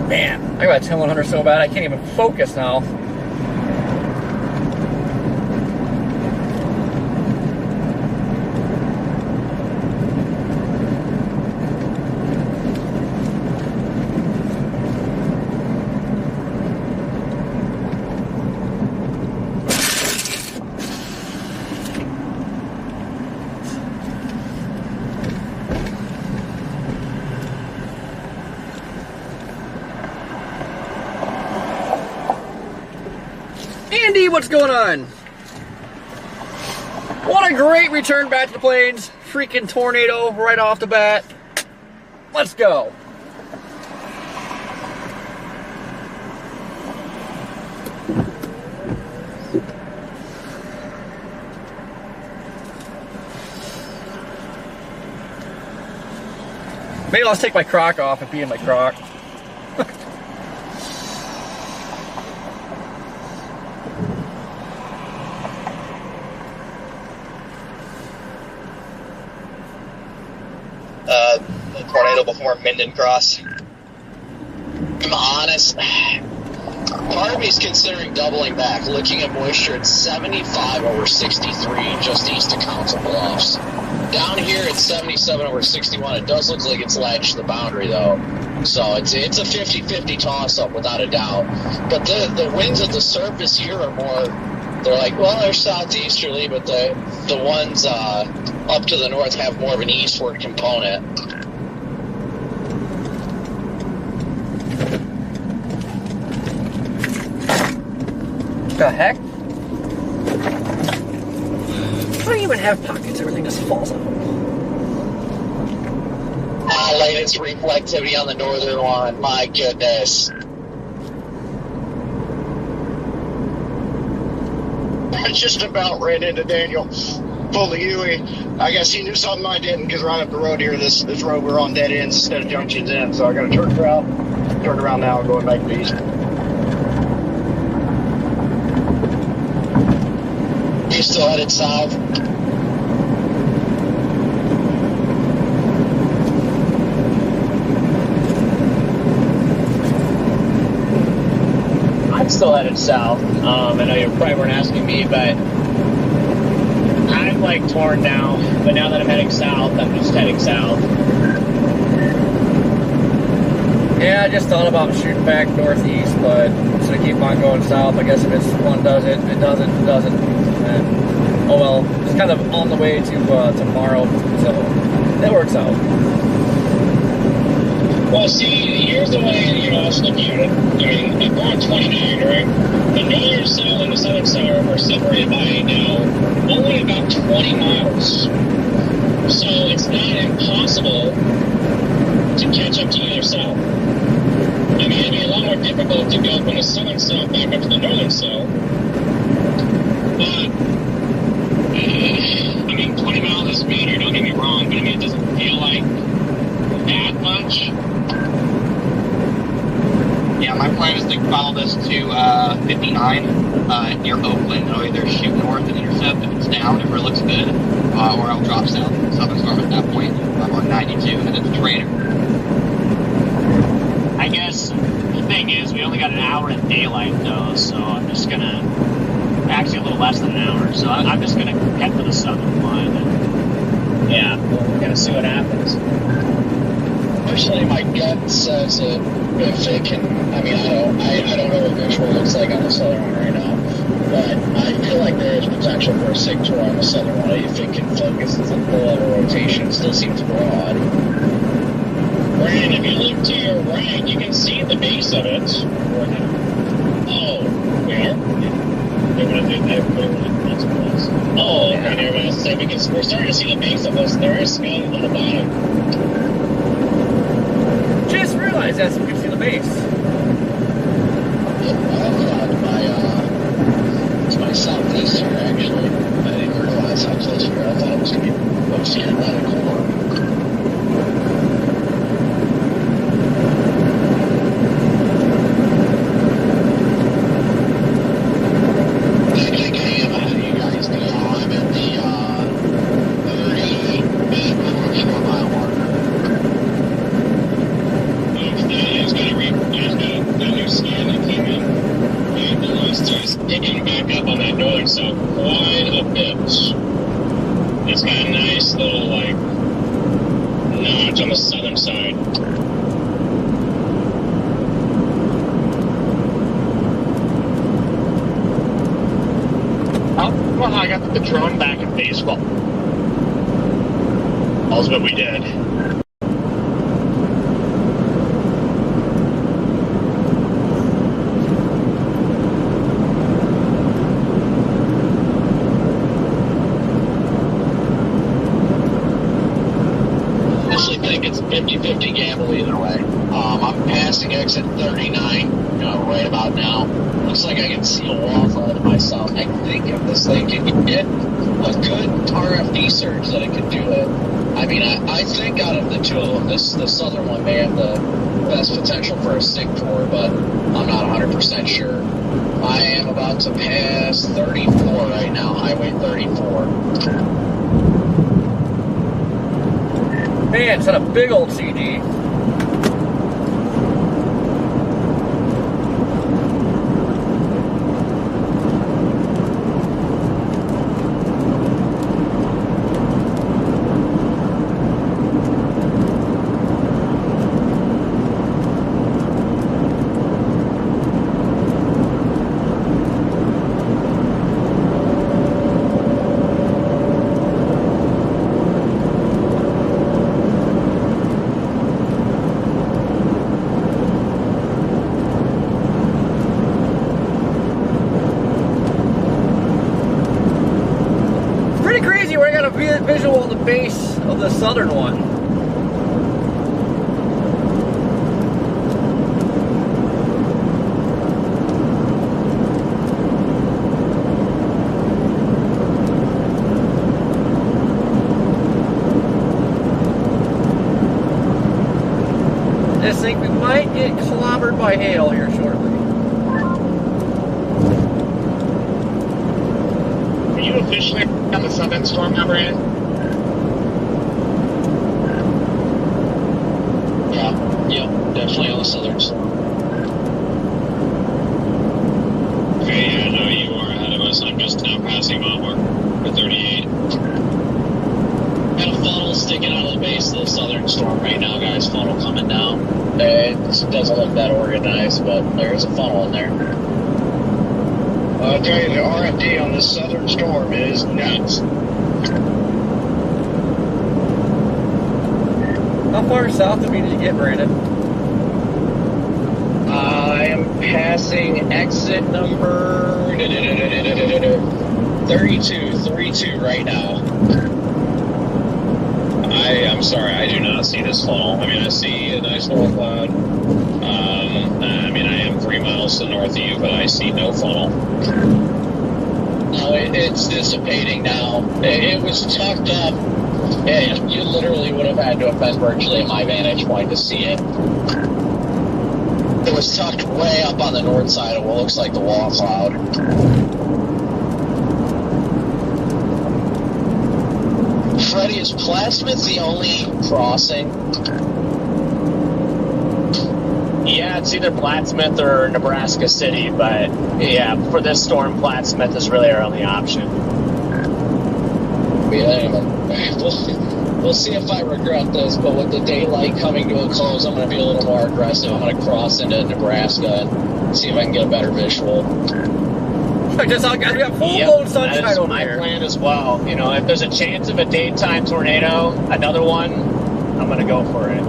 Man, I got a 10-100 so bad I can't even focus now. Andy, what's going on? What a great return back to the plains. Freaking tornado right off the bat. Let's go. Maybe I'll just take my crock off and be in my crock. Tornado before Minden Cross. I'm honest. Part of me is considering doubling back. Looking at moisture at 75 over 63 just east of Council Bluffs. Down here at 77 over 61. It does look like it's ledged the boundary though. So it's a 50-50 toss-up without a doubt. But the winds at the surface here are more, they're like, well, they're southeasterly, but the ones up to the north have more of an eastward component. The heck? I don't even have pockets, everything just falls out. Ah, latest reflectivity on the northern one, my goodness. I just about ran into Daniel full of Huey. I guess he knew something I didn't, because right up the road here, this road we're on dead ends instead of junctions in, so I got to turn around now and going back east. You still headed south? I'm still headed south. I know you probably weren't asking me, but I'm like torn now. But now that I'm heading south, I'm just heading south. Yeah, I just thought about shooting back northeast, but so to keep on going south, I guess if it's one does it, if it doesn't, it doesn't. And, oh well, it's kind of on the way to tomorrow, so that works out. Well, see, here's the way I was looking at it. I mean, we're on 29, right? The northern cell and the southern cell are separated by now only about 20 miles. So it's not impossible to catch up to either cell. I mean, it'd be a lot more difficult to go from the southern cell back up to the northern cell. But, I mean, 20 miles doesn't matter, don't get me wrong, but I mean, it doesn't feel like that much. Yeah, my plan is to follow this to 59 near Oakland. I'll either shoot north and intercept if it's down, if it looks good, or I'll drop south to Southern Storm at that point. I'm on 92 and it's a trader. I guess the thing is, we only got an hour in daylight though, so I'm just gonna, actually a little less than an hour, so I'm just gonna head for the southern line. And, yeah, well, we're gonna see what happens. personally, my gut says if it can. I mean, I don't know what visual looks like on the southern one right now, but I feel like there is potential for a sig tour on the southern one if it can focus and pull out a rotation. It still seems broad. Brian, if you look to your right, you can see the base of it. Oh, we are? They're going to do that. Oh, okay, never mind. So we're starting to see the base of this. There is sky on the bottom. Just realized that so we can see the base. It's my southeast here, actually. I didn't realize how close we were. I thought it was going to be close to another core. It's got a nice little, like, notch on the southern side. Well, I got the drone back in baseball. All's what we did. It's 50-50 gamble either way. I'm passing exit 39, right about now. Looks like I can see a wall fall to my south. I think if this thing can get a good RFD surge that it can do it. I mean, I think out of the two of them, the southern one may have the best potential for a sig tour, but I'm not 100% sure. I am about to pass 34 right now, Highway 34. Man, it's got a big old CD. Visual of the base of the southern one. I think we might get clobbered by hail here shortly. Are you officially on the southern storm now, Brandon? Yep, definitely on the southern storm. Okay, yeah, I know you are ahead of us. I'm just now passing Monmouth for 38. Got a funnel sticking out of the base of the southern storm right now, guys. Funnel coming down. It doesn't look that organized, but there's a funnel in there. I'll tell you, the RFD on this southern storm is nuts. How far south of me did you get, Brandon? I am passing exit number 32 right now. I'm sorry, I do not see this funnel. I mean, I see a nice little cloud. I mean, I am 3 miles to the north of you, but I see no funnel. No, it's dissipating now. It was tucked up. You literally would have had to have been virtually at my vantage point to see it. It was tucked way up on the north side of what looks like the wall cloud. Freddie, is Plattsmouth the only crossing? Yeah, it's either Plattsmouth or Nebraska City, but yeah, for this storm, Plattsmouth is really our only option. Yeah, We'll see if I regret this, but with the daylight coming to a close, I'm going to be a little more aggressive. I'm going to cross into Nebraska and see if I can get a better visual. I got full-blown sunshine that is over my here. plan as well. You know, if there's a chance of a daytime tornado, another one, I'm going to go for it.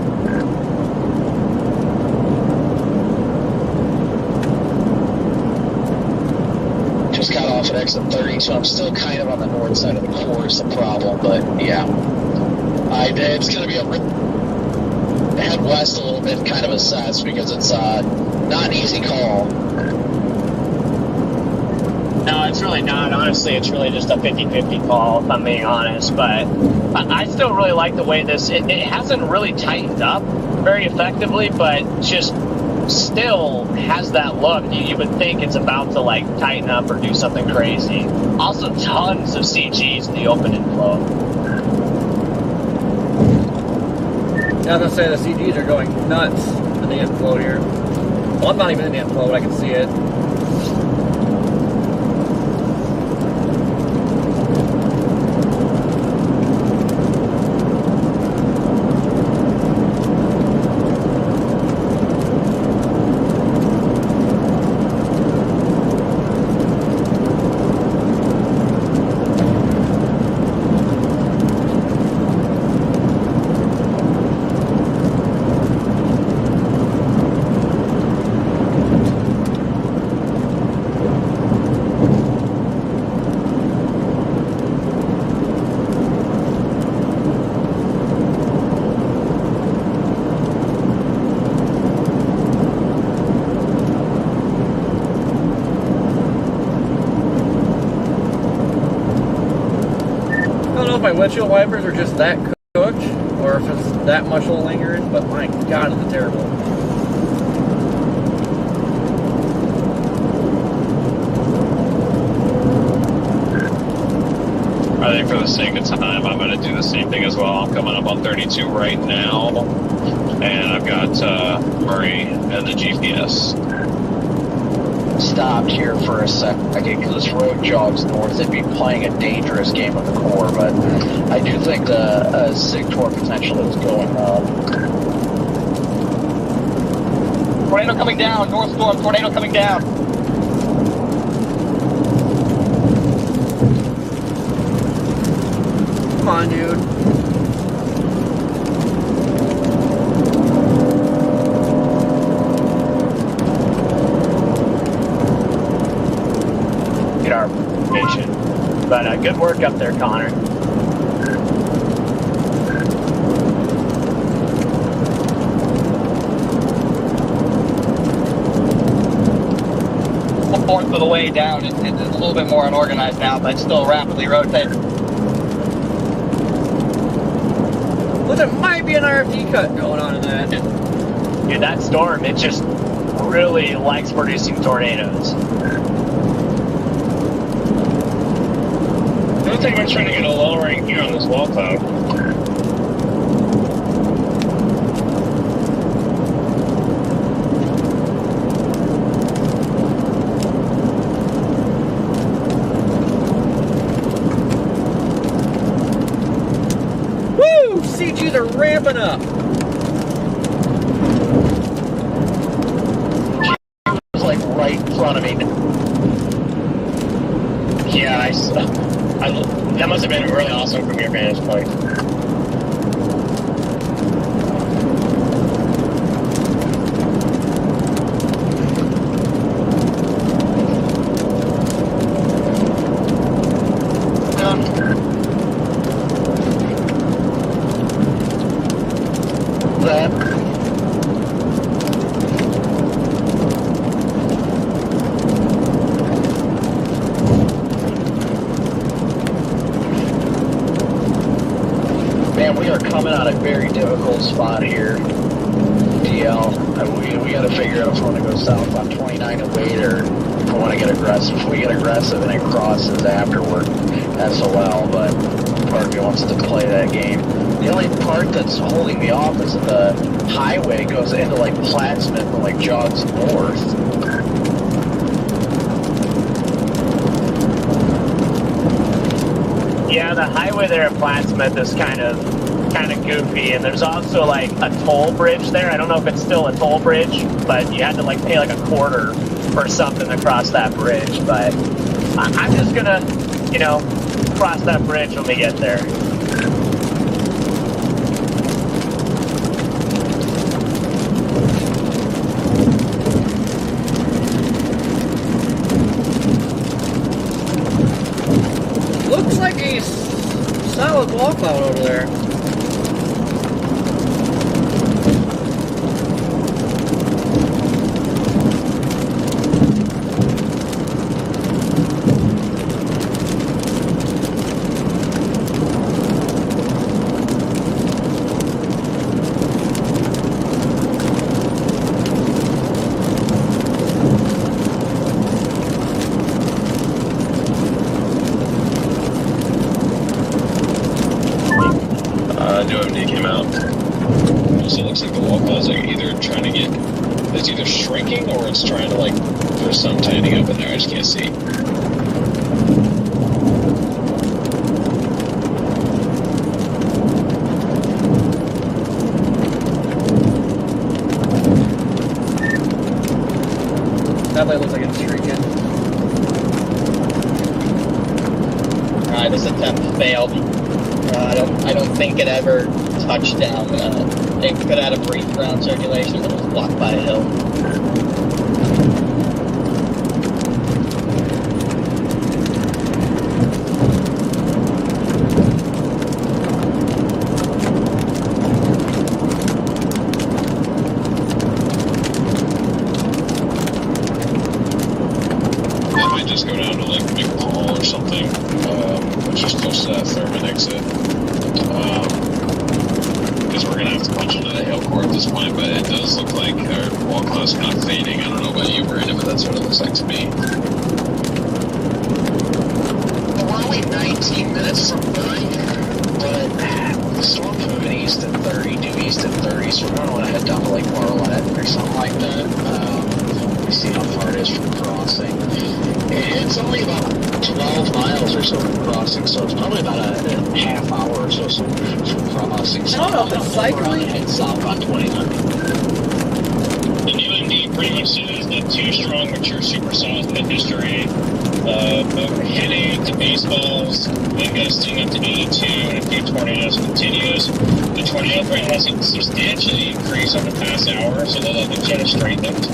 Just got off at exit 30, so I'm still kind of on the north side of the course, the problem, but yeah. It's going to be head west a little bit, kind of assess, because it's not an easy call. No, it's really not. Honestly, it's really just a 50-50 call, if I'm being honest. But I still really like the way this... It hasn't really tightened up very effectively, but just still has that look. You would think it's about to, like, tighten up or do something crazy. Also, tons of CGs in the open inflow. I was going to say, the CGs are going nuts in the inflow here. Well, I'm not even in the inflow, but I can see it. My windshield wipers are just that cooked, or if it's that much will lingering, but my God, is it terrible. I think for the sake of time, I'm going to do the same thing as well. I'm coming up on 32 right now, and I've got Murray and the GPS. Stopped here for a second because this road jogs north. They'd be playing a dangerous game with the core, but I do think the SIG-TOR potential is going up. Tornado coming down, north storm, tornado coming down. Come on, dude. Our vision. But good work up there, Connor. Fourth of the way down, it's a little bit more unorganized now, but still rapidly rotating. Well, there might be an RFD cut going on in that. Dude, that storm, it just really likes producing tornadoes. I don't think we're trying to get a lowering here on this wall cloud. Woo! CGs are ramping up. It was like right in front of me. Yeah, that must have been really awesome from your vantage point. Spot here, DL. We got to figure out if we want to go south on 29 and wait, or if we want to get aggressive. If we get aggressive and it crosses afterward, SOL. But part of me wants to play that game. The only part that's holding me off is that the highway goes into like Plattsmouth and like jogs north. Yeah, the highway there at Plattsmouth is kind of kind of goofy. And there's also like a toll bridge there. I don't know if it's still a toll bridge, but you had to like pay like a quarter or something to cross that bridge. But I'm just gonna, you know, cross that bridge when we get there. Looks like a solid wall cloud over there. New MD came out. So it looks like the wall cloud's like either trying to get, it's either shrinking or it's trying to like, there's some tightening up in there, I just can't see. That light looks like it's shrinking. Alright, this attempt failed. I don't think it ever touched down. It could have had a brief ground circulation, but it was blocked by a hill. That might just go down to like McPaul or something, which is close to that Thurman exit. Because we're gonna have to punch into the hail core at this point, but it does look like our wall cloud's kind of fading. I don't know about you, Brandon, but that's what it looks like to me. Well, we're only 19 minutes from 30, but the storm's moving east at 30, due east at 30, so we're going to want to head down to Lake Marlette or something like that. We see how far it is from crossing. It's only about 12 miles or so from crossing, so it's probably about a half hour or so from crossing. So I don't know if it's cycling. Head south on 29. The new MD pretty much says that two strong mature supercells in the history, hit 8 to baseballs, wind gusting up to 82, and a few tornadoes continues. The tornado threat has substantially increased over the past hour, so the level jet has strengthened.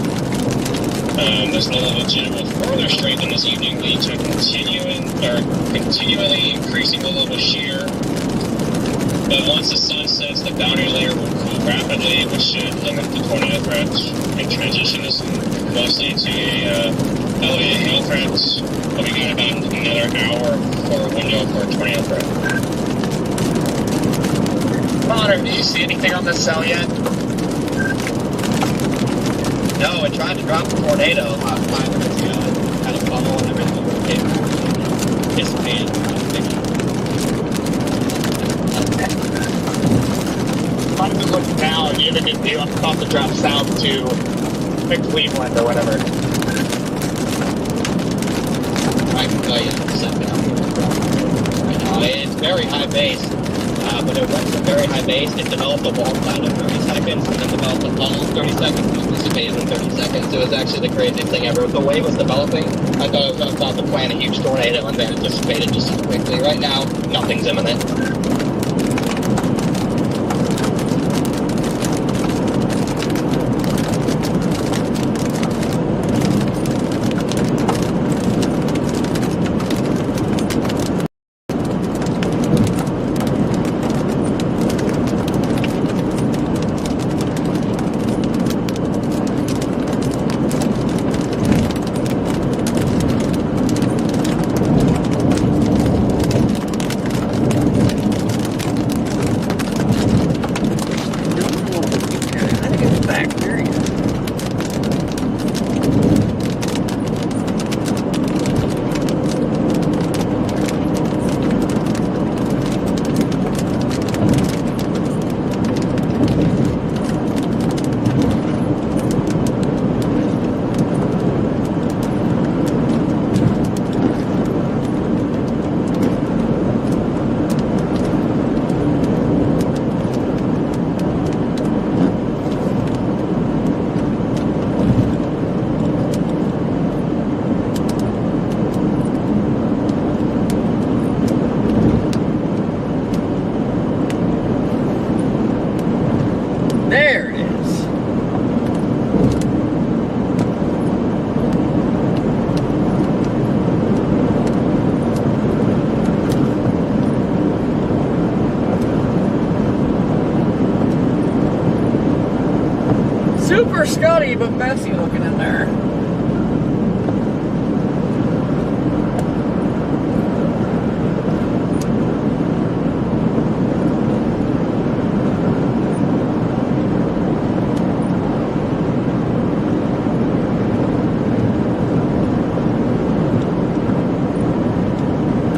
This level jet will further strengthen this evening, leading to a continually increasing the level of shear. But once the sun sets, the boundary layer will cool rapidly, which should limit the tornado threat and transition us mostly to a elevated hail threat. But we got about another hour for a window for a tornado threat. Connor, do you see anything on this cell yet? No, it tried to drop a tornado about 5 minutes ago. It had a bubble and everything. It dissipated. I'm just looking now, and you have a good view. I'm about to drop south to Cleveland or whatever. I can tell you in a second. It's very high base. When it went to very high base, it developed a wall cloud in 30 seconds, and then developed a funnel in 30 seconds, and dissipated in 30 seconds. It was actually the craziest thing ever. The way it was developing, I thought it was about to plant a huge tornado, and then it dissipated just so quickly. Right now, nothing's imminent. There it is. Super Scotty, but messy looking in there.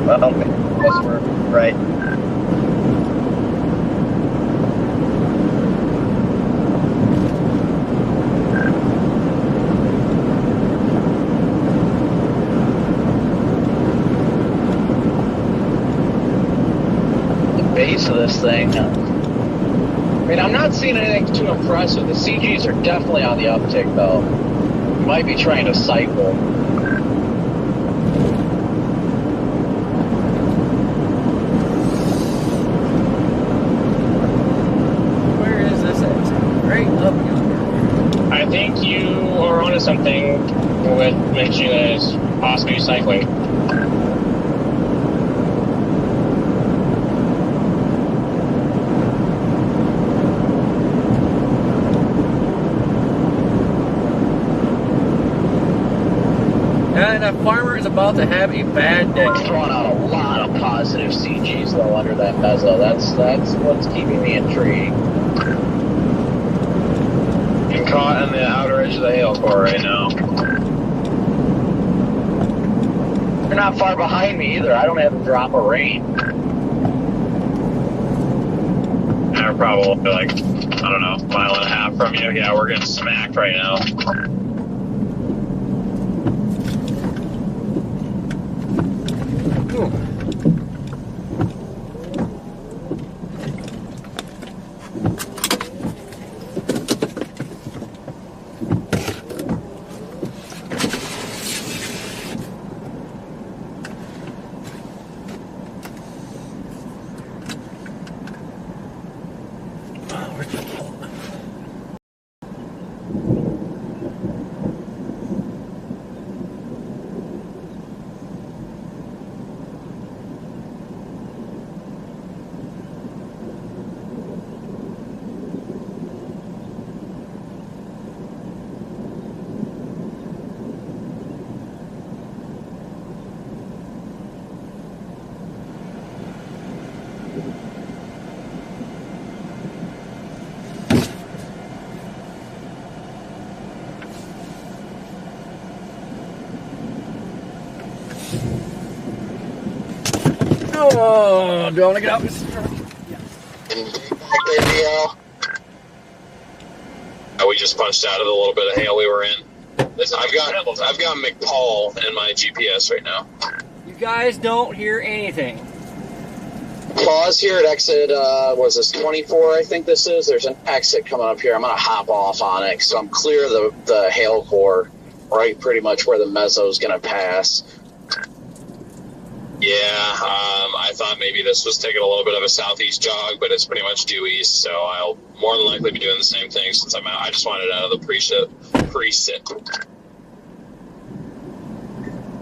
Well, yes, we're right. Base of this thing. I mean, I'm not seeing anything too impressive. The CGs are definitely on the uptick, though. You might be trying to cycle. Where is this at? Right up yonder. I think you are onto something with mentioning that it's possibly cycling. And that farmer is about to have a bad day. We're throwing out a lot of positive CGs though under that mezzo. That's what's keeping me intrigued. I'm caught on the outer edge of the hail core right now. You're not far behind me either. I don't have a drop of rain. We're probably like, I don't know, a mile and a half from you. Yeah, we're getting smacked right now. Oh, do I want to get out this truck? We just punched out of the little bit of hail we were in. I've got McPaul in my GPS right now. You guys don't hear anything. Pause here at exit, was this 24, I think this is? There's an exit coming up here. I'm going to hop off on it, so I'm clear of the hail core, right pretty much where the mezzo's going to pass. Yeah, I thought maybe this was taking a little bit of a southeast jog, but it's pretty much due east, so I'll more than likely be doing the same thing since I'm out. I just wanted out of the preset.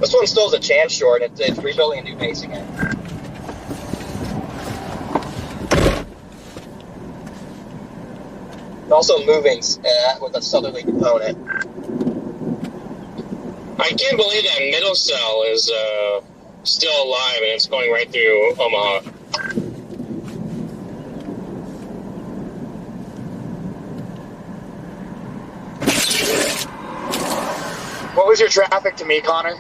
This one still has a chance short. It's rebuilding a new base again. It's also moving with a southerly component. I can't believe that middle cell is still alive and it's going right through Omaha. What was your traffic to me, Connor?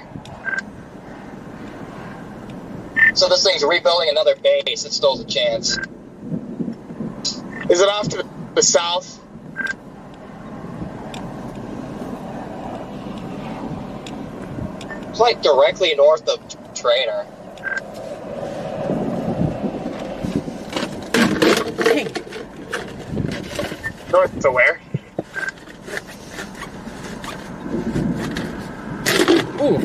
So this thing's rebuilding another base. It still has a chance. Is it off to the south? It's like directly north of Trainer. North to where? Ooh.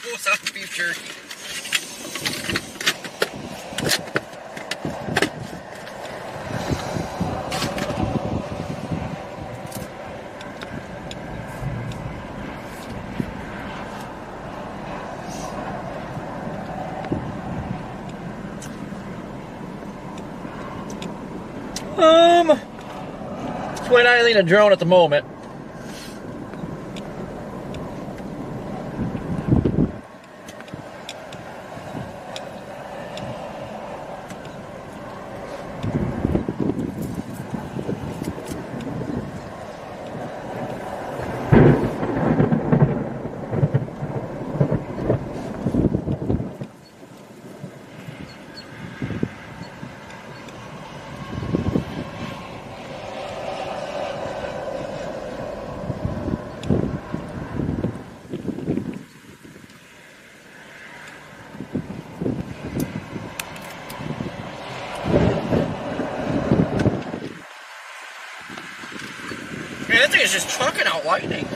Rose on beef jerky. We're not using a drone at the moment. Man, that thing is just trucking out lightning.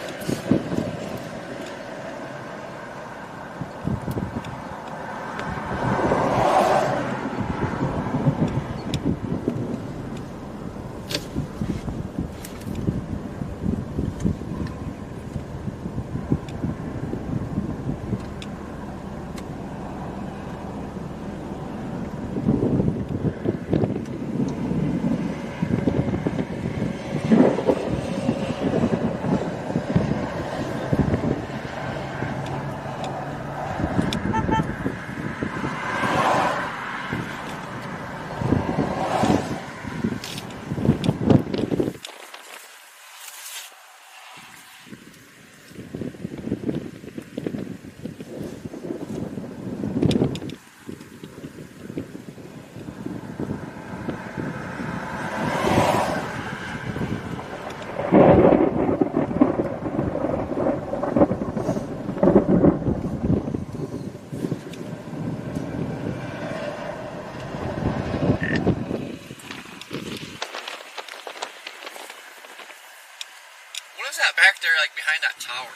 What is that back there, like behind that tower?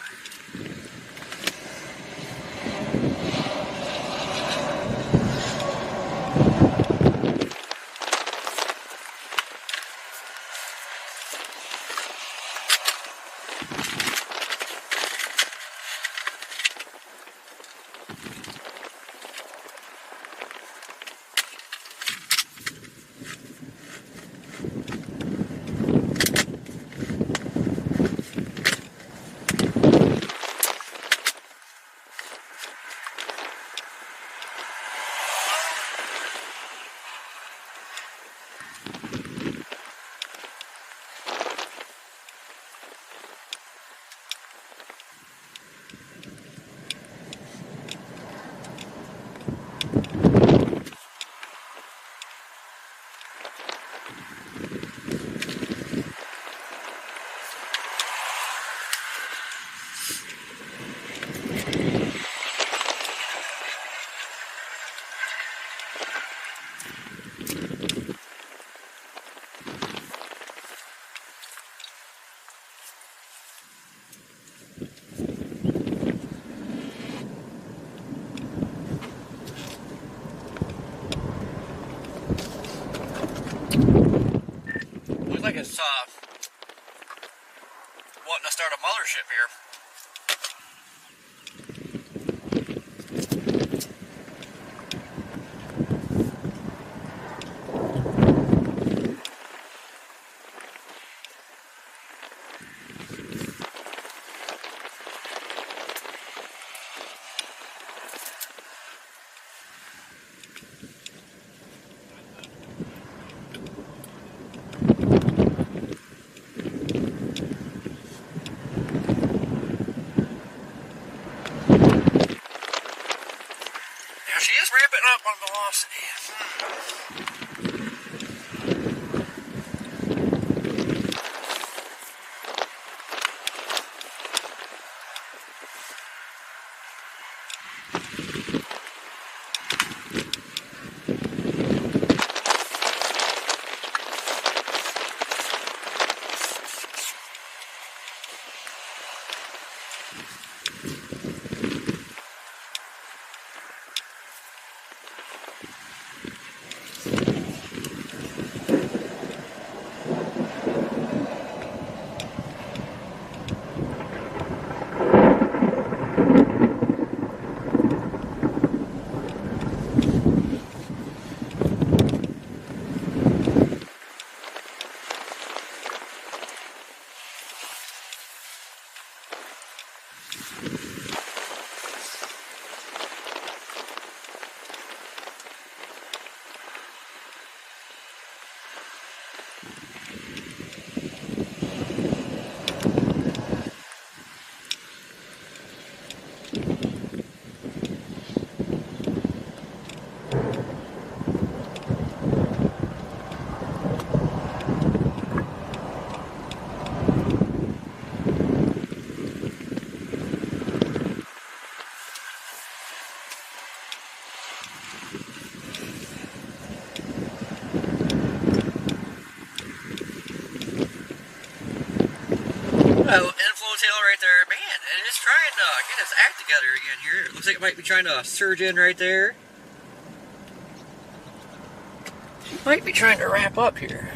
Like it's wanting to start a mothership here. She is ramping up on velocity. tail right there. Man, it is trying to get its act together again here. It looks like it might be trying to surge in right there. It might be trying to wrap up here.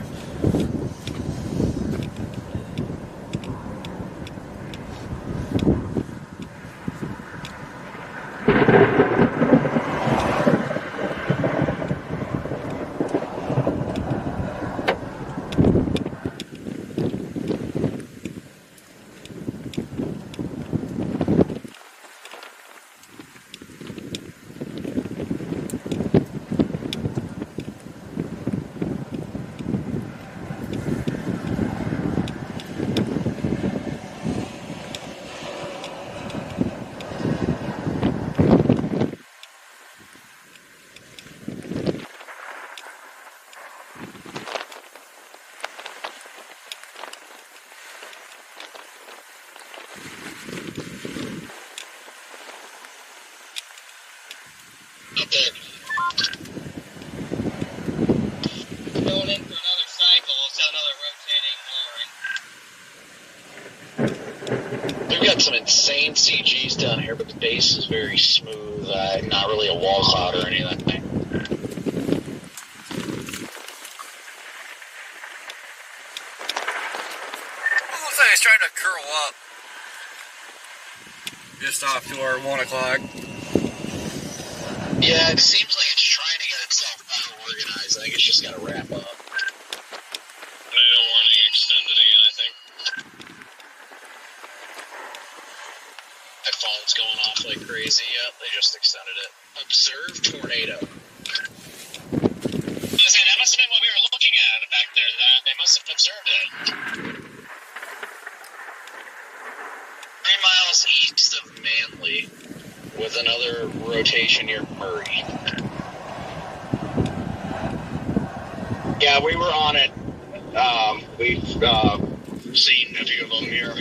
Going in for another cycle, it's another rotating lowering. We've got some insane CGs down here, but the base is very smooth. Not really a wall cloud or anything. Looks like it's trying to curl up. Just off to our 1 o'clock. Yeah, it seems like it's trying to get itself better organized. I think it's just got to wrap up. Tornado warning extended again, I think. My phone's going off like crazy. Yep, they just extended it. Observe tornado. I was saying, that must have been what we were looking at back there. They must have observed it. 3 miles east of Manly, with another rotation near Murray. Yeah, we were on it. We've seen a few of them here.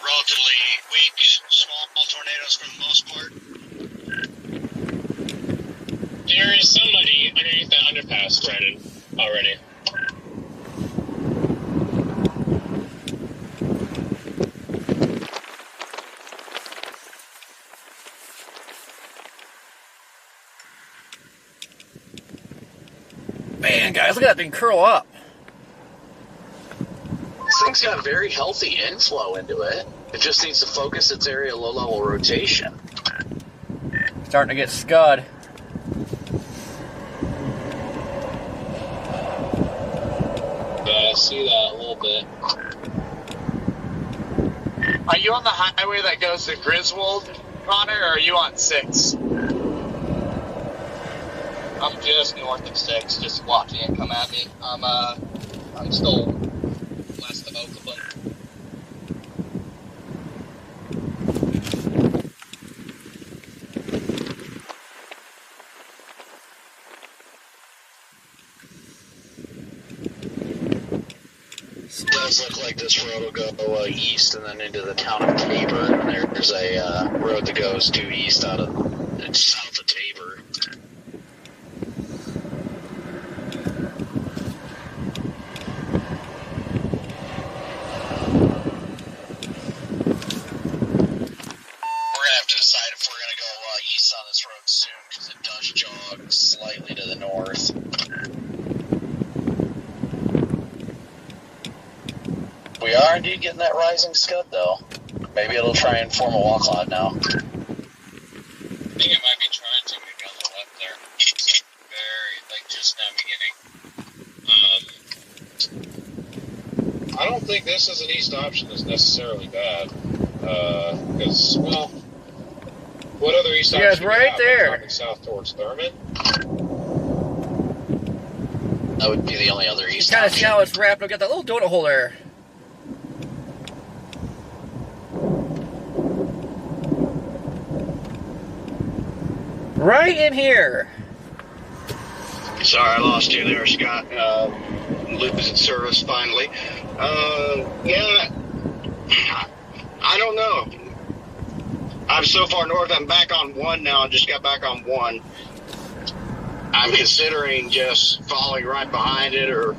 Relatively weak, small tornadoes for the most part. There is somebody underneath that underpass, Brandon, already. Man, guys, look at that thing curl up. This thing's got very healthy inflow into it. It just needs to focus its area low-level rotation. Starting to get scud. Yeah, I see that a little bit. Are you on the highway that goes to Griswold, Connor, or are you on 6? I'm just north of 6, just watching it come at me. I'm still west of Oakland. It does look like this road will go east and then into the town of Tabor. And there's a road that goes due east out of south of Tabor. We're gonna have to decide if we're gonna go east on this road soon because it does jog slightly to the north. We are indeed getting that rising scud, though. Maybe it'll try and form a wall cloud now. I think it might be trying to, maybe on the left there. Very, like, just now beginning. I don't think this as an east option is necessarily bad. Because, well, what other east option? You guys right have? there. Talking south towards Thurman? That would be the only other east Kind of option. see how it's wrapped up. Got that little donut hole there. Right in here. Sorry, I lost you there, Scott. Losing service finally. Yeah, I don't know. I'm so far north. I'm back on 1 now. I just got back on 1. I'm considering just following right behind it or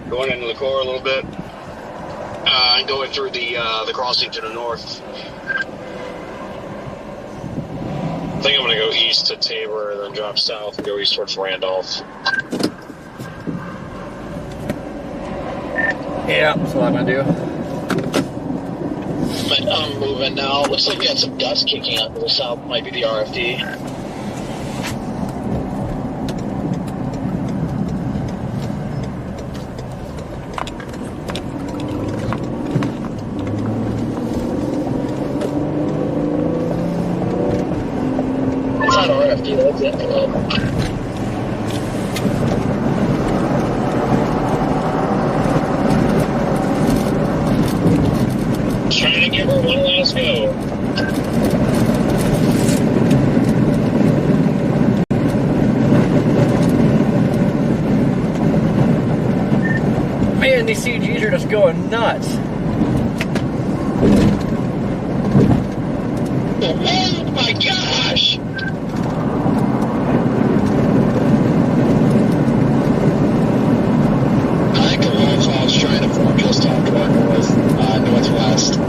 going into the core a little bit and going through the crossing to the north. I think I'm going to go east to Tabor and then drop south and go east towards Randolph. Yeah, that's what I'm going to do. But I'm moving now. Looks like we got some dust kicking up to the south. Might be the RFD. It's not RFD, that's it. Trying to give her one last go. Man, these CGs are just going nuts. Oh my gosh! I could have I was trying to form just talk about northwest.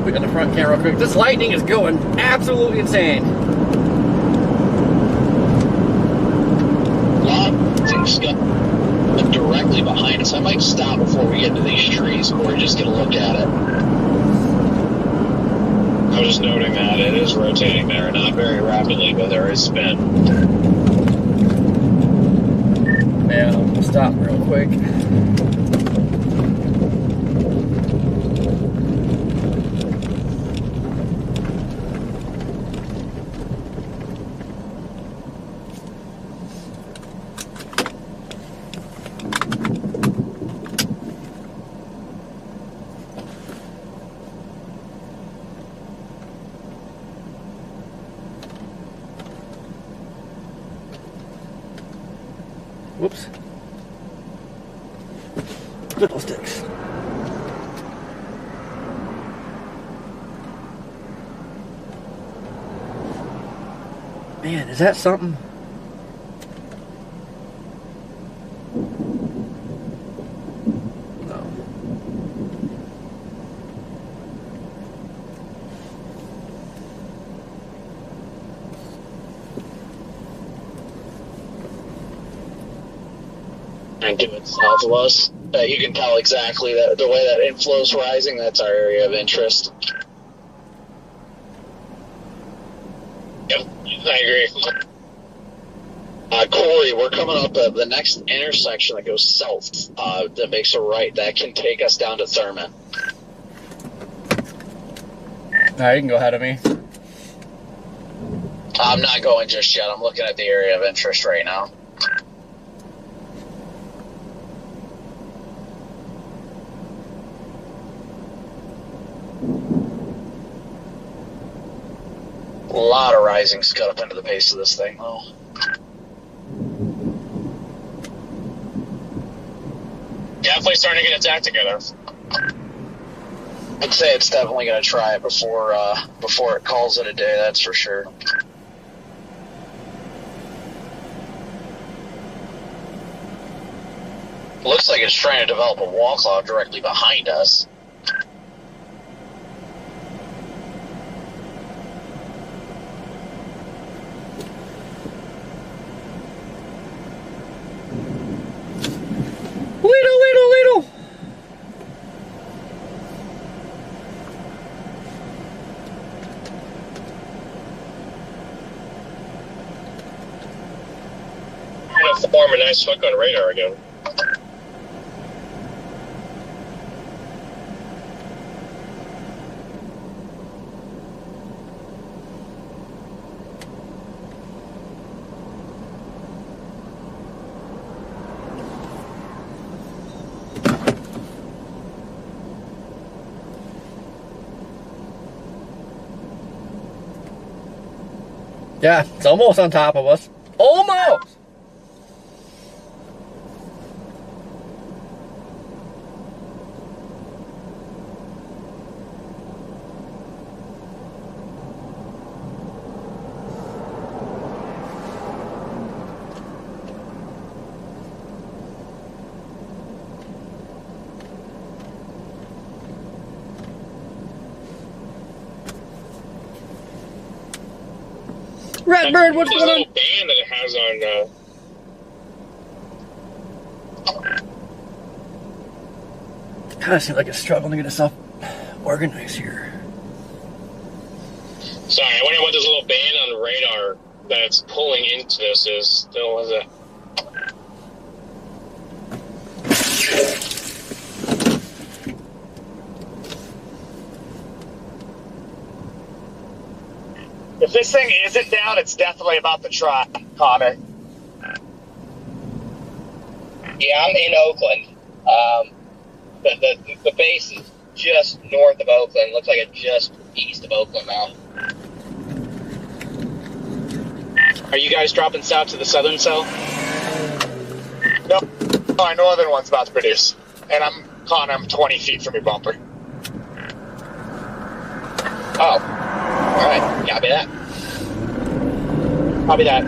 Put on the front camera real quick. This lightning is going absolutely insane. A lot of things directly behind us. I might stop before we get to these trees or just get a look at it. I was just noting that it is rotating there, not very rapidly, but there is spin. Yeah, I'll stop real quick. Whoops. Little sticks. Man, is that something? No. And to it south of us, you can tell exactly that the way that inflow's rising. That's our area of interest. Yep, I agree. Corey, we're coming up at the next intersection that goes south, that makes a right. That can take us down to Thurman. Alright, you can go ahead of me. I'm not going just yet. I'm looking at the area of interest right now. A lot of risings cut up into the base of this thing, though. Definitely starting to get its act together. I'd say it's definitely going to try it before it calls it a day, that's for sure. Looks like it's trying to develop a wall cloud directly behind us. form a nice hook on radar again. Yeah, it's almost on top of us. Almost! Redbird, what's going on? There's a little band that it has on. Kind of seems like it's struggling to get itself organized here. Sorry, I wonder what this little band on the radar that's pulling into this is. Still, is it? If this thing isn't down, it's definitely about to try, Connor. Yeah, I'm in Oakland. The base is just north of Oakland. Looks like it's just east of Oakland now. Are you guys dropping south to the southern cell? No, our northern one's about to produce. And I'm 20 feet from your bumper. Oh. Alright, copy that. Copy that.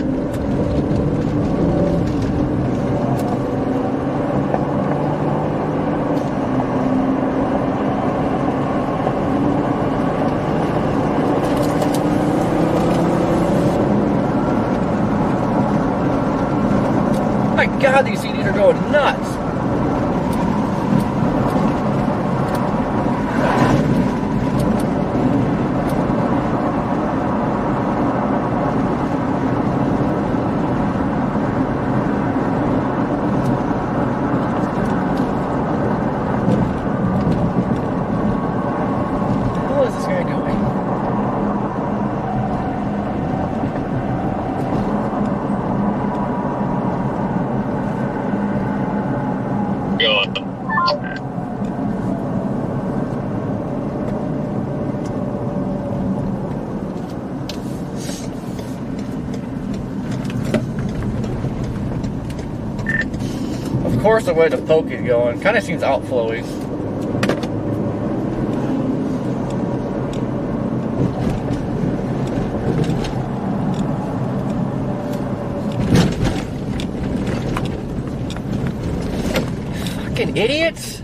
My God, these CDs are going nuts. What is this guy doing? Of course, the way the poke is going kind of seems outflowy. Fucking idiots!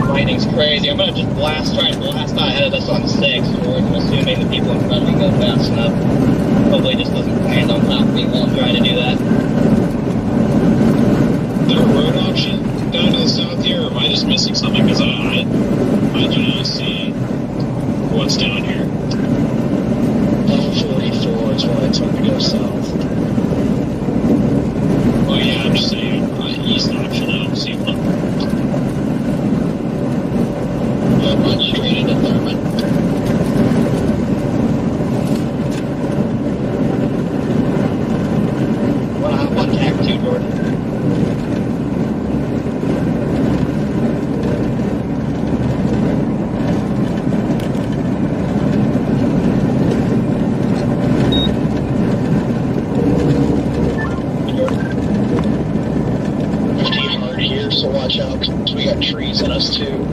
Lightning's crazy. I'm gonna just try and blast out ahead of us on 6, or assuming the people in front of me go fast enough. Hopefully this doesn't land on top of me while I'm trying to do that. Is there a road option down to the south here, or am I just missing something? Because I do not see what's down here. 44 is what I took to go south. Oh yeah, I'm just saying east option. I don't see one. Run straight into Thurman. Well, I'm on tack 2, Jordan. Hard here, so watch out, 'cause we got trees in us too.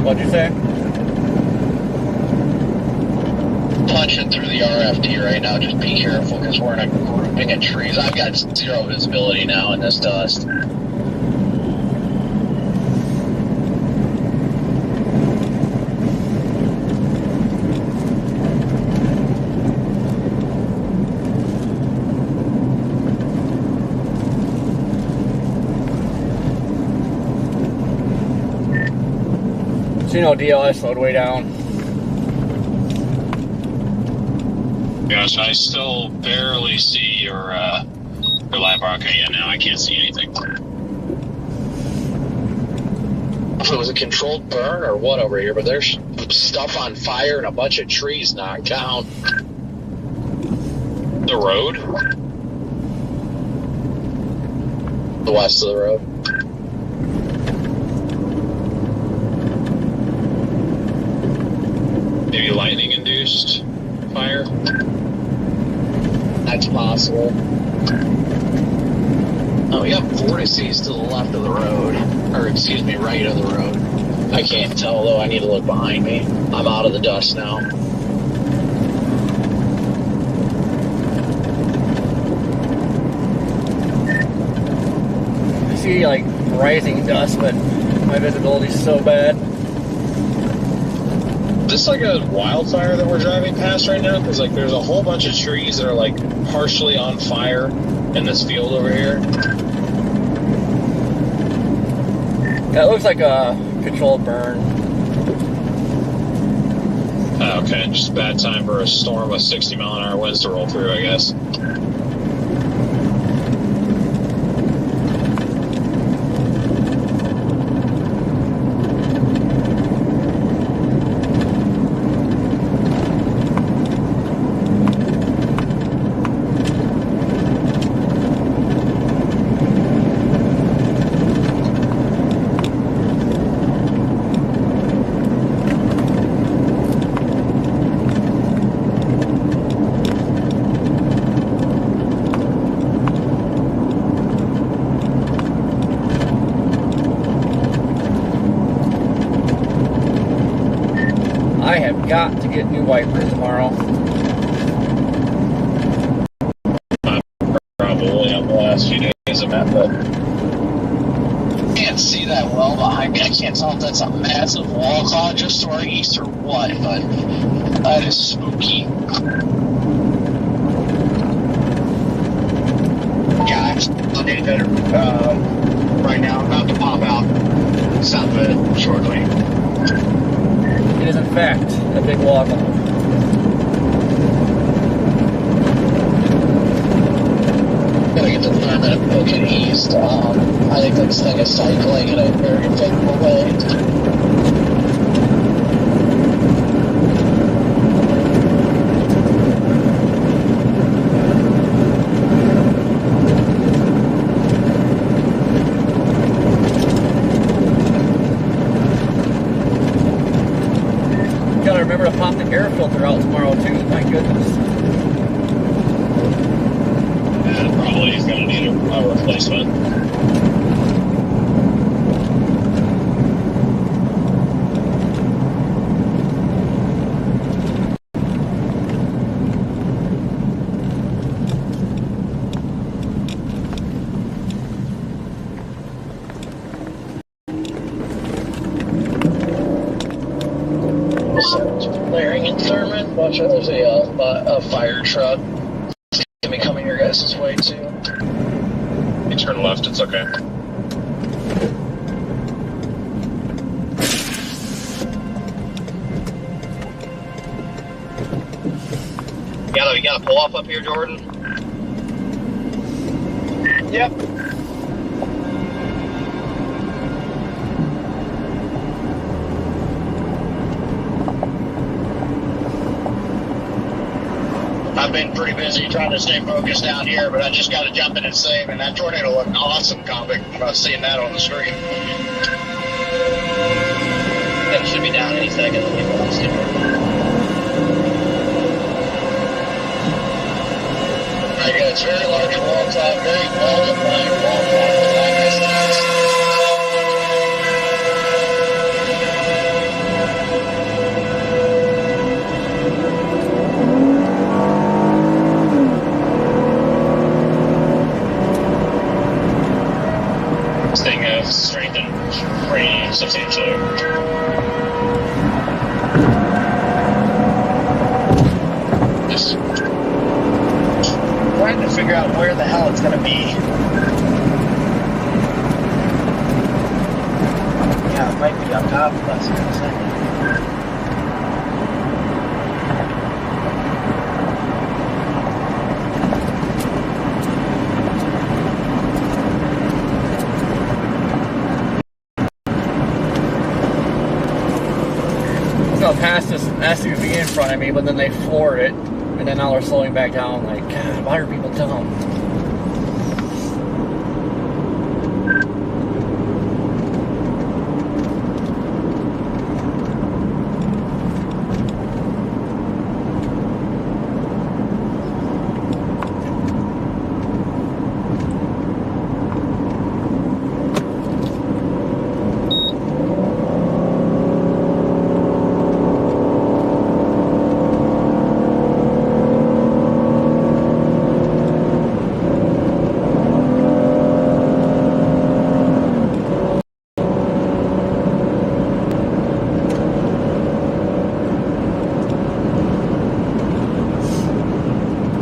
What'd you say? Punching through the RFD right now, just be careful because we're in a grouping of trees. I've got 0 visibility now in this dust. So you know DLI slowed way down. Gosh, I still barely see your live bar. Okay, yeah, now I can't see anything. If it was a controlled burn or what over here, but there's stuff on fire and a bunch of trees knocked down. The road? The west of the road. Maybe lightning induced fire? That's possible. Oh, we got vortices to the left of the road. Or, excuse me, right of the road. I can't tell, though. I need to look behind me. I'm out of the dust now. I see, like, rising dust, but my visibility's so bad. Is this like a wildfire that we're driving past right now? Because, like, there's a whole bunch of trees that are, like, partially on fire in this field over here. That looks like a controlled burn. Okay, just a bad time for a storm with 60-mile-an-hour winds to roll through, I guess. Got to get new wipers tomorrow. Probably on the last few days of that, but Can't see that well behind me. I can't tell if that's a massive wall cloud just to our east or what, but that is spooky. Yeah, I'm still getting better right now. I'm about to pop out south of it shortly. It is, in fact, a big walk off. Gotta get to Thurman and poking east. I think this thing is cycling in a very favorable way. Gotta remember to pop the air filter out tomorrow too, my goodness. yeah, probably he's going to need a replacement. Flaring in Thurman. Watch out, there's a fire truck. It's gonna be coming your guys' way too. You turn left, it's okay. You gotta pull off up here, Jordan? Yep. I've been pretty busy trying to stay focused down here, but I just got to jump in and save, and that tornado looked awesome, Convict. I'm seeing that on the screen. It should be down any second. Let me pull this in. Very good. It's very large wall cloud, very well-defined wall cloud. Like I said. This thing has strengthened pretty substantially. Just trying to figure out where the hell it's going to be. Yeah, might be on top of us in a second. Past this SUV in front of me, but then they floored it, and then now they're slowing back down. Like, God, why are people dumb?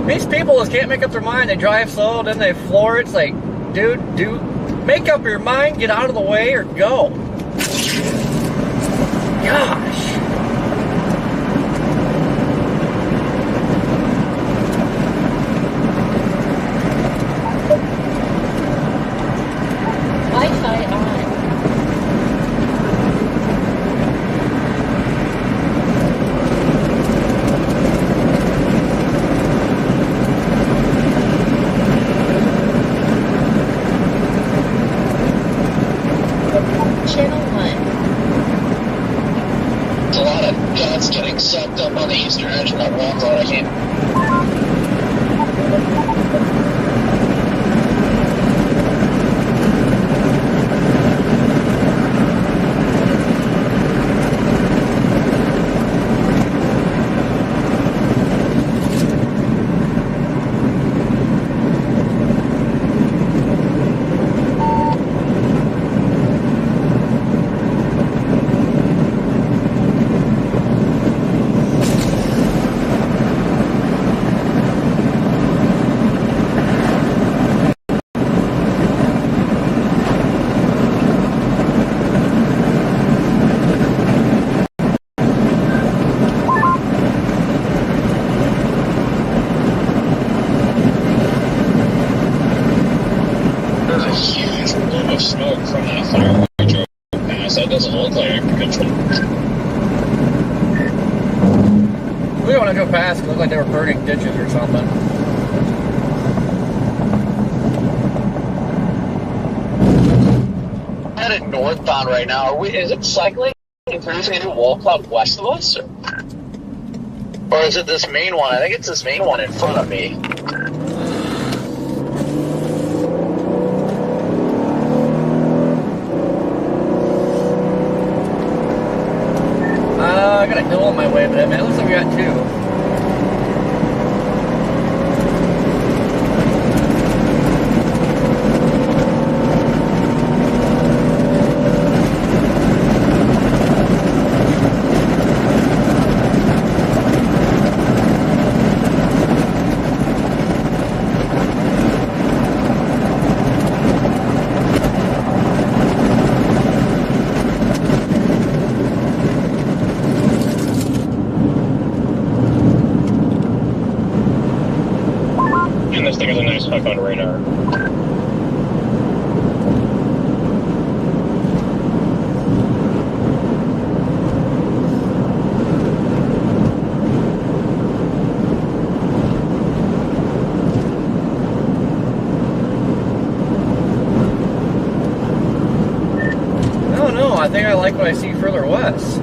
These people just can't make up their mind. They drive slow, then they floor it. It's like, dude, make up your mind, get out of the way, or go. Gosh. Wi-Fi on. Channel 1. There's a lot of guts getting sucked up on the eastern edge of that wall road. I can't. Smoke from that fire we drove past. That doesn't look like a control. We don't want to go past. It looked like they were burning ditches or something. Headed northbound right now. Is it cycling and cruising into Wall Cloud west of us? Or is it this main one? I think it's this main one in front of me. I got a hill on my way, but it looks like we got two. This thing is a nice hook on radar. No, I think I like what I see further west.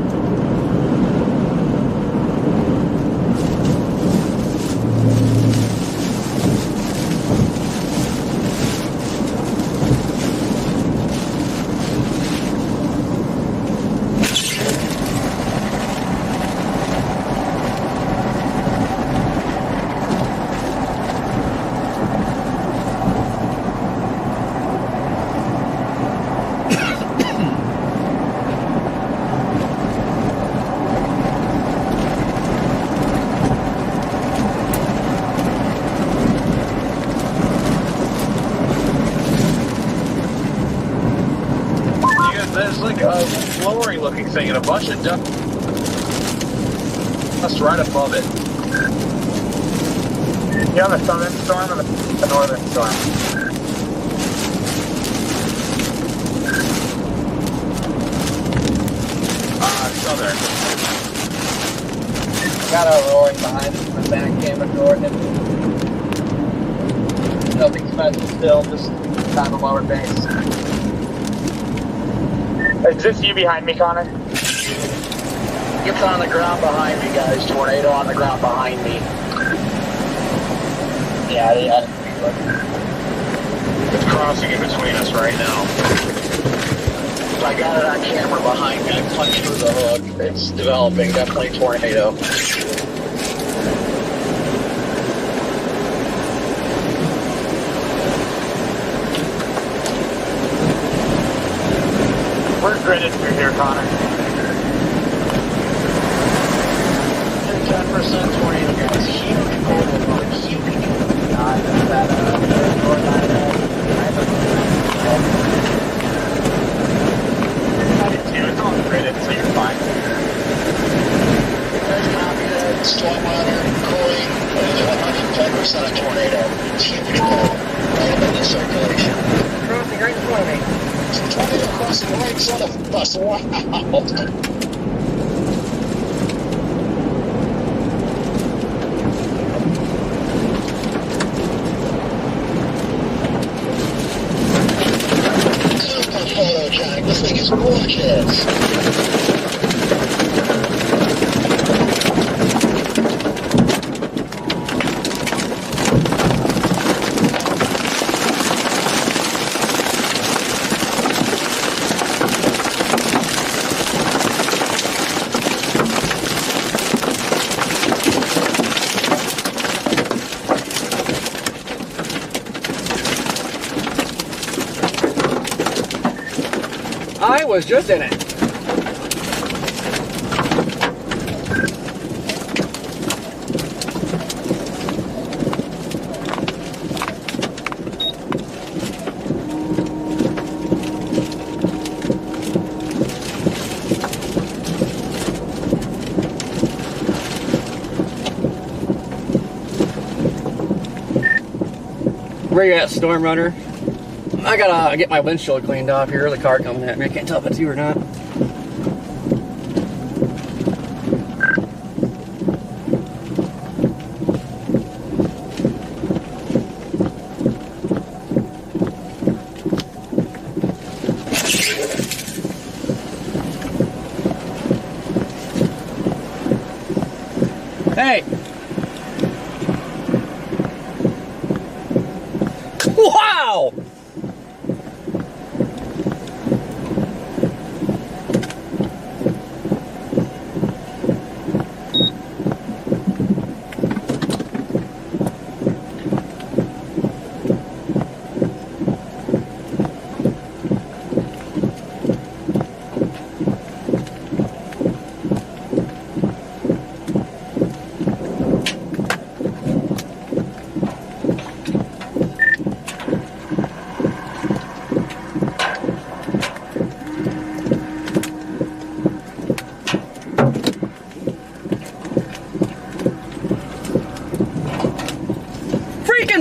lowering looking thing and a bunch of dust right above it. You have a southern storm or the northern storm? Southern. Got a roaring behind us from the back camera door. Nothing special still, just kind of lower base. Is this you behind me, Connor? It's on the ground behind me, guys. Tornado on the ground behind me. Yeah. It's crossing in between us right now. I got it on camera behind me. I punched through the hook. It's developing. Definitely tornado. We're gridded through here, Connor. 10% tornado, guys. Huge cold alert. Huge. That north line. It's all gridded, so you're fine. Guys, copy that. Stormwater, cooling, 110% tornado. Huge cold. Right up in the circulation. Crossing right in front of me. Tornado crossing right side of us. Wow. Photogenic. This thing is gorgeous. I was just in it. Where you at, Storm Runner? I gotta get my windshield cleaned off here. The car coming at me. I can't tell if it's you or not. Hey! Wow!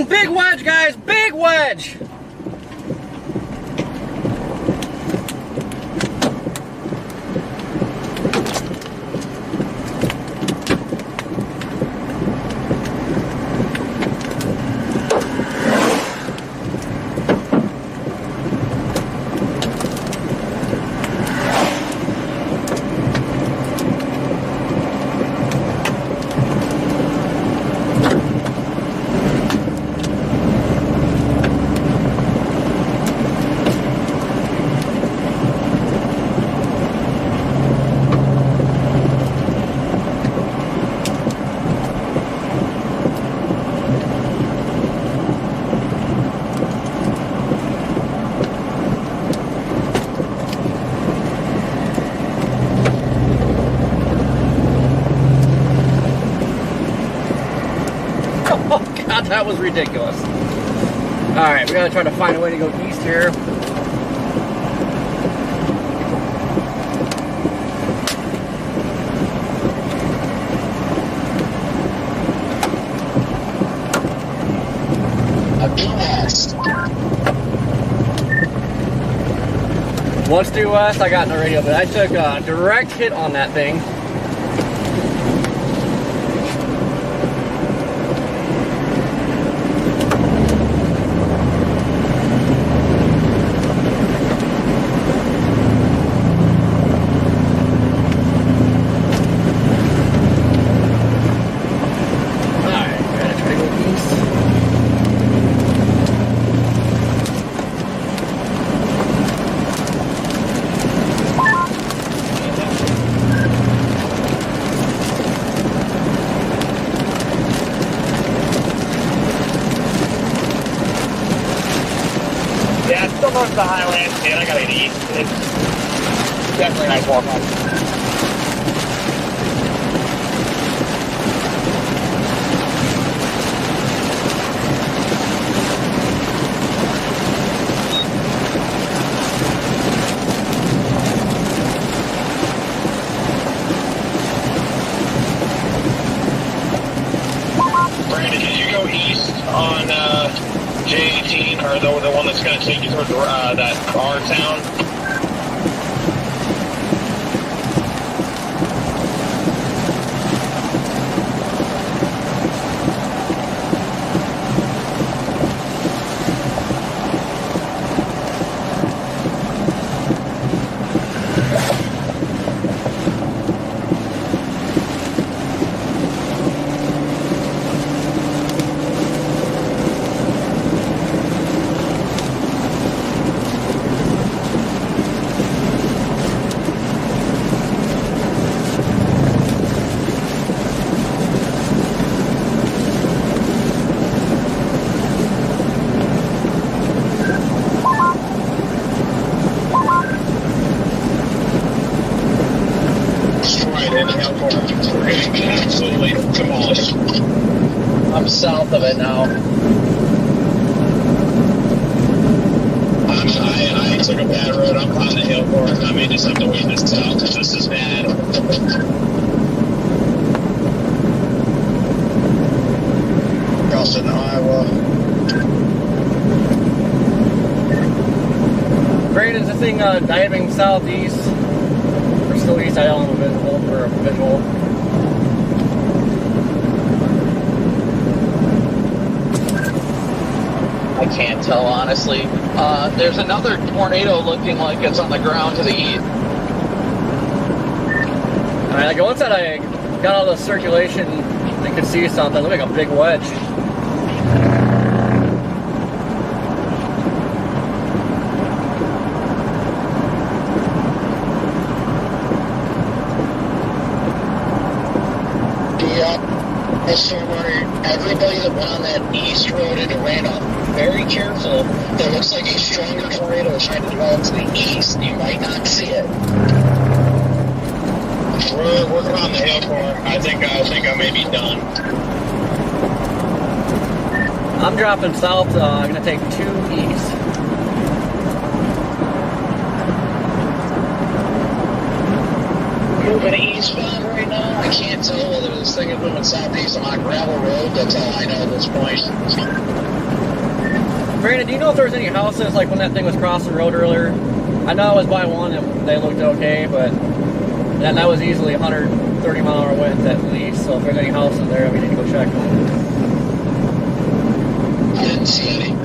Big wedge, guys! Big wedge! That was ridiculous. Alright, we gotta try to find a way to go east here. west. Once due west, I got no radio, but I took a direct hit on that thing. The highway, and I got it east. It's definitely nice walk on. Brandon, did you go east on J18, or the one that's going to take you towards that R town? Absolutely demolished. I'm south of it now. I took a bad road. I'm on the hill for it. I may just have to wait this out because this is bad. Crossing Iowa. Great, is the thing diving southeast? Or still east? I don't have a visual or a visual. I can't tell, honestly. There's another tornado looking like it's on the ground to the east. Alright, like once that I got all the circulation, I could see something. It looked like a big wedge. Everybody that went on that east road into Randolph, very careful. There looks like a stronger tornado is trying to develop to the east. You might not see it. We're working on the hill for it. I think I may be done. I'm dropping south. I'm gonna take 2 east. Moving eastbound right now. I can't tell whether this thing is moving southeast on a gravel road. That's all I know at this point. Brandon, do you know if there was any houses like when that thing was crossing the road earlier? I know I was by one and they looked okay, but that was easily 130 mile an hour winds at least. So if there's any houses there, we need to go check them. I didn't see any.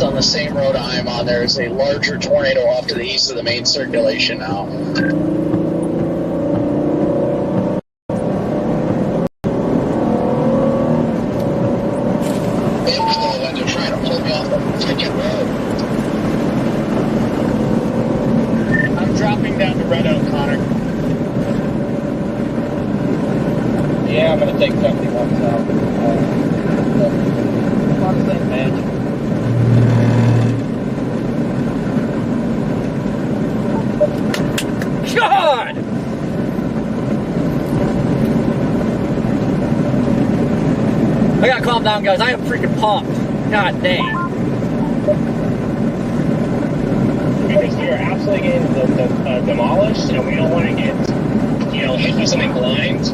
On the same road I am on, there is a larger tornado off to the east of the main circulation now. Inflow, and they're trying to pull me off the freaking road. I'm dropping down to Red Oak, Connor. Yeah, I'm gonna take 71 south. On the same page. God! I gotta calm down, guys. I am freaking pumped. God dang. because we are absolutely getting demolished, and we don't want to get, hit by something blind.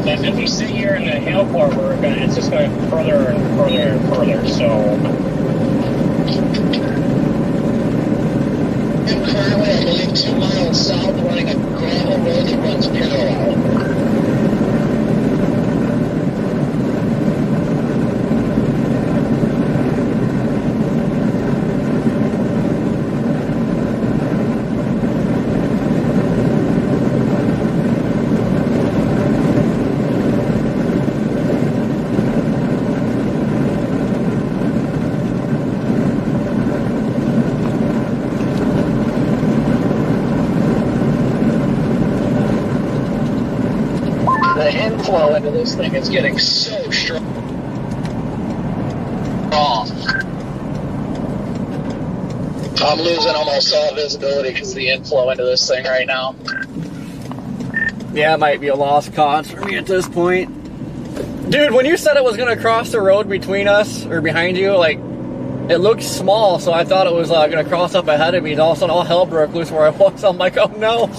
But if we sit here in the hail core, it's just going further and further and further. So. I'm currently, I believe, 2 miles south, running a gravel road that runs parallel. Inflow into this thing is getting so strong. I'm losing almost all visibility because of the inflow into this thing right now. Yeah, it might be a lost cause for me at this point. Dude, when you said it was going to cross the road between us, or behind you, like, it looked small, so I thought it was going to cross up ahead of me, and all of a sudden all hell broke loose where I was. I'm like, oh no.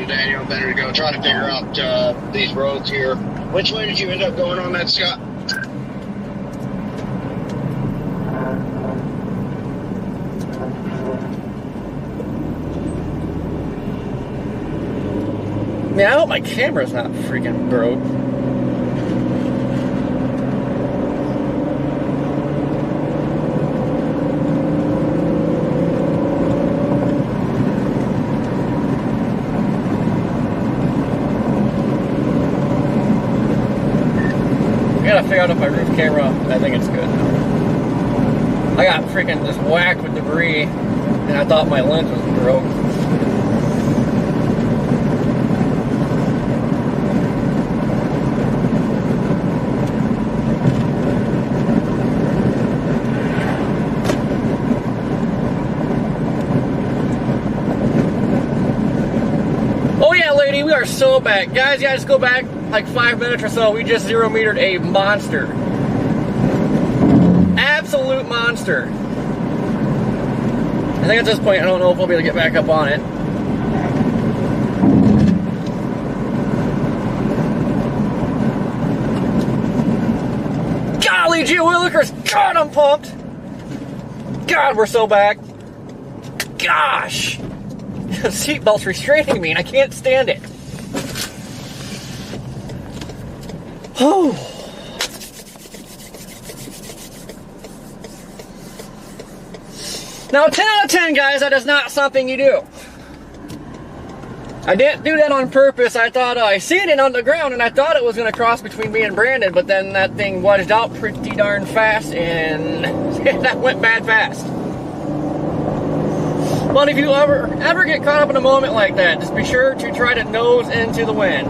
Daniel, better to go try to figure out these roads here. Which way did you end up going on that, Scott? Man, I hope my camera's not freaking broke. Figure out if my roof camera, I think it's good. I got freaking just whacked with debris, and I thought my lens was broke. Oh yeah, lady, we are so back. Guys, you guys go back like 5 minutes or so. We just 0-metered a monster. Absolute monster. I think at this point, I don't know if we'll be able to get back up on it. Golly gee willikers! God, I'm pumped! God, we're so back. Gosh! The seatbelt's restraining me and I can't stand it. Oh. Now, 10 out of 10, guys, that is not something you do. I didn't do that on purpose. I thought I seen it on the ground, and I thought it was going to cross between me and Brandon, but then that thing wedged out pretty darn fast, and that went bad fast. But if you ever get caught up in a moment like that, just be sure to try to nose into the wind.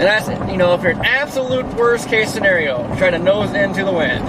And that's, if you're an absolute worst case scenario, try to nose into the wind.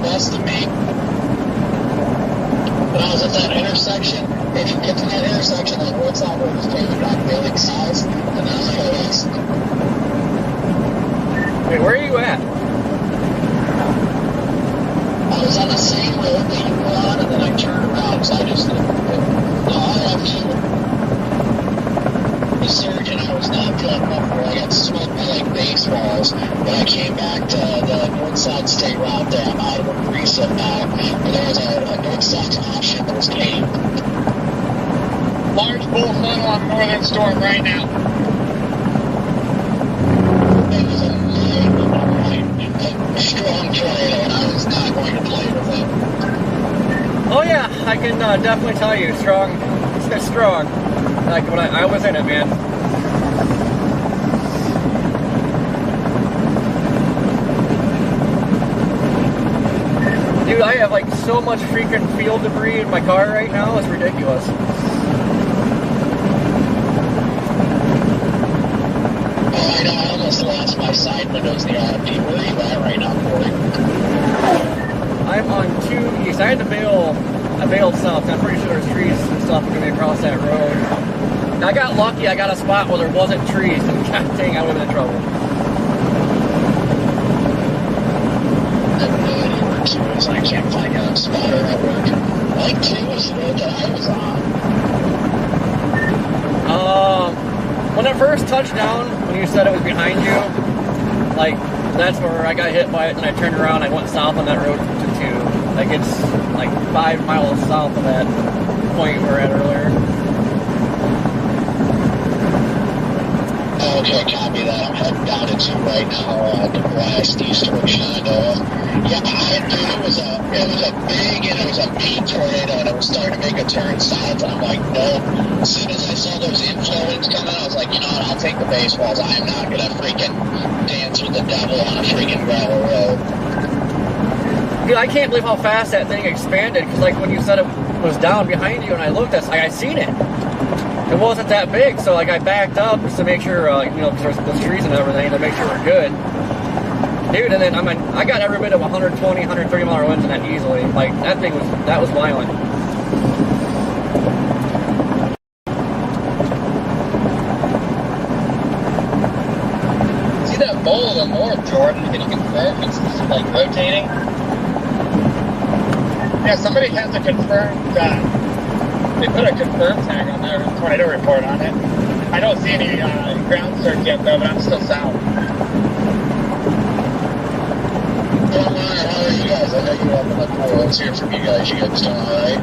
west of me. When I was at that intersection, if you get to that intersection, that north side road is changing back building size, and then I go west. Wait, where are you at? I was on the same road that you were on, and then I turned around because I just the surgeon I was not feeling enough for. I got smoked by like baseballs. When I came back to the north side state route there, I'm out of a preset now, where there was a north south option that was caved. Large bull funnel on Northern Storm right now. It was a strong tornado, and I was not going to play with it. Oh yeah, I can definitely tell you, strong. It's strong. Like when I was in it, man. Dude, I have like so much freaking field debris in my car right now. It's ridiculous. Oh, I know. I almost lost my side windows in the RFD. Where are you at right now, Corey? I'm on 2 east. I had to bail. I bailed south. I'm pretty sure there's trees and stuff coming across that road. I got lucky. I got a spot where there wasn't trees, and god dang, I would have been in trouble. I have no idea where 2 is. I can't find a spot or at work. I think 2 was the road that I was on. When it first touched down, when you said it was behind you, like, that's where I got hit by it, and I turned around, I went south on that road to 2. Like, it's like 5 miles south of that point we were at earlier. Okay, copy that. I'm heading down to 2 right now to blast east towards Shenandoah. Yeah, dude, it was a big and it was a mean tornado, and it was starting to make a turn south, and I'm like, no. As soon as I saw those inflow winds coming, I was like, you know what, I'll take the baseballs. I am not gonna freaking dance with the devil on a freaking gravel road. Dude, I can't believe how fast that thing expanded, because like when you said it was down behind you and I looked, I seen it. It wasn't that big, so like I backed up just to make sure, you know, because there's trees and everything, to make sure we're good. Dude, and then I got every bit of 120, 130 mile winds in that easily. Like that was violent. See that bowl of the north, Jordan? Can you confirm it's like rotating? Yeah, somebody has a confirmed, they put a confirmed tag on their tornado report on it. I don't see any ground search yet though, but I'm still south. How are you guys? I know you're up in the pool. Let's hear from you guys. You guys doing alright?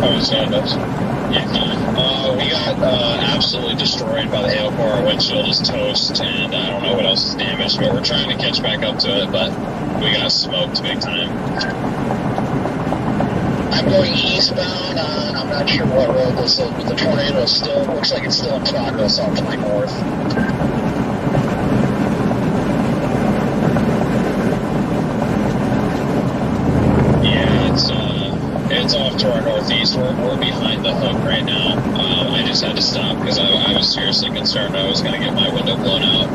Oh, it's us. Yeah, we got absolutely destroyed by the hail core. Our windshield is toast, and I don't know what else is damaged, but we're trying to catch back up to it, but we got smoked big time. I'm going eastbound on, I'm not sure what road this is, but the tornado still looks like it's still in progress off to my north. It's off to our northeast. We're behind the hook right now. I just had to stop because I was seriously concerned I was going to get my window blown out.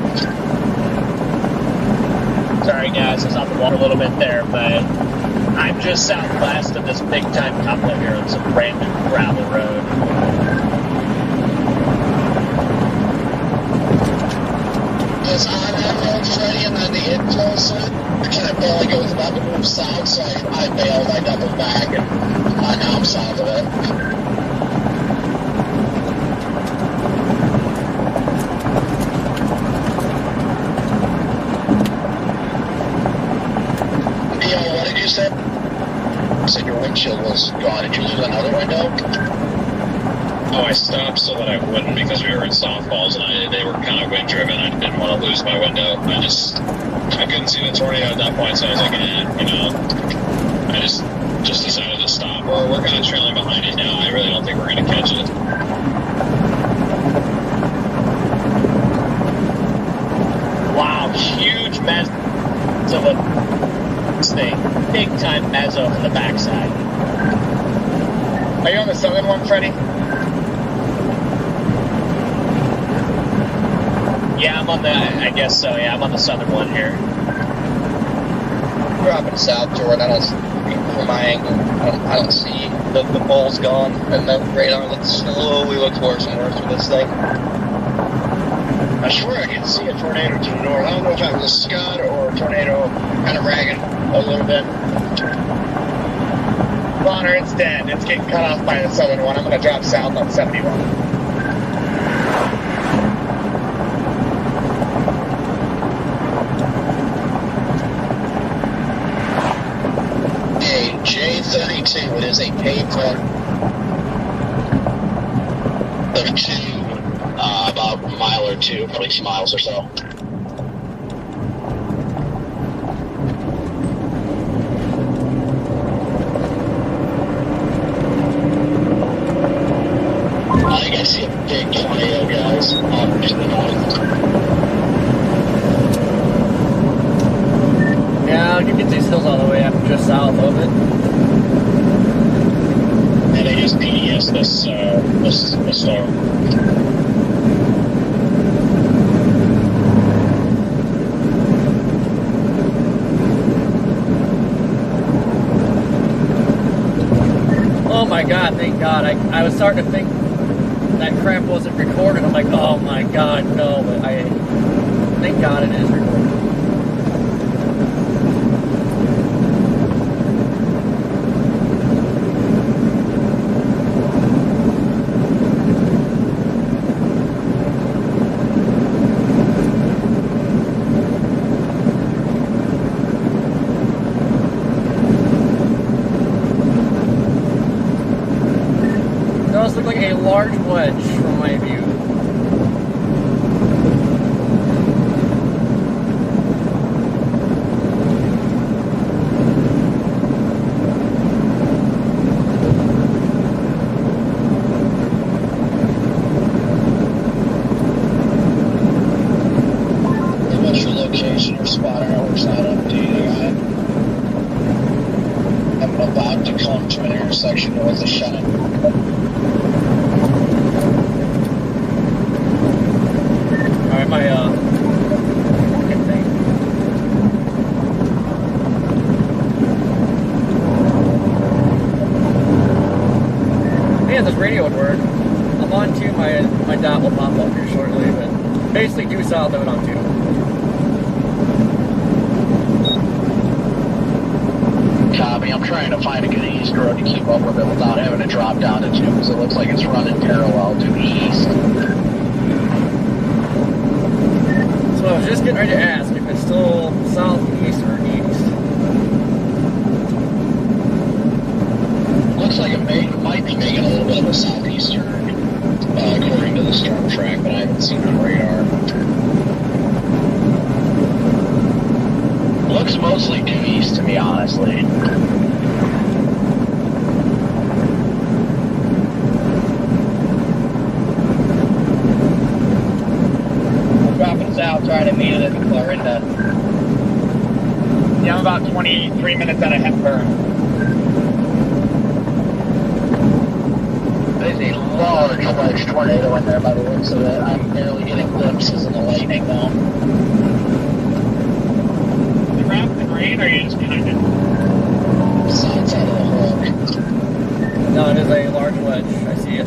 Sorry guys, I was off the water a little bit there, but I'm just southwest of this big time coupler here on some random gravel road. It's on that road, Freddie, and then the inflow side kind of barely goes about to move south, so I bailed, I doubled back, and now I'm south of it. What did you say? You said your windshield was gone. Did you lose another window? Oh, I stopped so that I wouldn't because we were in softballs and they were kind of wind driven. I didn't want to lose my window. I couldn't see the tornado at that point, so I was like, I just decided to stop. We're kind of trailing behind it now. I really don't think we're going to catch it. Wow, huge mess of a thing. Big time mezzo from the backside. Are you on the southern one, Freddie? Yeah, I'm on the, I guess so, yeah, I'm on the southern one here. dropping south, Jordan. I don't, from my angle, I don't see the ball's gone, and the radar slowly looks worse and worse with this thing. I swear I can see a tornado to the north. I don't know if that was a scud or a tornado kind of ragging a little bit. Bonner, it's dead. It's getting cut off by the southern one. I'm going to drop south on 71. Hey, J32, it is a paid call. 32, about a mile or two, probably 2 miles or so. I think I see a big tornado, guys, off to the north. Yeah, you can get these hills all the way up just south of it. And they just PDS this storm. Oh my god, thank god. I was starting to think that crap wasn't recorded. I'm like, oh my god, no, but thank god it is recorded. It does look like a large wedge from my view. What's your location? Your spotter network's not updated. I'm about to come to an intersection with a shut-in. Alright, my fucking thing. Man, this radio would work. I'm on 2, my dot will pop up here shortly, but basically due south of it on 2. Copy. I'm trying to find a good east road to keep up with it without having to drop down to 2, because it looks like it's running parallel to the east. So I was just getting ready to ask if it's still southeast or east. Looks like it might be making a little bit of a southeastern, according to the storm track, but I haven't seen on radar. Looks mostly due east to me, honestly. I'm dropping south, trying to meet it at Clarinda. Yeah, I'm about 23 minutes out of Hepburn. There's a large wedge tornado in there by the looks of it. I'm barely getting glimpses of the lightning, though. The rain, or are you just kind of Sides out of the hook. No, it is a large wedge. I see it.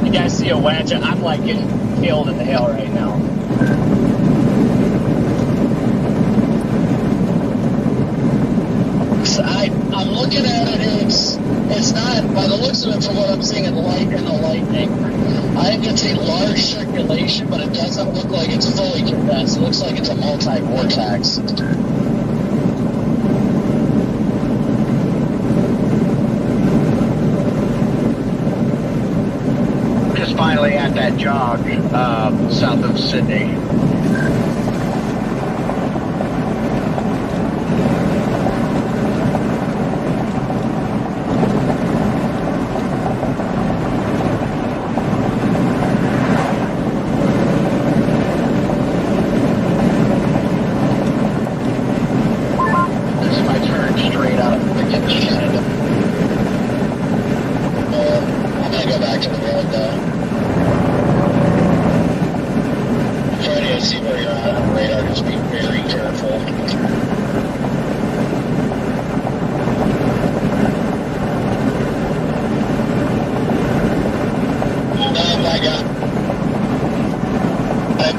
You guys see a wedge? I'm like getting killed in the hail right now. I'm looking at it. It's not, by the looks of it, from what I'm seeing in the lightning, I think it's a large circulation, but it doesn't look like it's fully condensed. It looks like it's a multi-vortex. Just finally at that jog south of Sydney.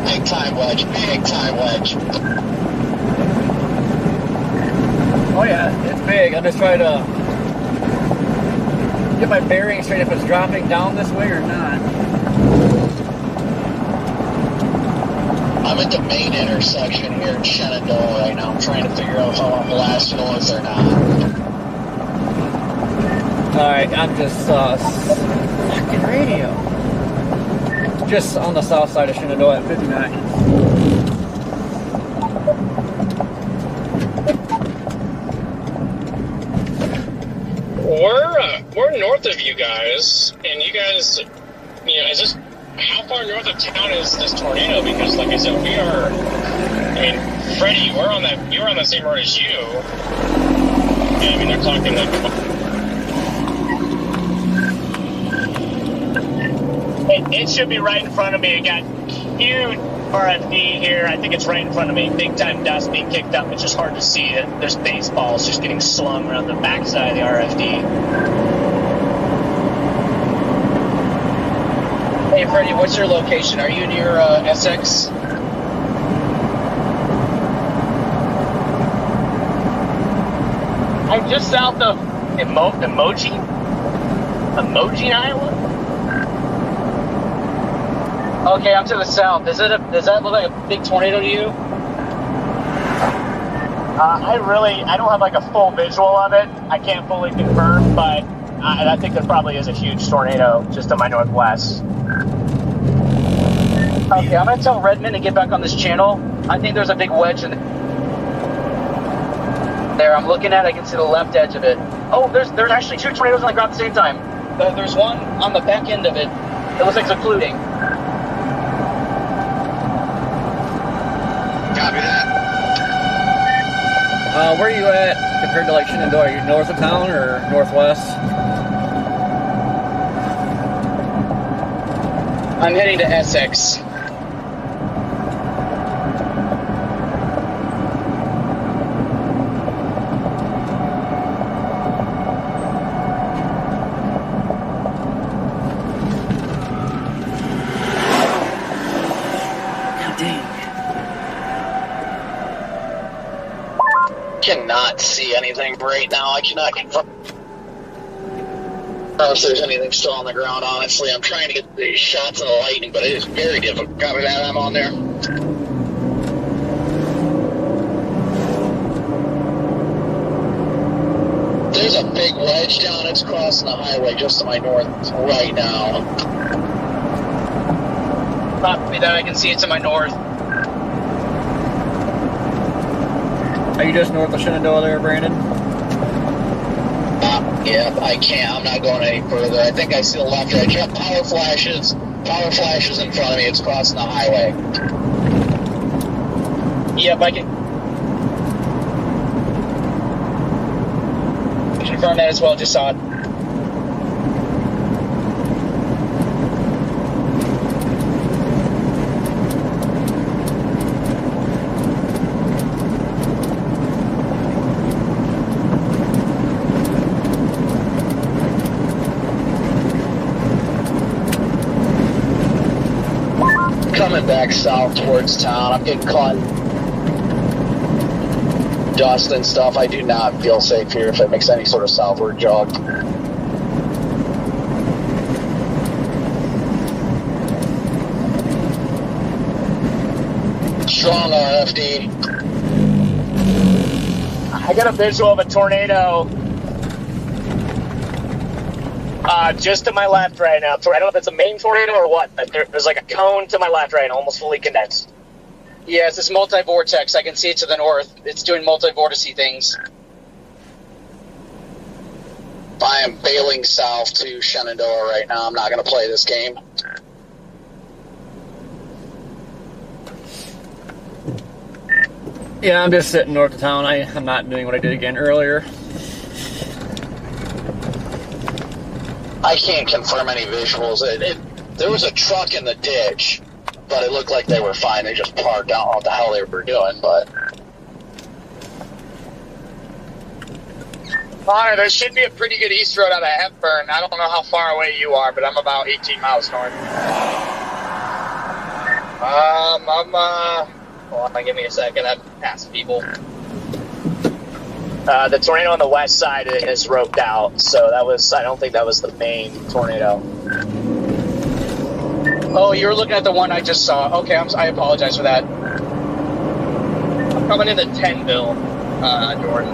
big time wedge, big time wedge. Oh yeah, it's big. I'm just trying to get my bearings straight if it's dropping down this way or not. I'm at the main intersection here in Shenandoah right now. I'm trying to figure out how I'm blasting north or not. Alright, I'm just, fucking radio. Just on the south side of Shenandoah at 59. We're north of you guys, and you guys, is this, how far north of town is this tornado? Because, like I said, we are, Freddie, you're on the same road as you, and they're collecting like. It should be right in front of me. It got huge RFD here. I think it's right in front of me. Big time dust being kicked up. It's just hard to see it. There's baseballs just getting slung around the backside of the RFD. Hey, Freddie, what's your location? Are you near Essex? I'm just south of Emoji, Iowa. Okay, I'm to the south. Does that look like a big tornado to you? I don't have like a full visual of it. I can't fully confirm, but I think there probably is a huge tornado just to my northwest. Okay, I'm gonna tell Redmond to get back on this channel. I think there's a big wedge in there. I'm looking at it. I can see the left edge of it. Oh, there's actually two tornadoes on the ground at the same time. There's one on the back end of it. It looks like it's occluding. Copy that. Where are you at compared to like Shenandoah? Are you north of town or northwest? I'm heading to Essex. Cannot see anything right now. I cannot confirm if there's anything still on the ground, honestly. I'm trying to get the shots of the lightning, but it is very difficult. Copy that, I'm on there. There's a big wedge down. It's crossing the highway just to my north right now. Copy that. I can see it to my north. Are you just north of Shenandoah there, Brandon? Yeah, I can't. I'm not going any further. I think I see the left edge. Yep, power flashes in front of me. It's crossing the highway. Yep, I can confirm that as well. Just saw it. Coming back south towards town. I'm getting caught in dust and stuff. I do not feel safe here if it makes any sort of southward jog. Strong RFD. I got a visual of a tornado just to my left right now. I don't know if it's a main tornado or what, but there's like a cone to my left right now, almost fully condensed. Yeah, it's this multi-vortex. I can see it to the north. It's doing multi-vorticey things. I am bailing south to Shenandoah right now. I'm not going to play this game. Yeah, I'm just sitting north of town. I'm not doing what I did again earlier. I can't confirm any visuals. There was a truck in the ditch, but it looked like they were fine. They just parked. I don't know what the hell they were doing, but... Connor, there should be a pretty good east road out of Hepburn. I don't know how far away you are, but I'm about 18 miles north. Hold on, give me a second. I've passed people. The tornado on the west side is roped out, so I don't think that was the main tornado. Oh, you were looking at the one I just saw. Okay, I apologize for that. I'm coming into 10-ville, Jordan.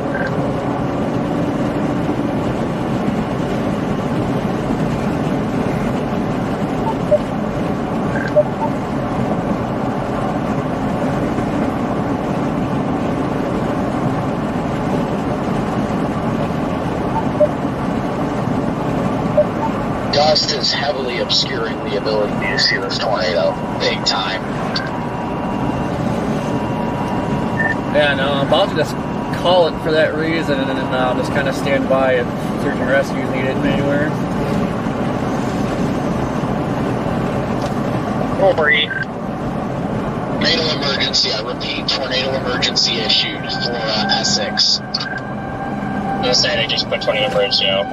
Dust is heavily obscuring the ability to see this tornado big time. Yeah, no, I'm about to just call it for that reason, and then I'll just kind of stand by if search and rescue is needed anywhere. Tornado emergency, I repeat, tornado emergency issued for Essex. I'm saying I just put tornado emergency out.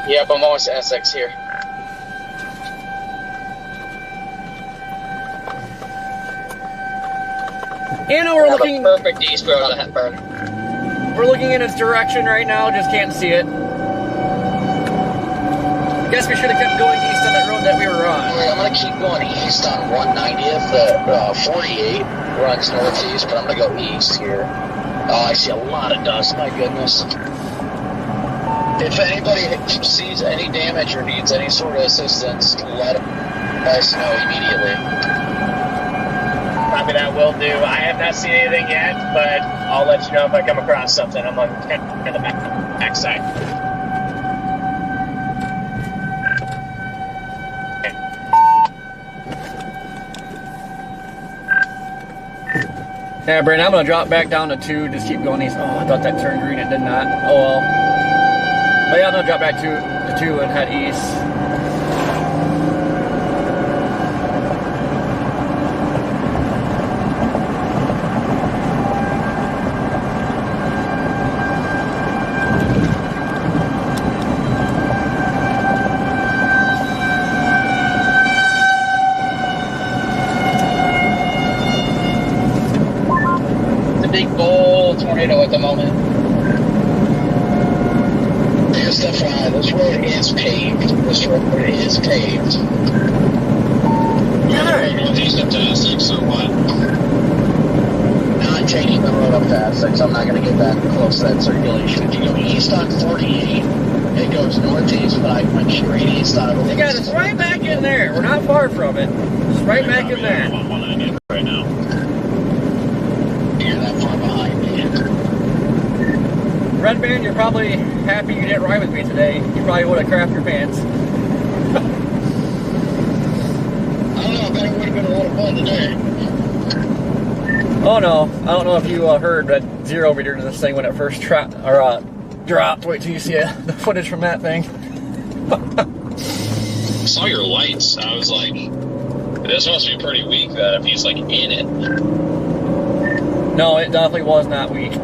Yep, I'm almost to Essex here. You know, we're looking perfect east road out of Hepburn. We're looking in its direction right now, just can't see it. Guess we should have kept going east on that road that we were on. I'm gonna keep going east on 190th. The 48 runs northeast, but I'm gonna go east here. Oh, I see a lot of dust. My goodness. If anybody sees any damage or needs any sort of assistance, let us know immediately. Copy that, will do. I have not seen anything yet, but I'll let you know if I come across something. I'm on the back side. Yeah, Brandon, I'm going to drop back down to 2, just keep going east. Oh, I thought that turned green, it did not. Oh well. But yeah, I'm going to drop back to 2 and head east. Tornado at the moment. Just FYI, this road is paved. This road is paved. You're northeast up to Essex or what? Not taking the road up to Essex. I'm not going to get that close to that circulation. If you go east on 48, it goes northeast, but I went straight east on it. You got us right back in there. We're not far from it. Just right back in there. I'm on 190 right now. You're that far behind me. Red Band, you're probably happy you didn't ride with me today. You probably would have crapped your pants. I don't know, I bet it would have been a lot of fun today. Oh no, I don't know if you heard that zero meter to this thing when it first dropped. Wait till you see the footage from that thing. I saw your lights. I was like, this must be pretty weak that if he's like in it. No, it definitely was not weak.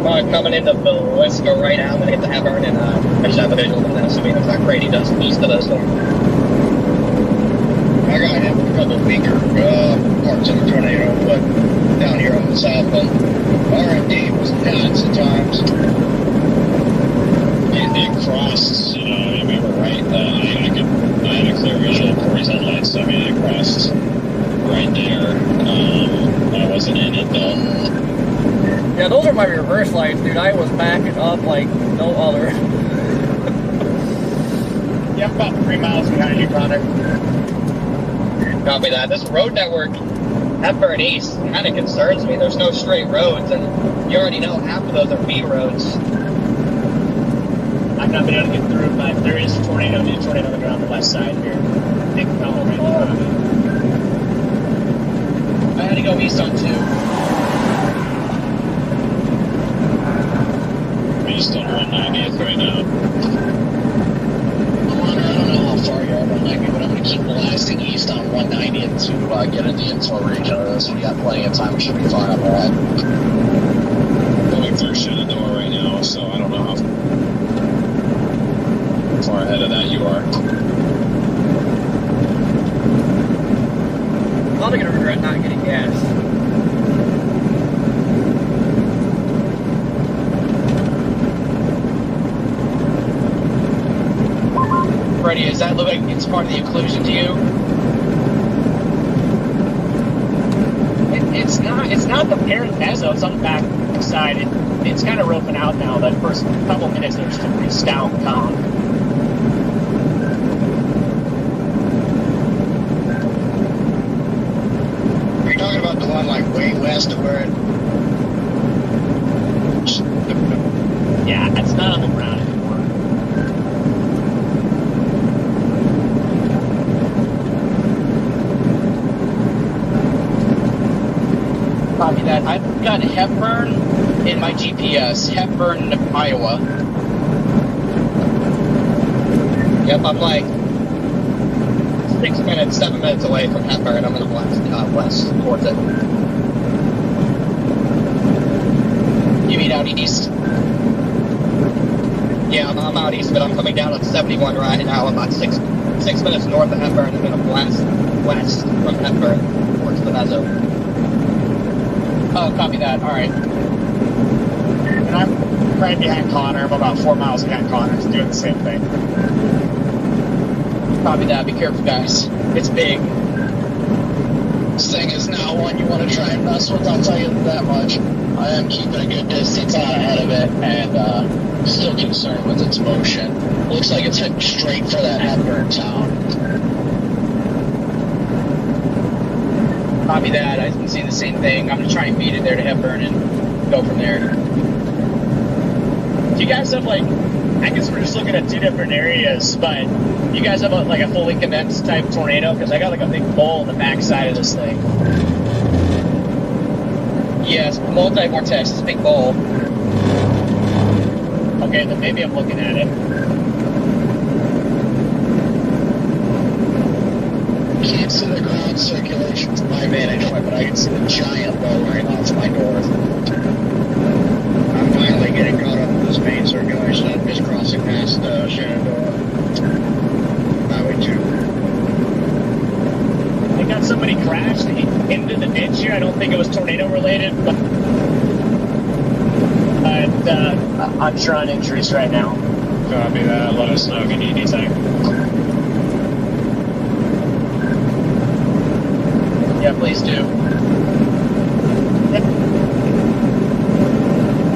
I'm coming into Velisco right now. I'm going to hit the Hepburn and I should have a visual on that, assuming it's not crazy dust east of us. So. I got hit with a couple weaker parts of the tornado, but down here on the south one, R&D was nuts at times. It crossed, you know, I mean, we were right. I had a clear visual of Corey's headlights. I mean, it crossed right there. I wasn't in it though. Yeah, those are my reverse lights, dude. I was backing up like no other. Yeah, I'm about 3 miles behind you, Connor. Copy that. This road network, Hepburn East, kind of concerns me. There's no straight roads, and you already know half of those are B roads. I've not been able to get through, but there is a tornado on the west side here. Big fellow right in front of me. I had to go east on 2. East on 190th right now. I don't know how far you are on 190, but I'm going to keep blasting east on 190th to get into the intel region of this. We got plenty of time. We should be fine on that. near Shenandoah right now, so I don't know how far ahead of that you are. Probably gonna regret not getting gas. Freddie, does that look like it's part of the occlusion to you? It's not the parent meso, it's on the back side. It's kind of roping out now. That first couple minutes, there's just a pretty stout calm. Are you talking about the one like way west of where it? Yeah, it's not on the ground anymore. Copy that. I've got Hepburn in my GPS. Hepburn, Iowa. Yep, I'm like 7 minutes away from Hepburn. I'm going to blast west towards it. You mean out east? Yeah, I'm out east, but I'm coming down on 71 right now. I'm about six minutes north of Hepburn. I'm going to blast west from Hepburn towards the meso. Oh, copy that. All right. And I'm right behind Connor. I'm about 4 miles behind Connor. He's doing the same thing. Copy that. Be careful, guys. It's big. This thing is not one you want to try and mess with, I'll tell you that much. I am keeping a good distance out ahead of it, and still concerned with its motion. Looks like it's heading straight for that Hepburn town. Copy that. I can see the same thing. I'm going to try and beat it there to Hepburn and go from there. Do you guys have like, I guess we're just looking at two different areas, but you guys have like a fully condensed type tornado? Because I got like a big bowl on the back side of this thing. Yes, multi-vortex. It's a big bowl. Okay, then maybe I'm looking at it. Can't see the ground circulation from my vantage point, but I can see the giant bowl right now to my north. I'm finally getting caught up with this main circulation. I'm just crossing past Shenandoah. Highway 2. I got somebody crashed into the ditch here. I don't think it was tornado related, but I'm sure on injuries right now. Copy that. Let us know if you need anything. Yeah, please do.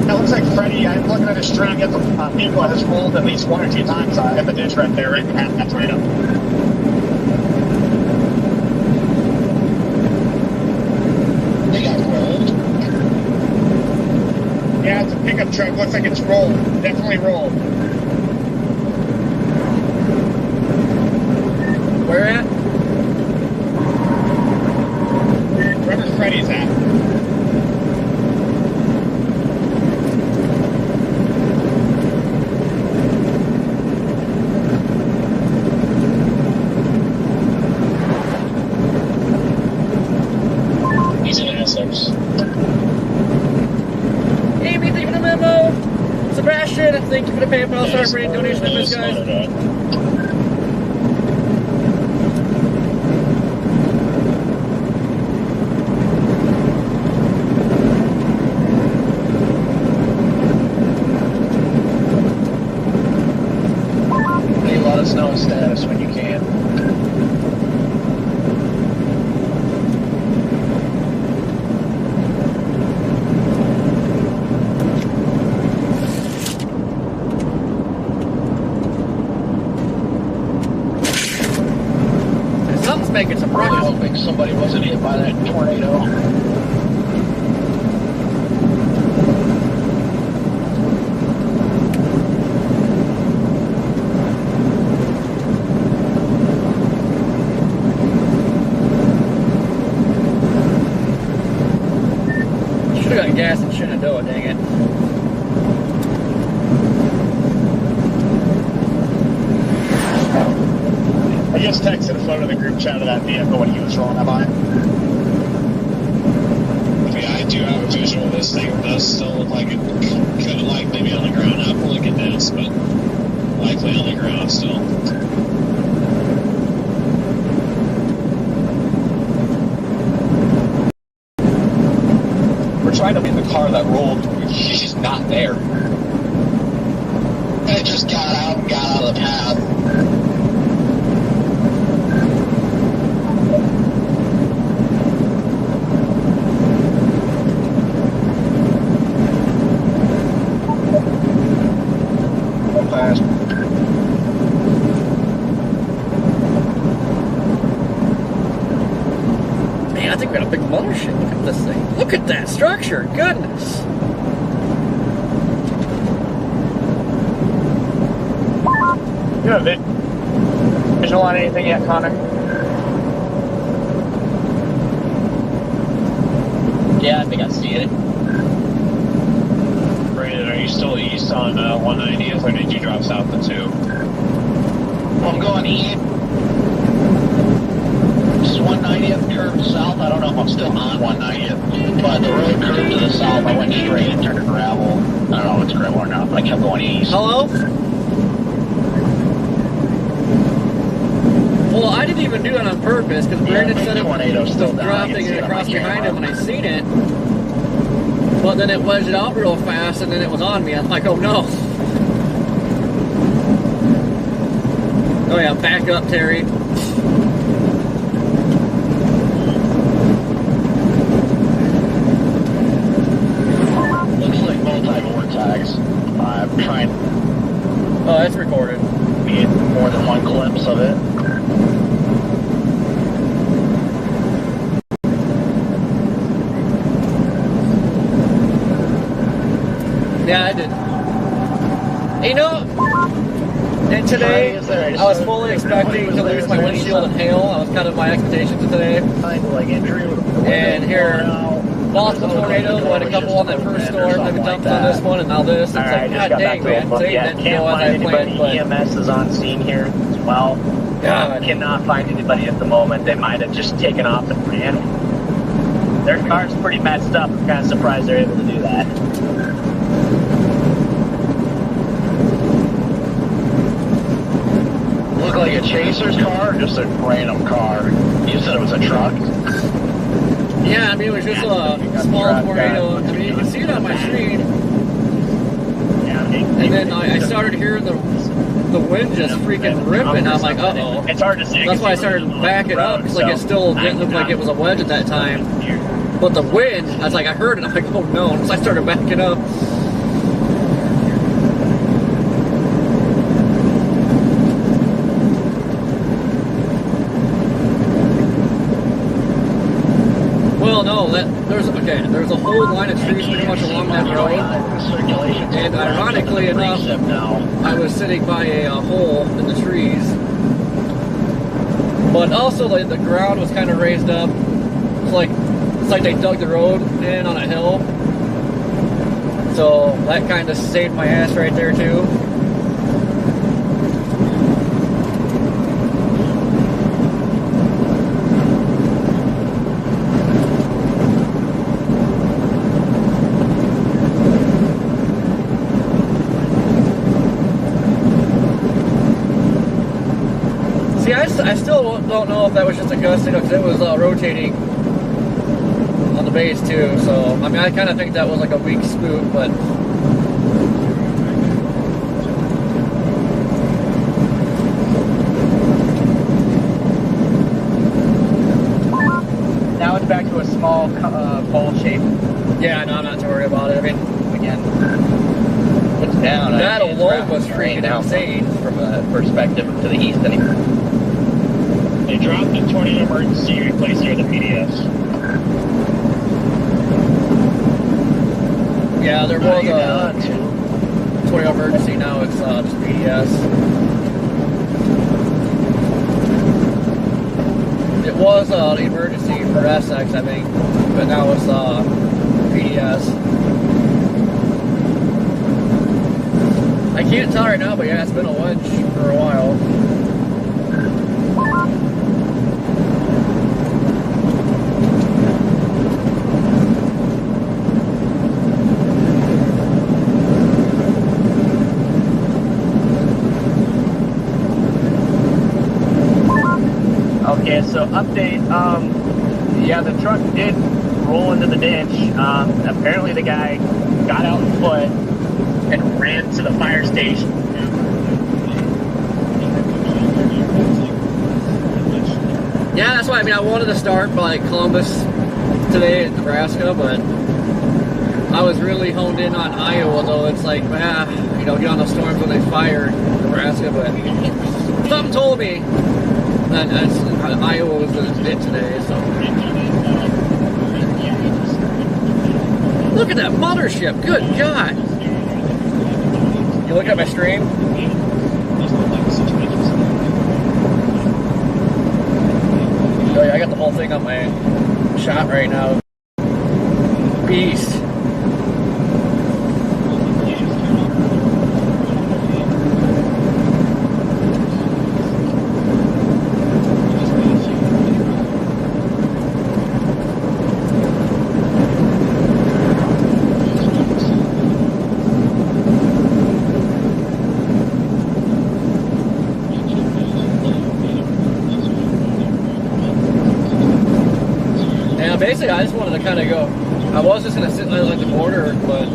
It looks like Freddie, I'm looking at his track, the vehicle has rolled at least 1 or 2 times in the ditch right there, right behind that tornado. They got rolled? Yeah, it's a pickup truck. Looks like it's rolled. Definitely rolled. Where at? Wherever Freddie's at. He's in Essex. Amy, thank you for the memo. Sebastian, thank you for the PayPal. Sorry for any donation to this, guys. Let us know status when you can. Something's making some progress. I'm hoping somebody wasn't hit by that tornado. Should have got gas in Shenandoah, dang it. I just texted a photo to the group chat of that vehicle when he was rolling up on it. Okay, I do have a visual. This thing does still look like it out still. We're trying to be in the car that rolled. She's just not there. It just got out and got out of the path. Fast. Man, I think we got a big mothership. Look at this thing. Look at that structure. Goodness. You have visual on anything yet, Connor? Yeah, I think I see it. Brandon, are you still east on 190th, or did you drop south to 2? I'm going east. This is 190th, curved south. I don't know if I'm still on 190th, but the road curved to the south. I went straight and turned to gravel. I don't know if it's gravel or not, but I kept going east. Hello? Well, I didn't even do that on purpose because Brandon said it was dropping it across behind him and I seen it. But then it wedged out real fast and then it was on me. I'm like, oh no. Oh yeah, back up, Terry. Looks like multi-vortex. I'm trying. Oh, that's recorded. Need more than one glimpse of it. Yeah, I did. You know, and today I was fully expecting to lose my windshield in hail. I was kind of my expectations of today. And here, multiple tornadoes. We had a couple on that first storm. Then we jumped on this one, and now this. It's like, God dang, man. Today didn't go as I planned. But EMS is on scene here as well. God. Cannot find anybody at the moment. They might have just taken off and ran. Their car's pretty messed up. I'm kind of surprised they're able to do that. Look like a chaser's car or just a random car? You said it was a truck? Yeah, I mean, it was just a small tornado. I mean, you can see it on my screen. And then I started hearing the wind just freaking ripping. I'm like, uh-oh. It's hard to see. That's why I started backing up. It's like it still didn't look like it was a wedge at that time. But the wind, I was like, I heard it. I'm like, oh no. So I started backing up. Well, no, there's a whole line of trees pretty much along that road. And ironically enough, I was sitting by a hole in the trees. But also the ground was kind of raised up. It's like they dug the road in on a hill. So that kind of saved my ass right there too. See, I still don't know if that was just a gust, because it was rotating on the base too. So I mean, I kind of think that was like a weak spook, but Now it's back to a small bowl shape. yeah, no, I'm not too worried about it. I mean, Again, it's down. that alone was freaking insane from a perspective to the east anyway. They dropped the tornado emergency replaced here the PDS. Yeah, there was a tornado emergency. Now it's just PDS. It was an emergency for SX, I think, but now it's PDS. I can't tell right now, but yeah, it's been a wedge for a while. Yeah, so update. Yeah, the truck did roll into the ditch. Apparently the guy got out on foot and ran to the fire station. Yeah, that's why, I mean, I wanted to start by Columbus today in Nebraska, but I was really honed in on Iowa, though. It's like, you know, get on the storms when they fire in Nebraska, but something told me that Iowa was the bit today, so. Look at that mothership, good God. You look at my stream? Oh yeah, I got the whole thing on my shot right now. Beast. Basically, I just wanted to kind of go. I was just going to sit like the border, but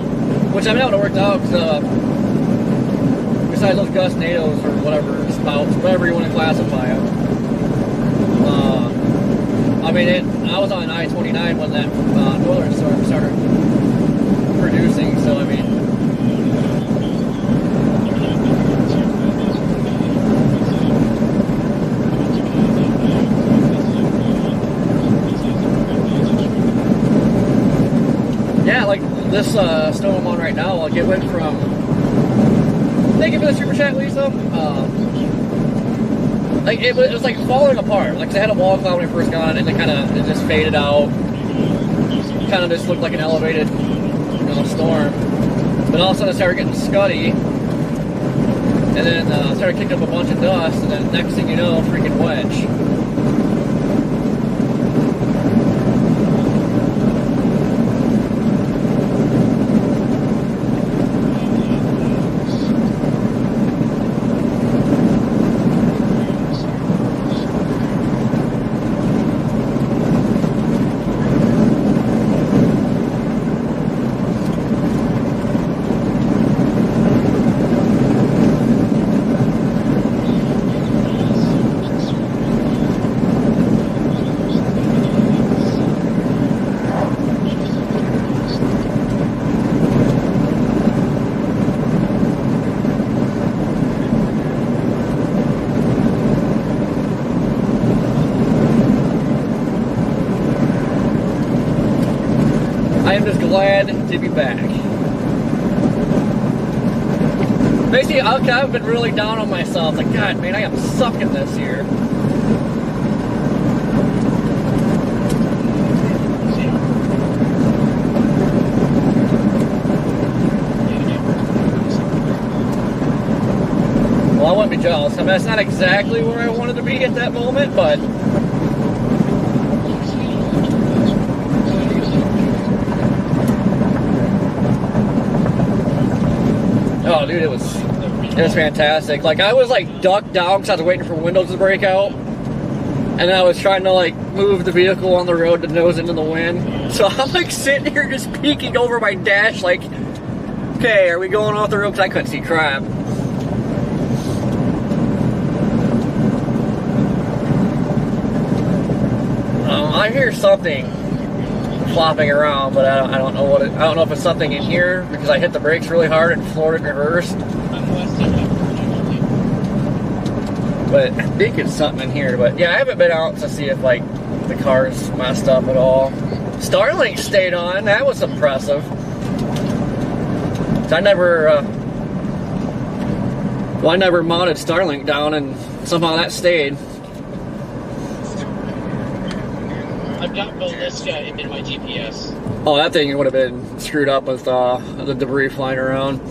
which I mean, that would have worked out because besides those Gus NATOs or whatever spouts, whatever you want to classify them. I mean, I was on I-29 when that northern storm started producing, so I mean. Yeah, like this snow I'm on right now, like it went from, thank you for the super chat, Lisa. Like it was like falling apart. Like 'cause I had a wall cloud when I first got it, and it just faded out. Kind of just looked like an elevated, you know, storm. But all of a sudden it started getting scuddy, and then started kicking up a bunch of dust, and then next thing you know, freaking wedge. I am just glad to be back. Basically, I've been really down on myself. Like, God, man, I am sucking this year. Well, I wouldn't be jealous. I mean, that's not exactly where I wanted to be at that moment, but oh, dude, it was fantastic. Like, I was like ducked down because I was waiting for windows to break out, and I was trying to like move the vehicle on the road to nose into the wind. So I'm like sitting here just peeking over my dash, like, okay, are we going off the road? Because I couldn't see crap. I hear something flopping around, but I don't know what I don't know if it's something in here because I hit the brakes really hard and floored it in reverse. But I think it's something in here. But yeah, I haven't been out to see if like the car's messed up at all. Starlink stayed on. That was impressive. I never modded Starlink down, and somehow that stayed. I've got Velisca in my GPS. Oh, that thing would have been screwed up with the debris flying around.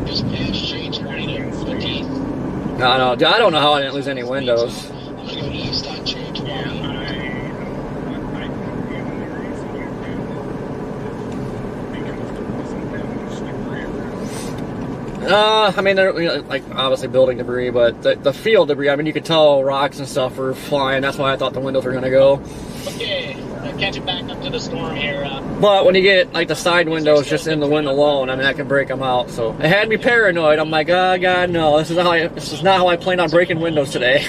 Just patch change 20 to 15. No, I don't know how I didn't lose any windows. I'm gonna go to East change 20. I mean, they're, you know, like, obviously building debris, but the field debris, I mean, you could tell rocks and stuff were flying. That's why I thought the windows were going to go. Okay, catching back up to the storm here. But when you get, like, the side windows just in the wind alone, I mean, that can break them out. So it had me paranoid. I'm like, oh, God, no. This is not how I planned on breaking windows today.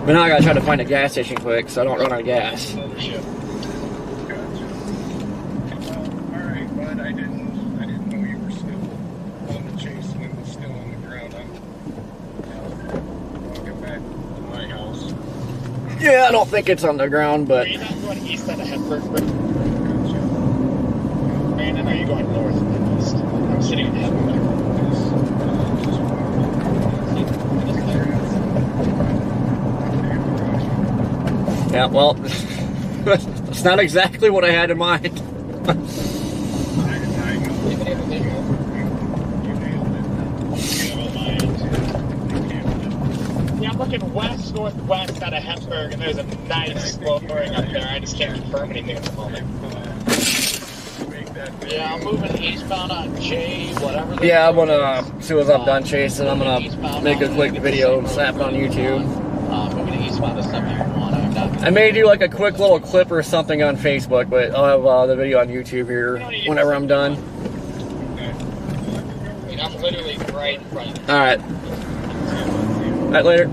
But now I got to try to find a gas station quick so I don't run out of gas. Yeah, I don't think it's underground, but... Are you not going east out of Hepburn? Brandon, are you going north and east? I'm sitting in Hepburn. Yeah, well, it's not exactly what I had in mind. Yeah, I'm looking west-northwest out of Hepburn, and there's a nice lowering up there. I just can't confirm anything at the moment. Yeah, I'm moving eastbound on J, whatever. Yeah, I'm gonna, as soon as I'm done chasing, I'm gonna make a quick video and slap it on YouTube. Moving eastbound to 71. I may do like a quick little clip or something on Facebook, but I'll have the video on YouTube here whenever I'm done. I'm literally right in front of you. Alright. Alright, later.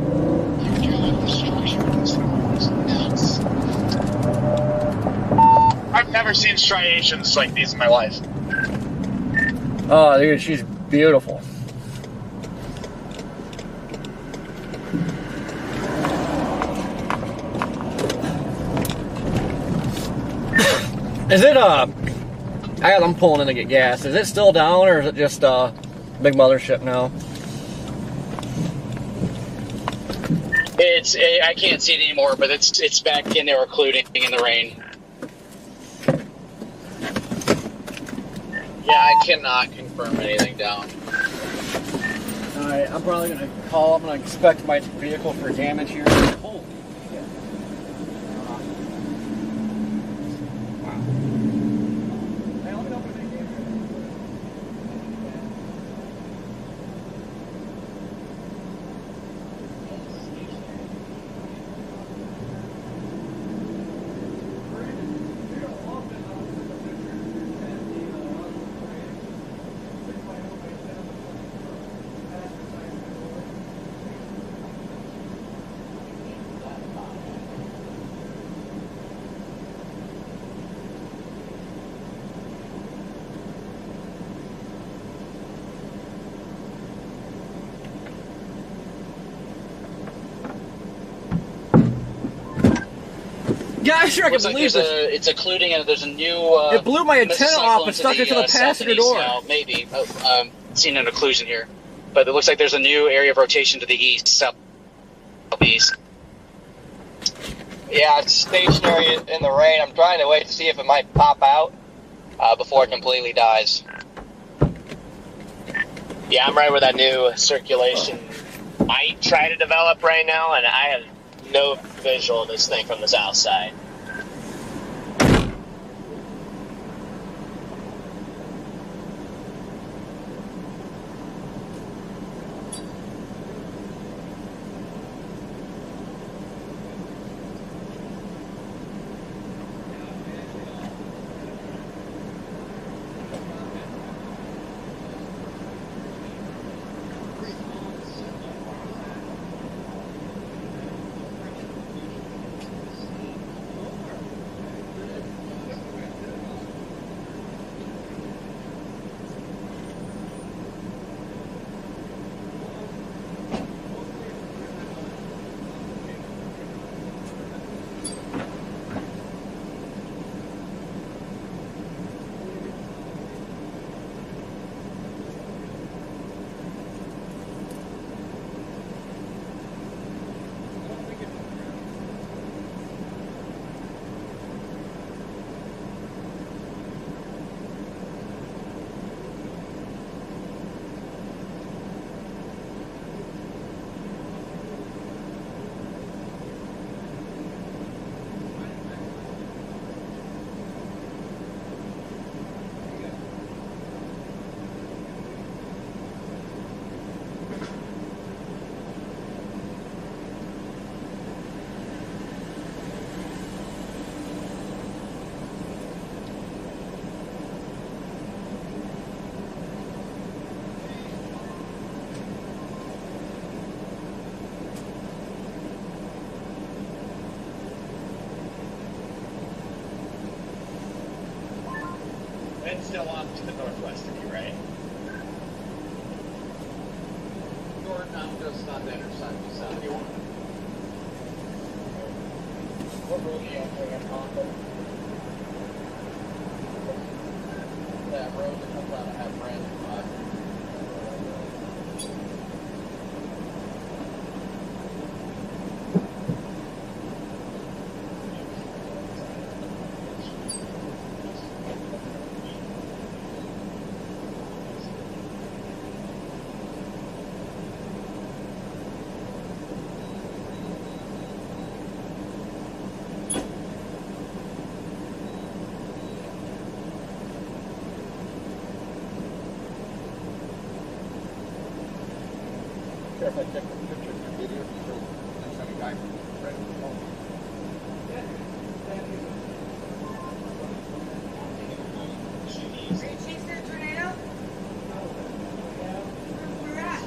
I've never seen striations like these in my life. Oh, dude, she's beautiful. Is it, I'm pulling in to get gas. Is it still down, or is it just, big mothership now? I can't see it anymore, but it's back in there occluding in the rain. Yeah, I cannot confirm anything down. Alright, I'm probably gonna call. I'm gonna inspect my vehicle for damage here. Holy shit. Yeah, I sure I can believe this. It's occluding, and there's a new. It blew my antenna off and stuck it to the passenger door. Now, maybe seen an occlusion here, but it looks like there's a new area of rotation to the east, southeast. Yeah, it's stationary in the rain. I'm trying to wait to see if it might pop out before it completely dies. Yeah, I'm right where that new circulation might try to develop right now, and I have no visual of this thing from the south side. still off to the northwest of you, right? North, I'm just on the intercept, 71. What road are you entering at Honda? That road that comes out of Half Branch 5. If I check the pictures and videos, so next time you guys are ready to go. Are you chasing a tornado? Where you at?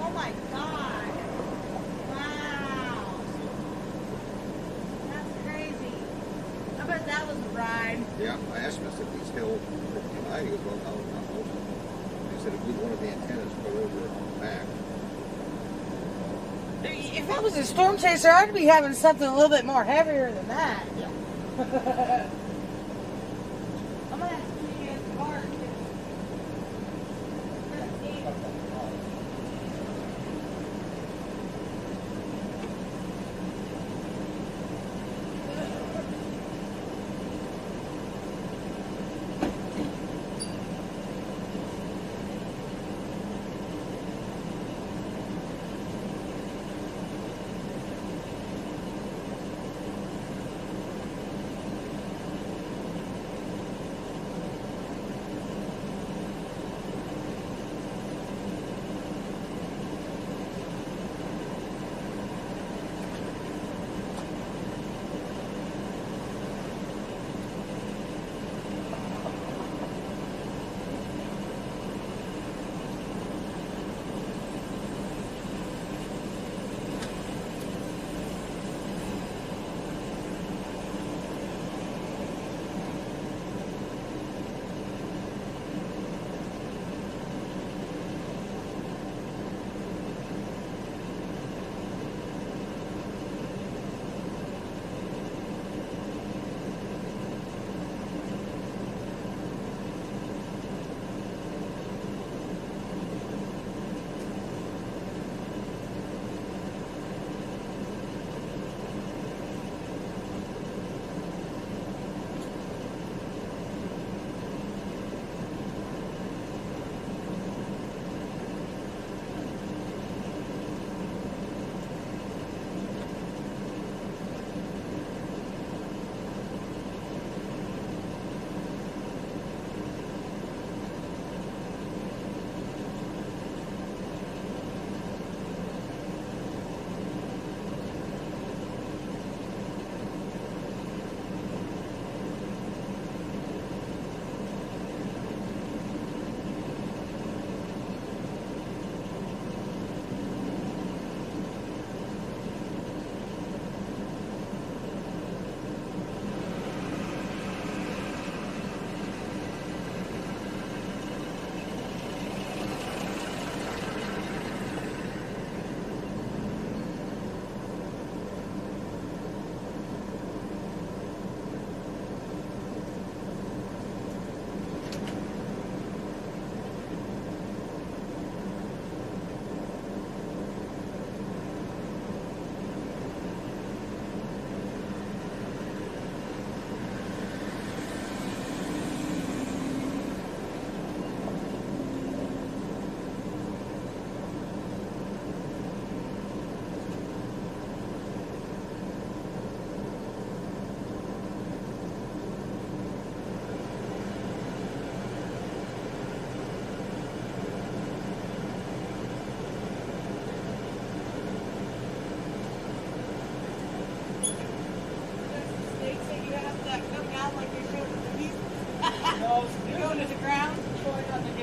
Oh my god! Wow! That's crazy. I bet that was a ride. Yeah, I asked him, I said, these still 59? He goes, well, no, not most of them. He said, if you one of the antennas put over on the back. If I was a storm chaser, I'd be having something a little bit more heavier than that. Yeah. I'm gonna have to see you in the car.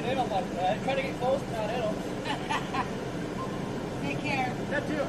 hit them like that. Try to get close and not hit them. Take care. That too.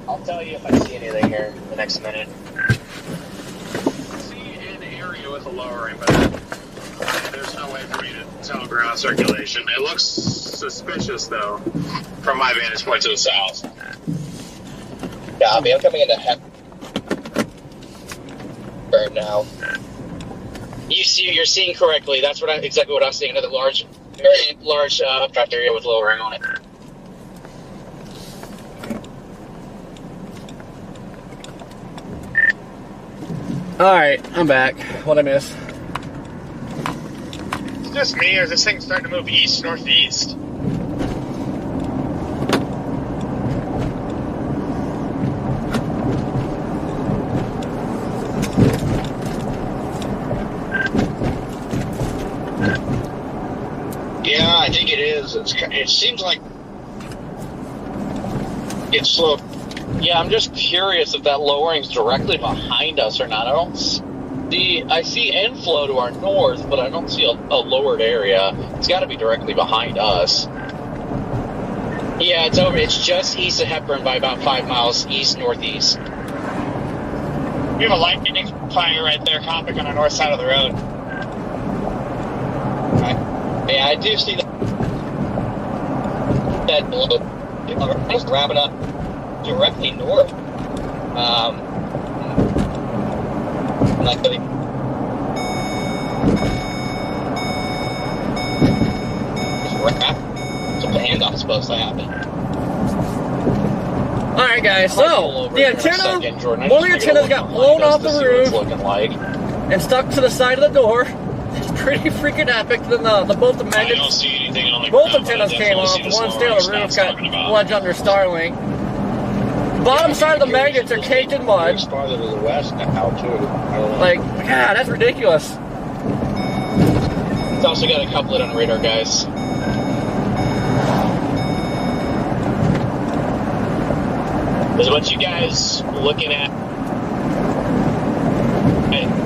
I'll tell you if I see anything here in the next minute. I see an area with a lowering, but there's no way for me to tell ground circulation. It looks suspicious, though, from my vantage point to the south. Yeah, I mean, I'm coming into right now. You're seeing correctly. That's exactly what I was seeing. Another very large updraft area with lowering on it. Alright, I'm back. What'd I miss? Is it just me, or is this thing starting to move east-northeast? Yeah, I think it is. It seems like it's slow. Yeah, I'm just curious if that lowering's directly behind us or not. I see inflow to our north, but I don't see a lowered area. It's got to be directly behind us. Yeah, it's over. It's just east of Hepburn by about 5 miles east-northeast. We have a lightning fire right there, Copic, on our north side of the road. Yeah, I do see that below. It's grabbing up directly north. Like the so the handoff's supposed to happen. Alright guys, so the antenna, one of the antennas got blown off the roof and stuck to the side of the door. It's pretty freaking epic. Then both the magnets, I don't see anything on the both ground, antennas came off. The one stayed on the roof, got wedged under Starlink. The bottom side of the magnets are caked in mud. It's farther to the west now too. Like, God, that's ridiculous. It's also got a couplet on the radar, guys. Is what you guys looking at?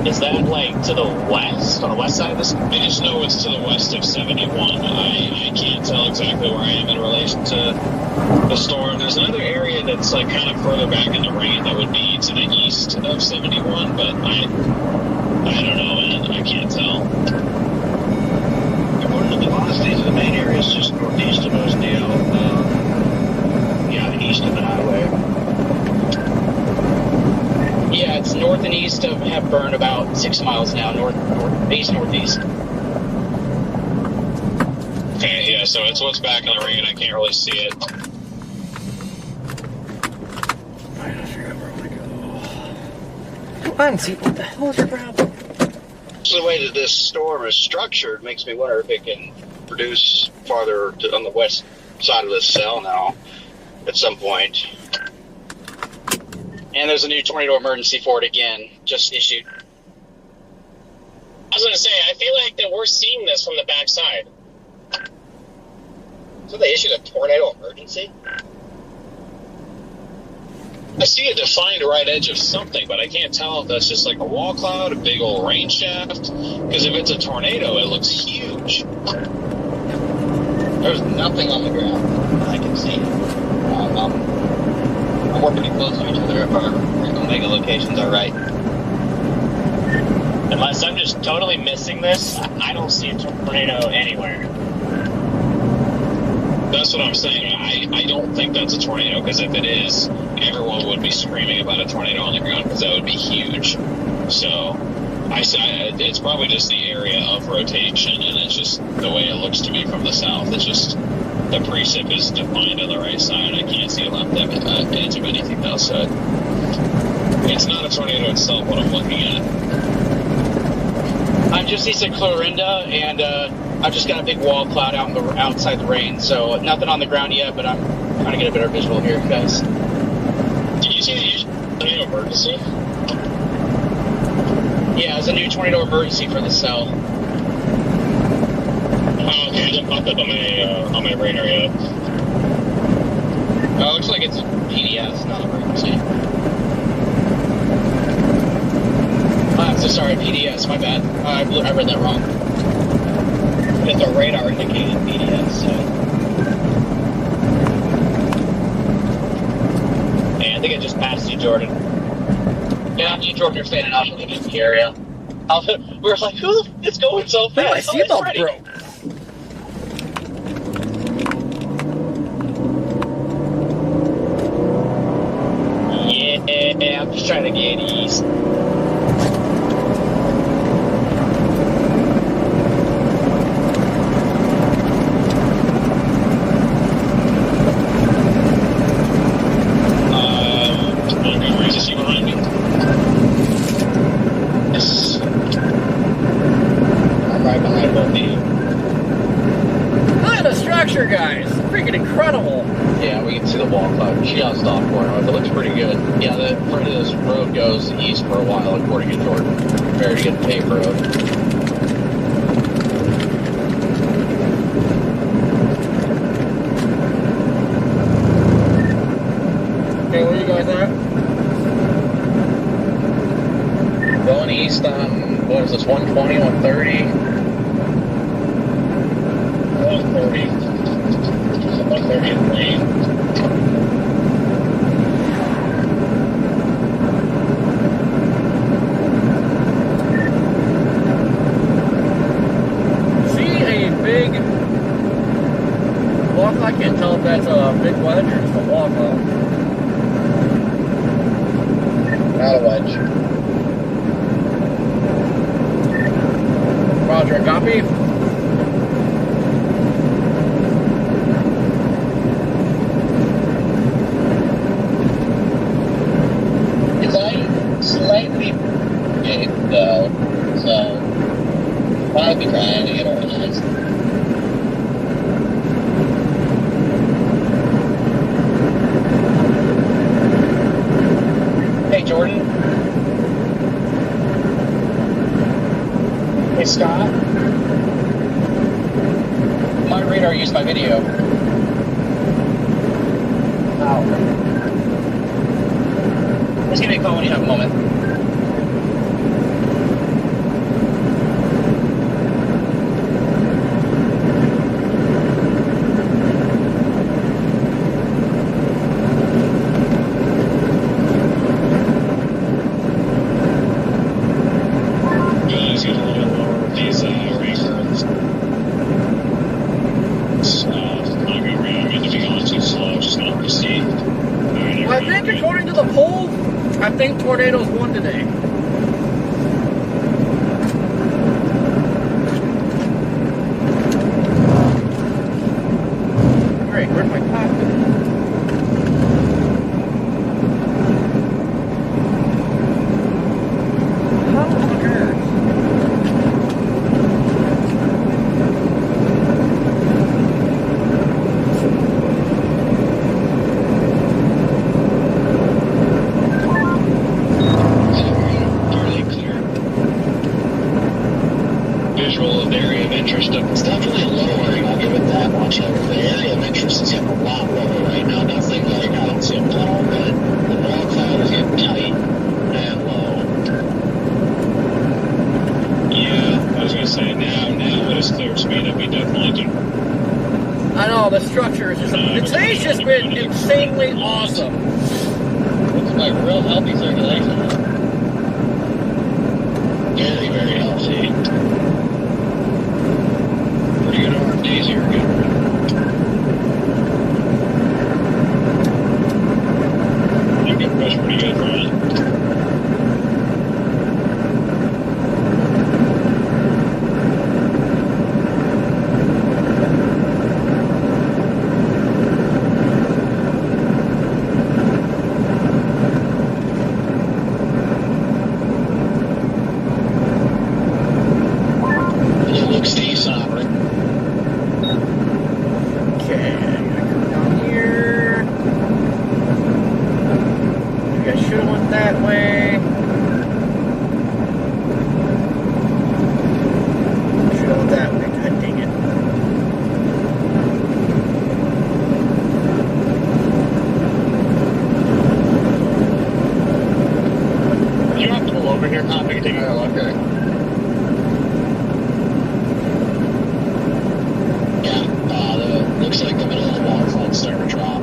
Is that like to the west, on the west side of this? I just know it's to the west of 71. I can't tell exactly where I am in relation to the storm. There's another area that's like kind of further back in the rain that would be to the east of 71, but I don't know, man. I can't tell. According to the velocities of the main area, it's just northeast of us, east of the highway. Yeah, it's north and east of Hepburn, about 6 miles now, northeast. Okay, yeah, so it's what's back in the rain. I can't really see it. I didn't see what the hell is your problem. So the way that this storm is structured makes me wonder if it can produce farther on the west side of this cell now at some point. And there's a new tornado emergency for it again, just issued. I was going to say, I feel like that we're seeing this from the backside. So they issued a tornado emergency? I see a defined right edge of something, but I can't tell if that's just like a wall cloud, a big old rain shaft. Because if it's a tornado, it looks huge. There's nothing on the ground I can see. We're pretty close to each other if our Omega locations are right. Unless I'm just totally missing this, I don't see a tornado anywhere. That's what I'm saying. I don't think that's a tornado, because if it is, everyone would be screaming about a tornado on the ground, because that would be huge. So it's probably just the area of rotation, and it's just the way it looks to me from the south. It's just the precip is defined on the right side. I can't see a left edge of anything else. So it's not a tornado itself, what I'm looking at. I'm just east of Clorinda, and I've just got a big wall cloud outside the rain, so nothing on the ground yet, but I'm trying to get a better visual here, guys. emergency? Yeah, it's a new tornado emergency for the cell. Oh, okay, it didn't pop up on my radar yet. Oh, it looks like it's a PDS, not emergency. I'm so sorry, PDS, my bad. I read that wrong. It's a radar indicated PDS, so. Hey, I think I just passed you, Jordan. Yeah, you Jordan, you're standing up in the area. We were like, who the f it's going so fast? My seatbelt broke. Yeah, I'm just trying to get east. Guys, freaking incredible. Yeah, we can see the wall cloud just off corner. It looks pretty good. Yeah, the front of this road goes east for a while, according to Jordan. Very good paved road. Okay, where are you guys at? Going east on, what is this, 120, 130? 130. 133. See a big walk? I can't tell if that's a big wedge or just a walk up. Not a wedge. Roger, copy. Slightly big though, so I'll be trying to get organized. Hey Jordan. Hey Scott. My radar used my video. Wow. Just give me a call when you have a moment. Easy, a little bit lower with these records. Not good around. I mean, if you're going too slow, just going to proceed. I think according to the poll, I think tornadoes won today. Great, where's my cockpit? How the fuck hurts? Visual of the area of interest. It's definitely lowering, I'll give it that much. The area of interest is getting a lot lower right now. Nothing like, I don't see a tunnel, but the wall cloud is getting tight and low. Yeah, I was going to say, now with this clear speed that we definitely do. I know, the structure is just, today's just been insanely awesome. Looks like real healthy circulation. Very, very healthy. Pretty good RFDs here, good. You can push pretty good from it. anything. Oh, okay. Yeah, looks like the middle of the waterfront's starting to drop.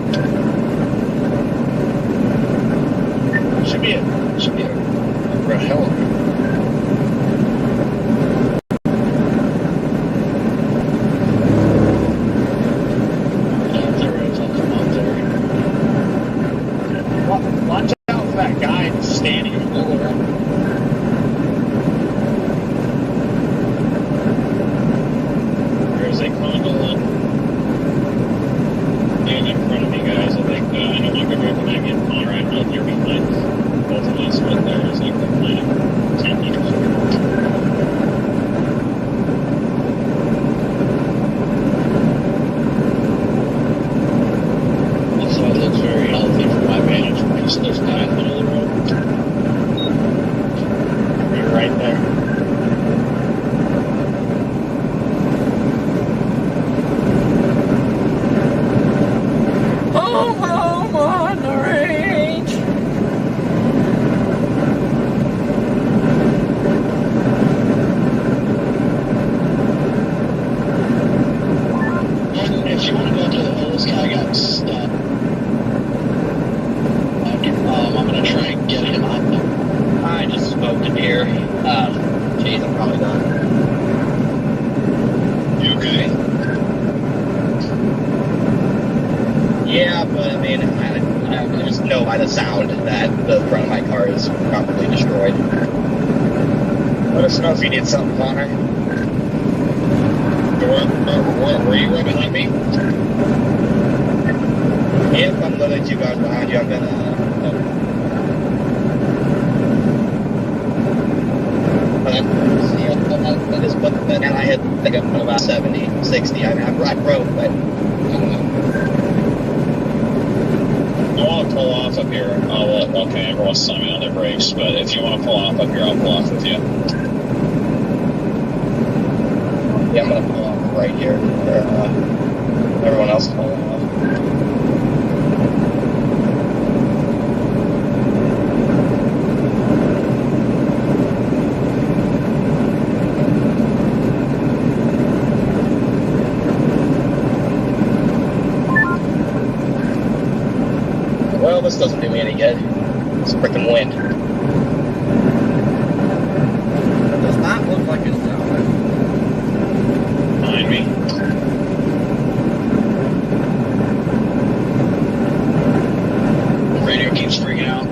Should be a helicopter. Watch out for that guy standing in the middle of it. There's a gondola and in front of you guys. I think I know my good recommending Connor. I don't know if you're behind both of us, but there's like the planet 10 meters. This side looks very healthy from my vantage point. So there's not in the middle of the road. You're right there. Home, home on the range. If you want to go to the hills, I got stuck. I'm going to try and get him out there. I just smoked him here. Geez, I'm probably done. You okay? Yeah, but I mean, I just know by the sound that the front of my car is probably destroyed. Let us know if you need something, Connor. Were you right behind me? If I'm literally 2 cars behind you, I'm gonna. But now I hit like about 70, 60. I mean, I broke, but I don't know. I want to pull off up here. Okay, everyone's slamming on their brakes, but if you want to pull off up here, I'll pull off with you. Yeah, I'm gonna pull off right here. Everyone else pull off. Well, this doesn't do me any good. It's freaking wind. It does not look like it's down there. Behind me. The radio keeps freaking out.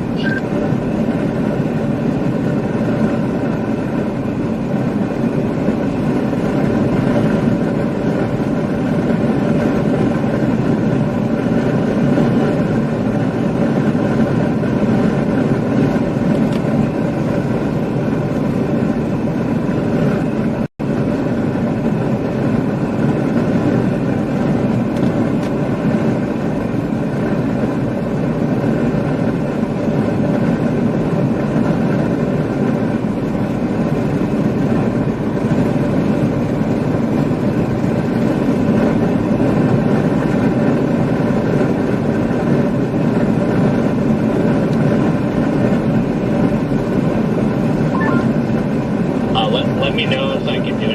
Let me know if I can do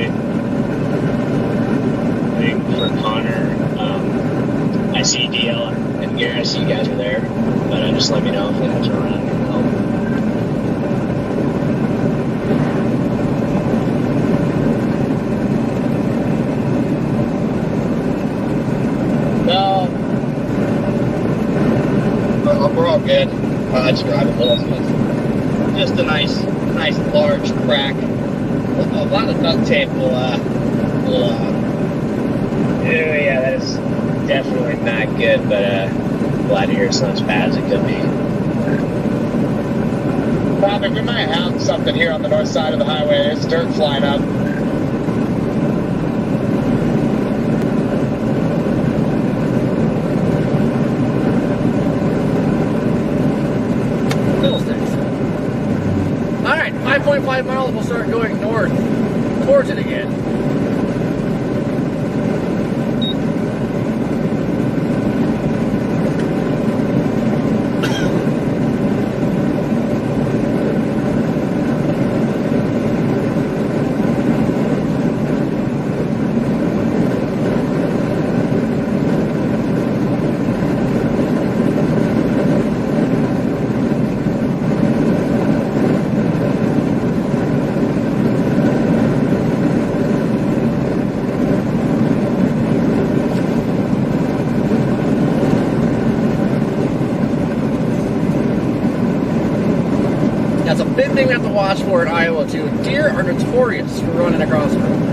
anything for Connor. I see DL and Gary. I see you guys are there, but just let me know if you have to run and help. No. We're all good. It's drivable. Just a nice large crack. A lot of duct tape will yeah, that is definitely not good, but glad to hear it's not as bad as it could be. Bob, we might have something here on the north side of the highway. There's dirt flying up. Alright, 5.5 miles, we'll start going north towards it again. big thing we have to watch for in Iowa too. Deer are notorious for running across the road.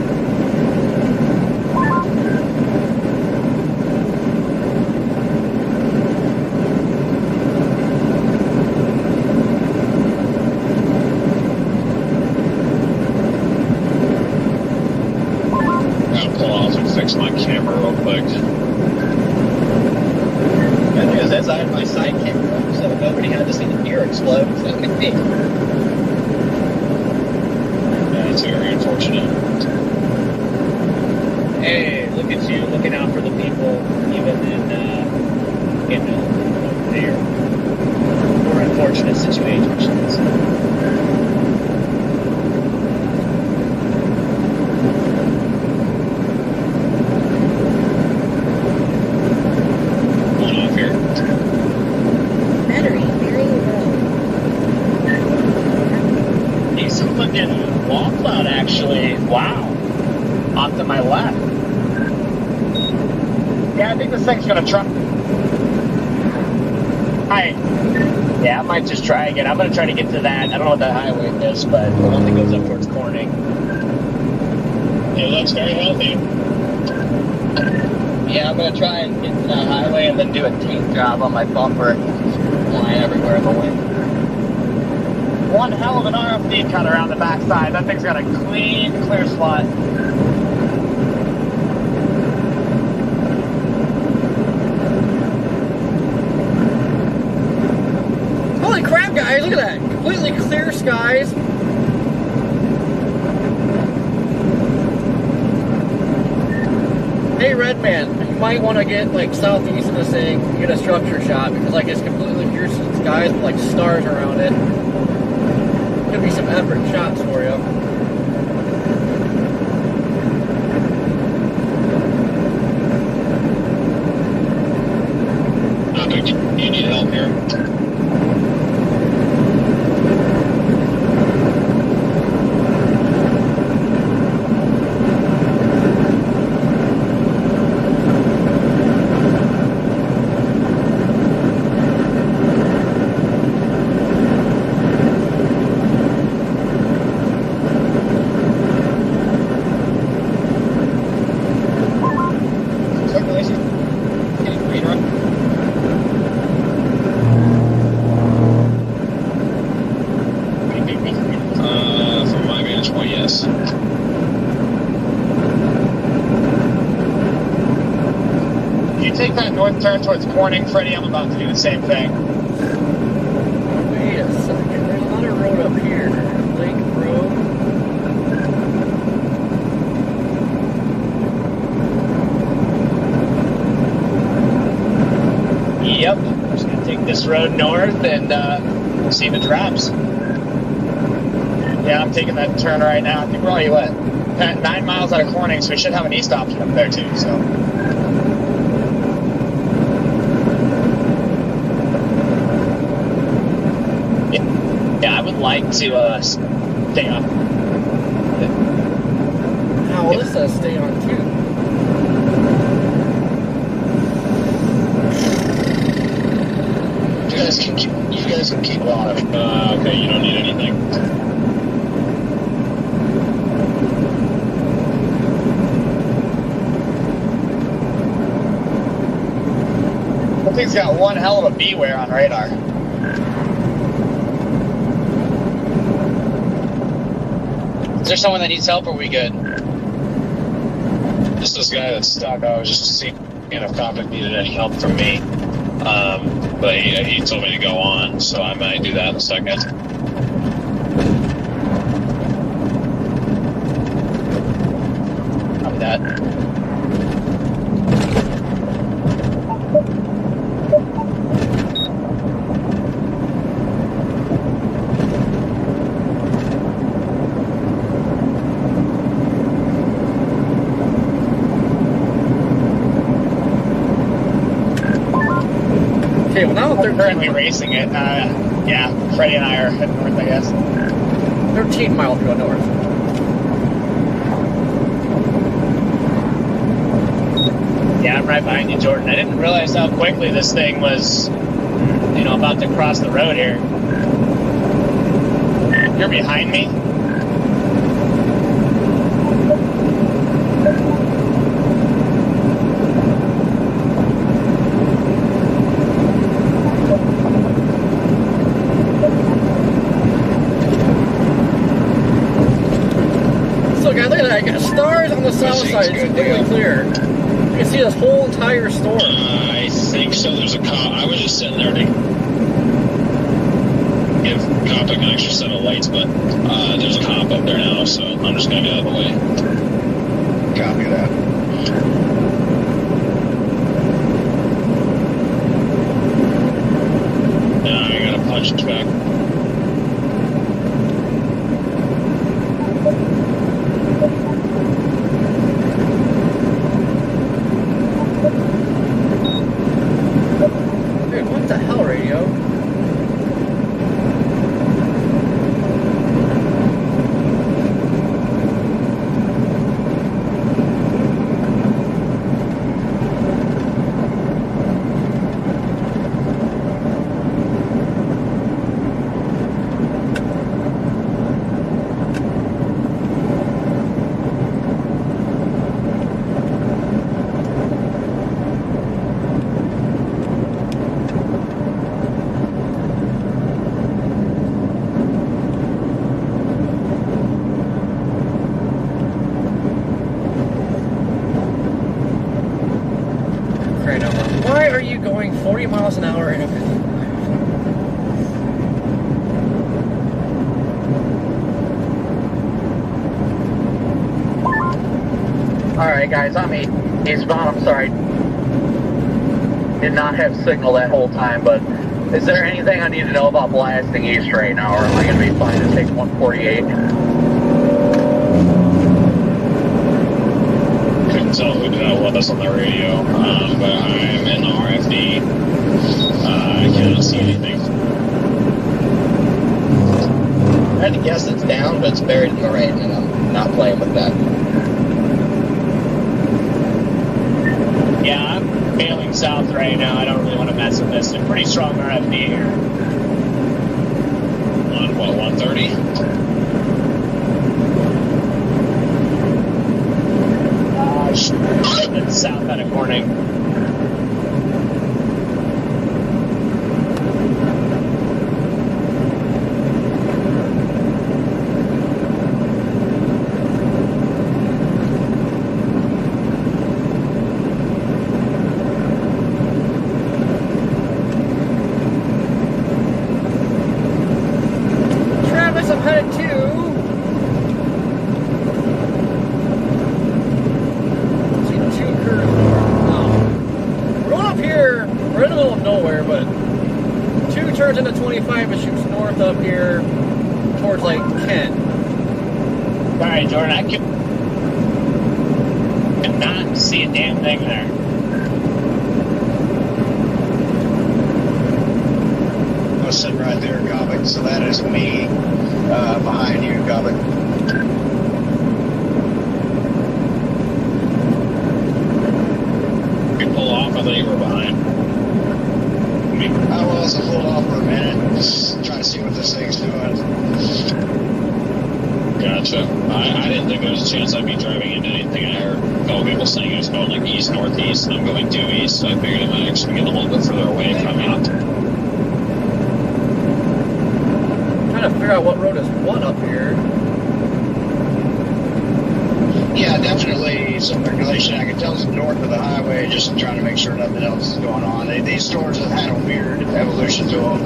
Fix my camera real quick. Good news is I have my side camera, so nobody had to see the deer explode, so it could be. Yeah, it's very unfortunate. Hey, look at you looking out for the people, even in, their more unfortunate situations. To my left. Yeah, I think this thing's gonna try. Yeah, I might just try again. I'm gonna try to get to that. I don't know what that highway is, but the one that goes up towards Corning. It looks very healthy. Yeah, I'm gonna try and get to that highway and then do a tape job on my bumper. Flying everywhere in the wind. One hell of an RFD cut around the backside. That thing's got a clean, clear slot. Holy crap, guys, look at that. Completely clear skies. Hey, Redman, you might want to get, like, southeast of this thing and get a structure shot, because, like, it's completely clear skies with, like, stars around it. Could be some effort shots for you. You need help here. Turn towards Corning, Freddie. I'm about to do the same thing. Wait a second. There's another road up here. Lake Road. Yep. I'm just going to take this road north and see the drops. Yeah, I'm taking that turn right now. I think we're only, 9 miles out of Corning, so we should have an east option up there, too. So. Yeah, I would like to stay on. How well, this says stay on too. You guys can keep on it. Okay, you don't need anything. That thing's got one hell of a beware on radar. Is there someone that needs help, or are we good? Just this guy that's stuck. I was just seeing if Conflict needed any help from me. But he told me to go on, so I might do that in a second. Copy that. Okay, well now they're currently racing it. Yeah, Freddie and I are heading north, I guess. 13 miles to go north. Yeah, I'm right behind you, Jordan. I didn't realize how quickly this thing was, about to cross the road here. You're behind me? So guys, look at that. I got stars on the south side. It's really clear. You can see this whole entire storm. I think so. There's a cop. I was just sitting there to give Coptic an extra set of lights, but there's a cop up there now, so I'm just going to get out of the way. Copy that. Now I got to punch back. Dude, what the hell, radio? Why are you going 40 miles an hour in a 55? Alright guys, I'm eastbound, I'm sorry. Did not have signal that whole time, but is there anything I need to know about blasting east right now, or am I going to be fine to take 148? Couldn't tell who that was on the radio, but I'm in the RFD. I cannot see anything. I had to guess it's down, but it's buried in the rain, and I'm not playing with that. Yeah, I'm bailing south right now. I don't really want to mess with this. It's a pretty strong RFD here. On what, 130? It's south out of Corning. Travis, I'm headed to... We're in the middle of nowhere, but 2 turns into 25 and shoots north up here towards like Kent. Alright, Jordan, I cannot see a damn thing there. I was sitting right there, Comic, so that is me behind you, Comic. You pull off, I thought you were behind. I was a hold off for a minute, just trying to see what this thing's doing. Gotcha. I didn't think there was a chance I'd be driving into anything. I heard a couple people saying it was going like east, northeast, and I'm going due east, so I figured it might actually get a little bit further away from you. Trying to figure out what road is what up here. Yeah, definitely some circulation. I can tell it's north of the highway, just trying to make sure nothing else is going on. These storms have had a weird evolution to them.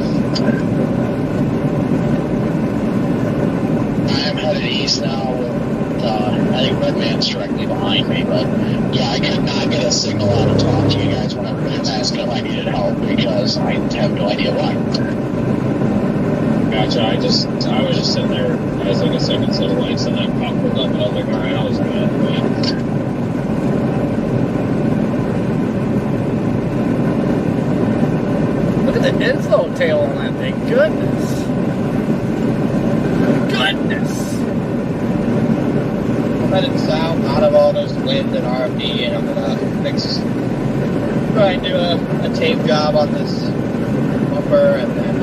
I am headed east now with, I think Redman's directly behind me, but yeah, I could not get a signal out to talk to you guys when everybody was asking if I needed help because I have no idea why. Gotcha. I was just sitting there. I was like a second set of lights, and that cop pulled up, and I was like, all right, I was going to wait. Look at the inflow tail on that thing. Goodness. Goodness. I'm headed south out of all those wind and RFD, and I'm gonna try and do a tape job on this bumper, and then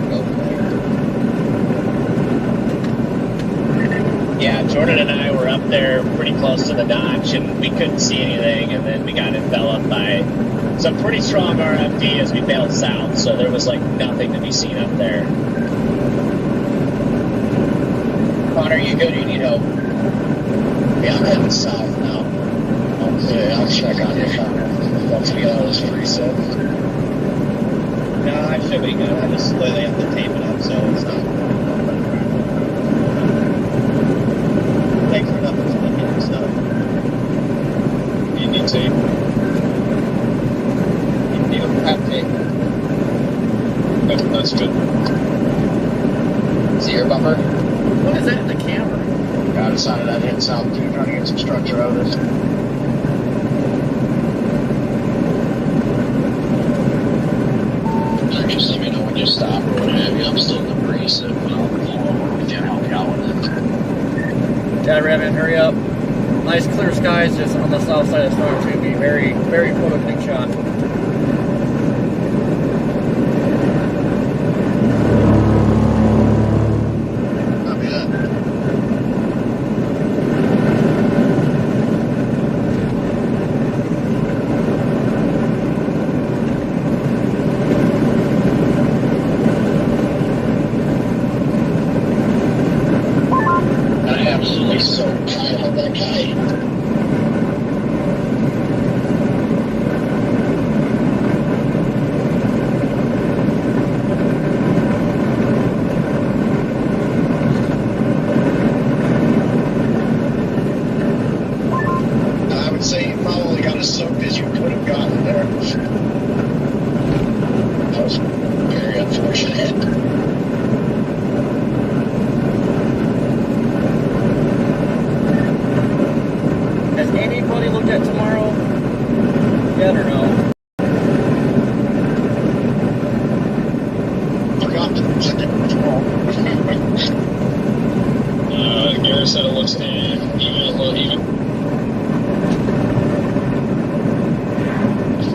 go from there. Jordan and I were up there pretty close to the notch, and we couldn't see anything, and then we got enveloped by some pretty strong RFD as we bailed south, so there was like nothing to be seen up there. Connor, you good? You need help? Yeah, I'm heading south now. Okay, I'll check on you, Connor. Once we get out of this preset. No, I should be good. I just literally have to tape it up, so it's not. Thanks for nothing for looking and stuff. You need tape. You don't have tape. That's good. See your bumper? What is that in the camera? Got it sounded that in south too, trying to get some structure out of this. Just let me know when you stop or what have you. I'm still in the breeze, so I'll pull over with you and help you out with it. Yeah, Revan, hurry up. Nice clear skies just on the south side of the storm. It's going to be very, very photogenic shot. Not bad. Absolutely so tired of that guy. I would say you probably got as soaked as you could have gotten there. That was very unfortunate. Has anybody looked at tomorrow yet or no? Forgot to check it tomorrow. Garrett said it looks even a little even.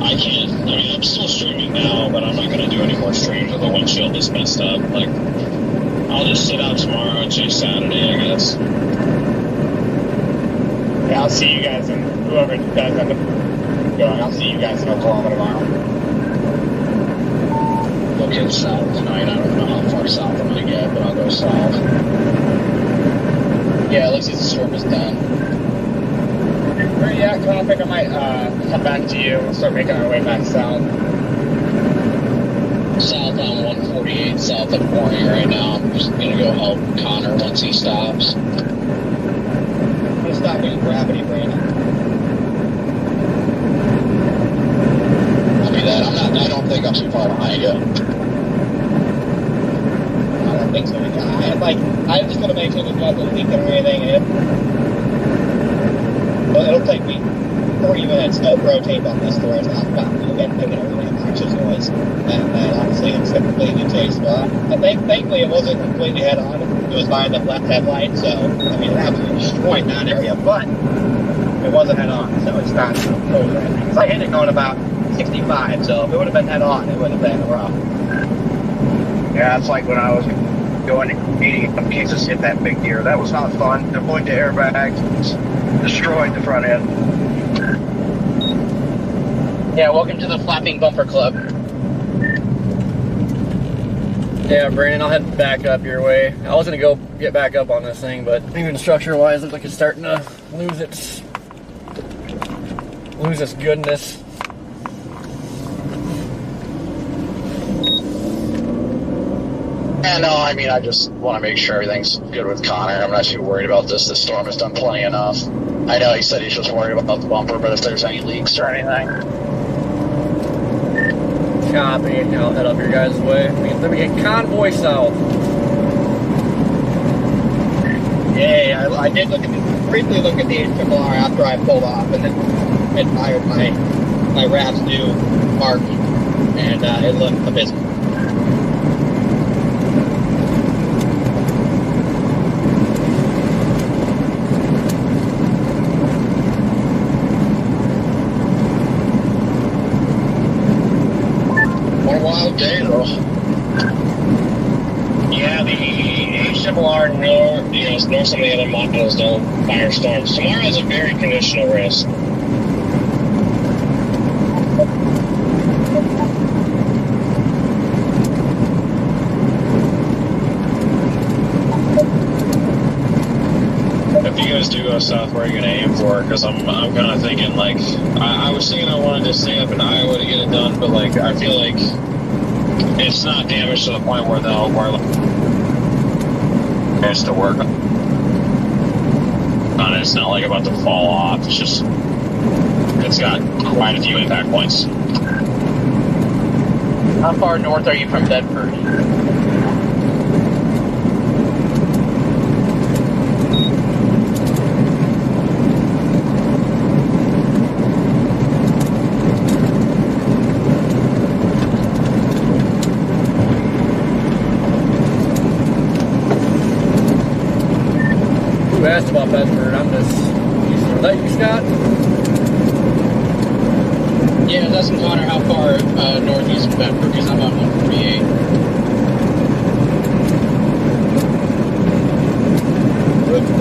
I can't. I mean, I'm still streaming now, but I'm not going to do any more streams with the windshield that's messed up. Like, I'll just sit out tomorrow and chase Saturday, I guess. Yeah, I'll see you guys in whoever you guys end up going. I'll see you guys in Oklahoma tomorrow. Looking south tonight. I don't know how far south I'm going to get, but I'll go south. Yeah, it looks like the storm is done. Where you at, Con? I think I might come back to you and start making our way back south. South on 148, south of Warning right now. I'm just going to go help Connor once he stops. I'm gonna stop getting gravity, Brandon. I'll do that. I don't think I'm too far behind you. I don't think so. I just want to make sure there's nothing leaking or anything. It'll take me 40 minutes to rotate on this to where it's not about to get a really obnoxious noise. And honestly, it's a completely chase spot. Thankfully, it wasn't completely head on. It was behind the left headlight, so, I mean, it absolutely destroyed that area, but it wasn't head on, so it's not close or anything. Because I hit it going about 65, so if it would have been head on, it would have been rough. Yeah, it's like when I was going to meeting in Kansas, hit that big deer. That was not fun. Deployed the airbags, destroyed the front end. Yeah, welcome to the Flapping Bumper Club. Yeah, Brandon, I'll head back up your way. I was going to go get back up on this thing, but even structure-wise, it looks like it's starting to lose its goodness. Yeah, no, I mean, I just want to make sure everything's good with Connor. I'm not too worried about this. The storm has done plenty enough. I know he said he's just worried about the bumper, but if there's any leaks or anything. Copy, and I'll head up your guys' way. Then we get convoy south. Yeah, I did briefly look at the HRR after I pulled off, and then admired my RAV's new mark, and it looked abysmal. What a wild day, though. Yeah, the similar nor some of the other models don't firestorms. Tomorrow is a very conditional risk. If you guys do go south, where are you going to aim for? Because I'm kind of thinking, like, I was thinking I wanted to stay up in Iowa to get it done, but, like, I feel like it's not damaged to the point where they'll require us to work on it. It's not, like, about to fall off. It's just, it's got quite a few impact points. How far north are you from Bedford? Who asked about Bedford? I'm just. Is that you, Scott? Yeah, that's Connor. How far northeast of Bedford? Because I'm on 148.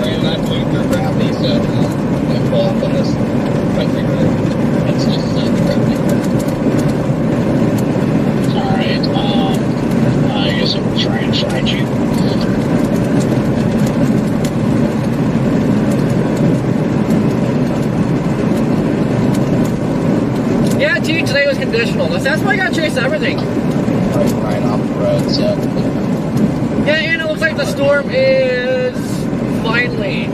Brandon, I flew through gravity, so I'm going to pull up on this country road. It's just gravity. Alright, I guess I'm trying to find you. Yeah, T, today was conditional. That's why I gotta chase everything. Right off the road, so. Yeah, and it looks like the storm is finally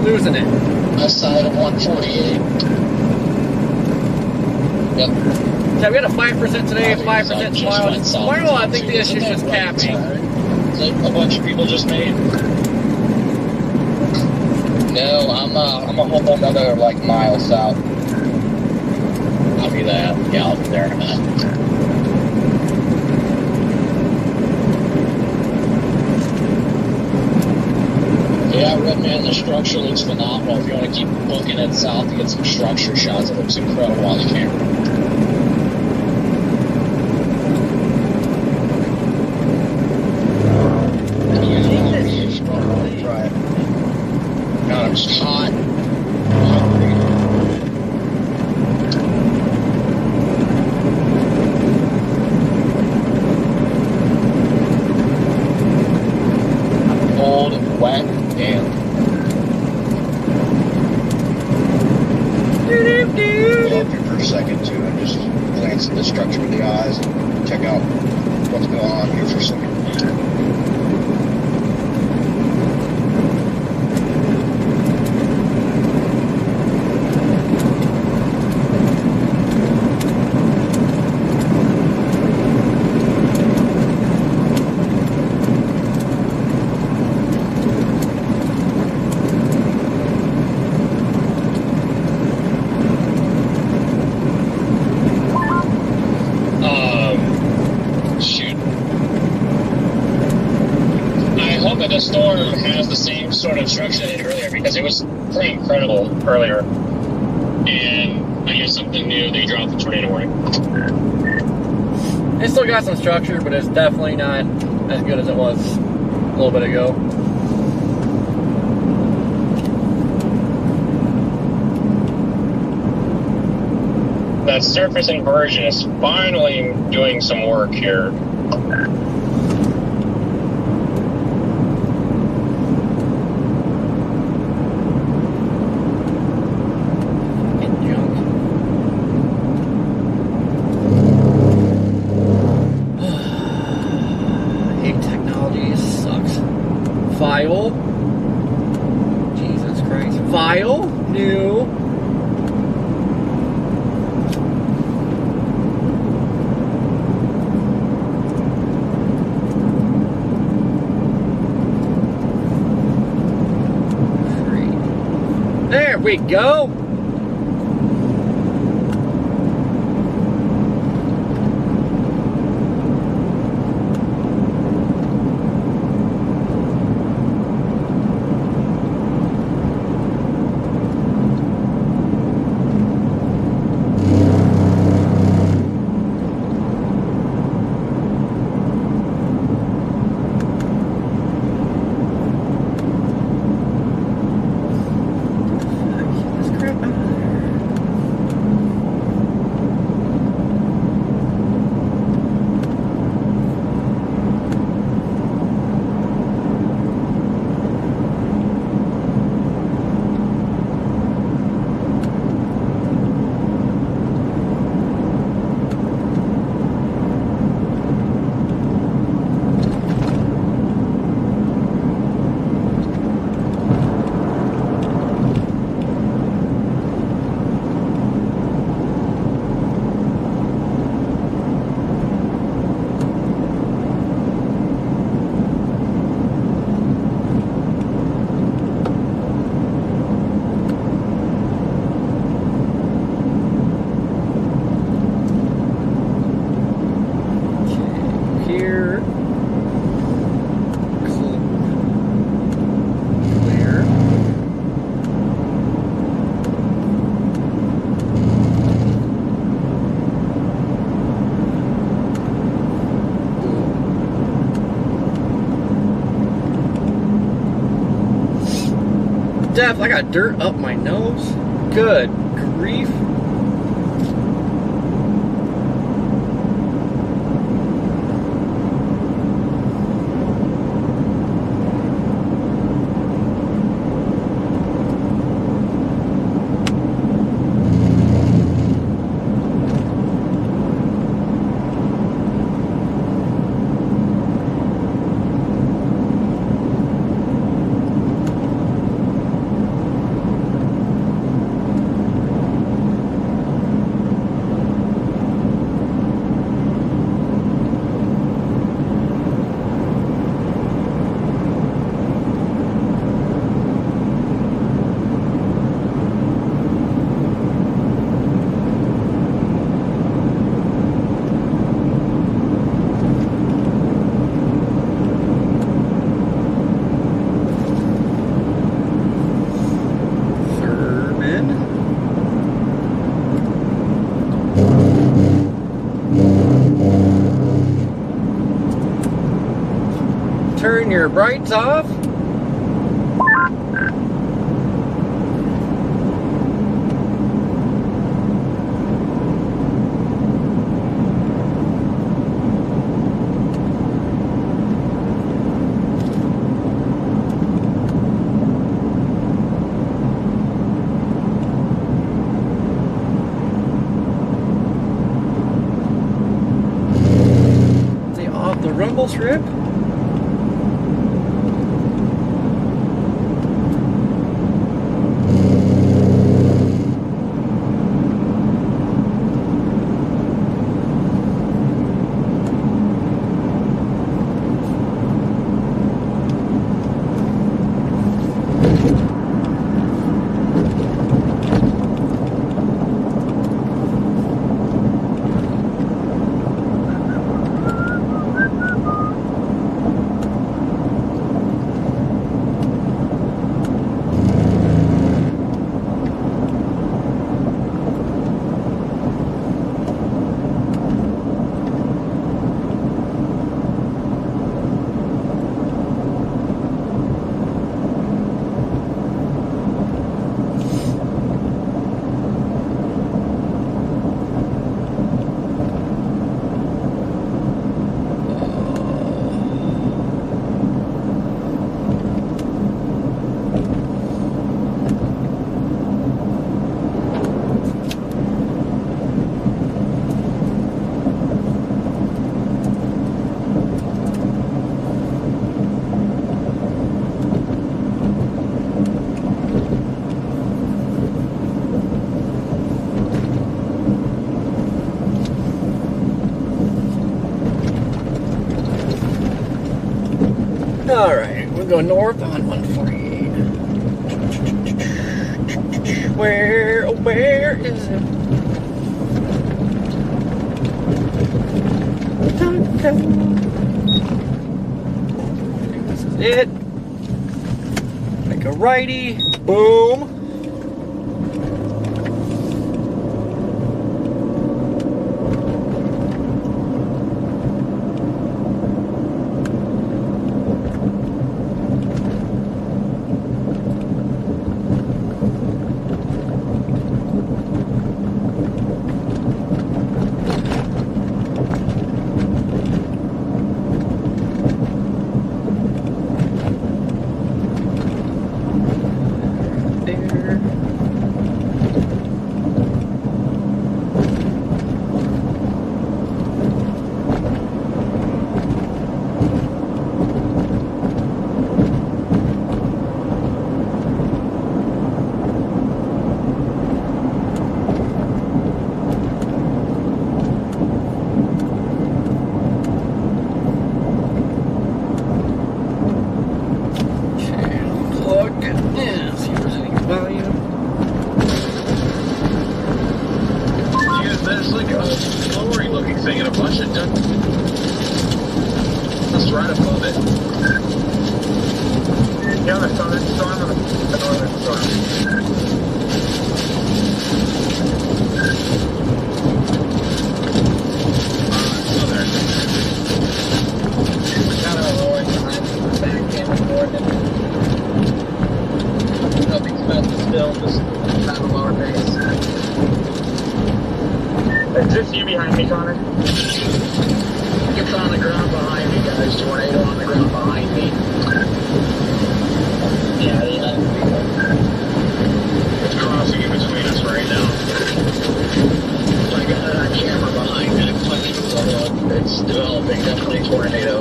losing it. West side of 148. Yep. Yeah, we got a 5% today, 5% tomorrow. Tomorrow, I think the issue is just capping. That a bunch of people just made. No, I'm a whole another like mile south. I'll be there. Yeah, I'll be there in a minute. Yeah, Redman, the structure looks phenomenal. If you want to keep booking it south to get some structure shots, it looks incredible on the camera. God, I'm just hot. Cold, wet, damn. Go up here for a second too and just glance at the structure with the eyes and check out what's going on here for a second. The storm has the same sort of structure it did earlier because it was pretty incredible earlier. And I guess something new, they dropped the tornado warning. It still got some structure, but it's definitely not as good as it was a little bit ago. That surface inversion is finally doing some work here. File. Jesus Christ. File. New. There we go. depth. I got dirt up my nose. Good grief. Turn your brights off. Stay off the rumble strip. Alright, we'll go north on 148. Where is it? I think this is it. Make a righty. Boom. Nothing Is this you behind me, Connor? It's on the ground behind me, guys. Tornado on the ground behind me. Yeah. It's crossing in between us right now. I got it on camera behind me. It's developing, definitely tornado.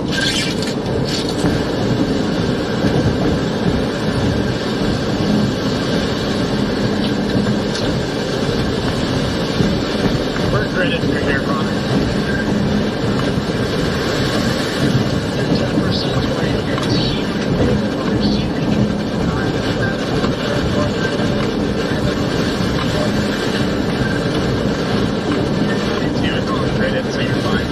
We're gridded through here, Connor. 10% tornado. It's all gridded, so you're fine.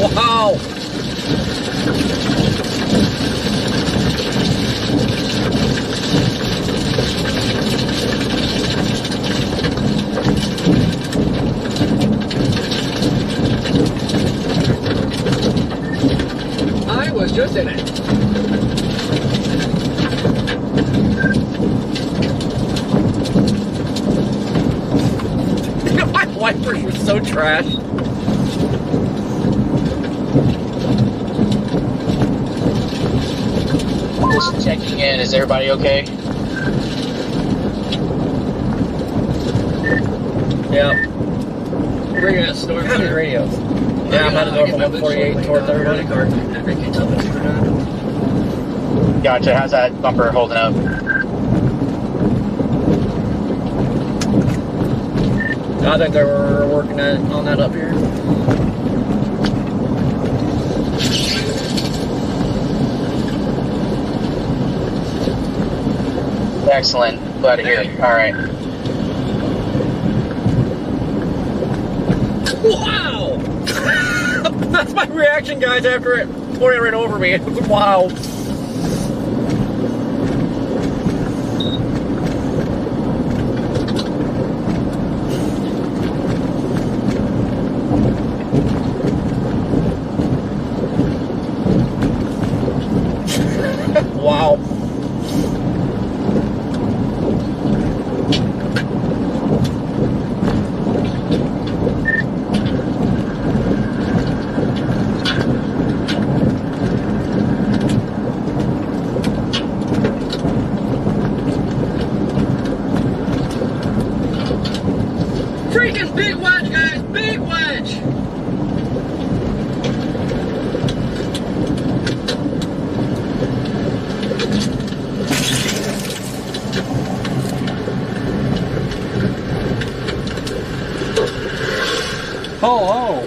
Wow. I was just in it. My wipers were so trash. Just checking in. Is everybody okay? Yeah. Bringing that storm on the radios. Yeah, I'm headed north on 148 towards everybody. Gotcha. How's that bumper holding up? I think they were working on that up here. Excellent. Glad to hear it. All right. Wow! That's my reaction, guys, after it pouring right over me. Wow. Wow. Freaking big wedge, guys! Big wedge! Oh,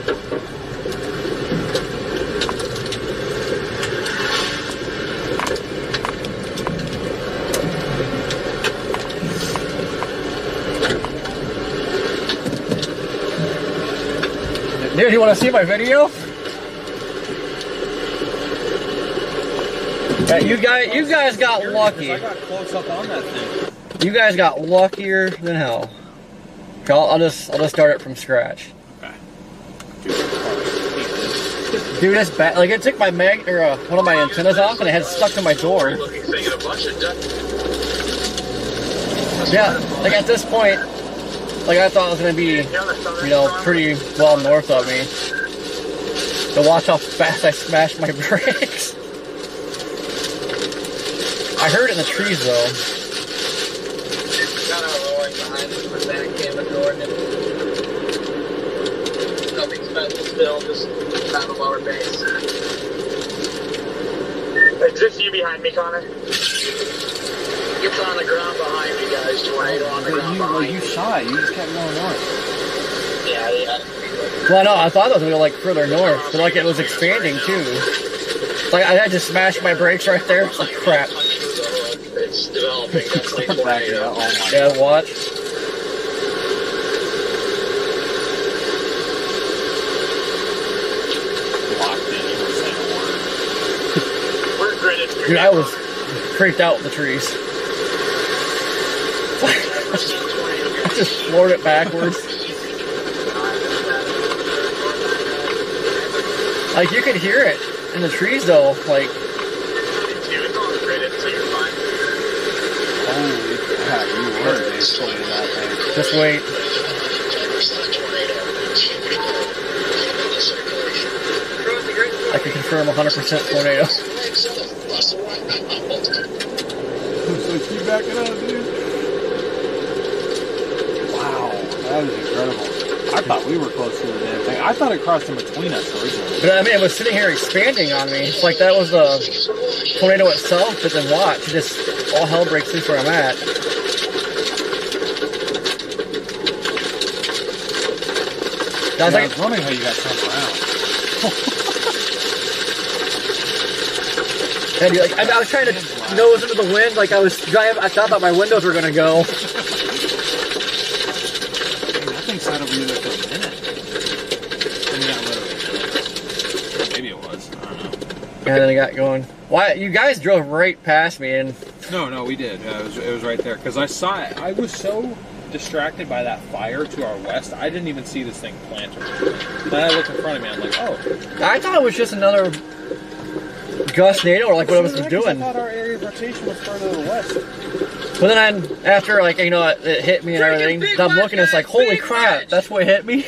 dude, you want to see my video? Yeah, you guys got lucky. I got close up on that thing. You guys got luckier than hell. I'll just start it from scratch. Okay. Dude, it's bad. Like, it took my one of my antennas off and it had stuck to my door. Yeah, like at this point, like I thought it was gonna be, pretty well north of me. To watch how fast I smashed my brakes. I heard it in the trees though. Got our lowering behind us with that camera door and nothing special still, just kind of lower base. Is this you behind me, Connor? It's on the ground behind me, guys. Tornado on the ground behind me. You saw it. You just kept going north. Yeah. Well, no, I thought it was going to go like further north, but like it was expanding too. Like I had to smash my brakes right there. It's like crap. It's developing. That's like tornado. Yeah, watch. We're gridded. Dude, I was freaked out with the trees. I just floored it backwards. Like you could hear it in the trees though, like. Holy crap, you were totally that thing. Just wait. I can confirm 100% tornado. So keep backing up, dude. Wow, that was incredible. I thought we were close to the damn thing. I thought it crossed in between us originally. But I mean, it was sitting here expanding on me. It's like that was the tornado itself, but then watch, just all hell breaks loose where I'm at. I was wondering how you got turned around. And like, I was trying to nose into the wind, like I was driving. I thought my windows were gonna go. That thing sat over you there for a minute. I mean, not literally. Maybe it was. I don't know. And then I got going. Why? You guys drove right past me, and No, we did. It was right there because I saw it. I was so distracted by that fire to our west, I didn't even see this thing planted. Then I looked in front of me. I'm like, oh. I thought it was just another gust-nado or like what I was doing. I thought our area of rotation was further to the west. But then after, like, you know, it hit me and everything, I'm looking, it's like, holy crap, that's what hit me.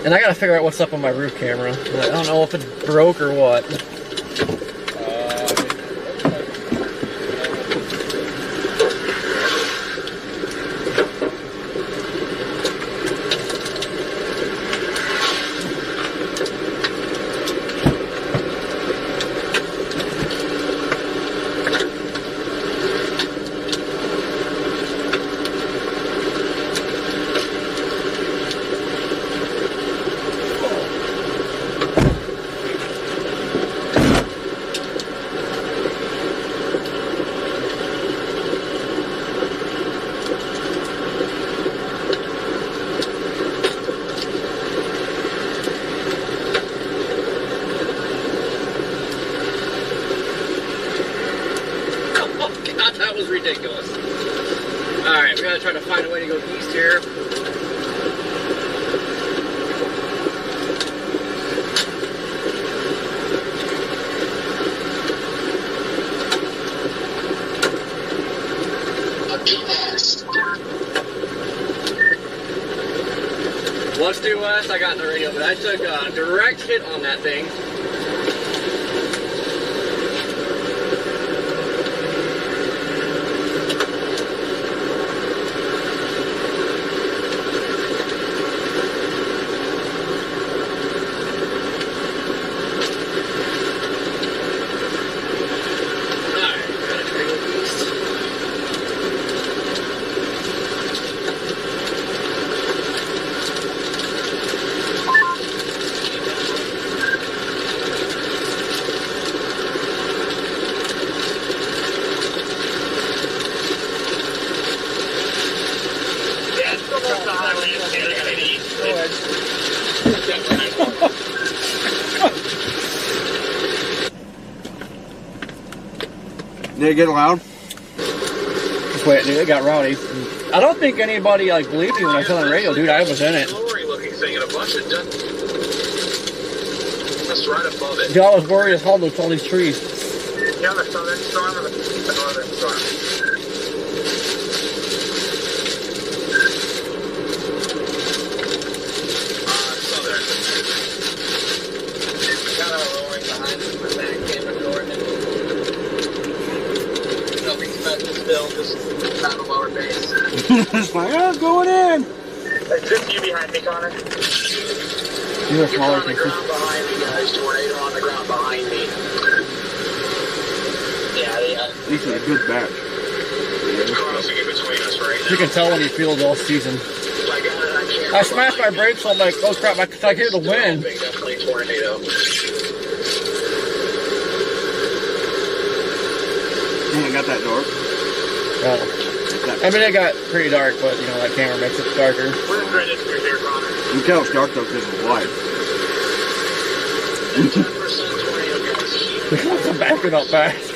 And I gotta figure out what's up on my roof camera. I don't know if it's broke or what. That was ridiculous. Alright, we gotta try to find a way to go east here. What's due west? I got in the radio, but I took a direct hit on that thing. Did it get loud? Just wait, dude, it got rowdy. I don't think anybody like believed me when I said on the radio, dude. I was in it. Looking thing and a bunch of dust. Just right above it. Dude, I was worried as hell with all these trees. Yeah, the southern storm or the northern storm? Southern. Kind of rolling behind us with that camera door. Nothing special still, just kind of lower base. It's like, oh, going in. It's just you behind me, Connor. You're smaller on the ground behind me, guys. Tornado on the ground behind me. Yeah. These are a good batch. It's crossing in between us right now. You can tell when he feels all season. Like I smashed my brakes, so I'm like, oh crap, I hear the wind. Definitely tornado. You got that dark? No. I mean, it got pretty dark, but you know, that camera makes it darker. We're ready for here, Connor. You can tell it's dark though because of the light. 10% tornado guys. I'm backing up fast.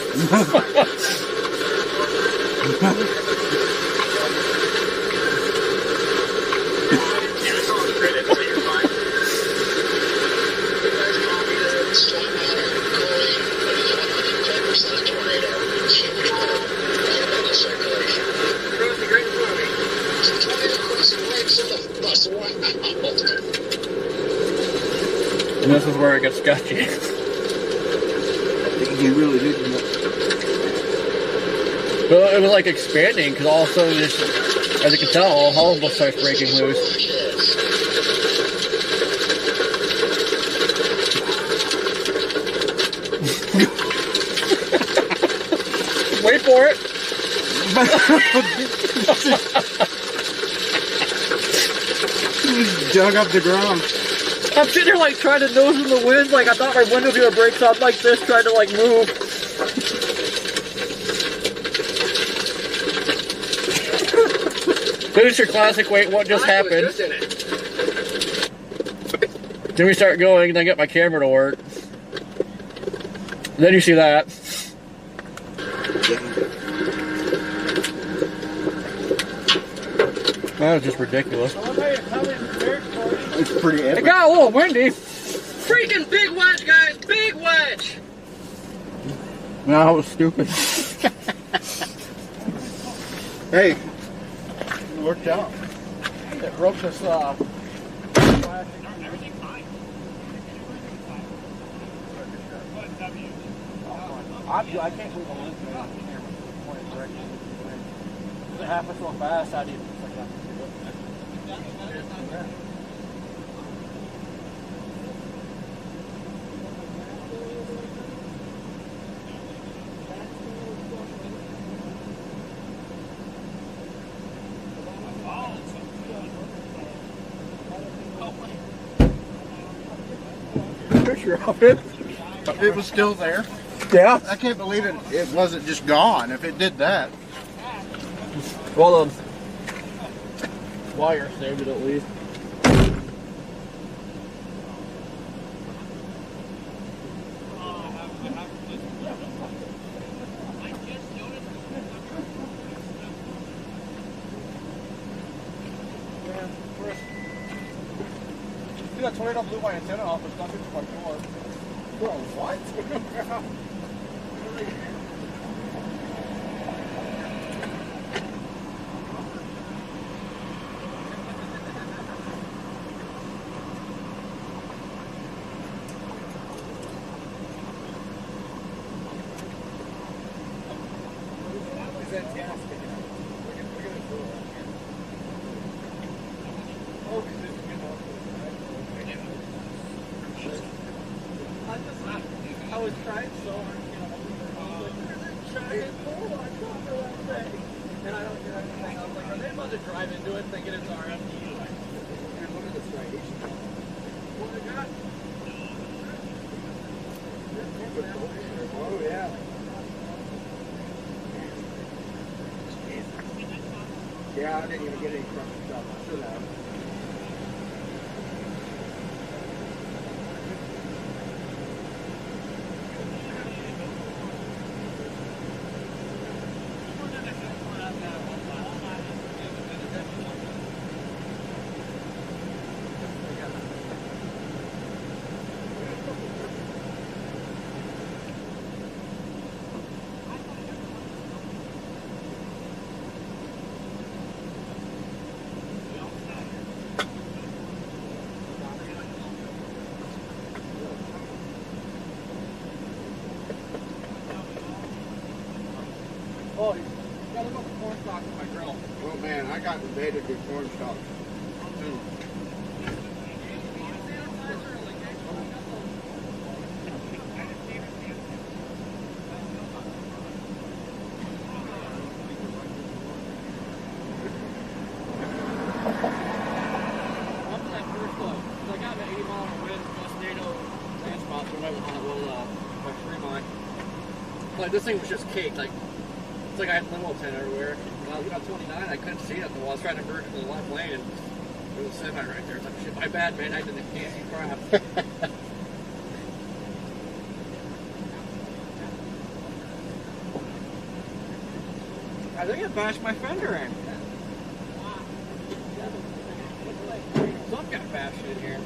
And this is where it gets sketchy. You really did. Well, it was like expanding because all of a sudden, just, as you can tell, all of us starts breaking loose. Wait for it. Dug up the ground. I'm sitting there like trying to nose in the wind, like I thought my windows were gonna break, so I'm like this trying to like move. Finish your classic, wait, what just happened? Then we start going, and I get my camera to work. Then you see that. That was just ridiculous. It's pretty epic. It got a little windy. Freaking big wedge, guys! Big wedge! No, that was stupid. Hey, it worked out. It broke this, I can't believe I'm listening to the camera pointing directly into the wind. It happened so fast, I didn't think I could do it. Picture of it. It was still there. Yeah. I can't believe it wasn't just gone if it did that. Well, wire saved it at least. Dude, that tornado blew my antenna off and stuck into my door. Bro, what? I was trying so hard to get on trying to pull on top of that thing. And I don't get anything. I was like, are they about to drive into it thinking it's RFD? Like, dude, look at this radiation. What they got? Oh, yeah. Yeah, I didn't even get any from the shop. I should have. Oh, you gotta look at the corn stalk in my grill. Oh man, I got invaded with corn stalks. by Fremont. Like this thing was just caked. Like it's like I had limo tent everywhere. When I was on 29, I couldn't see it. I was trying to merge into the left lane, and there was a semi right there. It's like shit. My bad, man. I didn't see crap. I think it bashed my fender in. Some got bashed in here.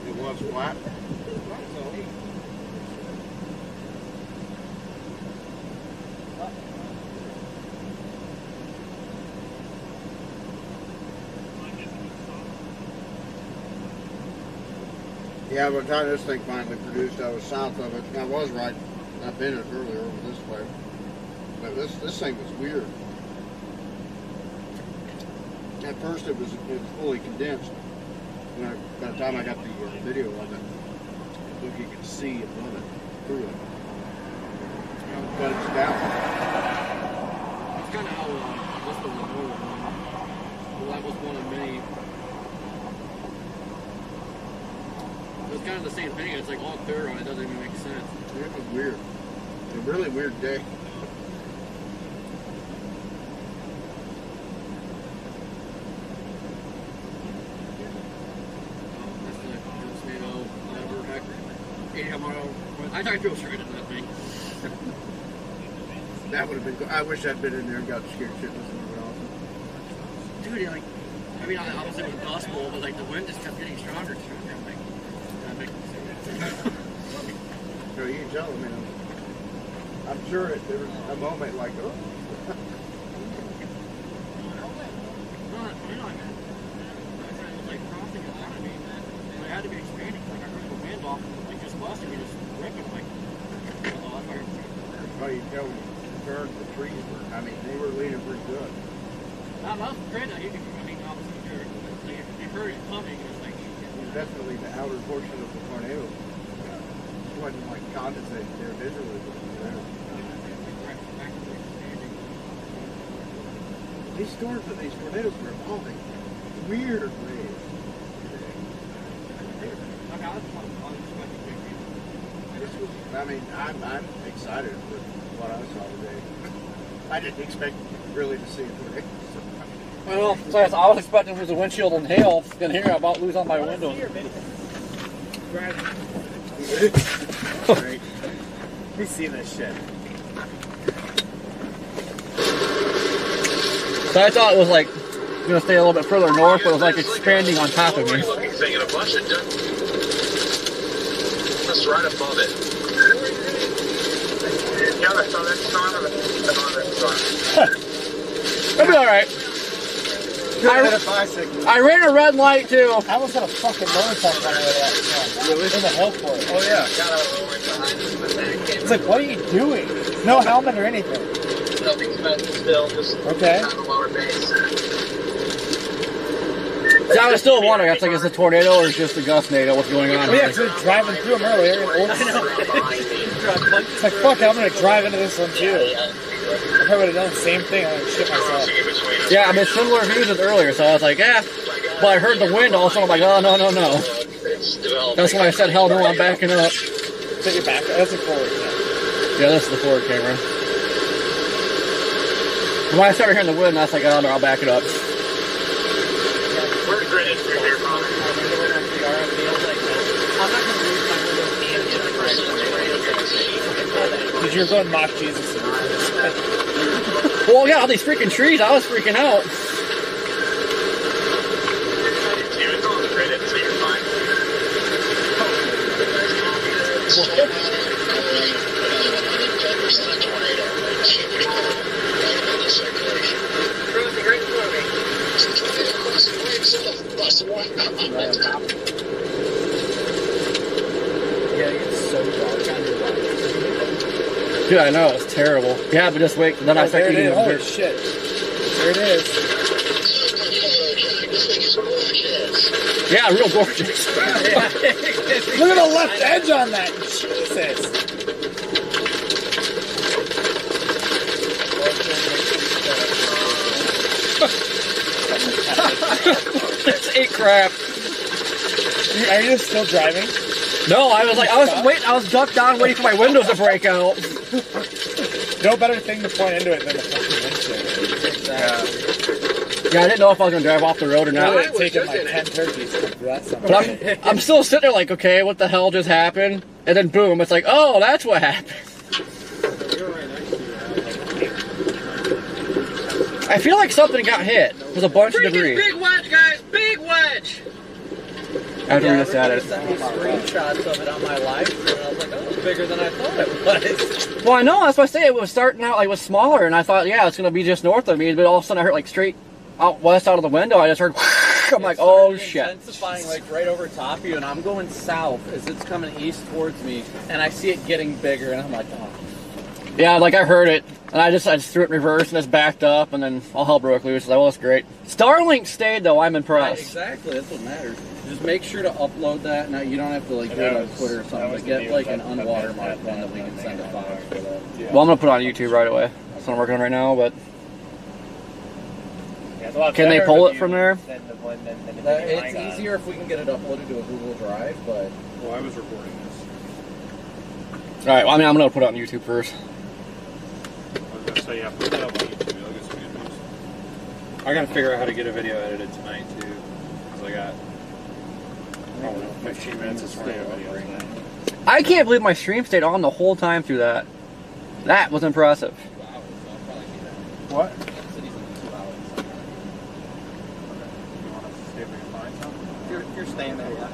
It was flat. Yeah, by the time this thing finally produced, I was south of it. I was right. I've been it earlier over this way. But this thing was weird. At first it was fully condensed. By the time I got the video of it, look, you could see above it, through it. But it's down. That's kind of how this was a move. Well, that was one of many. It was kind of the same thing. It's like all clear on it. Doesn't even make sense. It was weird. A really weird day. I tried to go straight into that thing. That would have been cool. I wish I'd been in there and got scared shitless. It would have been awesome. Dude, you're like, I mean, I was in the dust bowl, but like the wind just kept getting stronger and stronger. I'm like, that makes sense. So you can tell, I mean, I'm sure there was a moment like, oh. I had to be expanding, like I heard the wind off, like just busting me, just ripping, like, well, you tell when you turned, the trees were, I mean, they were leaning pretty good. That was great, though. I mean, obviously, you heard it coming, it was like, it was definitely the outer portion of the tornado. It wasn't like condensating there visually, but these storms and these tornadoes were evolving weird ways. I mean, I'm excited for what I saw today. I didn't expect really to see it today. Well, so I was expecting it was a windshield and hail, and here I'm about to lose all my windows. Let me see this shit. So I thought it was like going to stay a little bit further north, but it was like expanding on top of me. Looking thing in a bunch of dirt. That's right above it. Yeah, I saw that storm of it. It'll be alright. I ran a red light too. I almost had a fucking motorcycle on the way to that storm. Really? In the help for it. Oh yeah. It's like, what are you doing? No helmet or anything. Nothing's meant still, just okay. On the lower base. See, I was still wondering, it's like, is it a tornado or is it just a gust-nado? What's going on? Yeah, because we were driving through them earlier. And it's like, fuck, I'm going to drive into this one too. I probably would have done the same thing. I would have shit myself. Yeah, I mean, similar views as earlier, so I was like, yeah. But I heard the wind, all of a sudden I'm like, oh, no. That's when I said, hell no, I'm backing up. So you're back? That's a forward camera. Yeah, this is the forward camera. When I started hearing the wind, I was like, oh no, I'll back it up. We're gridded for here, Connor. Because you're going mock Jesus. Well, yeah, all these freaking trees, I was freaking out. It's on the gridded, so you're fine. Dude, I know, it's terrible. Yeah, but just wait, then I start eating holy shit. There it is. Yeah, real gorgeous. Look at the left edge on that. Jesus. This ain't crap. Are you still driving? No, I was ducked down waiting for my windows to break out. No better thing to point into it than the fucking windshield. Yeah, I didn't know if I was gonna drive off the road or not. I would have taken like 10 turkeys to that something. But I'm still sitting there like, okay, what the hell just happened? And then boom, it's like, oh, that's what happened. I feel like something got hit. There's a bunch of debris. Big wedge, guys! Big wedge! After we just at it. Sent me screenshots of it on my live stream, and I was like, oh, it's bigger than I thought it was. Well, I know, that's what I say. It was starting out like it was smaller, and I thought, yeah, it's gonna be just north of me. But all of a sudden, I heard like straight out west out of the window. I just heard. I'm like, oh shit. Intensifying like right over top of you, and I'm going south as it's coming east towards me, and I see it getting bigger, and I'm like, oh. Yeah, like I heard it, and I just threw it in reverse, and it's backed up, and then all hell broke loose. That was great. Starlink stayed though. I'm impressed. Exactly, that's what matters. Just make sure to upload that. Now you don't have to like do it on Twitter or something, but get like an unwatermarked one that we can send to Fox for that. Well, I'm gonna put it on YouTube right away. That's what I'm working on right now, but can they pull it from there? It's easier if we can get it uploaded to a Google Drive, but well, I was recording this. All right. Well, I mean, I'm gonna put it on YouTube first. I was gonna say, yeah, put that up on YouTube. I'll get some good news. I gotta figure out how to get a video edited tonight too, because I got probably 15 minutes of video tonight. I can't believe my stream stayed on the whole time through that. That was impressive. What? You're staying there, yeah.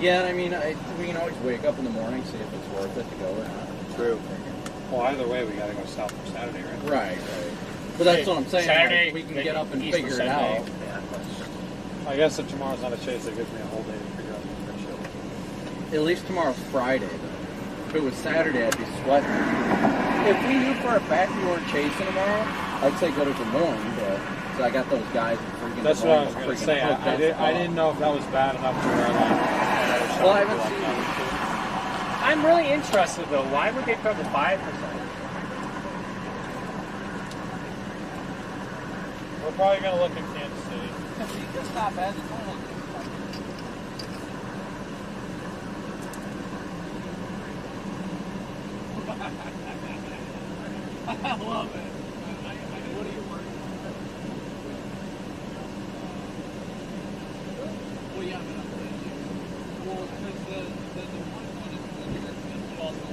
Yeah, I mean, we can always wake up in the morning, see if it's worth it to go or not. True. Well, either way, we gotta go south for Saturday, right? Right. But that's what I'm saying. Saturday, like, we can get up and figure it out. I guess if tomorrow's not a chase, it gives me a whole day to figure out the shit. At least tomorrow's Friday, though. If it was Saturday, I'd be sweating. If we knew for a fact we weren't chasing tomorrow, I'd say go to Des Moines, but so I got those guys freaking. That's what I was gonna say. I didn't know if that was bad enough to where Well, I haven't seen it. I'm really interested though. Why would they cut the 5%? We're probably gonna look in Kansas City. It's not bad. I love it. What are you working on? Well, yeah, but well, because the one is also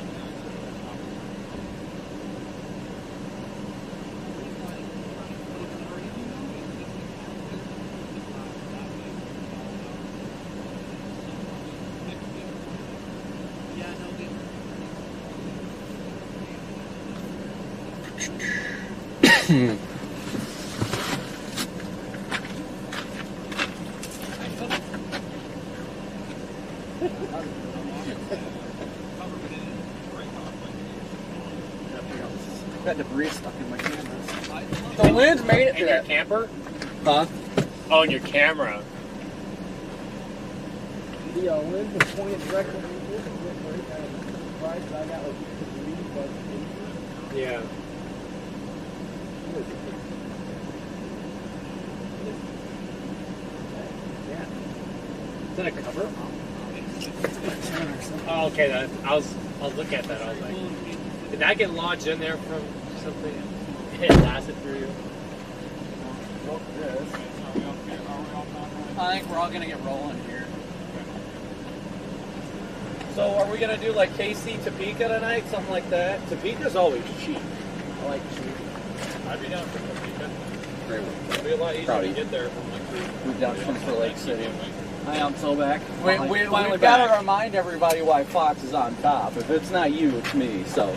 Got debris stuck in my camera. The wind made it in your camper? Huh? Oh, in your camera. The wind was pointed directly at me. I got like debris, but yeah. Is that a cover? Oh, okay. I was looking at that. I was like, did that get launched in there from something? It lasted through you. I think we're all gonna get rolling here. So are we gonna do like KC Topeka tonight, something like that? Topeka's always cheap. I like cheap. I'd be down for Topeka. Great. It'd be a lot easier to get there from like Reduction for Lake City. I am so back. We've got to remind everybody why Fox is on top. If it's not you, it's me. So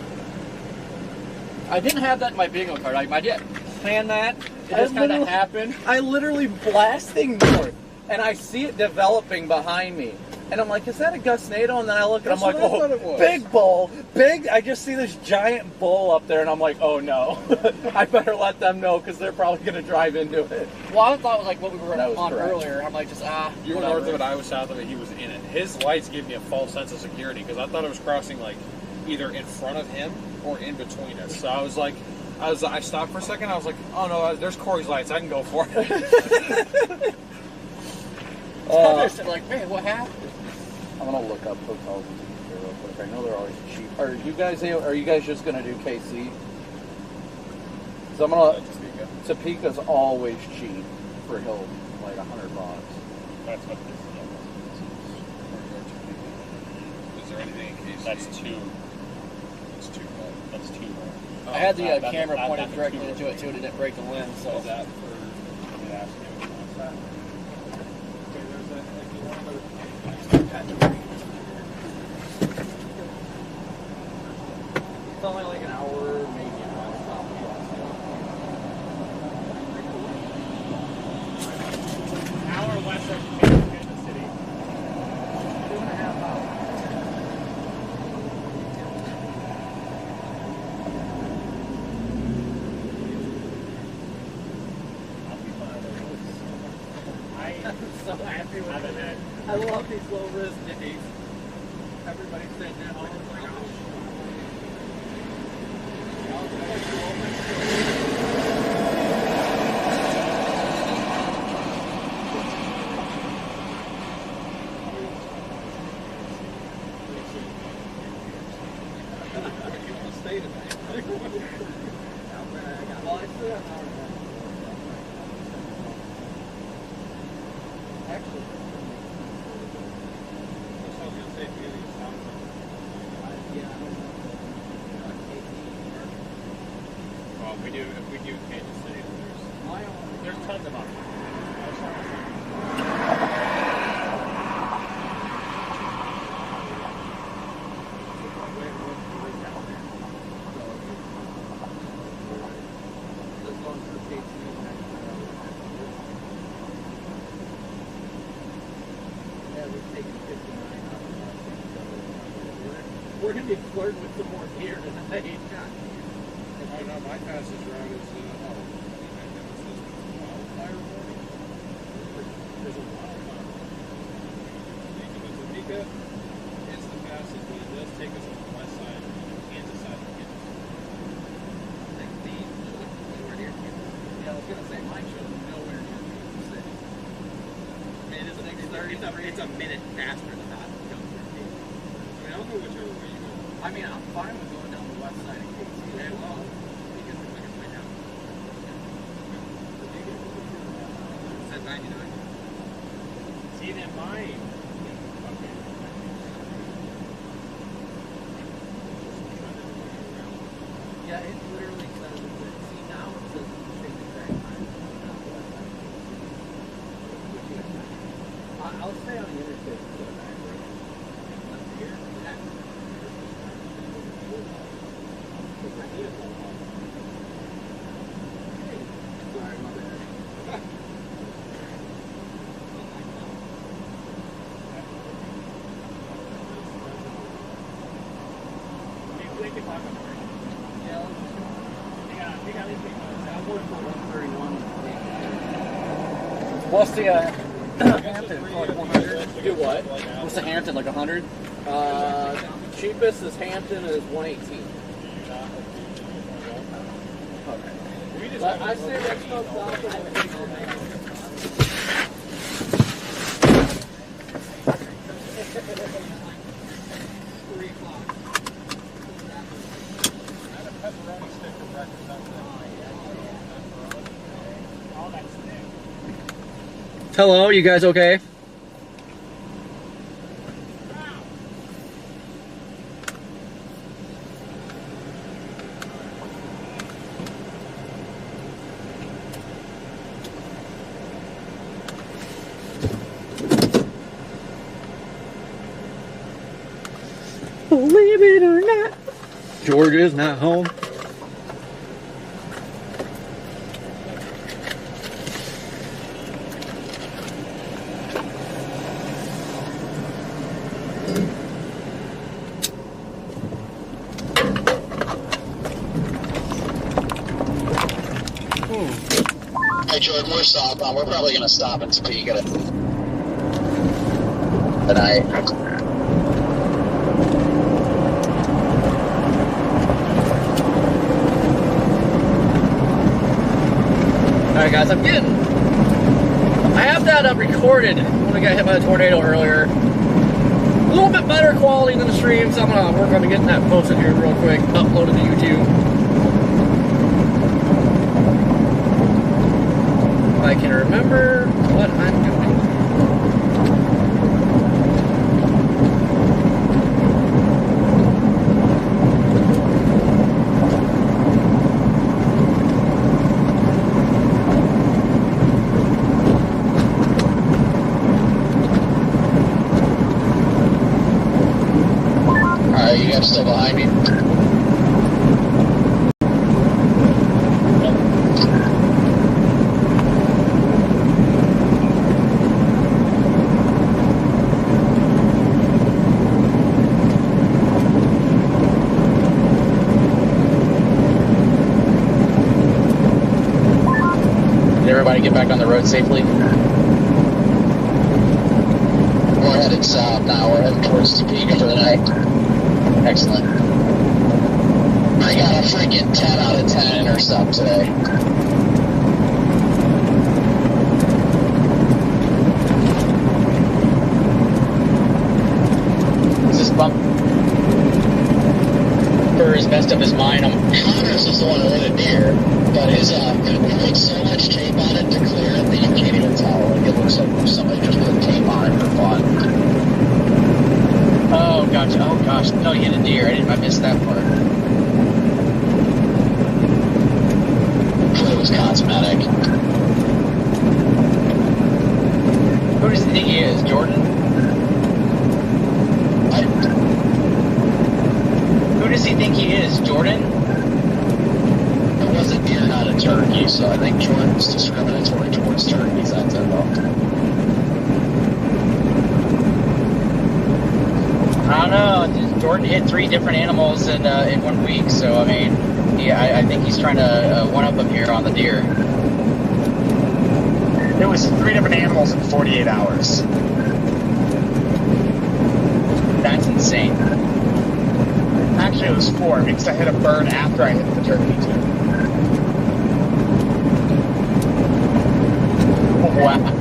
I didn't have that in my bingo card. I didn't plan that. It just kind of happened. I literally blasting north, and I see it developing behind me. And I'm like, is that a gustnado? And then I look and I'm like, oh, big bull. Big. I just see this giant bull up there, and I'm like, oh no. I better let them know because they're probably going to drive into it. Well, I thought it was like what we were on earlier. I'm like, just you were north of it, I was south of it, he was in it. His lights gave me a false sense of security because I thought it was crossing like either in front of him or in between us. So I was like, I stopped for a second. I was like, oh no, there's Corey's lights. I can go for it. I said, like, man, what happened? I'm gonna look up hotels in Topeka real quick. I know they're always cheap. Are you guys just gonna do KC? So I'm gonna. Topeka's always cheap for Hill, like $100. That's what this is. Is there anything in case? That's two. That's two. That's two. I had the camera pointed directly into it too, and it didn't break the lens. So is that for? Yeah. It's only like an hour, maybe an hour. Hour west of Kansas City. 2.5 hours. I'm so happy with it. I love these low risk days. Everybody's saying that all the time. If we do Kansas City, there's tons of options. We're going to be flirting with some more gear tonight. Oh no, my fastest route is wildfire warning. There's a wildfire warning. Topeka is the fastest, but it does take us on the west side, Kansas side of Kansas. Yeah, I was going to say, mine shows nowhere near Kansas City. It's a minute faster than that. I mean, I'll go whichever way you go. I mean, I'm fine with going down the west side of KC. Yeah, well, because we're going to find out. It said 99. See, then mine. Okay. Yeah, it literally says that. See, now it says the same exact time. I'll stay on the interstate until the back road. Left here. Sorry, my bad. We can talk about it. Yeah, You got anything? I'm working for 131. What's the Hampton? Like 100? Do what? What's the Hampton? Like 100? Cheapest is Hampton is 118. Okay. I say let's go south of Hello, you guys okay? Believe it or not, George is not home. Hey, Jordan, we're stopping. We're probably going to stop in Topeka tonight. Alright guys, I have that recorded when I got hit by the tornado earlier. A little bit better quality than the stream, so I'm gonna work on getting that posted here real quick, uploaded to YouTube. If I can remember what I'm doing. You guys still behind me? Did everybody get back on the road safely? We're headed south now. We're heading towards Topeka for the night. Excellent. I got a freaking 10 out of 10 intercept today. Is this bump for as best of his mind? Connors is the one who hit a deer, but his we put so much tape on it to clear it that you can't even tell. Like it looks like somebody just put tape on it for fun. Oh, gotcha. Oh, gosh. No, you hit a deer. I missed that part. It was cosmetic. Who does he think he is? Jordan? Who does he think he is? Jordan? It was a deer, not a turkey, so I think Jordan's discriminatory towards turkeys. That's it, though. I don't know. Jordan hit 3 different animals in 1 week, so I mean, I think he's trying to one up him here on the deer. It was 3 different animals in 48 hours. That's insane. Actually, it was 4 because I hit a bird after I hit the turkey too. Wow.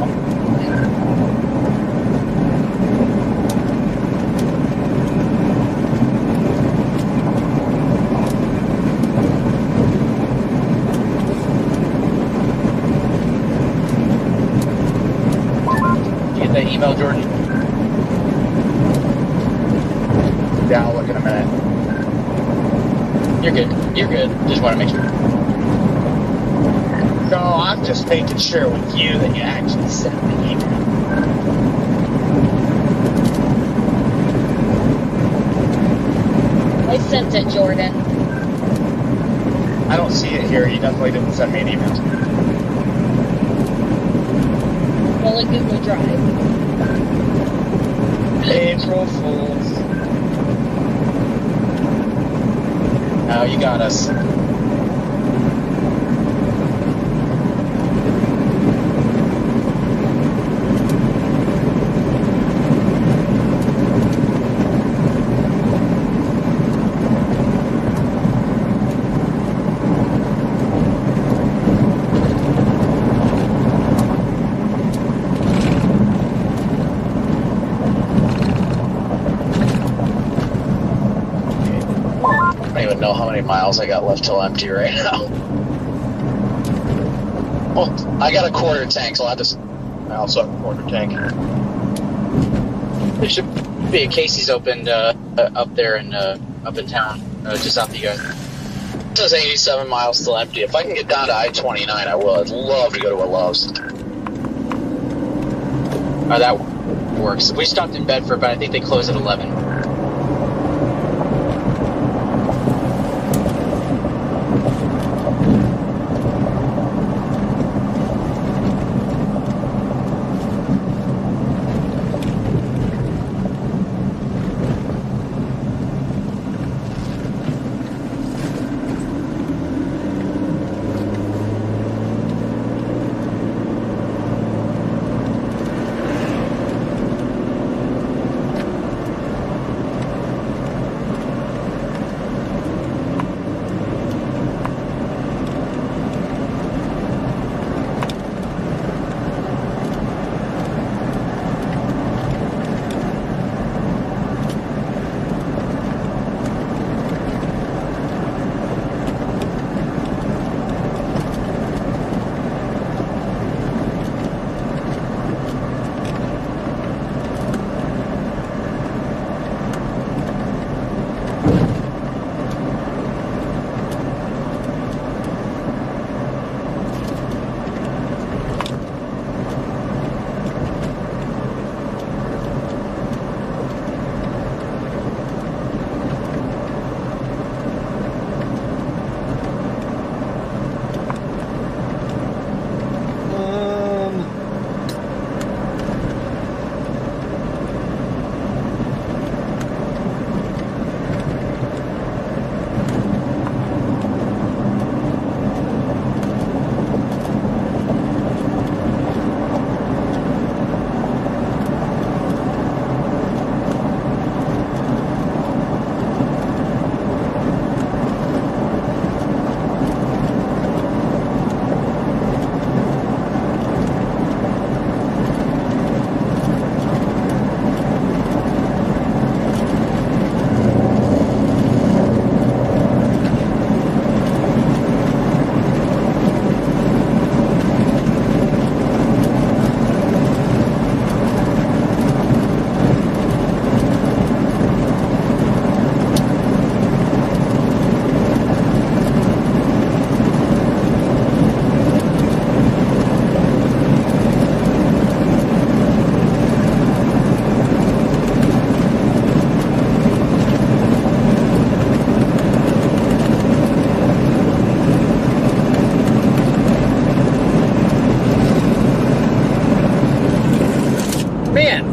That email, Jordan? Yeah, I'll look in a minute. You're good. You're good. Just want to make sure. No, I'm just making sure with you that you actually sent the email. I sent it, Jordan. I don't see it here. You definitely didn't send me an email. Well, a Google Drive. April Fools. Oh, you got us. Know how many miles I got left till empty right now. Well, I got a quarter tank, so I'll have to. I also have a quarter tank. There should be a Casey's opened up there in up in town, just south of you guys. It says 87 miles still empty. If I can get down to I-29, I will. I'd love to go to a Love's. Oh, that works. We stopped in Bedford, but I think they close at 11.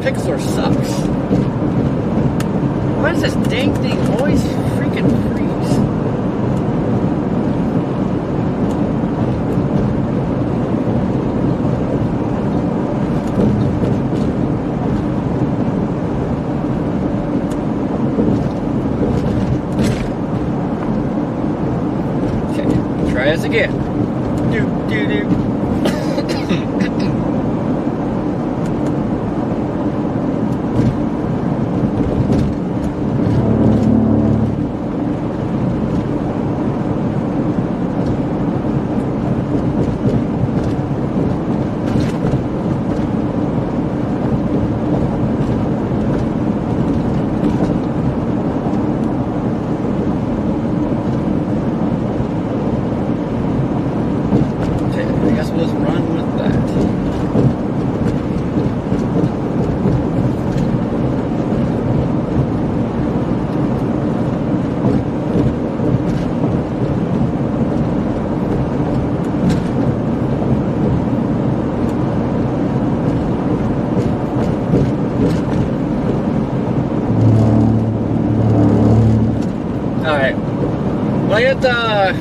Pixar sucks. Why does this dang thing always freaking freeze? Okay, try this again. Do.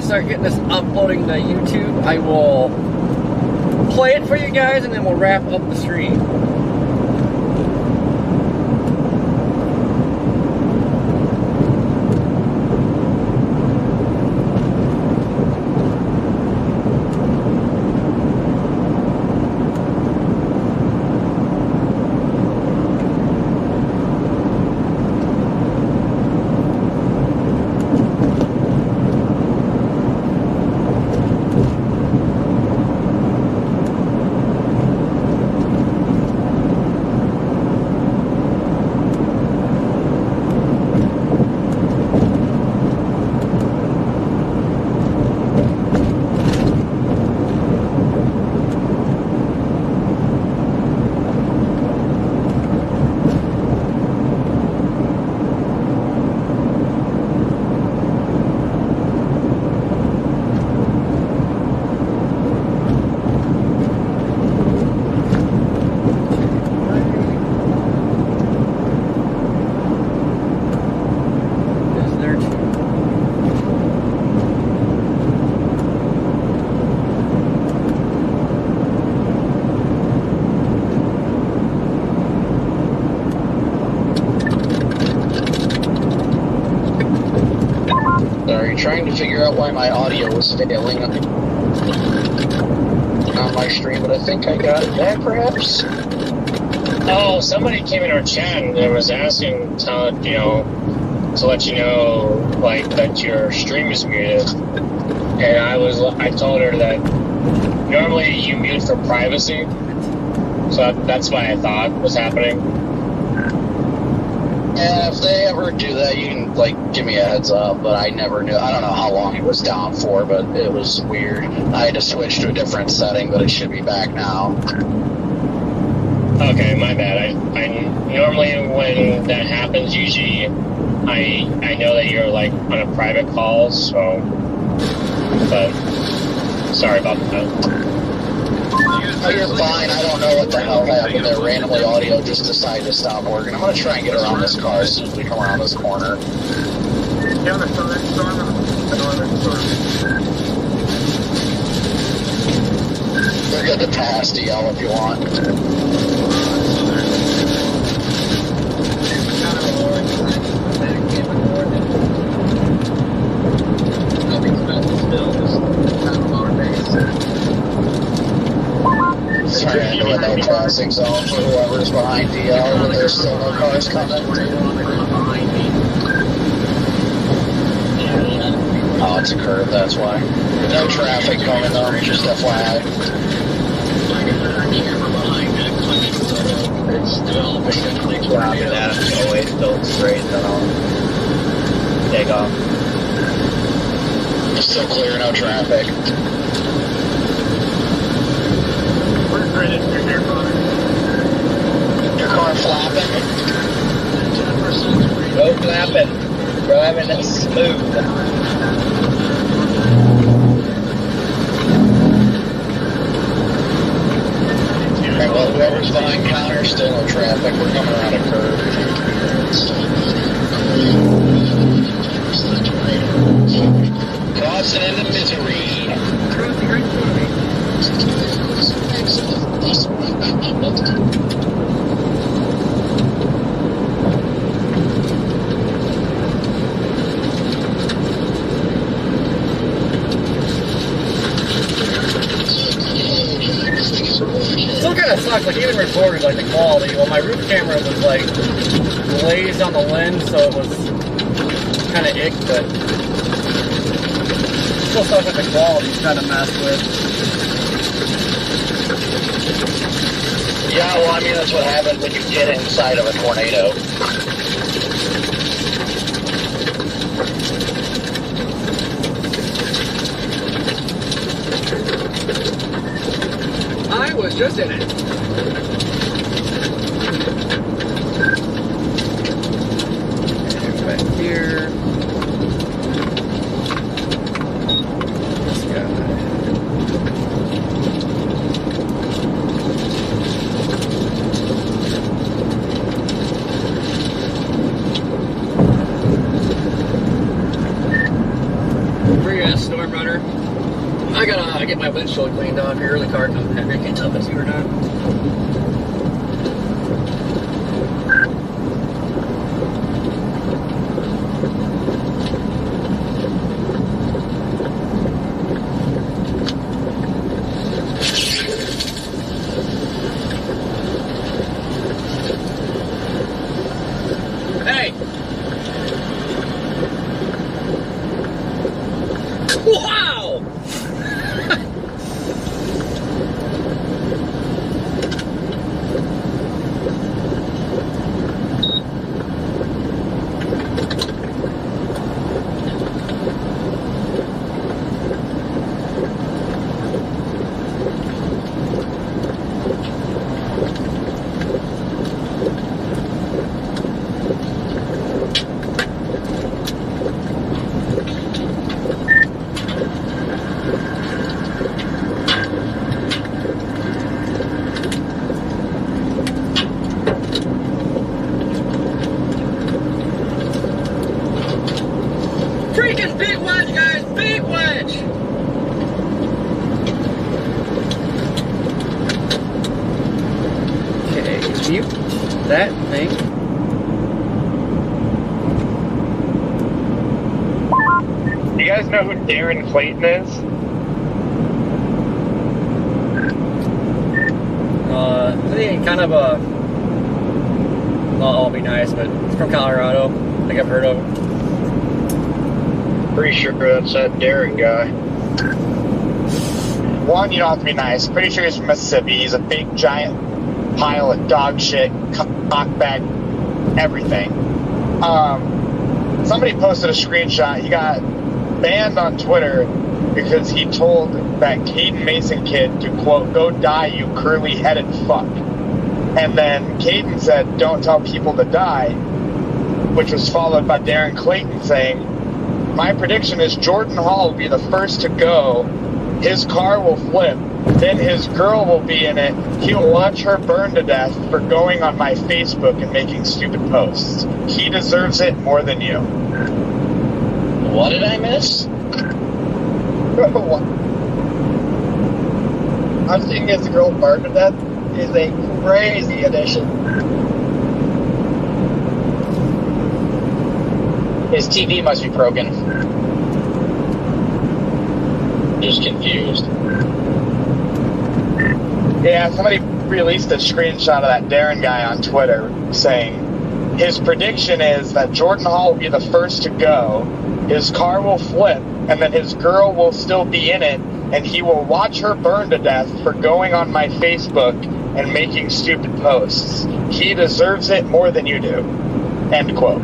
Start getting this uploading to YouTube, I will play it for you guys and then we'll wrap up the stream. Trying to figure out why my audio was failing on my stream, but I think I got it back, perhaps. Oh, somebody came in our chat and was asking to let you know, like, that your stream is muted. And I told her that normally you mute for privacy, so that's why I thought was happening. Yeah, if they ever do that, you can, like, give me a heads up, but I never knew. I don't know how long it was down for, but it was weird. I had to switch to a different setting, but it should be back now. Okay, my bad. I normally when that happens, usually I know that you're, like, on a private call, so, but sorry about that. Oh, you're fine. I don't know what the hell happened there. Randomly, audio just decided to stop working. I'm going to try and get around this car as soon as we come around this corner. Yeah, the southern storm or the northern storm? They're good to pass to yell if you want. Sorry, I know no crossing zone for whoever's behind DL, but there's still no cars coming. Oh, it's a curve, that's why. No traffic coming though, just FYI. It's developing. Copy that. Always still straight, then I'll take off. It's still clear, no traffic. Your car flapping? No flapping. Driving it smooth. Alright, well, whoever's behind counter still in traffic. We're coming around a curve. Crossing into misery. Crossing right in front of me. Still kind of sucks, like even recorded, like the quality. Well, my roof camera was like glazed on the lens, so it was kind of ick, but still sucks that the quality's kind of messed with. Yeah, well, I mean, that's what happens when you get inside of a tornado. I was just in it. Back here. This guy. Where you at, Storm Runner? I gotta get my windshield cleaned off here. The car comes back. I can't tell if it's you or not. Hey! Wow! Freaking big wedge, guys! Big wedge! Okay, mute that thing. You guys know who Darren Clayton is? Isn't he kind of a... I'll be nice, but he's from Colorado. I think I've heard of him. Pretty sure that's that Darren guy. One, you don't have to be nice. Pretty sure he's from Mississippi. He's a big, giant pile of dog shit, cockbag, everything. Somebody posted a screenshot. He got banned on Twitter because he told that Caden Mason kid to, quote, "Go die, you curly-headed fuck." And then Caden said, "Don't tell people to die," which was followed by Darren Clayton saying, "My prediction is Jordan Hall will be the first to go. His car will flip. Then his girl will be in it. He will watch her burn to death for going on my Facebook and making stupid posts. He deserves it more than you." What did I miss? I'm seeing his girl burn to death is a crazy addition. His TV must be broken. Just confused. Yeah, somebody released a screenshot of that Darren guy on Twitter saying, his prediction is that Jordan Hall will be the first to go, his car will flip, and then his girl will still be in it, and he will watch her burn to death for going on my Facebook and making stupid posts. He deserves it more than you do. End quote.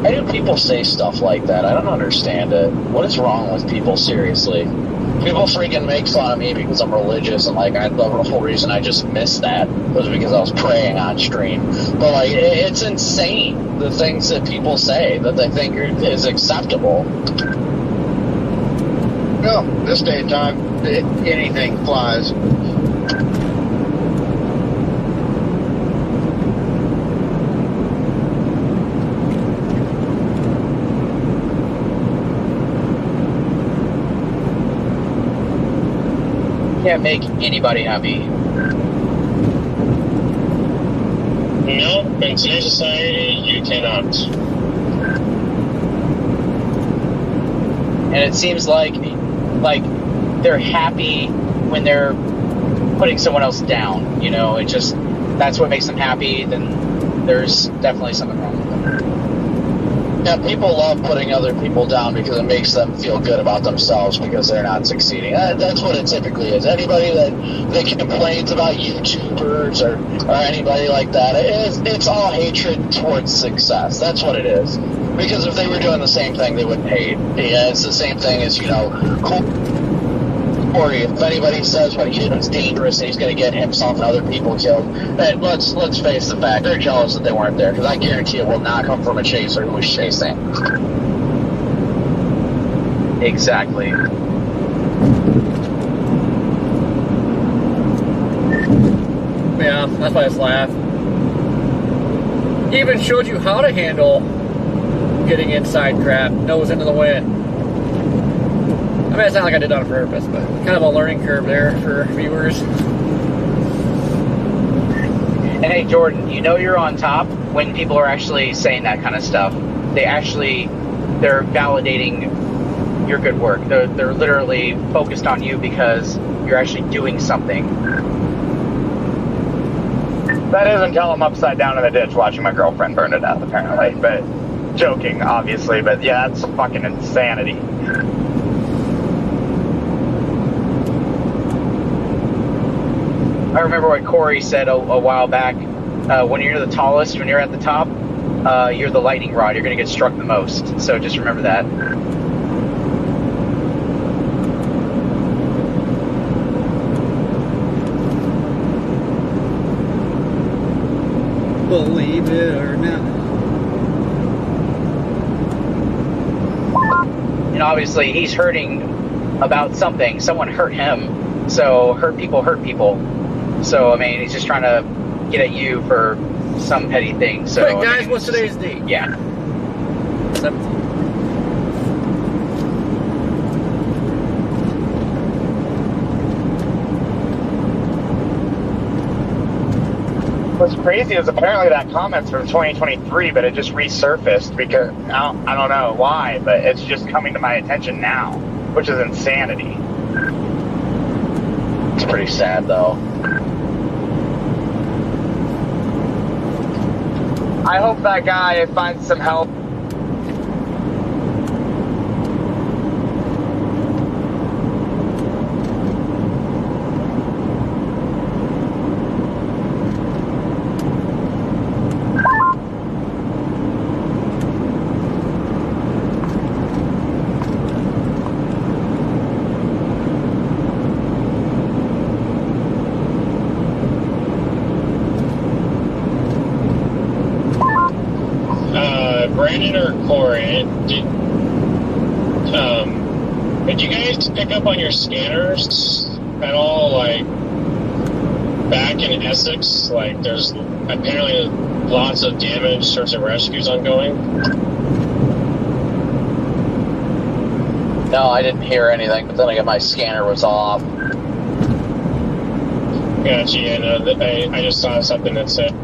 Why do people say stuff like that? I don't understand it. What is wrong with people, seriously? People freaking make fun of me because I'm religious, and like the whole reason I just missed that was because I was praying on stream. But like, it's insane the things that people say that they think is acceptable. Well, this day and time, anything flies. can't make anybody happy. No, in today's society, you cannot. And it seems like they're happy when they're putting someone else down. You know, it just, that's what makes them happy. Then there's definitely something wrong with them. Yeah, people love putting other people down because it makes them feel good about themselves because they're not succeeding. That's what it typically is. Anybody that complains about YouTubers or anybody like that, it's all hatred towards success. That's what it is. Because if they were doing the same thing, they wouldn't hate. Yeah, it's the same thing as, you know, Corey. If anybody says what he did was dangerous and he's going to get himself and other people killed, then let's face the fact, they're jealous that they weren't there. Because I guarantee it will not come from a chaser who was chasing. Exactly. Yeah, that's why I just laugh. He even showed you how to handle getting inside crap, nose into the wind. I mean, it's not like I did it on purpose, but kind of a learning curve there for viewers. And hey, Jordan, you know you're on top when people are actually saying that kind of stuff. They're validating your good work. They're literally focused on you because you're actually doing something. That is until I'm upside down in the ditch watching my girlfriend burn to death, apparently. But joking, obviously. But yeah, that's fucking insanity. I remember what Corey said a while back. When you're the tallest, when you're at the top, you're the lightning rod. You're going to get struck the most. So just remember that. Believe it or not. And obviously he's hurting about something. Someone hurt him. So hurt people hurt people. So, I mean, he's just trying to get at you for some petty thing. So, Quick, guys, what's today's date? Yeah. 17. What's crazy is apparently that comment's from 2023, but it just resurfaced because I don't know why, but it's just coming to my attention now, which is insanity. It's pretty sad, though. I hope that guy finds some help. Brandon or Corey, did you guys pick up on your scanners at all, like, back in Essex? Like, there's apparently lots of damage, search and rescues ongoing. No, I didn't hear anything, but then again, my scanner was off. Gotcha, and I just saw something that said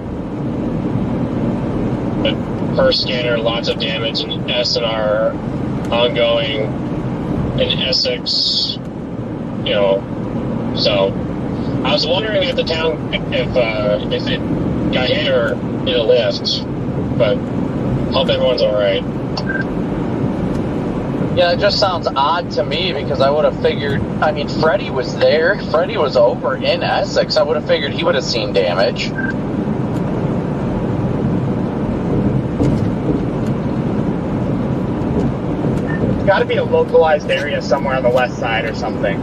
per scanner, lots of damage in S&R ongoing in Essex, you know. So I was wondering at the town if it got hit or hit a lift, but hope everyone's all right. Yeah, it just sounds odd to me because I would have figured, I mean, Freddie was there. Freddie was over in Essex. I would have figured he would have seen damage. Got to be a localized area somewhere on the west side or something.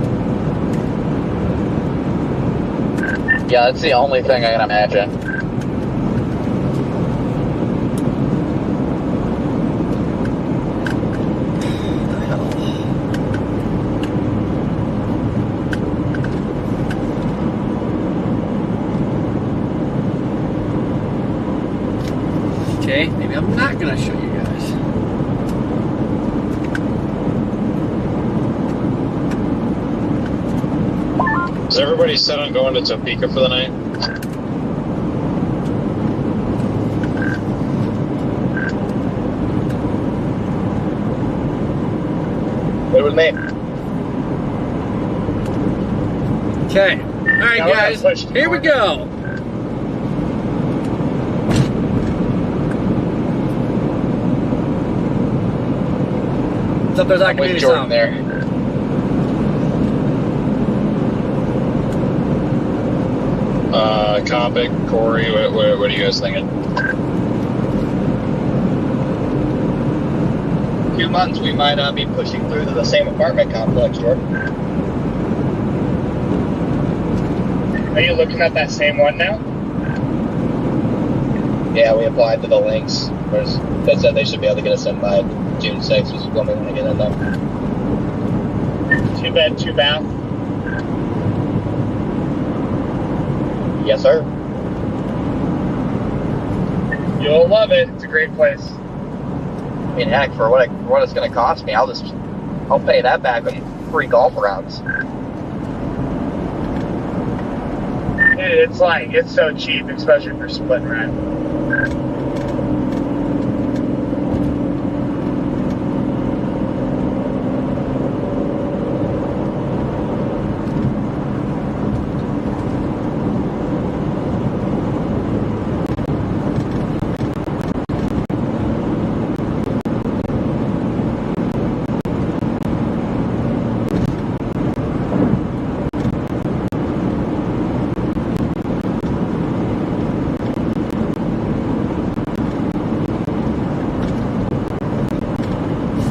Yeah, that's the only thing I can imagine. Okay, maybe I'm not going to show you guys. Is everybody set on going to Topeka for the night? Good with me. Okay. All right, guys. Here we go. What's up? There's that community sound there. Copic, Corey, what are you guys thinking? 2 months, we might be pushing through to the same apartment complex, Jordan. Are you looking at that same one now? Yeah, we applied to the links. They said they should be able to get us in by June 6th, which is when we want to get in them. 2 bed, 2 bath. Yes, sir. You'll love it. It's a great place. I mean, heck, for what it's going to cost me, I'll pay that back with free golf rounds. It's so cheap, especially for split rent.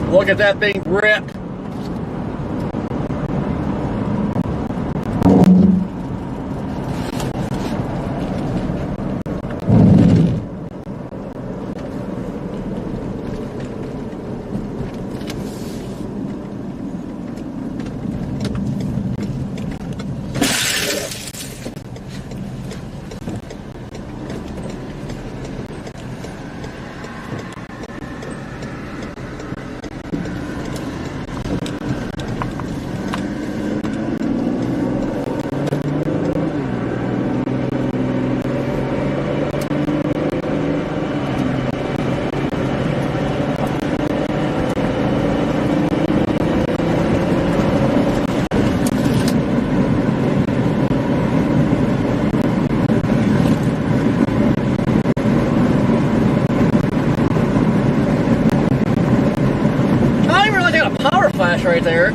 Look at that thing rip. Right there.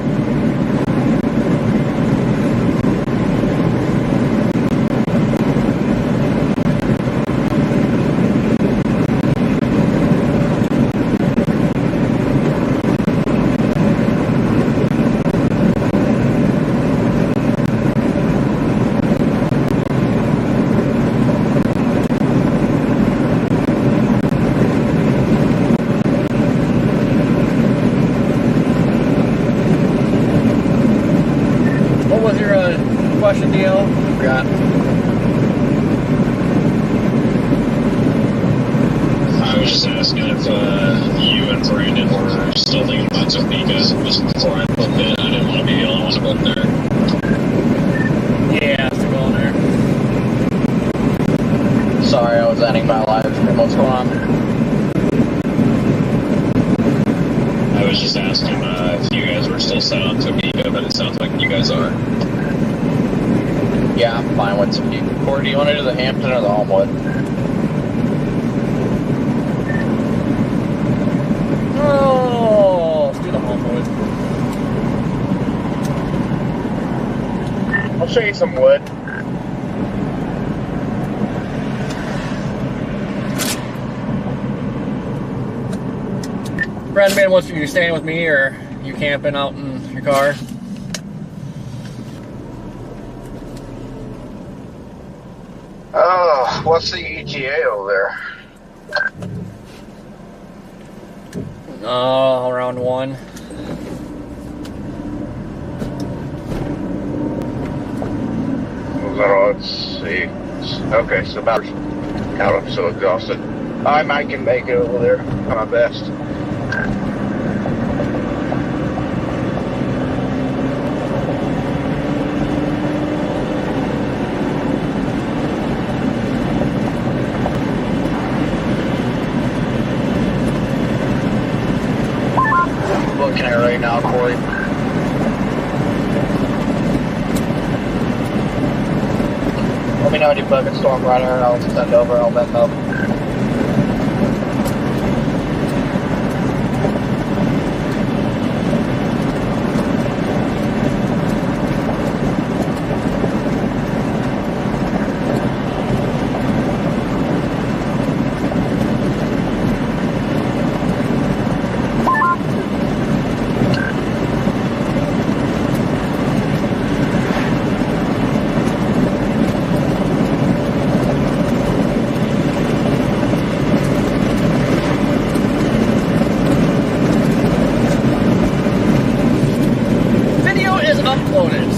Question, deal? Forgot. I was just asking if you and Brandon were still thinking about Topeka just before I booked it. I didn't want to be the only one to book there. Yeah, still going there. Sorry, I was ending my live stream. What's going on? I was just asking if you guys were still set on Topeka, but it sounds like you guys are. Yeah, I'm fine with Topeka. Corey, do you want to do the Hampton or the Homewood? Oh, let's do the Homewood. I'll show you some wood. Brandon, what's you staying with me or you camping out in your car? Oh, what's the ETA over there? Around 1. Let's see. Okay, so about God, I'm so exhausted. I might can make it over there. Try my best. now, Corey. Let me know when you book a storm runner and I'll send over all that help.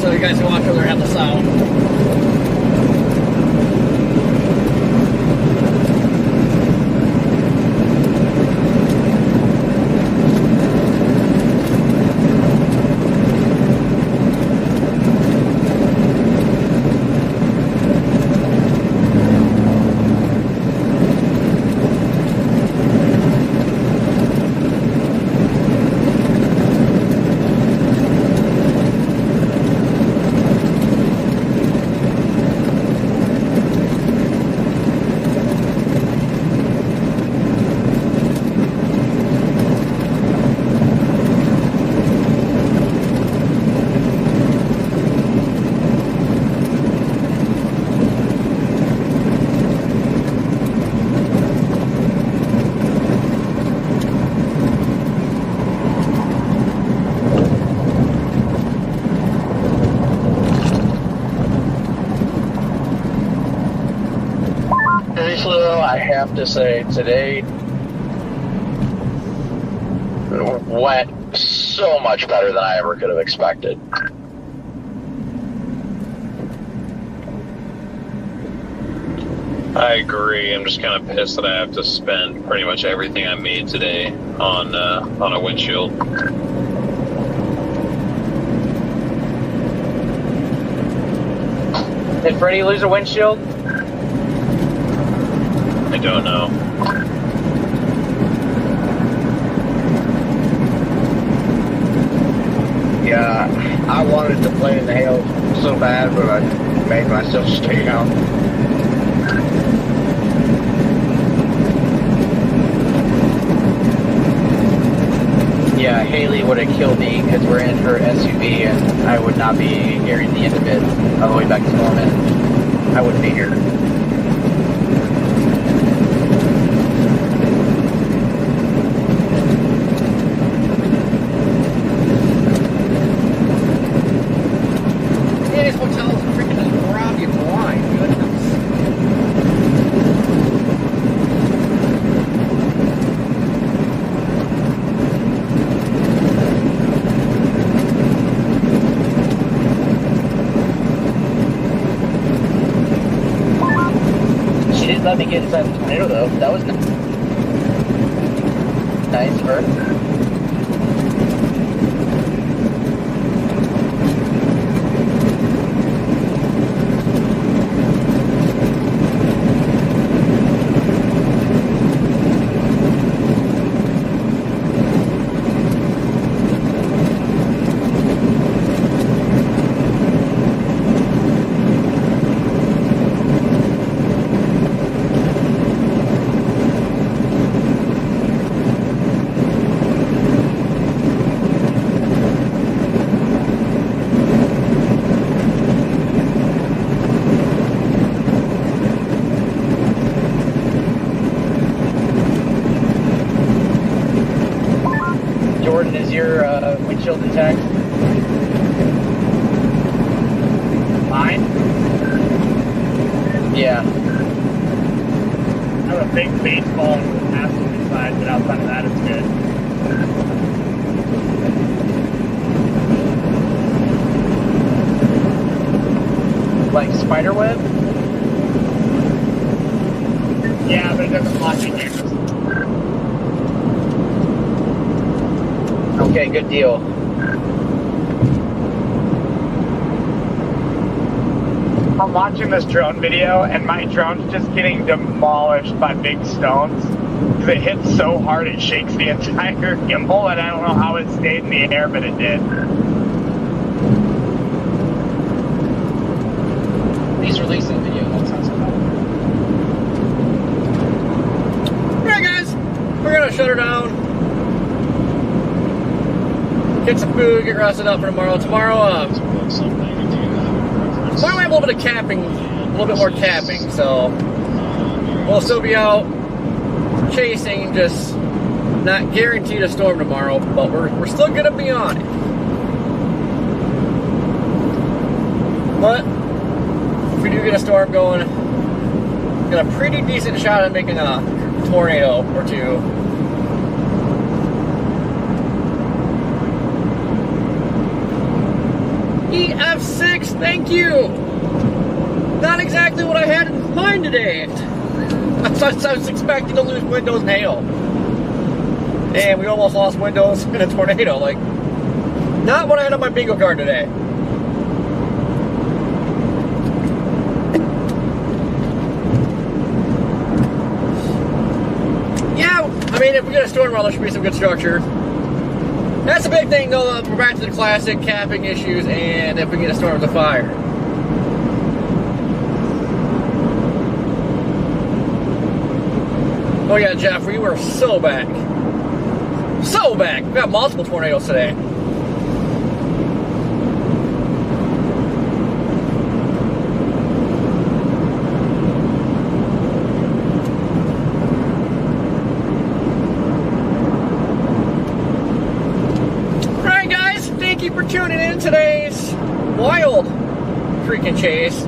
So you guys can watch over there have the sound. I have to say, today went so much better than I ever could have expected. I agree. I'm just kind of pissed that I have to spend pretty much everything I made today on a windshield. Did Freddie lose a windshield? I don't know. Yeah, I wanted to play in the hail so bad, but I made myself stay out. Yeah, Haley would have killed me because we're in her SUV and I would not be hearing the end of it all the way back to Thurman. I wouldn't be here. Yeah, these hotels freaking just rob you blind. Goodness. She didn't let me get inside the tornado though. That was nice of her. Jordan, is your windshield intact? Mine? Yeah. I have a big baseball on the passenger side, but outside of that, it's good. Like spiderweb? Yeah, but it doesn't block any cameras. Okay, good deal. I'm watching this drone video, and my drone's just getting demolished by big stones. Because it hits so hard it shakes the entire gimbal, and I don't know how it stayed in the air, but it did. He's releasing a video. That sounds cool. Alright guys, we're gonna shut her down. Get some food, get rested up for tomorrow. Tomorrow I have a little bit of capping, a little bit more capping, so we'll still be out chasing, just not guaranteed a storm tomorrow, but we're still gonna be on it. But if we do get a storm going, got a pretty decent shot at making a tornado or two. EF6, thank you! Not exactly what I had in mind today. I was expecting to lose windows and hail. And we almost lost windows in a tornado. Like, not what I had on my bingo card today. Yeah, I mean, if we get a storm, well, there should be some good structure. That's a big thing, though. We're back to the classic capping issues, and if we get a storm with a fire. Oh yeah, Jeff, we were so back. So back! We got multiple tornadoes today. Alright guys, thank you for tuning in today's wild freaking chase.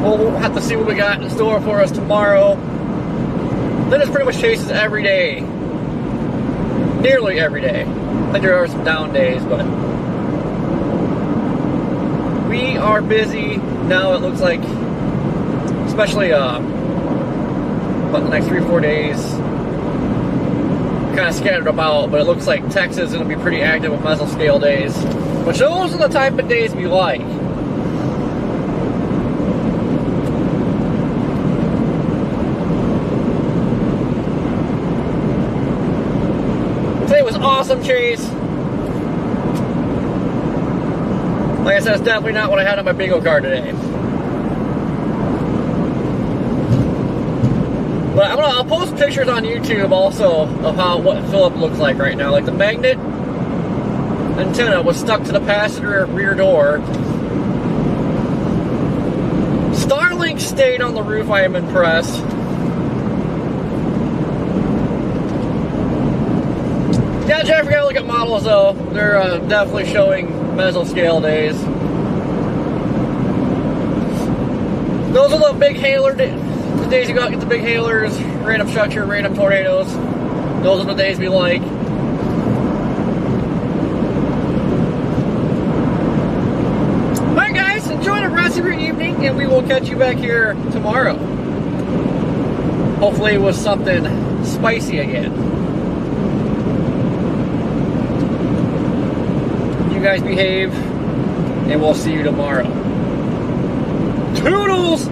We'll have to see what we got in store for us tomorrow. Then it's pretty much chases every day. Nearly every day. I think there are some down days, but we are busy now. It looks like, especially about the next 3 or 4 days, kind of scattered about, but it looks like Texas is going to be pretty active with mesoscale days, which those are the type of days we like. Today was awesome chase. Like I said, it's definitely not what I had on my bingo card today. But I'll post pictures on YouTube also of what Phillip looks like right now. Like the magnet antenna was stuck to the passenger rear door. Starlink stayed on the roof. I am impressed. Yeah, Jeff, we gotta look at models though. They're definitely showing mesoscale days. Those are the big hailer days. The days you go out and get the big hailers, random structure, random tornadoes. Those are the days we like. Alright guys, enjoy the rest of your evening, and we will catch you back here tomorrow. Hopefully with something spicy again. You guys behave, and we'll see you tomorrow. Toodles!